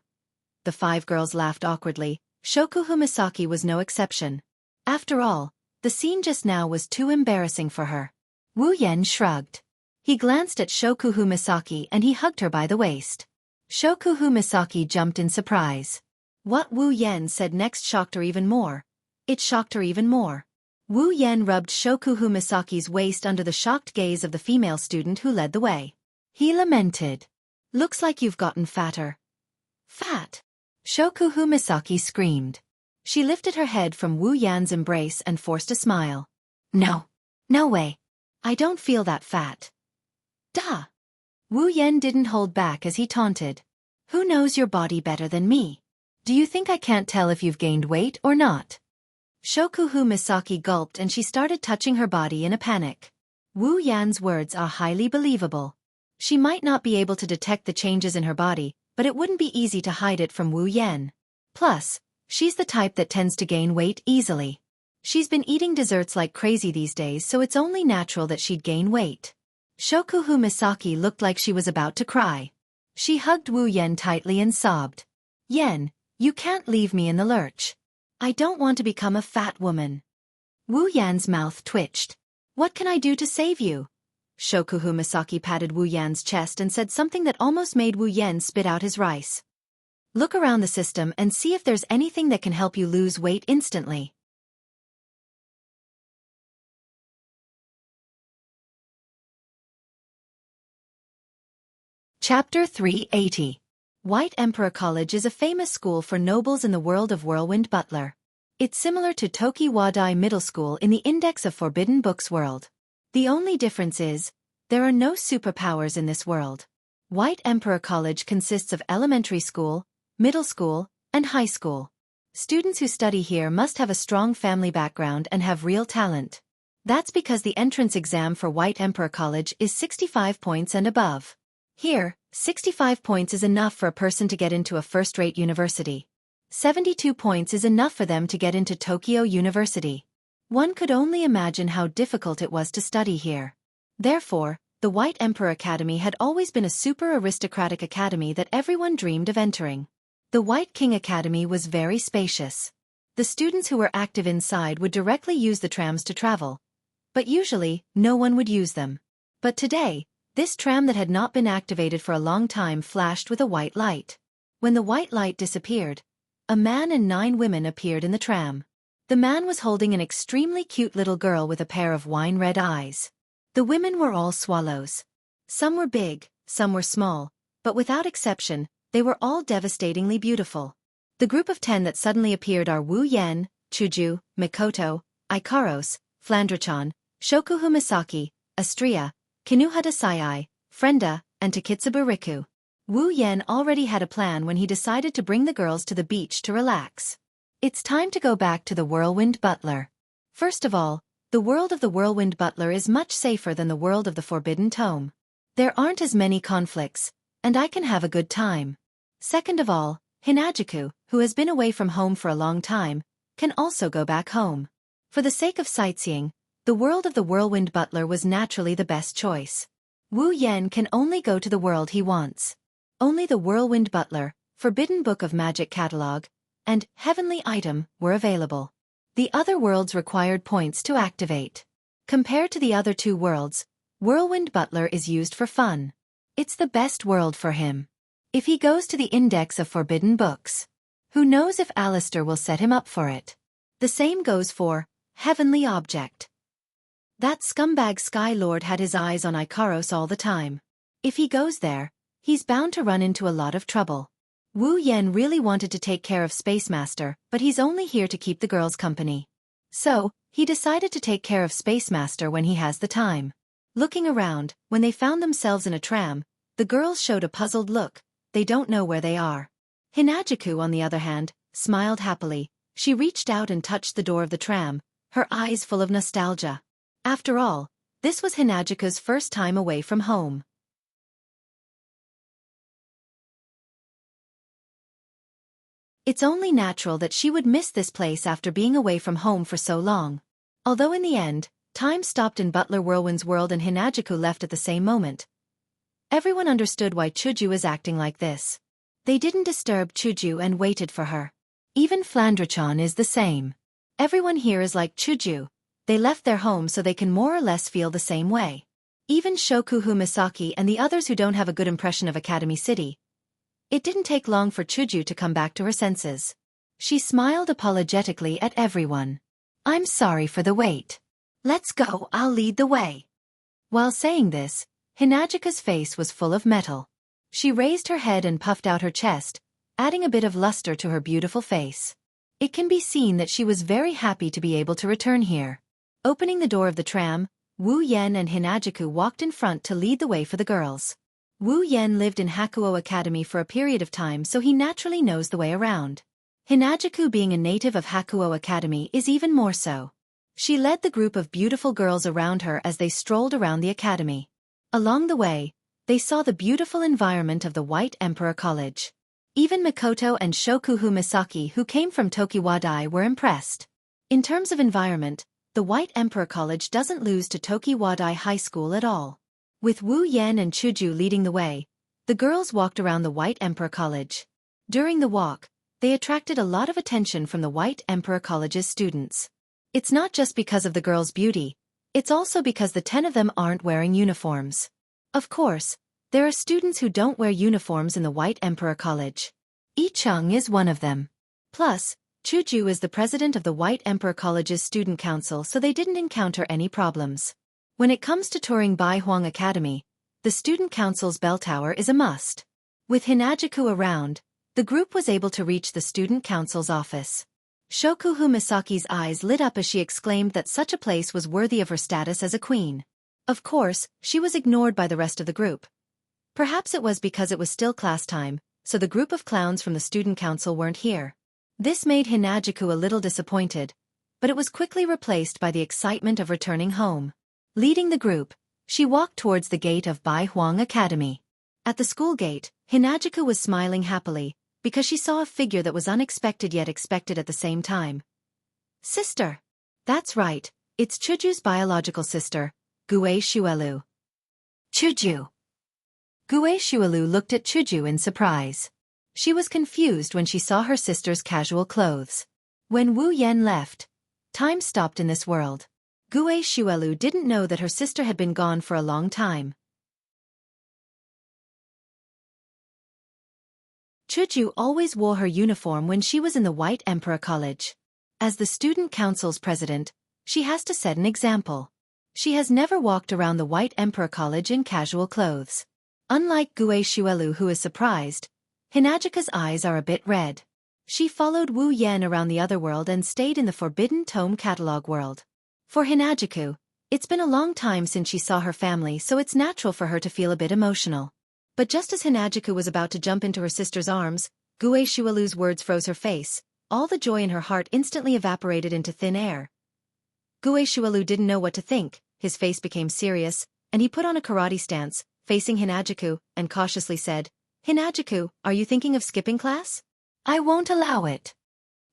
The five girls laughed awkwardly. Shokuhu Misaki was no exception. After all, the scene just now was too embarrassing for her. Wu Yen shrugged. He glanced at Shokuhu Misaki and he hugged her by the waist. Shokuhu Misaki jumped in surprise. What Wu Yen said next shocked her even more. It shocked her even more. Wu Yen rubbed Shokuhu Misaki's waist under the shocked gaze of the female student who led the way. He lamented. "Looks like you've gotten fatter." "Fat?" Shokuhu Misaki screamed. She lifted her head from Wu Yan's embrace and forced a smile. "No. No way. I don't feel that fat." "Duh." Wu Yen didn't hold back as he taunted. "Who knows your body better than me? Do you think I can't tell if you've gained weight or not?" Shokuhu Misaki gulped and she started touching her body in a panic. Wu Yan's words are highly believable. She might not be able to detect the changes in her body, but it wouldn't be easy to hide it from Wu Yan. Plus, she's the type that tends to gain weight easily. She's been eating desserts like crazy these days, so it's only natural that she'd gain weight. Shokuhu Misaki looked like she was about to cry. She hugged Wu Yan tightly and sobbed. "Yan, you can't leave me in the lurch. I don't want to become a fat woman." Wu Yan's mouth twitched. "What can I do to save you?" Shokuhu Misaki patted Wu Yan's chest and said something that almost made Wu Yan spit out his rice. "Look around the system and see if there's anything that can help you lose weight instantly." Chapter 380. White Emperor College is a famous school for nobles in the world of Whirlwind Butler. It's similar to Toki Wadai Middle School in the Index of Forbidden Books world. The only difference is, there are no superpowers in this world. White Emperor College consists of elementary school, middle school, and high school. Students who study here must have a strong family background and have real talent. That's because the entrance exam for White Emperor College is 65 points and above. Here, 65 points is enough for a person to get into a first-rate university. 72 points is enough for them to get into Tokyo University. One could only imagine how difficult it was to study here. Therefore, the White Emperor Academy had always been a super aristocratic academy that everyone dreamed of entering. The White King Academy was very spacious. The students who were active inside would directly use the trams to travel. But usually, no one would use them. But today, this tram that had not been activated for a long time flashed with a white light. When the white light disappeared, a man and 9 women appeared in the tram. The man was holding an extremely cute little girl with a pair of wine-red eyes. The women were all swallows. Some were big, some were small, but without exception, they were all devastatingly beautiful. The group of 10 that suddenly appeared are Wu Yan, Chuju, Mikoto, Ikaros, Flandrachan, Shokuhu Misaki, Astria, Kinuhata Sai, Frenda, and Takitsubu Riku. Wu Yan already had a plan when he decided to bring the girls to the beach to relax. It's time to go back to the Whirlwind Butler. First of all, the world of the Whirlwind Butler is much safer than the world of the Forbidden Tome. There aren't as many conflicts, and I can have a good time. Second of all, Hinajuku, who has been away from home for a long time, can also go back home. For the sake of sightseeing, the world of the Whirlwind Butler was naturally the best choice. Wu Yan can only go to the world he wants. Only the Whirlwind Butler, Forbidden Book of Magic Catalog, and Heavenly Item were available. The other worlds required points to activate. Compared to the other 2 worlds, Whirlwind Butler is used for fun. It's the best world for him. If he goes to the Index of Forbidden Books, who knows if Alistair will set him up for it. The same goes for Heavenly Object. That scumbag Sky Lord had his eyes on Ikaros all the time. If he goes there, he's bound to run into a lot of trouble. Wu Yan really wanted to take care of Space Master, but he's only here to keep the girls company. So, he decided to take care of Space Master when he has the time. Looking around, when they found themselves in a tram, the girls showed a puzzled look. They don't know where they are. Hinajuku, on the other hand, smiled happily. She reached out and touched the door of the tram, her eyes full of nostalgia. After all, this was Hinajuku's first time away from home. It's only natural that she would miss this place after being away from home for so long. Although in the end, time stopped in Butler Whirlwind's world and Hinajuku left at the same moment. Everyone understood why Chuju is acting like this. They didn't disturb Chuju and waited for her. Even Flandrachan is the same. Everyone here is like Chuju. They left their home so they can more or less feel the same way. Even Shokuhu Misaki and the others who don't have a good impression of Academy City. It didn't take long for Chuju to come back to her senses. She smiled apologetically at everyone. "I'm sorry for the wait. Let's go, I'll lead the way." While saying this, Hinajuka's face was full of metal. She raised her head and puffed out her chest, adding a bit of luster to her beautiful face. It can be seen that she was very happy to be able to return here. Opening the door of the tram, Wu Yan and Hinajuku walked in front to lead the way for the girls. Wu Yan lived in Hakuo Academy for a period of time, so he naturally knows the way around. Hinajuku, being a native of Hakuo Academy, is even more so. She led the group of beautiful girls around her as they strolled around the academy. Along the way, they saw the beautiful environment of the White Emperor College. Even Mikoto and Shokuhu Misaki, who came from Tokiwadai, were impressed. In terms of environment, the White Emperor College doesn't lose to Tokiwadai High School at all. With Wu Yan and Chuju leading the way, the girls walked around the White Emperor College. During the walk, they attracted a lot of attention from the White Emperor College's students. It's not just because of the girls' beauty, it's also because the 10 of them aren't wearing uniforms. Of course, there are students who don't wear uniforms in the White Emperor College. Ichung is one of them. Plus, Chuju is the president of the White Emperor College's student council, so they didn't encounter any problems. When it comes to touring Baihuang Academy, the student council's bell tower is a must. With Hinajuku around, the group was able to reach the student council's office. Shokuhu Misaki's eyes lit up as she exclaimed that such a place was worthy of her status as a queen. Of course, she was ignored by the rest of the group. Perhaps it was because it was still class time, so the group of clowns from the student council weren't here. This made Hinajuku a little disappointed, but it was quickly replaced by the excitement of returning home. Leading the group, she walked towards the gate of Baihuang Academy. At the school gate, Hinajuku was smiling happily, because she saw a figure that was unexpected yet expected at the same time. Sister! That's right, it's Chuju's biological sister, Gue Shuelu. Chuju! Gue Shuelu looked at Chuju in surprise. She was confused when she saw her sister's casual clothes. When Wu Yan left, time stopped in this world. Gue Shuelu didn't know that her sister had been gone for a long time. Chuju always wore her uniform when she was in the White Emperor College. As the student council's president, she has to set an example. She has never walked around the White Emperor College in casual clothes. Unlike Gue Shuelu, who is surprised, Hinajuku's eyes are a bit red. She followed Wu Yan around the other world and stayed in the Forbidden Tome catalog world. For Hinajuku, it's been a long time since she saw her family, so it's natural for her to feel a bit emotional. But just as Hinajuku was about to jump into her sister's arms, Gue Shuelu's words froze her face. All the joy in her heart instantly evaporated into thin air. Gue Shuelu didn't know what to think, his face became serious, and he put on a karate stance, facing Hinajuku, and cautiously said, Hinajuku, are you thinking of skipping class? I won't allow it.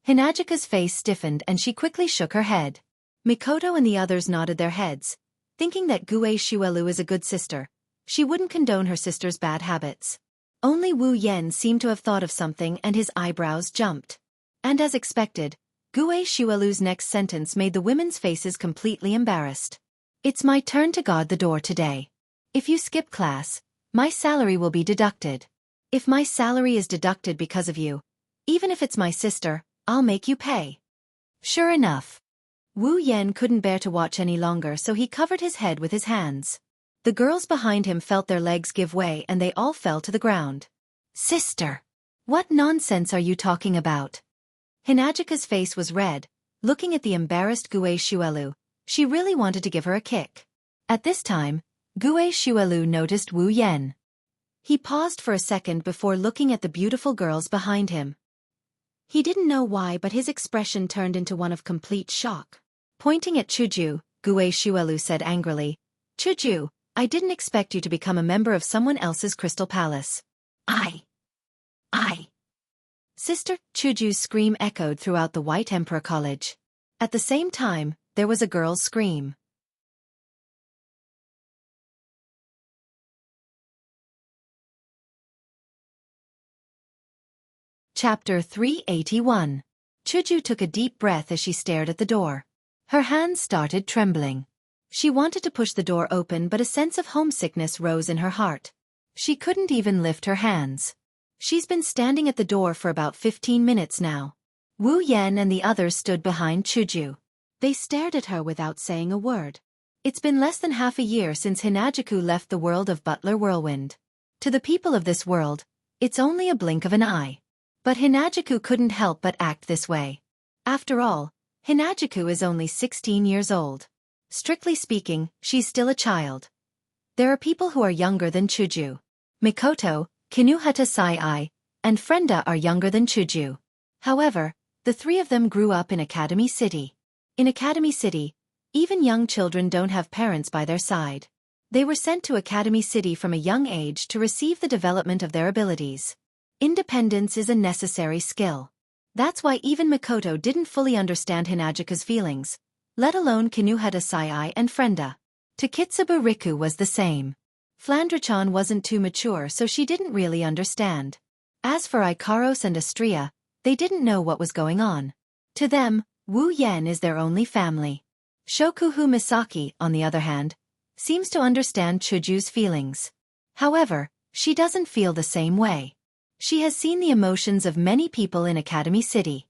Hinajuku's face stiffened and she quickly shook her head. Mikoto and the others nodded their heads, thinking that Gue Shuelu is a good sister. She wouldn't condone her sister's bad habits. Only Wu Yan seemed to have thought of something and his eyebrows jumped. And as expected, Gue Shuelu's next sentence made the women's faces completely embarrassed. It's my turn to guard the door today. If you skip class, my salary will be deducted. If my salary is deducted because of you, even if it's my sister, I'll make you pay. Sure enough. Wu Yan couldn't bear to watch any longer, so he covered his head with his hands. The girls behind him felt their legs give way and they all fell to the ground. Sister! What nonsense are you talking about? Hinajuku's face was red, looking at the embarrassed Gue Shuelu. She really wanted to give her a kick. At this time, Gue Shuelu noticed Wu Yan. He paused for a second before looking at the beautiful girls behind him. He didn't know why, but his expression turned into one of complete shock. Pointing at Chuju, Gue Shuelu said angrily, Chuju, I didn't expect you to become a member of someone else's crystal palace. I. Sister, Chuju's scream echoed throughout the White Emperor College. At the same time, there was a girl's scream. Chapter 381. Chuju took a deep breath as she stared at the door. Her hands started trembling. She wanted to push the door open, but a sense of homesickness rose in her heart. She couldn't even lift her hands. She's been standing at the door for about 15 minutes now. Wu Yan and the others stood behind Chuju. They stared at her without saying a word. It's been less than half a year since Hinajuku left the world of Butler Whirlwind. To the people of this world, it's only a blink of an eye. But Hinajuku couldn't help but act this way. After all, Hinajuku is only 16 years old. Strictly speaking, she's still a child. There are people who are younger than Chuju. Mikoto, Kinuhata Sai-ai, and Frenda are younger than Chuju. However, the three of them grew up in Academy City. In Academy City, even young children don't have parents by their side. They were sent to Academy City from a young age to receive the development of their abilities. Independence is a necessary skill. That's why even Mikoto didn't fully understand Hinagika's feelings, let alone Kinuhata Sai and Frenda. To Kitsuba Riku was the same. Flandra-chan wasn't too mature, so she didn't really understand. As for Ikaros and Astria, they didn't know what was going on. To them, Wu Yen is their only family. Shokuhu Misaki, on the other hand, seems to understand Chuju's feelings. However, she doesn't feel the same way. She has seen the emotions of many people in Academy City.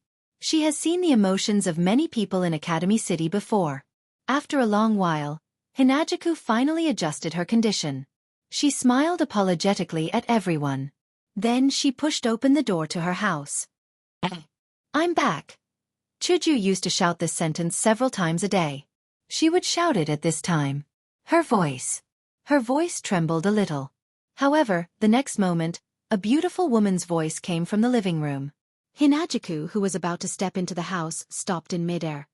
Before. After a long while, Hinagiku finally adjusted her condition. She smiled apologetically at everyone. Then she pushed open the door to her house. I'm back. Chuju used to shout this sentence several times a day. She would shout it at this time. Her voice trembled a little. However, the next moment, a beautiful woman's voice came from the living room. Hinagiku, who was about to step into the house, stopped in midair.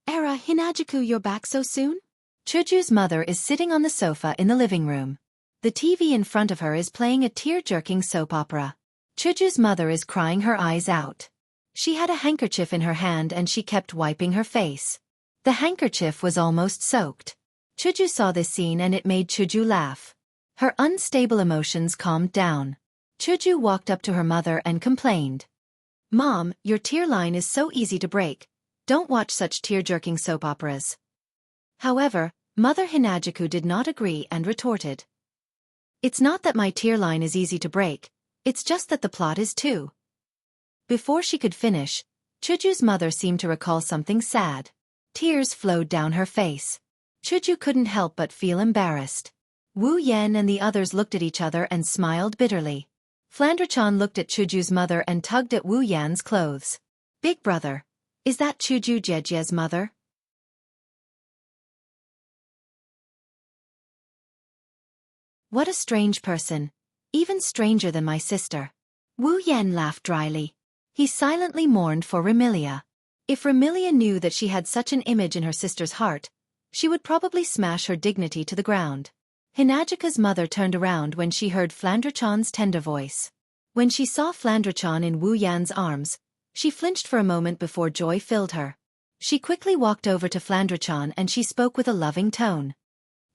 Era, Hinagiku, you're back so soon? Chuju's mother is sitting on the sofa in the living room. The TV in front of her is playing a tear-jerking soap opera. Chuju's mother is crying her eyes out. She had a handkerchief in her hand and she kept wiping her face. The handkerchief was almost soaked. Chuju saw this scene and it made Chuju laugh. Her unstable emotions calmed down. Chuju walked up to her mother and complained. Mom, your tear line is so easy to break. Don't watch such tear-jerking soap operas. However, Mother Hinagiku did not agree and retorted. It's not that my tear line is easy to break, it's just that the plot is too. Before she could finish, Chuju's mother seemed to recall something sad. Tears flowed down her face. Chuju couldn't help but feel embarrassed. Wu Yen and the others looked at each other and smiled bitterly. Flandra-chan looked at Chuju's mother and tugged at Wu Yan's clothes. Big brother, is that Chuju Jejie's mother? What a strange person. Even stranger than my sister. Wu Yen laughed dryly. He silently mourned for Remilia. If Remilia knew that she had such an image in her sister's heart, she would probably smash her dignity to the ground. Hinagika's mother turned around when she heard Flandra-chan's tender voice. When she saw Flandra-chan in Wu Yan's arms, she flinched for a moment before joy filled her. She quickly walked over to Flandra-chan and she spoke with a loving tone.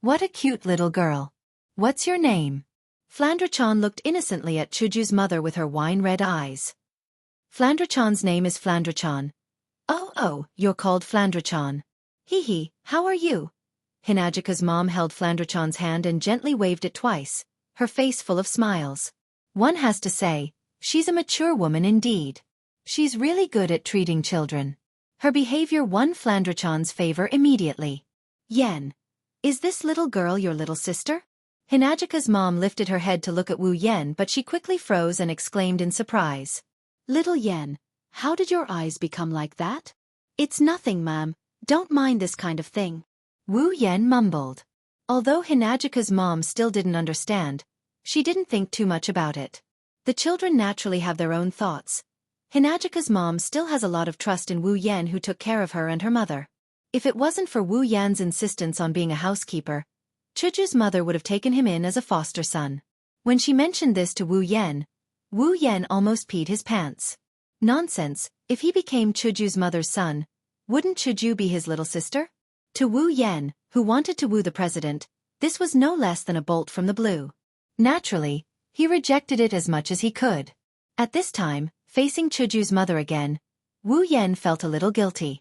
What a cute little girl. What's your name? Flandra-chan looked innocently at Chuju's mother with her wine-red eyes. Flandra-chan's name is Flandra-chan. Oh, you're called Flandra-chan. Hee, how are you? Hinagika's mom held Flandra-chan's hand and gently waved it twice, her face full of smiles. One has to say, she's a mature woman indeed. She's really good at treating children. Her behavior won Flandra-chan's favor immediately. Yen, is this little girl your little sister? Hinagika's mom lifted her head to look at Wu Yen, but she quickly froze and exclaimed in surprise. Little Yen, how did your eyes become like that? It's nothing, ma'am. Don't mind this kind of thing. Wu Yen mumbled. Although Hinagika's mom still didn't understand, she didn't think too much about it. The children naturally have their own thoughts. Hinagika's mom still has a lot of trust in Wu Yen, who took care of her and her mother. If it wasn't for Wu Yan's insistence on being a housekeeper, Chuju's mother would have taken him in as a foster son. When she mentioned this to Wu Yen almost peed his pants. Nonsense, if he became Chuju's mother's son, wouldn't Chuju be his little sister? To Wu Yen, who wanted to woo the president, this was no less than a bolt from the blue. Naturally, he rejected it as much as he could. At this time, facing Chuju's mother again, Wu Yen felt a little guilty.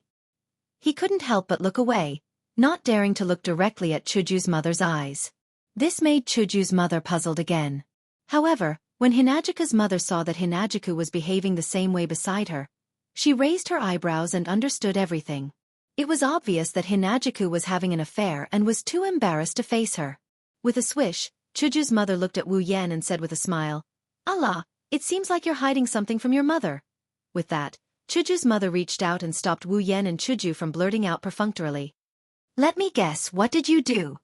He couldn't help but look away, not daring to look directly at Chuju's mother's eyes. This made Chuju's mother puzzled again. However, when Hinagika's mother saw that Hinagiku was behaving the same way beside her, she raised her eyebrows and understood everything. It was obvious that Hinagiku was having an affair and was too embarrassed to face her. With a swish, Chuju's mother looked at Wu Yen and said with a smile, Allah, it seems like you're hiding something from your mother. With that, Chuju's mother reached out and stopped Wu Yen and Chuju from blurting out perfunctorily. Let me guess, what did you do?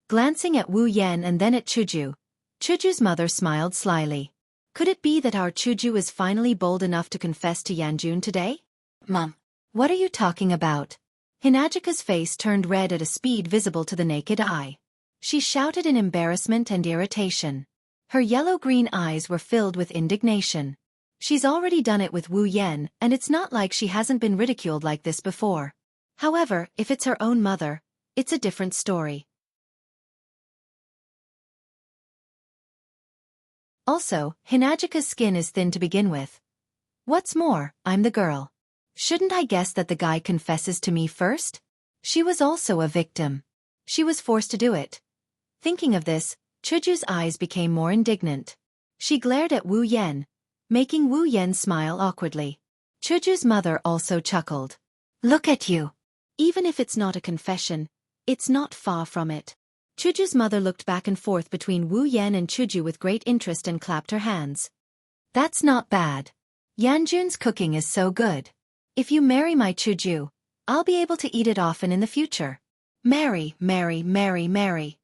Glancing at Wu Yen and then at Chuju, Chuju's mother smiled slyly. Could it be that our Chuju is finally bold enough to confess to Yanjun today? Mom, what are you talking about? Hinajika's face turned red at a speed visible to the naked eye. She shouted in embarrassment and irritation. Her yellow-green eyes were filled with indignation. She's already done it with Wu Yan, and it's not like she hasn't been ridiculed like this before. However, if it's her own mother, it's a different story. Also, Hinajika's skin is thin to begin with. What's more, I'm the girl. Shouldn't I guess that the guy confesses to me first? She was also a victim. She was forced to do it. Thinking of this, Chuju's eyes became more indignant. She glared at Wu Yan, making Wu Yan smile awkwardly. Chuju's mother also chuckled. Look at you. Even if it's not a confession, it's not far from it. Chuju's mother looked back and forth between Wu Yan and Chuju with great interest and clapped her hands. That's not bad. Yanjun's cooking is so good. If you marry my Chuju, I'll be able to eat it often in the future. Marry, marry, marry, marry.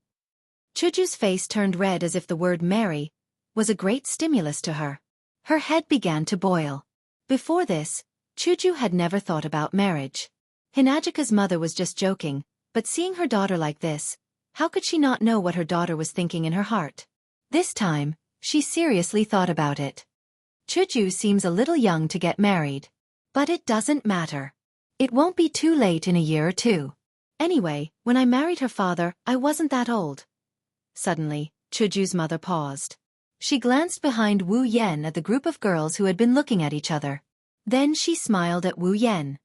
Chuju's face turned red as if the word marry was a great stimulus to her. Her head began to boil. Before this, Chuju had never thought about marriage. Hinajika's mother was just joking, but seeing her daughter like this, how could she not know what her daughter was thinking in her heart? This time, she seriously thought about it. Chuju seems a little young to get married. But it doesn't matter. It won't be too late in a year or two. Anyway, when I married her father, I wasn't that old. Suddenly, Chuju's mother paused. She glanced behind Wu Yan at the group of girls who had been looking at each other. Then she smiled at Wu Yan.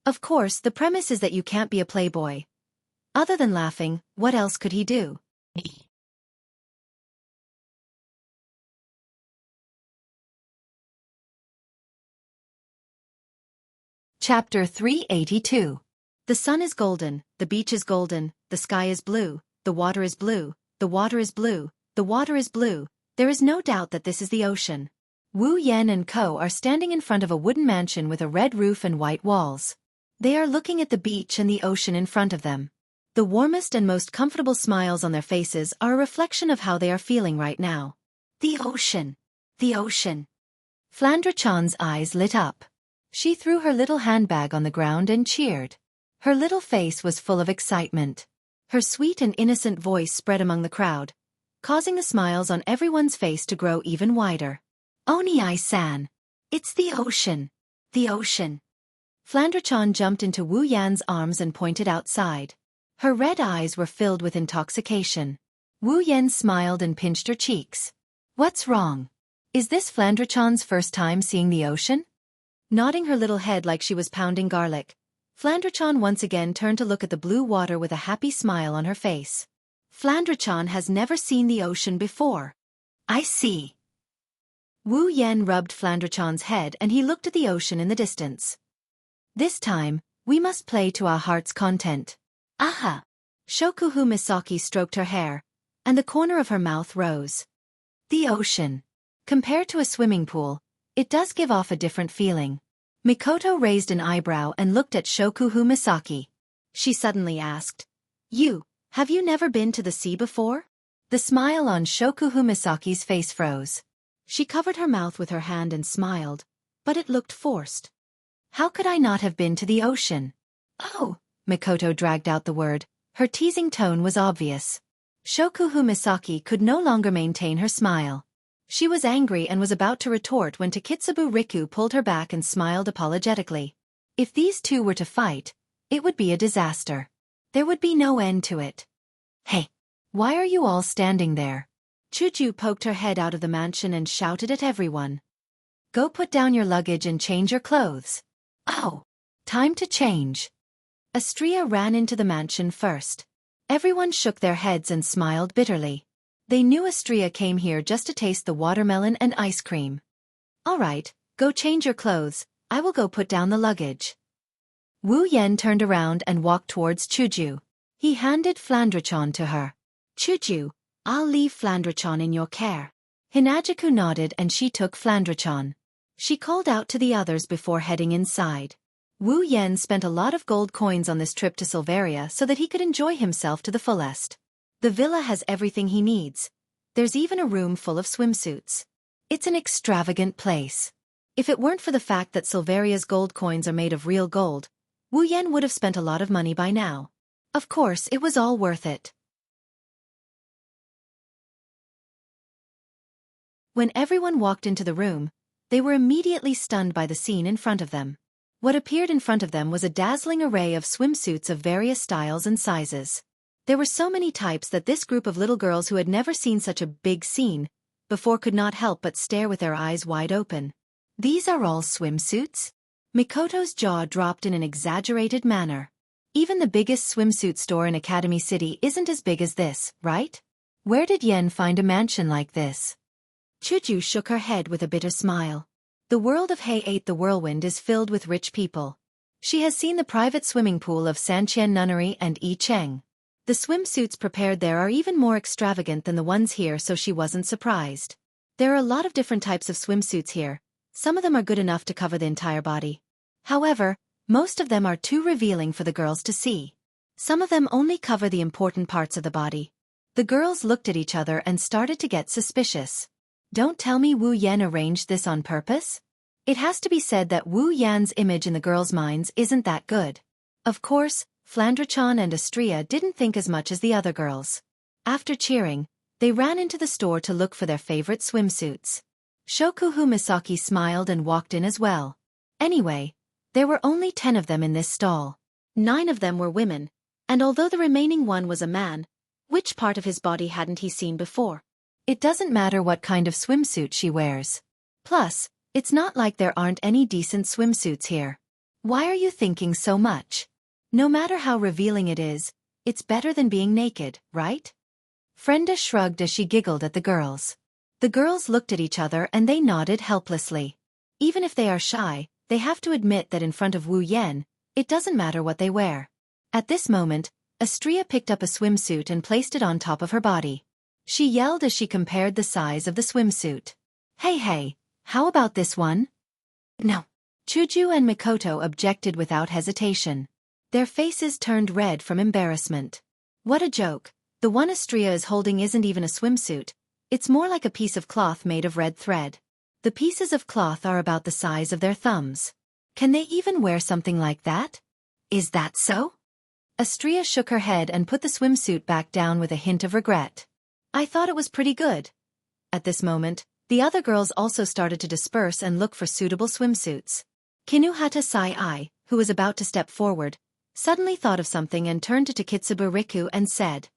Of course, the premise is that you can't be a playboy. Other than laughing, what else could he do? Chapter 382. The sun is golden, the beach is golden, the sky is blue, the water is blue, the water is blue, the water is blue. There is no doubt that this is the ocean. Wu Yan and Co. are standing in front of a wooden mansion with a red roof and white walls. They are looking at the beach and the ocean in front of them. The warmest and most comfortable smiles on their faces are a reflection of how they are feeling right now. The ocean. The ocean. Flandre-chan's eyes lit up. She threw her little handbag on the ground and cheered. Her little face was full of excitement. Her sweet and innocent voice spread among the crowd, causing the smiles on everyone's face to grow even wider. Oni-san. It's the ocean. The ocean. Flandre-chan jumped into Wu Yan's arms and pointed outside. Her red eyes were filled with intoxication. Wu Yan smiled and pinched her cheeks. What's wrong? Is this Flandre-chan's first time seeing the ocean? Nodding her little head like she was pounding garlic, Flandre-chan once again turned to look at the blue water with a happy smile on her face. Flandre-chan has never seen the ocean before. I see. Wu Yan rubbed Flandre-chan's head and he looked at the ocean in the distance. This time, we must play to our heart's content. Aha! Shokuhu Misaki stroked her hair, and the corner of her mouth rose. The ocean. Compared to a swimming pool, it does give off a different feeling. Mikoto raised an eyebrow and looked at Shokuhu Misaki. She suddenly asked, have you never been to the sea before? The smile on Shokuhu Misaki's face froze. She covered her mouth with her hand and smiled, but it looked forced. How could I not have been to the ocean? Oh, Mikoto dragged out the word. Her teasing tone was obvious. Shokuhu Misaki could no longer maintain her smile. She was angry and was about to retort when Takitsubu Riku pulled her back and smiled apologetically. If these two were to fight, it would be a disaster. There would be no end to it. Hey, why are you all standing there? Chuju poked her head out of the mansion and shouted at everyone. Go put down your luggage and change your clothes. Oh, time to change. Astria ran into the mansion first. Everyone shook their heads and smiled bitterly. They knew Astria came here just to taste the watermelon and ice cream. All right, go change your clothes, I will go put down the luggage. Wu Yan turned around and walked towards Chuju. He handed Flandre-chan to her. Chuju, I'll leave Flandre-chan in your care. Hinajiku nodded and she took Flandre-chan. She called out to the others before heading inside. Wu Yan spent a lot of gold coins on this trip to Silveria so that he could enjoy himself to the fullest. The villa has everything he needs. There's even a room full of swimsuits. It's an extravagant place. If it weren't for the fact that Silveria's gold coins are made of real gold, Wu Yan would have spent a lot of money by now. Of course, it was all worth it. When everyone walked into the room, they were immediately stunned by the scene in front of them. What appeared in front of them was a dazzling array of swimsuits of various styles and sizes. There were so many types that this group of little girls who had never seen such a big scene before could not help but stare with their eyes wide open. These are all swimsuits? Mikoto's jaw dropped in an exaggerated manner. Even the biggest swimsuit store in Academy City isn't as big as this, right? Where did Yen find a mansion like this? Chuju shook her head with a bitter smile. The world of Hay-8 the Whirlwind is filled with rich people. She has seen the private swimming pool of Sanqian Nunnery and Yi Cheng. The swimsuits prepared there are even more extravagant than the ones here, so she wasn't surprised. There are a lot of different types of swimsuits here. Some of them are good enough to cover the entire body. However, most of them are too revealing for the girls to see. Some of them only cover the important parts of the body. The girls looked at each other and started to get suspicious. Don't tell me Wu Yan arranged this on purpose? It has to be said that Wu Yan's image in the girls' minds isn't that good. Of course, Flandre-chan and Astria didn't think as much as the other girls. After cheering, they ran into the store to look for their favorite swimsuits. Shokuhu Misaki smiled and walked in as well. Anyway, there were only 10 of them in this stall. 9 of them were women, and although the remaining one was a man, which part of his body hadn't he seen before? It doesn't matter what kind of swimsuit she wears. Plus, it's not like there aren't any decent swimsuits here. Why are you thinking so much? No matter how revealing it is, it's better than being naked, right? Frenda shrugged as she giggled at the girls. The girls looked at each other and they nodded helplessly. Even if they are shy, they have to admit that in front of Wu Yan, it doesn't matter what they wear. At this moment, Astria picked up a swimsuit and placed it on top of her body. She yelled as she compared the size of the swimsuit. Hey, how about this one? No. Chuju and Mikoto objected without hesitation. Their faces turned red from embarrassment. What a joke. The one Astria is holding isn't even a swimsuit. It's more like a piece of cloth made of red thread. The pieces of cloth are about the size of their thumbs. Can they even wear something like that? Is that so? Astria shook her head and put the swimsuit back down with a hint of regret. I thought it was pretty good. At this moment, the other girls also started to disperse and look for suitable swimsuits. Kinuhata Sai-I, who was about to step forward, suddenly thought of something and turned to Takitsubu Riku and said,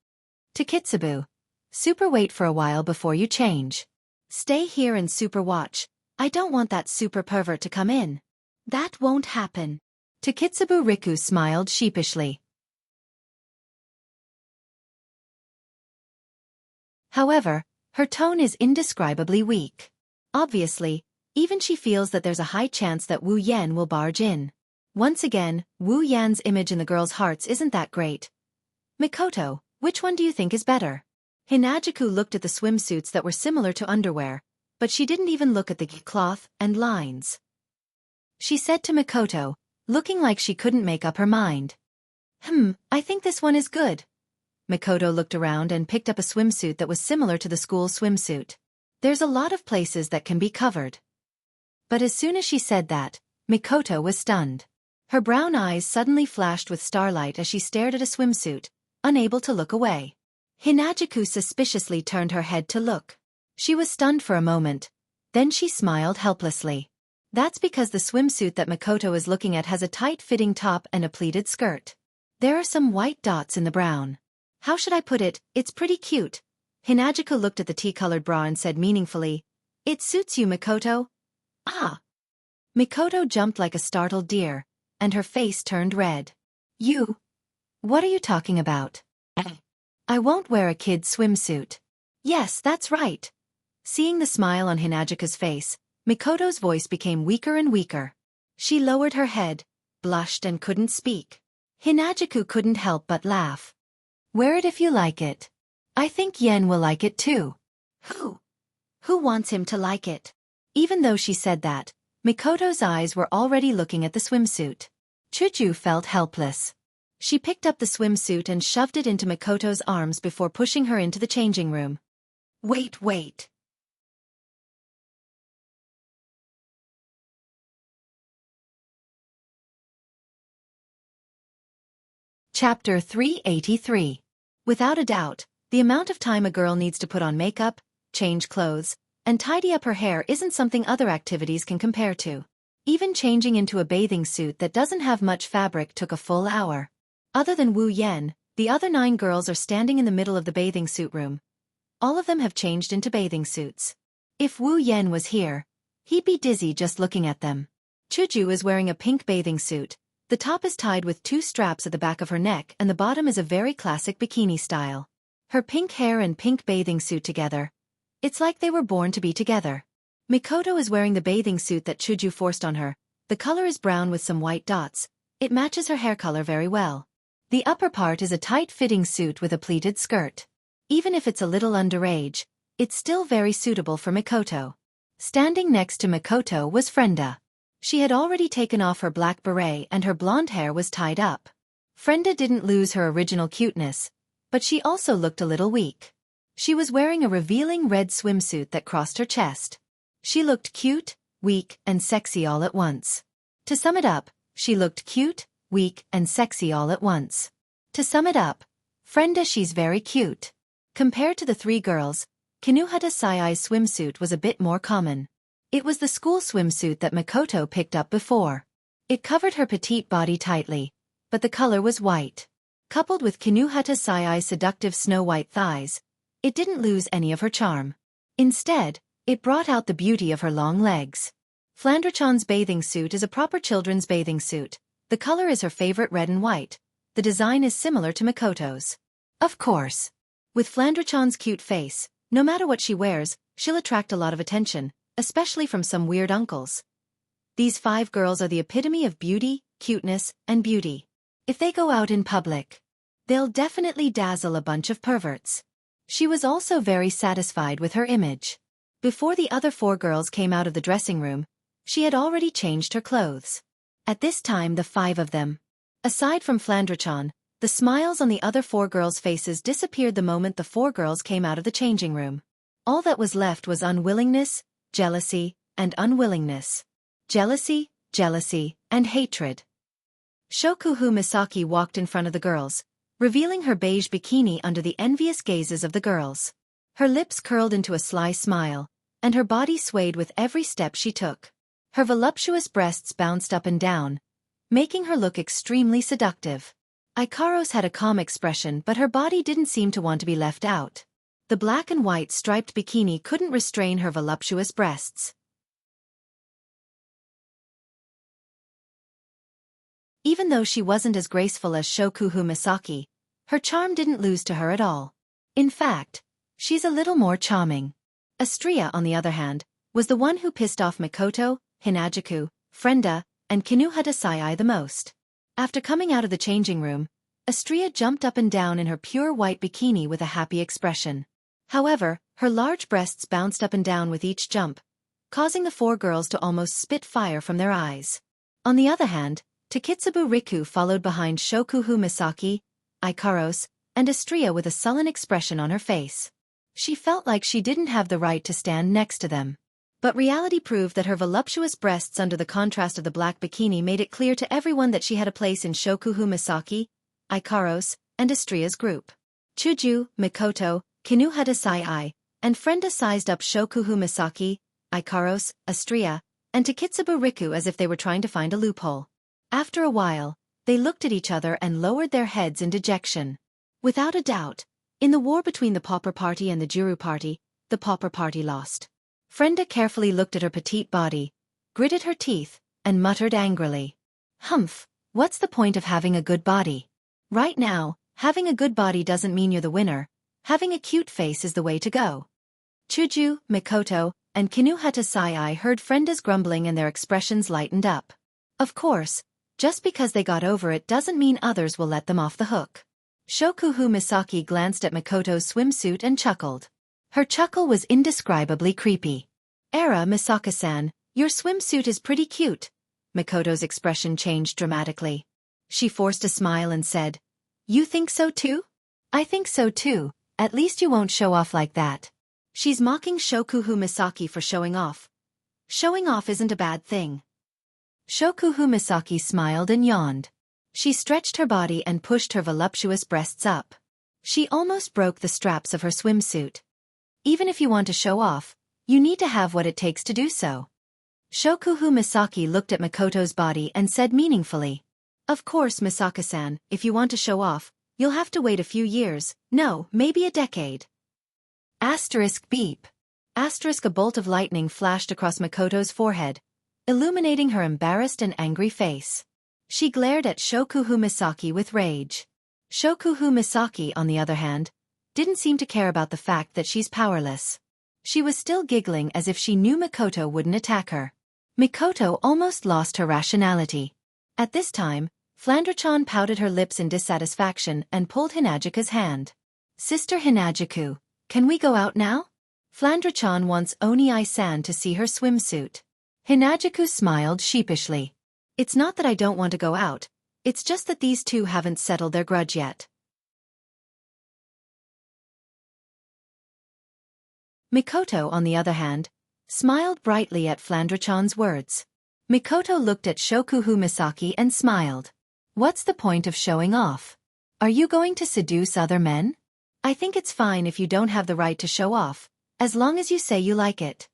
Takitsubu, super wait for a while before you change. Stay here and super watch. I don't want that super pervert to come in. That won't happen. Takitsubu Riku smiled sheepishly. However, her tone is indescribably weak. Obviously, even she feels that there's a high chance that Wu Yan will barge in. Once again, Wu Yan's image in the girls' hearts isn't that great. Mikoto, which one do you think is better? Hinajuku looked at the swimsuits that were similar to underwear, but she didn't even look at the cloth and lines. She said to Mikoto, looking like she couldn't make up her mind. I think this one is good. Mikoto looked around and picked up a swimsuit that was similar to the school swimsuit. There's a lot of places that can be covered. But as soon as she said that, Mikoto was stunned. Her brown eyes suddenly flashed with starlight as she stared at a swimsuit, unable to look away. Hinajuku suspiciously turned her head to look. She was stunned for a moment. Then she smiled helplessly. That's because the swimsuit that Mikoto is looking at has a tight-fitting top and a pleated skirt. There are some white dots in the brown. How should I put it? It's pretty cute. Hinajuku looked at the tea-colored bra and said meaningfully, It suits you, Mikoto. Ah! Mikoto jumped like a startled deer, and her face turned red. You? What are you talking about? I won't wear a kid's swimsuit. Yes, that's right. Seeing the smile on Hinajuku's face, Mikoto's voice became weaker and weaker. She lowered her head, blushed and couldn't speak. Hinajuku couldn't help but laugh. Wear it if you like it. I think Yen will like it too. Who wants him to like it? Even though she said that, Mikoto's eyes were already looking at the swimsuit. Chuju felt helpless. She picked up the swimsuit and shoved it into Mikoto's arms before pushing her into the changing room. Wait. Chapter 383. Without a doubt, the amount of time a girl needs to put on makeup, change clothes, and tidy up her hair isn't something other activities can compare to. Even changing into a bathing suit that doesn't have much fabric took a full hour. Other than Wu Yan, the other 9 girls are standing in the middle of the bathing suit room. All of them have changed into bathing suits. If Wu Yan was here, he'd be dizzy just looking at them. Chuju is wearing a pink bathing suit. The top is tied with 2 straps at the back of her neck and the bottom is a very classic bikini style. Her pink hair and pink bathing suit together. It's like they were born to be together. Mikoto is wearing the bathing suit that Chuju forced on her. The color is brown with some white dots. It matches her hair color very well. The upper part is a tight-fitting suit with a pleated skirt. Even if it's a little underage, it's still very suitable for Mikoto. Standing next to Mikoto was Frenda. She had already taken off her black beret and her blonde hair was tied up. Frenda didn't lose her original cuteness, but she also looked a little weak. She was wearing a revealing red swimsuit that crossed her chest. She looked cute, weak, and sexy all at once. To sum it up, she looked cute, weak, and sexy all at once. To sum it up, Frenda, she's very cute. Compared to the 3 girls, Kinuhata Sai's swimsuit was a bit more common. It was the school swimsuit that Mikoto picked up before. It covered her petite body tightly, but the color was white. Coupled with Kinuhata Sai's seductive snow-white thighs, it didn't lose any of her charm. Instead, it brought out the beauty of her long legs. Flandrechan's bathing suit is a proper children's bathing suit. The color is her favorite red and white. The design is similar to Mikoto's. Of course. With Flandrechan's cute face, no matter what she wears, she'll attract a lot of attention, especially from some weird uncles. These 5 girls are the epitome of beauty, cuteness, and beauty. If they go out in public, they'll definitely dazzle a bunch of perverts. She was also very satisfied with her image. Before the other 4 girls came out of the dressing room, she had already changed her clothes. At this time the 5 of them, aside from Flandrechan, the smiles on the other 4 girls' faces disappeared the moment the 4 girls came out of the changing room. All that was left was unwillingness, jealousy, and unwillingness. Jealousy, and hatred. Shokuhu Misaki walked in front of the girls, revealing her beige bikini under the envious gazes of the girls. Her lips curled into a sly smile, and her body swayed with every step she took. Her voluptuous breasts bounced up and down, making her look extremely seductive. Ikaros had a calm expression, but her body didn't seem to want to be left out. The black and white striped bikini couldn't restrain her voluptuous breasts. Even though she wasn't as graceful as Shokuhu Misaki, her charm didn't lose to her at all. In fact, she's a little more charming. Astria, on the other hand, was the one who pissed off Mikoto, Hinajuku, Frenda, and Kinuhata Sai the most. After coming out of the changing room, Astria jumped up and down in her pure white bikini with a happy expression. However, her large breasts bounced up and down with each jump, causing the 4 girls to almost spit fire from their eyes. On the other hand, Takitsubu Riku followed behind Shokuhu Misaki, Ikaros, and Astria with a sullen expression on her face. She felt like she didn't have the right to stand next to them. But reality proved that her voluptuous breasts under the contrast of the black bikini made it clear to everyone that she had a place in Shokuhu Misaki, Ikaros, and Astria's group. Chuju, Mikoto, Kinuhata Sai, and Frenda sized up Shokuhu Misaki, Ikaros, Astria, and Takitsubu Riku as if they were trying to find a loophole. After a while, they looked at each other and lowered their heads in dejection. Without a doubt, in the war between the Pauper Party and the Juru Party, the Pauper Party lost. Frenda carefully looked at her petite body, gritted her teeth, and muttered angrily. Humph, what's the point of having a good body? Right now, having a good body doesn't mean you're the winner. Having a cute face is the way to go. Chuju, Mikoto, and Kinuhata Sai heard Frenda's grumbling and their expressions lightened up. Of course, just because they got over it doesn't mean others will let them off the hook. Shokuhu Misaki glanced at Mikoto's swimsuit and chuckled. Her chuckle was indescribably creepy. Era Misaka-san, your swimsuit is pretty cute. Mikoto's expression changed dramatically. She forced a smile and said, You think so too? I think so too, at least you won't show off like that. She's mocking Shokuhu Misaki for showing off. Showing off isn't a bad thing. Shokuhu Misaki smiled and yawned. She stretched her body and pushed her voluptuous breasts up. She almost broke the straps of her swimsuit. Even if you want to show off, you need to have what it takes to do so. Shokuhu Misaki looked at Mikoto's body and said meaningfully, "Of course, Misaka-san, if you want to show off, you'll have to wait a few years, no, maybe a decade." Asterisk beep. Asterisk a bolt of lightning flashed across Mikoto's forehead, illuminating her embarrassed and angry face. She glared at Shokuhu Misaki with rage. Shokuhu Misaki, on the other hand, didn't seem to care about the fact that she's powerless. She was still giggling as if she knew Mikoto wouldn't attack her. Mikoto almost lost her rationality. At this time, Flandre-chan pouted her lips in dissatisfaction and pulled Hinagiku's hand. "Sister Hinagiku, can we go out now? Flandre-chan wants Oni-san to see her swimsuit." Hinagiku smiled sheepishly. "It's not that I don't want to go out, it's just that these two haven't settled their grudge yet." Mikoto, on the other hand, smiled brightly at Flandre-chan's words. Mikoto looked at Shokuhu Misaki and smiled. "What's the point of showing off? Are you going to seduce other men? I think it's fine if you don't have the right to show off, as long as you say you like it."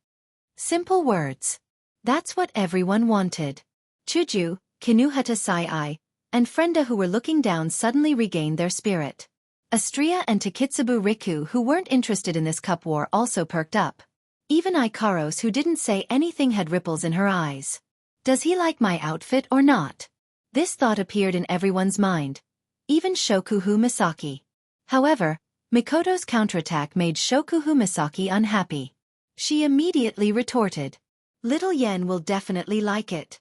Simple words. That's what everyone wanted. Chuju, Kinuhata Sai-ai, and Frenda, who were looking down, suddenly regained their spirit. Astria and Takitsubu Riku, who weren't interested in this cup war, also perked up. Even Ikaros, who didn't say anything, had ripples in her eyes. Does he like my outfit or not? This thought appeared in everyone's mind, even Shokuhu Misaki. However, Mikoto's counterattack made Shokuhu Misaki unhappy. She immediately retorted, "Little Yen will definitely like it."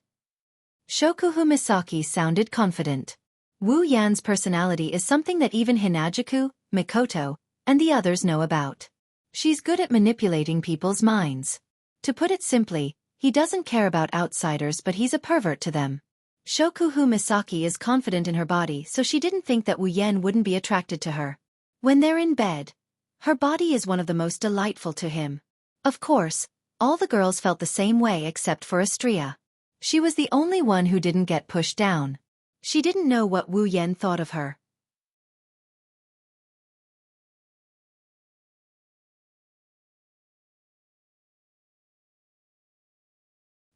Shokuhu Misaki sounded confident. Wu Yan's personality is something that even Hinagiku, Mikoto, and the others know about. She's good at manipulating people's minds. To put it simply, he doesn't care about outsiders, but he's a pervert to them. Shokuhu Misaki is confident in her body, so she didn't think that Wu Yan wouldn't be attracted to her. When they're in bed, her body is one of the most delightful to him. Of course, all the girls felt the same way except for Astria. She was the only one who didn't get pushed down. She didn't know what Wu Yan thought of her.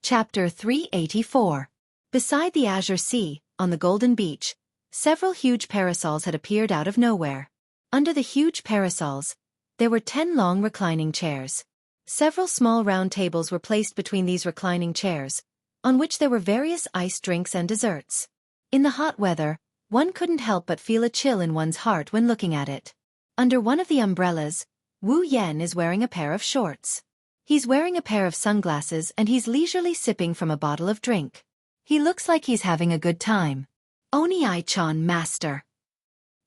Chapter 384. Beside the Azure Sea, on the Golden Beach, several huge parasols had appeared out of nowhere. Under the huge parasols, there were 10 long reclining chairs. Several small round tables were placed between these reclining chairs, on which there were various iced drinks and desserts. In the hot weather, one couldn't help but feel a chill in one's heart when looking at it. Under one of the umbrellas, Wu Yan is wearing a pair of shorts. He's wearing a pair of sunglasses and he's leisurely sipping from a bottle of drink. He looks like he's having a good time. "Oni-chan, master!"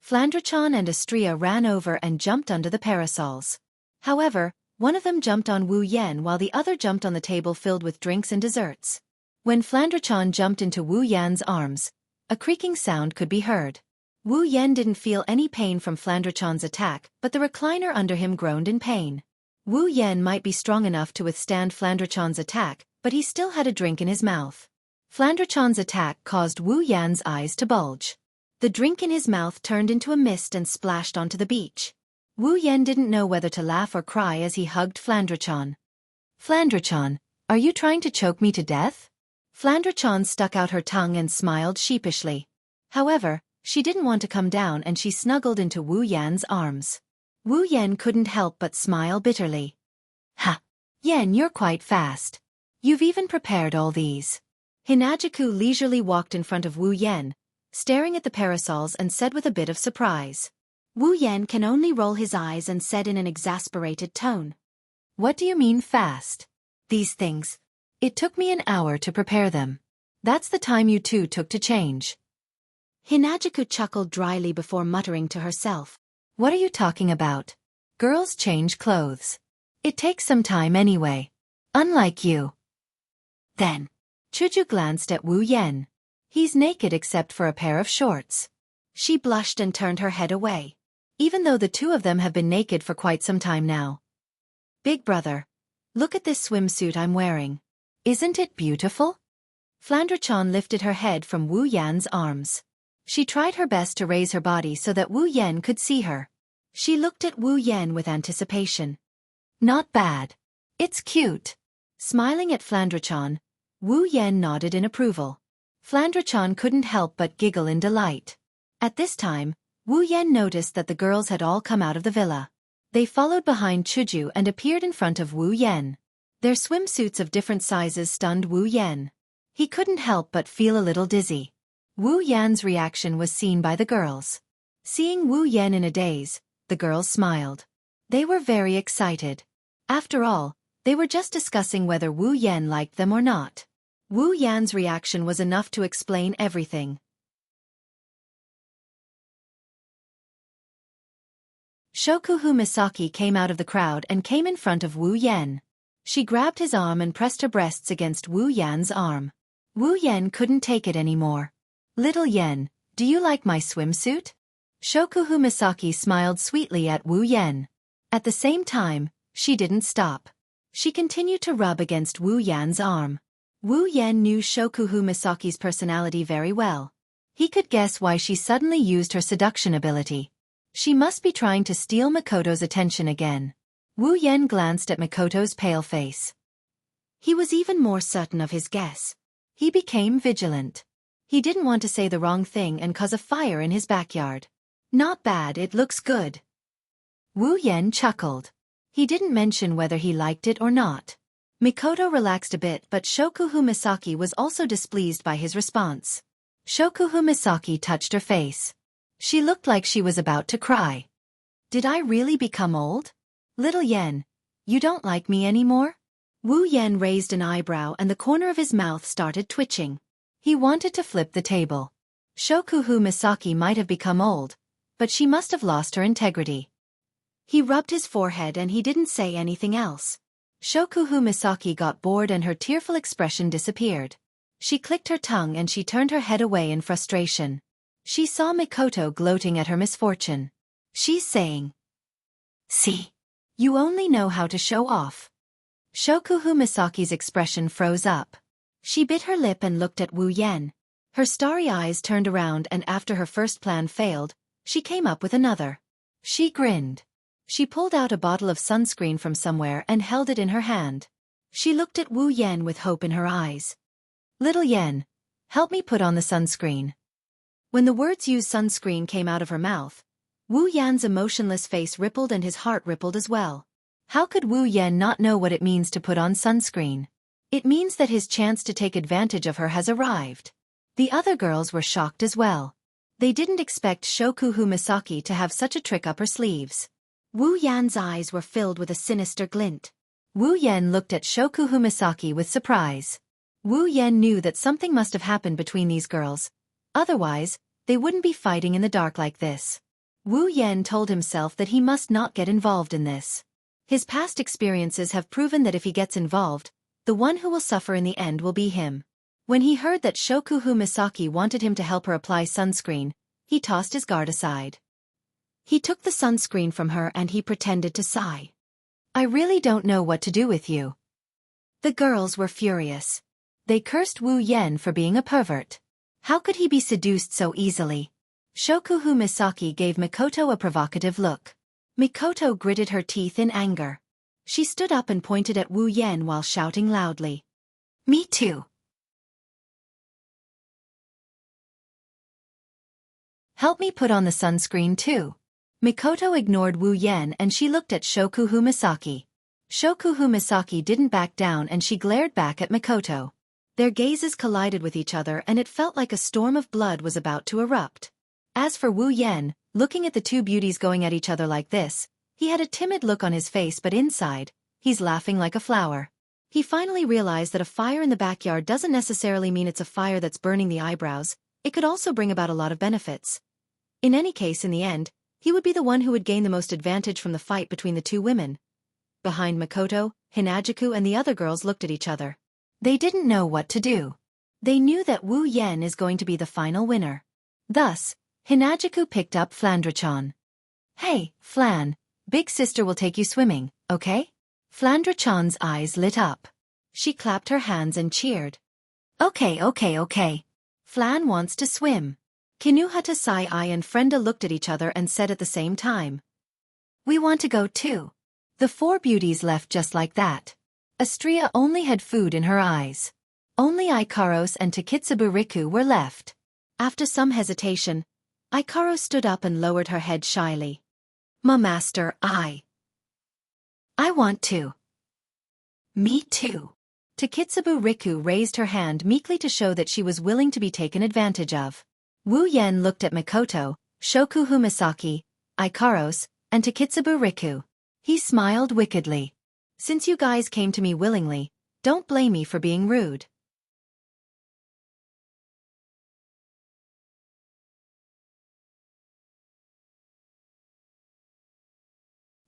Flandre-chan and Astria ran over and jumped under the parasols. However, one of them jumped on Wu Yan while the other jumped on the table filled with drinks and desserts. When Flandre-chan jumped into Wu Yan's arms, a creaking sound could be heard. Wu Yan didn't feel any pain from Flandre-chan's attack, but the recliner under him groaned in pain. Wu Yan might be strong enough to withstand Flandre-chan's attack, but he still had a drink in his mouth. Flandre-chan's attack caused Wu Yan's eyes to bulge. The drink in his mouth turned into a mist and splashed onto the beach. Wu Yan didn't know whether to laugh or cry as he hugged Flandre-chan. "Flandre-chan, are you trying to choke me to death?" Flandre-chan stuck out her tongue and smiled sheepishly. However, she didn't want to come down and she snuggled into Wu Yan's arms. Wu Yan couldn't help but smile bitterly. "Ha! Yan, you're quite fast. You've even prepared all these." Hinagiku leisurely walked in front of Wu Yan, staring at the parasols and said with a bit of surprise. Wu Yan can only roll his eyes and said in an exasperated tone, "What do you mean fast? These things. It took me an hour to prepare them. That's the time you two took to change." Hinagiku chuckled dryly before muttering to herself, "What are you talking about? Girls change clothes. It takes some time anyway. Unlike you." Then, Chuju glanced at Wu Yan. He's naked except for a pair of shorts. She blushed and turned her head away. Even though the two of them have been naked for quite some time now. "Big brother, look at this swimsuit I'm wearing. Isn't it beautiful?" Flandre-chan lifted her head from Wu Yan's arms. She tried her best to raise her body so that Wu Yan could see her. She looked at Wu Yan with anticipation. Not bad. It's cute. Smiling at Flandre-chan, Wu Yan nodded in approval. Flandre-chan couldn't help but giggle in delight. At this time, Wu Yan noticed that the girls had all come out of the villa. They followed behind Chuju and appeared in front of Wu Yan. Their swimsuits of different sizes stunned Wu Yan. He couldn't help but feel a little dizzy. Wu Yan's reaction was seen by the girls. Seeing Wu Yan in a daze, the girls smiled. They were very excited. After all, they were just discussing whether Wu Yan liked them or not. Wu Yan's reaction was enough to explain everything. Shokuhu Misaki came out of the crowd and came in front of Wu Yan. She grabbed his arm and pressed her breasts against Wu Yan's arm. Wu Yan couldn't take it anymore. Little Yan, do you like my swimsuit? Shokuhu Misaki smiled sweetly at Wu Yan. At the same time, she didn't stop. She continued to rub against Wu Yan's arm. Wu Yan knew Shokuhu Misaki's personality very well. He could guess why she suddenly used her seduction ability. She must be trying to steal Makoto's attention again. Wu Yan glanced at Makoto's pale face. He was even more certain of his guess. He became vigilant. He didn't want to say the wrong thing and cause a fire in his backyard. Not bad, it looks good. Wu Yan chuckled. He didn't mention whether he liked it or not. Makoto relaxed a bit, but Shokuhu Misaki was also displeased by his response. Shokuhu Misaki touched her face. She looked like she was about to cry. Did I really become old? Little Yan, you don't like me anymore? Wu Yan raised an eyebrow and the corner of his mouth started twitching. He wanted to flip the table. Shokuhu Misaki might have become old, but she must have lost her integrity. He rubbed his forehead and he didn't say anything else. Shokuhu Misaki got bored and her tearful expression disappeared. She clicked her tongue and she turned her head away in frustration. She saw Makoto gloating at her misfortune. She's saying, "See, you only know how to show off." Shokuhu Misaki's expression froze up. She bit her lip and looked at Wu Yan. Her starry eyes turned around and after her first plan failed, she came up with another. She grinned. She pulled out a bottle of sunscreen from somewhere and held it in her hand. She looked at Wu Yan with hope in her eyes. Little Yan, help me put on the sunscreen. When the words "use sunscreen" came out of her mouth, Wu Yan's emotionless face rippled and his heart rippled as well. How could Wu Yan not know what it means to put on sunscreen? It means that his chance to take advantage of her has arrived. The other girls were shocked as well. They didn't expect Shokuhu Misaki to have such a trick up her sleeves. Wu Yan's eyes were filled with a sinister glint. Wu Yan looked at Shokuhu Misaki with surprise. Wu Yan knew that something must have happened between these girls. Otherwise, they wouldn't be fighting in the dark like this. Wu Yan told himself that he must not get involved in this. His past experiences have proven that if he gets involved, the one who will suffer in the end will be him. When he heard that Shokuhu Misaki wanted him to help her apply sunscreen, he tossed his guard aside. He took the sunscreen from her and he pretended to sigh. I really don't know what to do with you. The girls were furious. They cursed Wu Yan for being a pervert. How could he be seduced so easily? Shokuhu Misaki gave Makoto a provocative look. Makoto gritted her teeth in anger. She stood up and pointed at Wu Yan while shouting loudly. Me too. Help me put on the sunscreen too. Makoto ignored Wu Yan and she looked at Shokuhu Misaki. Shokuhu Misaki didn't back down and she glared back at Makoto. Their gazes collided with each other and it felt like a storm of blood was about to erupt. As for Wu Yan, looking at the two beauties going at each other like this, he had a timid look on his face but inside, he's laughing like a flower. He finally realized that a fire in the backyard doesn't necessarily mean it's a fire that's burning the eyebrows, it could also bring about a lot of benefits. In any case, in the end, he would be the one who would gain the most advantage from the fight between the two women. Behind Makoto, Hinajuku and the other girls looked at each other. They didn't know what to do. They knew that Wu Yan is going to be the final winner. Thus, Hinajuku picked up Flandre-chan. Hey, Flan, big sister will take you swimming, okay? Flandre-chan's eyes lit up. She clapped her hands and cheered. Okay. Flan wants to swim. Kinuhata Sai and Frenda looked at each other and said at the same time. We want to go too. The four beauties left just like that. Astria only had food in her eyes. Only Ikaros and Takitsubu Riku were left. After some hesitation, Ikaros stood up and lowered her head shyly. Ma master, I want to. Me too. Takitsubu Riku raised her hand meekly to show that she was willing to be taken advantage of. Wu Yen looked at Mikoto, Shokuhu Misaki, Ikaros, and Takitsubu Riku. He smiled wickedly. Since you guys came to me willingly, don't blame me for being rude.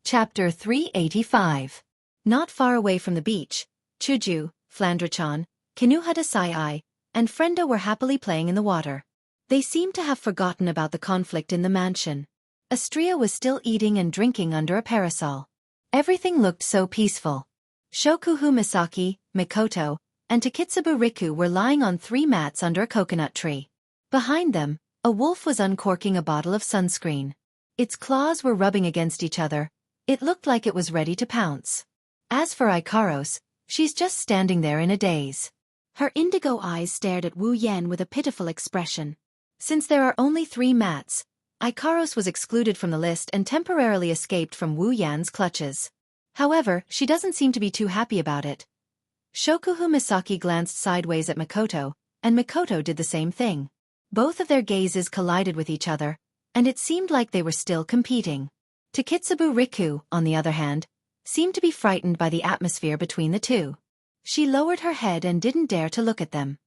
Chapter 385. Not far away from the beach, Chuju, Flandrechan, Kinuhata Sai, and Frenda were happily playing in the water. They seemed to have forgotten about the conflict in the mansion. Astria was still eating and drinking under a parasol. Everything looked so peaceful. Shokuhu Misaki, Mikoto, and Takitsubu Riku were lying on 3 mats under a coconut tree. Behind them, a wolf was uncorking a bottle of sunscreen. Its claws were rubbing against each other. It looked like it was ready to pounce. As for Ikaros, she's just standing there in a daze. Her indigo eyes stared at Wu Yen with a pitiful expression. Since there are only 3 mats, Ikaros was excluded from the list and temporarily escaped from Wu Yan's clutches. However, she doesn't seem to be too happy about it. Shokuhu Misaki glanced sideways at Mikoto, and Mikoto did the same thing. Both of their gazes collided with each other, and it seemed like they were still competing. Takitsubu Riku, on the other hand, seemed to be frightened by the atmosphere between the two. She lowered her head and didn't dare to look at them.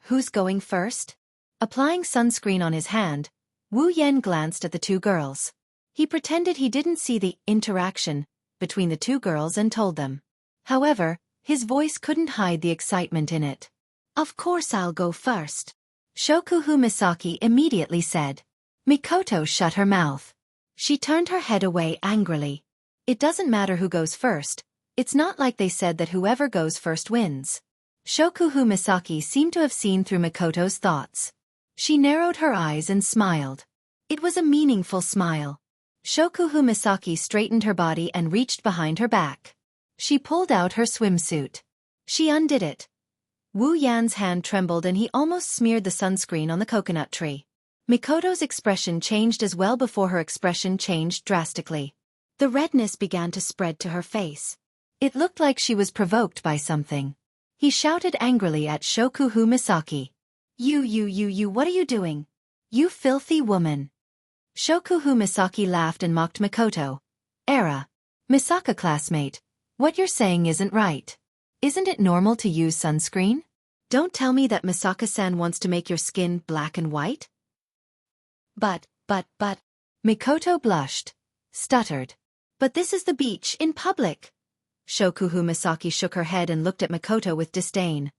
Who's going first? Applying sunscreen on his hand, Wu Yen glanced at the 2 girls. He pretended he didn't see the interaction between the 2 girls and told them. However, his voice couldn't hide the excitement in it. Of course I'll go first. Shokuhu Misaki immediately said. Mikoto shut her mouth. She turned her head away angrily. It doesn't matter who goes first. It's not like they said that whoever goes first wins. Shokuhu Misaki seemed to have seen through Mikoto's thoughts. She narrowed her eyes and smiled. It was a meaningful smile. Shokuhu Misaki straightened her body and reached behind her back. She pulled out her swimsuit. She undid it. Wu Yan's hand trembled and he almost smeared the sunscreen on the coconut tree. Mikoto's expression changed as well before her expression changed drastically. The redness began to spread to her face. It looked like she was provoked by something. He shouted angrily at Shokuhu Misaki. You, what are you doing? You filthy woman. Shokuhu Misaki laughed and mocked Mikoto. Misaka classmate, what you're saying isn't right. Isn't it normal to use sunscreen? Don't tell me that Misaka-san wants to make your skin black and white? But. Mikoto blushed. Stuttered. But this is the beach in public. Shokuhu Misaki shook her head and looked at Mikoto with disdain.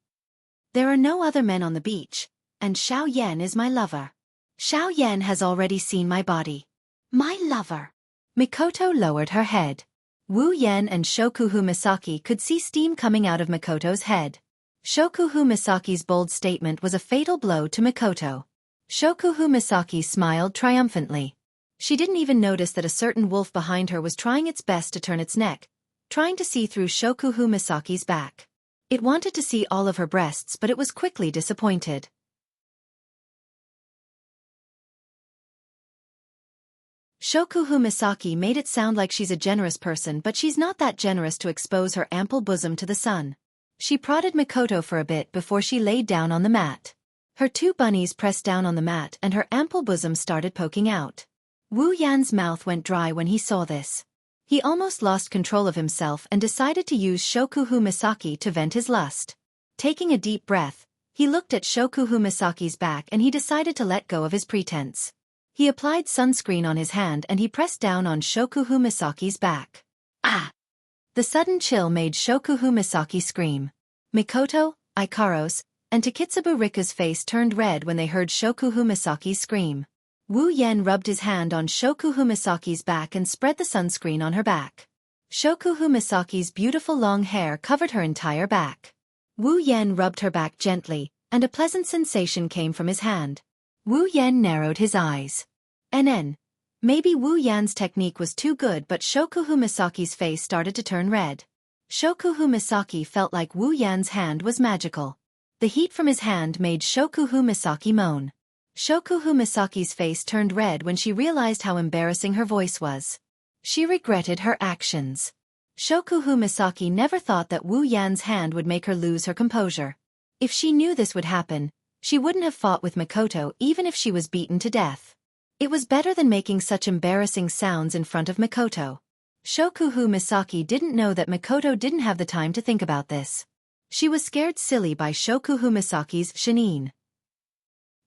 There are no other men on the beach, and Xiao Yan is my lover. Xiao Yan has already seen my body. My lover. Mikoto lowered her head. Wu Yen and Shokuhu Misaki could see steam coming out of Mikoto's head. Shokuhu Misaki's bold statement was a fatal blow to Mikoto. Shokuhu Misaki smiled triumphantly. She didn't even notice that a certain wolf behind her was trying its best to turn its neck, trying to see through Shokuhu Misaki's back. It wanted to see all of her breasts, but it was quickly disappointed. Shokuhu Misaki made it sound like she's a generous person, but she's not that generous to expose her ample bosom to the sun. She prodded Mikoto for a bit before she laid down on the mat. Her 2 bunnies pressed down on the mat and her ample bosom started poking out. Wu Yan's mouth went dry when he saw this. He almost lost control of himself and decided to use Shokuhu Misaki to vent his lust. Taking a deep breath, he looked at Shokuhu Misaki's back and he decided to let go of his pretense. He applied sunscreen on his hand and he pressed down on Shokuhu Misaki's back. Ah! The sudden chill made Shokuhu Misaki scream. Mikoto, Ikaros, and Takitsubu Riku's face turned red when they heard Shokuhu Misaki's scream. Wu Yen rubbed his hand on Shokuhu Misaki's back and spread the sunscreen on her back. Shokuhu Misaki's beautiful long hair covered her entire back. Wu Yen rubbed her back gently, and a pleasant sensation came from his hand. Wu Yan narrowed his eyes. Maybe Wu Yan's technique was too good, but Shokuhu Misaki's face started to turn red. Shokuhu Misaki felt like Wu Yan's hand was magical. The heat from his hand made Shokuhu Misaki moan. Shokuhu Misaki's face turned red when she realized how embarrassing her voice was. She regretted her actions. Shokuhu Misaki never thought that Wu Yan's hand would make her lose her composure. If she knew this would happen, she wouldn't have fought with Mikoto even if she was beaten to death. It was better than making such embarrassing sounds in front of Mikoto. Shokuhu Misaki didn't know that Mikoto didn't have the time to think about this. She was scared silly by Shokuhu Misaki's shinin.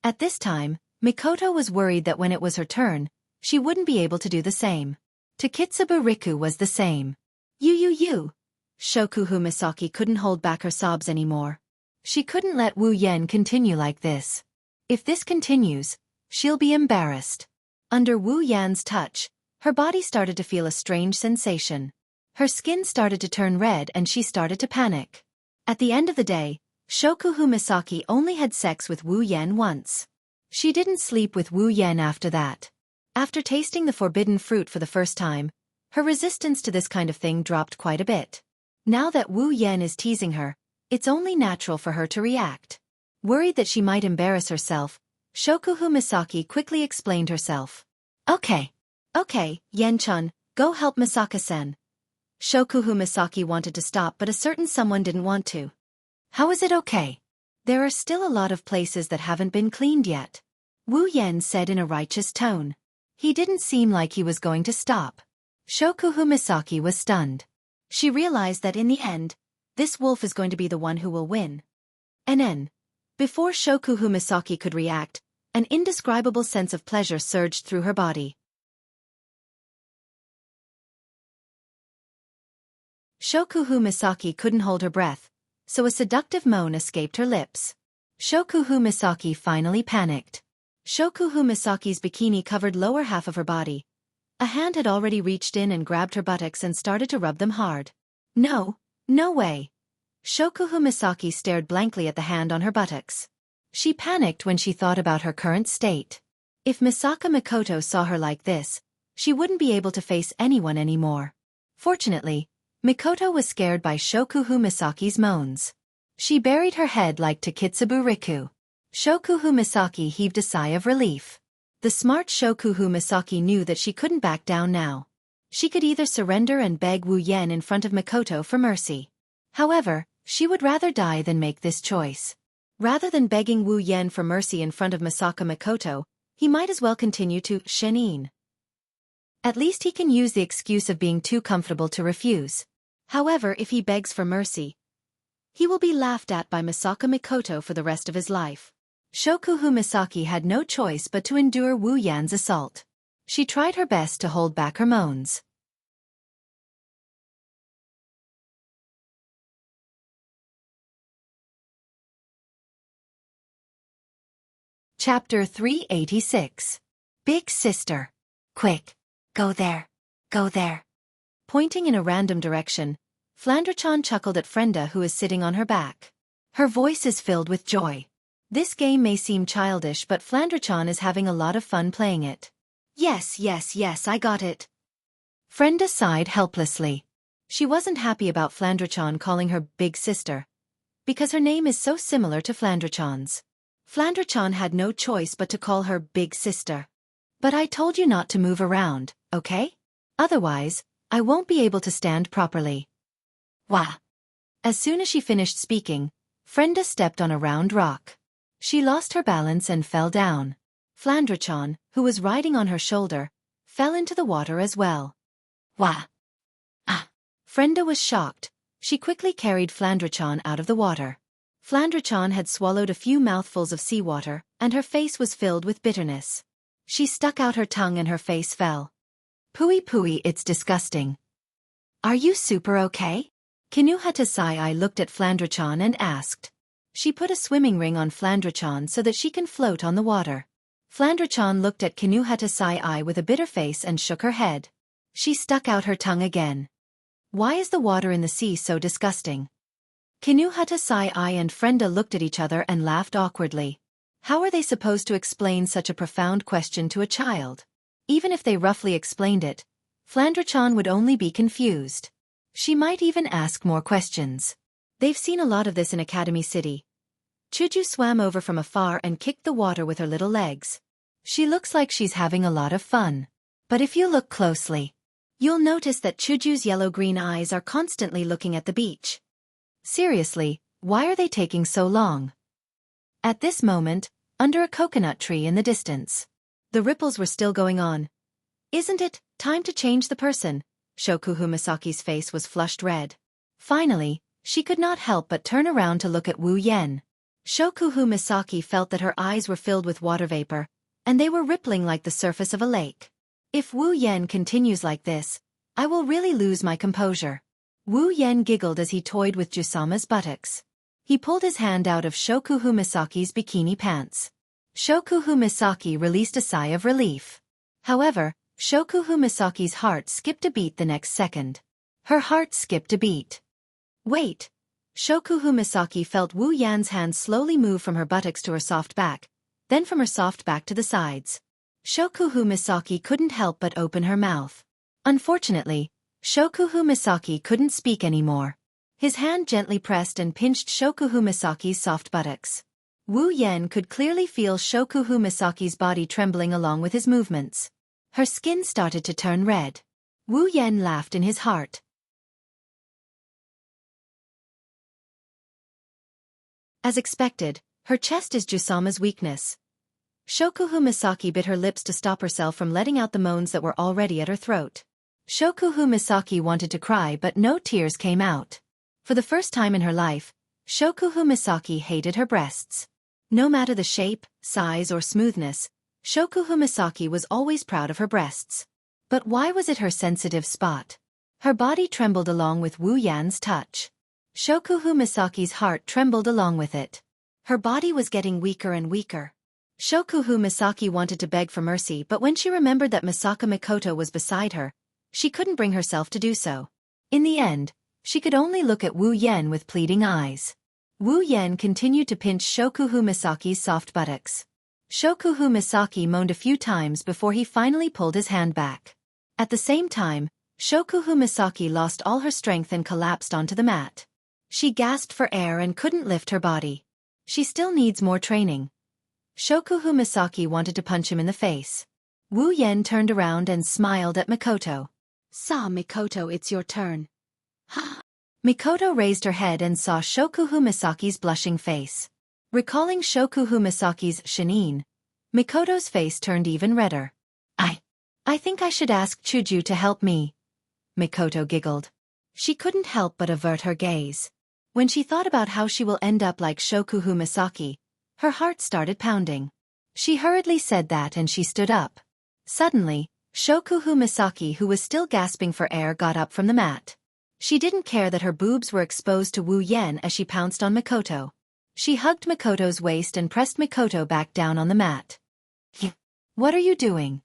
At this time, Mikoto was worried that when it was her turn, she wouldn't be able to do the same. Takitsubu Riku was the same. You. Shokuhu Misaki couldn't hold back her sobs anymore. She couldn't let Wu Yan continue like this. If this continues, she'll be embarrassed. Under Wu Yan's touch, her body started to feel a strange sensation. Her skin started to turn red and she started to panic. At the end of the day, Shokuhu Misaki only had sex with Wu Yan once. She didn't sleep with Wu Yan after that. After tasting the forbidden fruit for the first time, her resistance to this kind of thing dropped quite a bit. Now that Wu Yan is teasing her, it's only natural for her to react. Worried that she might embarrass herself, Shokuhu Misaki quickly explained herself. Okay, Yen-chan, go help Misaka-sen. Shokuhu Misaki wanted to stop, but a certain someone didn't want to. How is it okay? There are still a lot of places that haven't been cleaned yet. Wu Yan said in a righteous tone. He didn't seem like he was going to stop. Shokuhu Misaki was stunned. She realized that in the end, this wolf is going to be the one who will win. Before Shokuhu Misaki could react, an indescribable sense of pleasure surged through her body. Shokuhu Misaki couldn't hold her breath, so a seductive moan escaped her lips. Shokuhu Misaki finally panicked. Shokuhu Misaki's bikini covered lower half of her body. A hand had already reached in and grabbed her buttocks and started to rub them hard. No way. Shokuhu Misaki stared blankly at the hand on her buttocks. She panicked when she thought about her current state. If Misaka Mikoto saw her like this, she wouldn't be able to face anyone anymore. Fortunately, Mikoto was scared by Shokuhu Misaki's moans. She buried her head like Takitsubu Riku. Shokuhu Misaki heaved a sigh of relief. The smart Shokuhu Misaki knew that she couldn't back down now. She could either surrender and beg Wu Yan in front of Mikoto for mercy. However, she would rather die than make this choice. Rather than begging Wu Yan for mercy in front of Misaka Mikoto, he might as well continue to shinin. At least he can use the excuse of being too comfortable to refuse. However, if he begs for mercy, he will be laughed at by Misaka Mikoto for the rest of his life. Shokuhu Misaki had no choice but to endure Wu Yan's assault. She tried her best to hold back her moans. Chapter 386. Big Sister. Quick. Go there. Pointing in a random direction, Flandre-chan chuckled at Frenda, who is sitting on her back. Her voice is filled with joy. This game may seem childish, but Flandre-chan is having a lot of fun playing it. Yes, I got it. Frenda sighed helplessly. She wasn't happy about Flandre-chan calling her Big Sister, because her name is so similar to Flandre-chan's. Flandre-chan had no choice but to call her Big Sister. But I told you not to move around, okay? Otherwise, I won't be able to stand properly. Wah! As soon as she finished speaking, Frenda stepped on a round rock. She lost her balance and fell down. Flandre-chan, who was riding on her shoulder, fell into the water as well. Wah! Ah! Frenda was shocked. She quickly carried Flandre-chan out of the water. Flandre-chan had swallowed a few mouthfuls of seawater, and her face was filled with bitterness. She stuck out her tongue and her face fell. Pooey, it's disgusting. Are you super okay? Kinuhata Sai looked at Flandre-chan and asked. She put a swimming ring on Flandre-chan so that she can float on the water. Flandre-chan looked at Kinuhata Sai with a bitter face and shook her head. She stuck out her tongue again. Why is the water in the sea so disgusting? Kinuhata Sai and Frenda looked at each other and laughed awkwardly. How are they supposed to explain such a profound question to a child? Even if they roughly explained it, Flandre-chan would only be confused. She might even ask more questions. They've seen a lot of this in Academy City. Chuju swam over from afar and kicked the water with her little legs. She looks like she's having a lot of fun. But if you look closely, you'll notice that Chuju's yellow-green eyes are constantly looking at the beach. Seriously, why are they taking so long? At this moment, under a coconut tree in the distance, the ripples were still going on. Isn't it time to change the person? Shokuhu Misaki's face was flushed red. Finally, she could not help but turn around to look at Wu Yen. Shokuhu Misaki felt that her eyes were filled with water vapor, and they were rippling like the surface of a lake. If Wu Yen continues like this, I will really lose my composure. Wu Yen giggled as he toyed with Jusama's buttocks. He pulled his hand out of Shokuhu Misaki's bikini pants. Shokuhu Misaki released a sigh of relief. However, Shokuhu Misaki's heart skipped a beat the next second. Her heart skipped a beat. Wait. Shokuhu Misaki felt Wu Yan's hand slowly move from her buttocks to her soft back, then from her soft back to the sides. Shokuhu Misaki couldn't help but open her mouth. Unfortunately, Shokuhu Misaki couldn't speak anymore. His hand gently pressed and pinched Shokuhu Misaki's soft buttocks. Wu Yen could clearly feel Shokuhu Misaki's body trembling along with his movements. Her skin started to turn red. Wu Yen laughed in his heart. As expected, her chest is Jusama's weakness. Shokuhu Misaki bit her lips to stop herself from letting out the moans that were already at her throat. Shokuhu Misaki wanted to cry but no tears came out. For the first time in her life, Shokuhu Misaki hated her breasts. No matter the shape, size or smoothness, Shokuhu Misaki was always proud of her breasts. But why was it her sensitive spot? Her body trembled along with Wu Yan's touch. Shokuhu Misaki's heart trembled along with it. Her body was getting weaker and weaker. Shokuhu Misaki wanted to beg for mercy, but when she remembered that Misaka Mikoto was beside her, she couldn't bring herself to do so. In the end, she could only look at Wu Yen with pleading eyes. Wu Yen continued to pinch Shokuhu Misaki's soft buttocks. Shokuhu Misaki moaned a few times before he finally pulled his hand back. At the same time, Shokuhu Misaki lost all her strength and collapsed onto the mat. She gasped for air and couldn't lift her body. She still needs more training. Shokuhu Misaki wanted to punch him in the face. Wu Yen turned around and smiled at Mikoto. Mikoto, it's your turn. Mikoto raised her head and saw Shokuhu Misaki's blushing face. Recalling Shokuhu Misaki's shinine, Mikoto's face turned even redder. I think I should ask Chuju to help me. Mikoto giggled. She couldn't help but avert her gaze. When she thought about how she will end up like Shokuhu Misaki, her heart started pounding. She hurriedly said that and she stood up. Suddenly, Shokuhu Misaki, who was still gasping for air, got up from the mat. She didn't care that her boobs were exposed to Wu Yen as she pounced on Mikoto. She hugged Mikoto's waist and pressed Mikoto back down on the mat. What are you doing?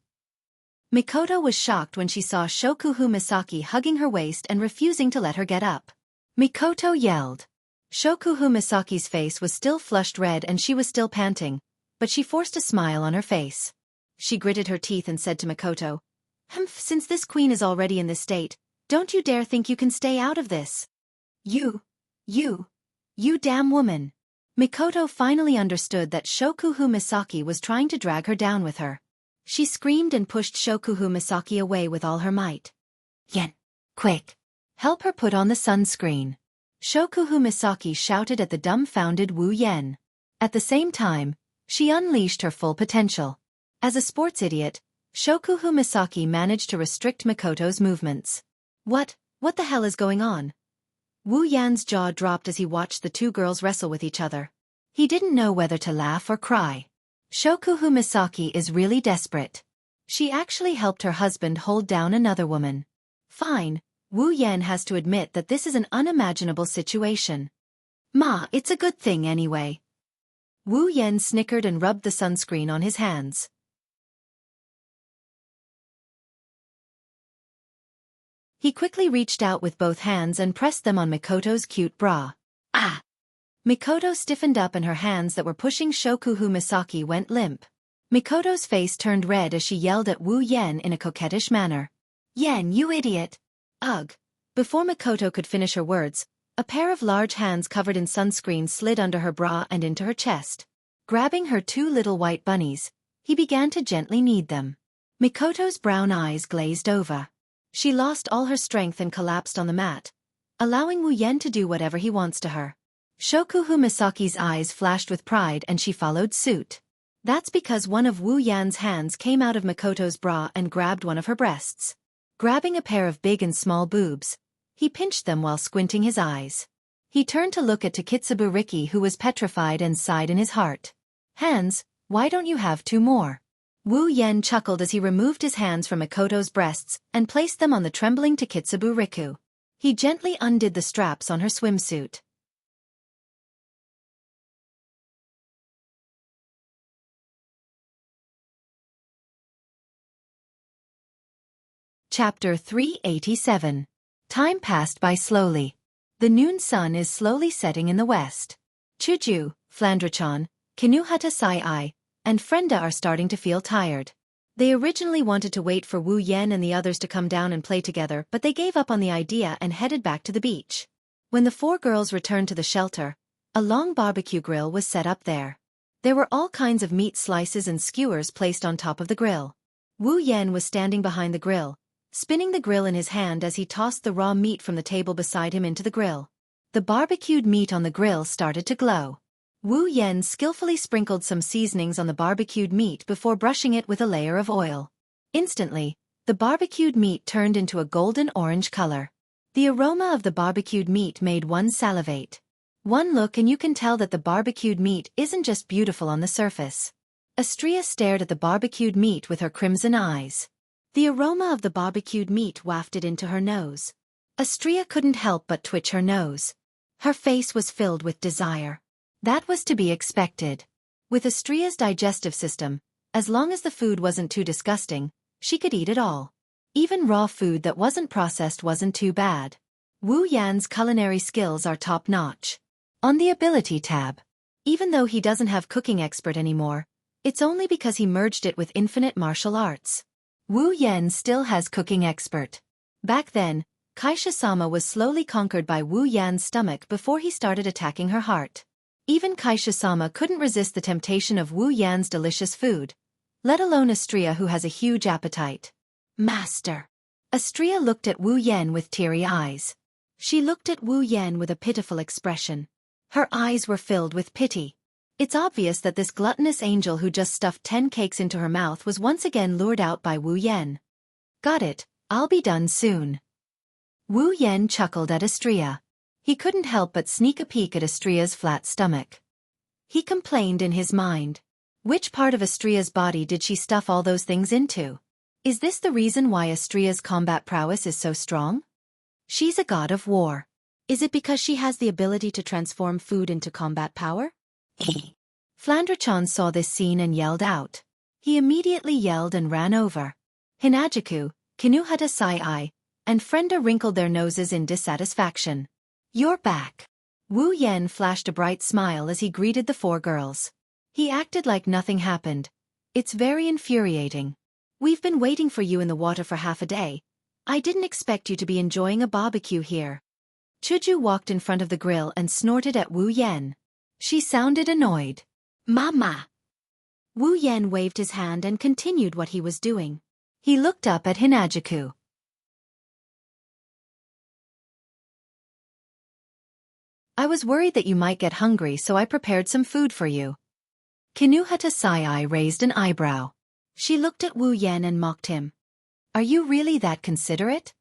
Mikoto was shocked when she saw Shokuhu Misaki hugging her waist and refusing to let her get up. Mikoto yelled. Shokuhu Misaki's face was still flushed red and she was still panting, but she forced a smile on her face. She gritted her teeth and said to Mikoto, Since this queen is already in this state, don't you dare think you can stay out of this. You damn woman. Mikoto finally understood that Shokuhu Misaki was trying to drag her down with her. She screamed and pushed Shokuhu Misaki away with all her might. Yen, quick, help her put on the sunscreen. Shokuhu Misaki shouted at the dumbfounded Wu Yen. At the same time, she unleashed her full potential. As a sports idiot, Shokuhu Misaki managed to restrict Mikoto's movements. What the hell is going on? Wu Yan's jaw dropped as he watched the two girls wrestle with each other. He didn't know whether to laugh or cry. Shokuhu Misaki is really desperate. She actually helped her husband hold down another woman. Fine, Wu Yen has to admit that this is an unimaginable situation. It's a good thing anyway. Wu Yen snickered and rubbed the sunscreen on his hands. He quickly reached out with both hands and pressed them on Mikoto's cute bra. Mikoto stiffened up and her hands that were pushing Shokuhu Misaki went limp. Mikoto's face turned red as she yelled at Wu Yen in a coquettish manner. "Yen, you idiot!" Ugh. Before Mikoto could finish her words, a pair of large hands covered in sunscreen slid under her bra and into her chest. Grabbing her two little white bunnies, he began to gently knead them. Mikoto's brown eyes glazed over. She lost all her strength and collapsed on the mat, allowing Wu Yen to do whatever he wants to her. Shokuhu Misaki's eyes flashed with pride and she followed suit. That's because one of Wu Yan's hands came out of Mikoto's bra and grabbed one of her breasts. Grabbing a pair of big and small boobs, he pinched them while squinting his eyes. He turned to look at Takitsubu Riki, who was petrified, and sighed in his heart. "Hands, why don't you have two more?" Wu Yen chuckled as he removed his hands from Mikoto's breasts and placed them on the trembling Takitsubu Riku. He gently undid the straps on her swimsuit. Chapter 387. Time passed by slowly. The noon sun is slowly setting in the west. Chuju, Flandrechan, Kinuhata Sai, and Frenda are starting to feel tired. They originally wanted to wait for Wu Yen and the others to come down and play together, but they gave up on the idea and headed back to the beach. When the four girls returned to the shelter, a long barbecue grill was set up there. There were all kinds of meat slices and skewers placed on top of the grill. Wu Yen was standing behind the grill, spinning the grill in his hand as he tossed the raw meat from the table beside him into the grill. The barbecued meat on the grill started to glow. Wu Yen skillfully sprinkled some seasonings on the barbecued meat before brushing it with a layer of oil. Instantly, the barbecued meat turned into a golden-orange color. The aroma of the barbecued meat made one salivate. One look and you can tell that the barbecued meat isn't just beautiful on the surface. Astria stared at the barbecued meat with her crimson eyes. The aroma of the barbecued meat wafted into her nose. Astria couldn't help but twitch her nose. Her face was filled with desire. That was to be expected. With Astria's digestive system, as long as the food wasn't too disgusting, she could eat it all. Even raw food that wasn't processed wasn't too bad. Wu Yan's culinary skills are top-notch. On the ability tab. Even though he doesn't have cooking expert anymore, it's only because he merged it with infinite martial arts. Wu Yen still has cooking expert. Back then, Kaisha-sama was slowly conquered by Wu Yan's stomach before he started attacking her heart. Even Kaisha-sama couldn't resist the temptation of Wu Yan's delicious food, let alone Astria, who has a huge appetite. "Master." Astria looked at Wu Yen with teary eyes. She looked at Wu Yen with a pitiful expression. Her eyes were filled with pity. It's obvious that this gluttonous angel who just stuffed 10 cakes into her mouth was once again lured out by Wu Yen. "Got it, I'll be done soon." Wu Yen chuckled at Astria. He couldn't help but sneak a peek at Astria's flat stomach. He complained in his mind. Which part of Astria's body did she stuff all those things into? Is this the reason why Astria's combat prowess is so strong? She's a god of war. Is it because she has the ability to transform food into combat power? Flandrechan saw this scene and yelled out. He immediately yelled and ran over. Hinajaku, Kinuhata Sai, and Frenda wrinkled their noses in dissatisfaction. "You're back." Wu Yen flashed a bright smile as he greeted the four girls. He acted like nothing happened. "It's very infuriating. We've been waiting for you in the water for half a day. I didn't expect you to be enjoying a barbecue here." Chuju walked in front of the grill and snorted at Wu Yen. She sounded annoyed. "Mama." Wu Yen waved his hand and continued what he was doing. He looked up at Hinajaku. "I was worried that you might get hungry, so I prepared some food for you." Kinuhata Sai raised an eyebrow. She looked at Wu Yen and mocked him. "Are you really that considerate?"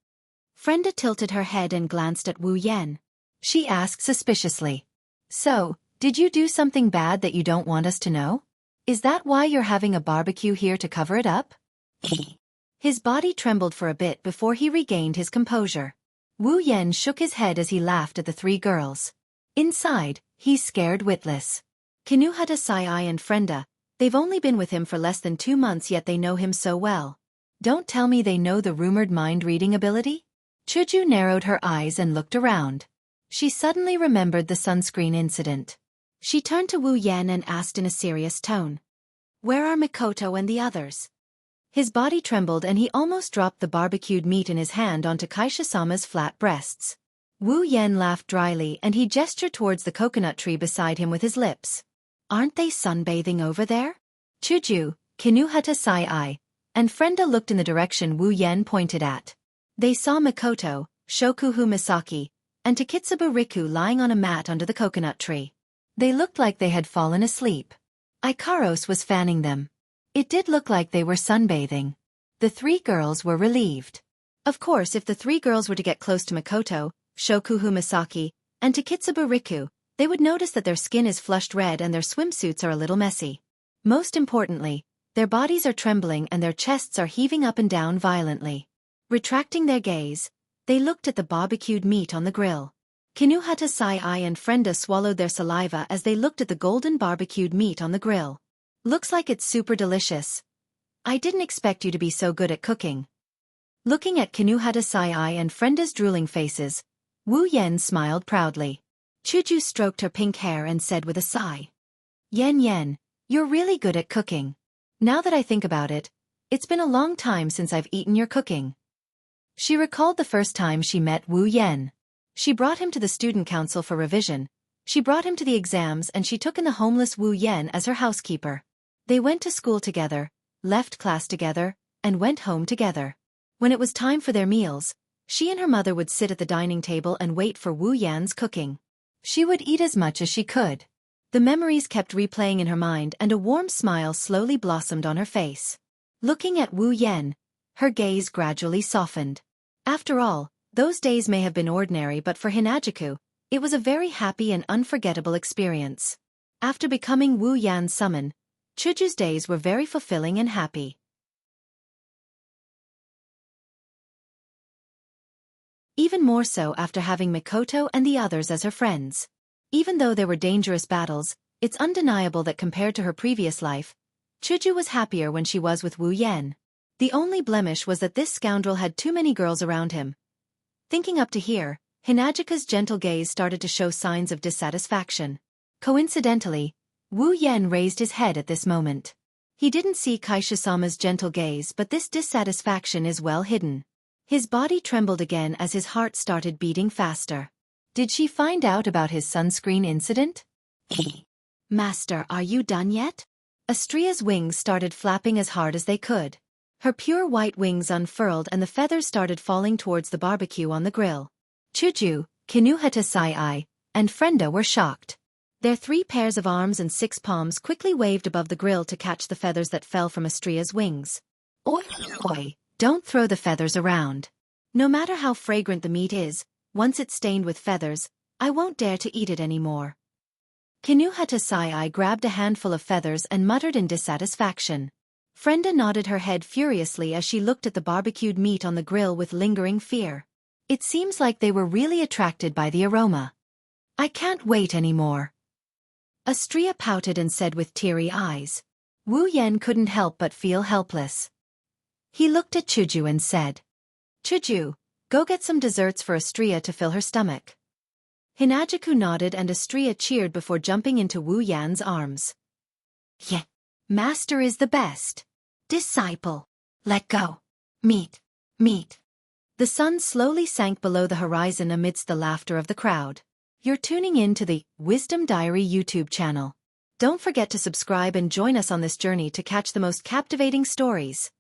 Frenda tilted her head and glanced at Wu Yen. She asked suspiciously. "So, did you do something bad that you don't want us to know? Is that why you're having a barbecue here, to cover it up?" His body trembled for a bit before he regained his composure. Wu Yen shook his head as he laughed at the three girls. Inside, he's scared witless. Kinuhata Sai and Frenda, they've only been with him for less than 2 months, yet they know him so well. Don't tell me they know the rumored mind-reading ability? Chuju narrowed her eyes and looked around. She suddenly remembered the sunscreen incident. She turned to Wu Yan and asked in a serious tone. Where are Mikoto and the others? His body trembled and he almost dropped the barbecued meat in his hand onto Kaisha-sama's flat breasts. Wu Yan laughed dryly and he gestured towards the coconut tree beside him with his lips. Aren't they sunbathing over there? Chuju, Kinuhata Sai-ai, and Frenda looked in the direction Wu Yan pointed at. They saw Mikoto, Shokuhu Misaki, and Takitsubu Riku lying on a mat under the coconut tree. They looked like they had fallen asleep. Ikaros was fanning them. It did look like they were sunbathing. The three girls were relieved. Of course, if the three girls were to get close to Mikoto, Shokuhu Misaki, and Takitsubu Riku, they would notice that their skin is flushed red and their swimsuits are a little messy. Most importantly, their bodies are trembling and their chests are heaving up and down violently. Retracting their gaze, they looked at the barbecued meat on the grill. Kinuhata Sai-ai and Frenda swallowed their saliva as they looked at the golden barbecued meat on the grill. Looks like it's super delicious. I didn't expect you to be so good at cooking. Looking at Kinuhata Sai-ai and Frenda's drooling faces, Wu Yan smiled proudly. Chuju stroked her pink hair and said with a sigh. Yen, you're really good at cooking. Now that I think about it, it's been a long time since I've eaten your cooking. She recalled the first time she met Wu Yan. She brought him to the student council for revision, she brought him to the exams and she took in the homeless Wu Yan as her housekeeper. They went to school together, left class together, and went home together. When it was time for their meals, she and her mother would sit at the dining table and wait for Wu Yan's cooking. She would eat as much as she could. The memories kept replaying in her mind and a warm smile slowly blossomed on her face. Looking at Wu Yan, her gaze gradually softened. After all, those days may have been ordinary but for Hinajuku, it was a very happy and unforgettable experience. After becoming Wu Yan's summon, Chuju's days were very fulfilling and happy. Even more so after having Mikoto and the others as her friends. Even though there were dangerous battles, it's undeniable that compared to her previous life, Chuju was happier when she was with Wu Yan. The only blemish was that this scoundrel had too many girls around him. Thinking up to here, Hinajuka's gentle gaze started to show signs of dissatisfaction. Coincidentally, Wu Yan raised his head at this moment. He didn't see Kaisha-sama's gentle gaze but this dissatisfaction is well hidden. His body trembled again as his heart started beating faster. Did she find out about his sunscreen incident? Master, are you done yet? Astria's wings started flapping as hard as they could. Her pure white wings unfurled and the feathers started falling towards the barbecue on the grill. Chuju, Kinuhata Sai-ai, and Frenda were shocked. Their 3 pairs of arms and 6 palms quickly waved above the grill to catch the feathers that fell from Astria's wings. Oi, don't throw the feathers around. No matter how fragrant the meat is, once it's stained with feathers, I won't dare to eat it anymore. Kinuhata Sai-ai grabbed a handful of feathers and muttered in dissatisfaction. Frenda nodded her head furiously as she looked at the barbecued meat on the grill with lingering fear. It seems like they were really attracted by the aroma. I can't wait anymore. Astria pouted and said with teary eyes. Wu Yan couldn't help but feel helpless. He looked at Chuju and said, Chuju, go get some desserts for Astria to fill her stomach. Hinajuku nodded and Astria cheered before jumping into Wu Yan's arms. Yeah, master is the best. Disciple, let go. Meat. The sun slowly sank below the horizon amidst the laughter of the crowd. You're tuning in to the Wisdom Diary YouTube channel. Don't forget to subscribe and join us on this journey to catch the most captivating stories.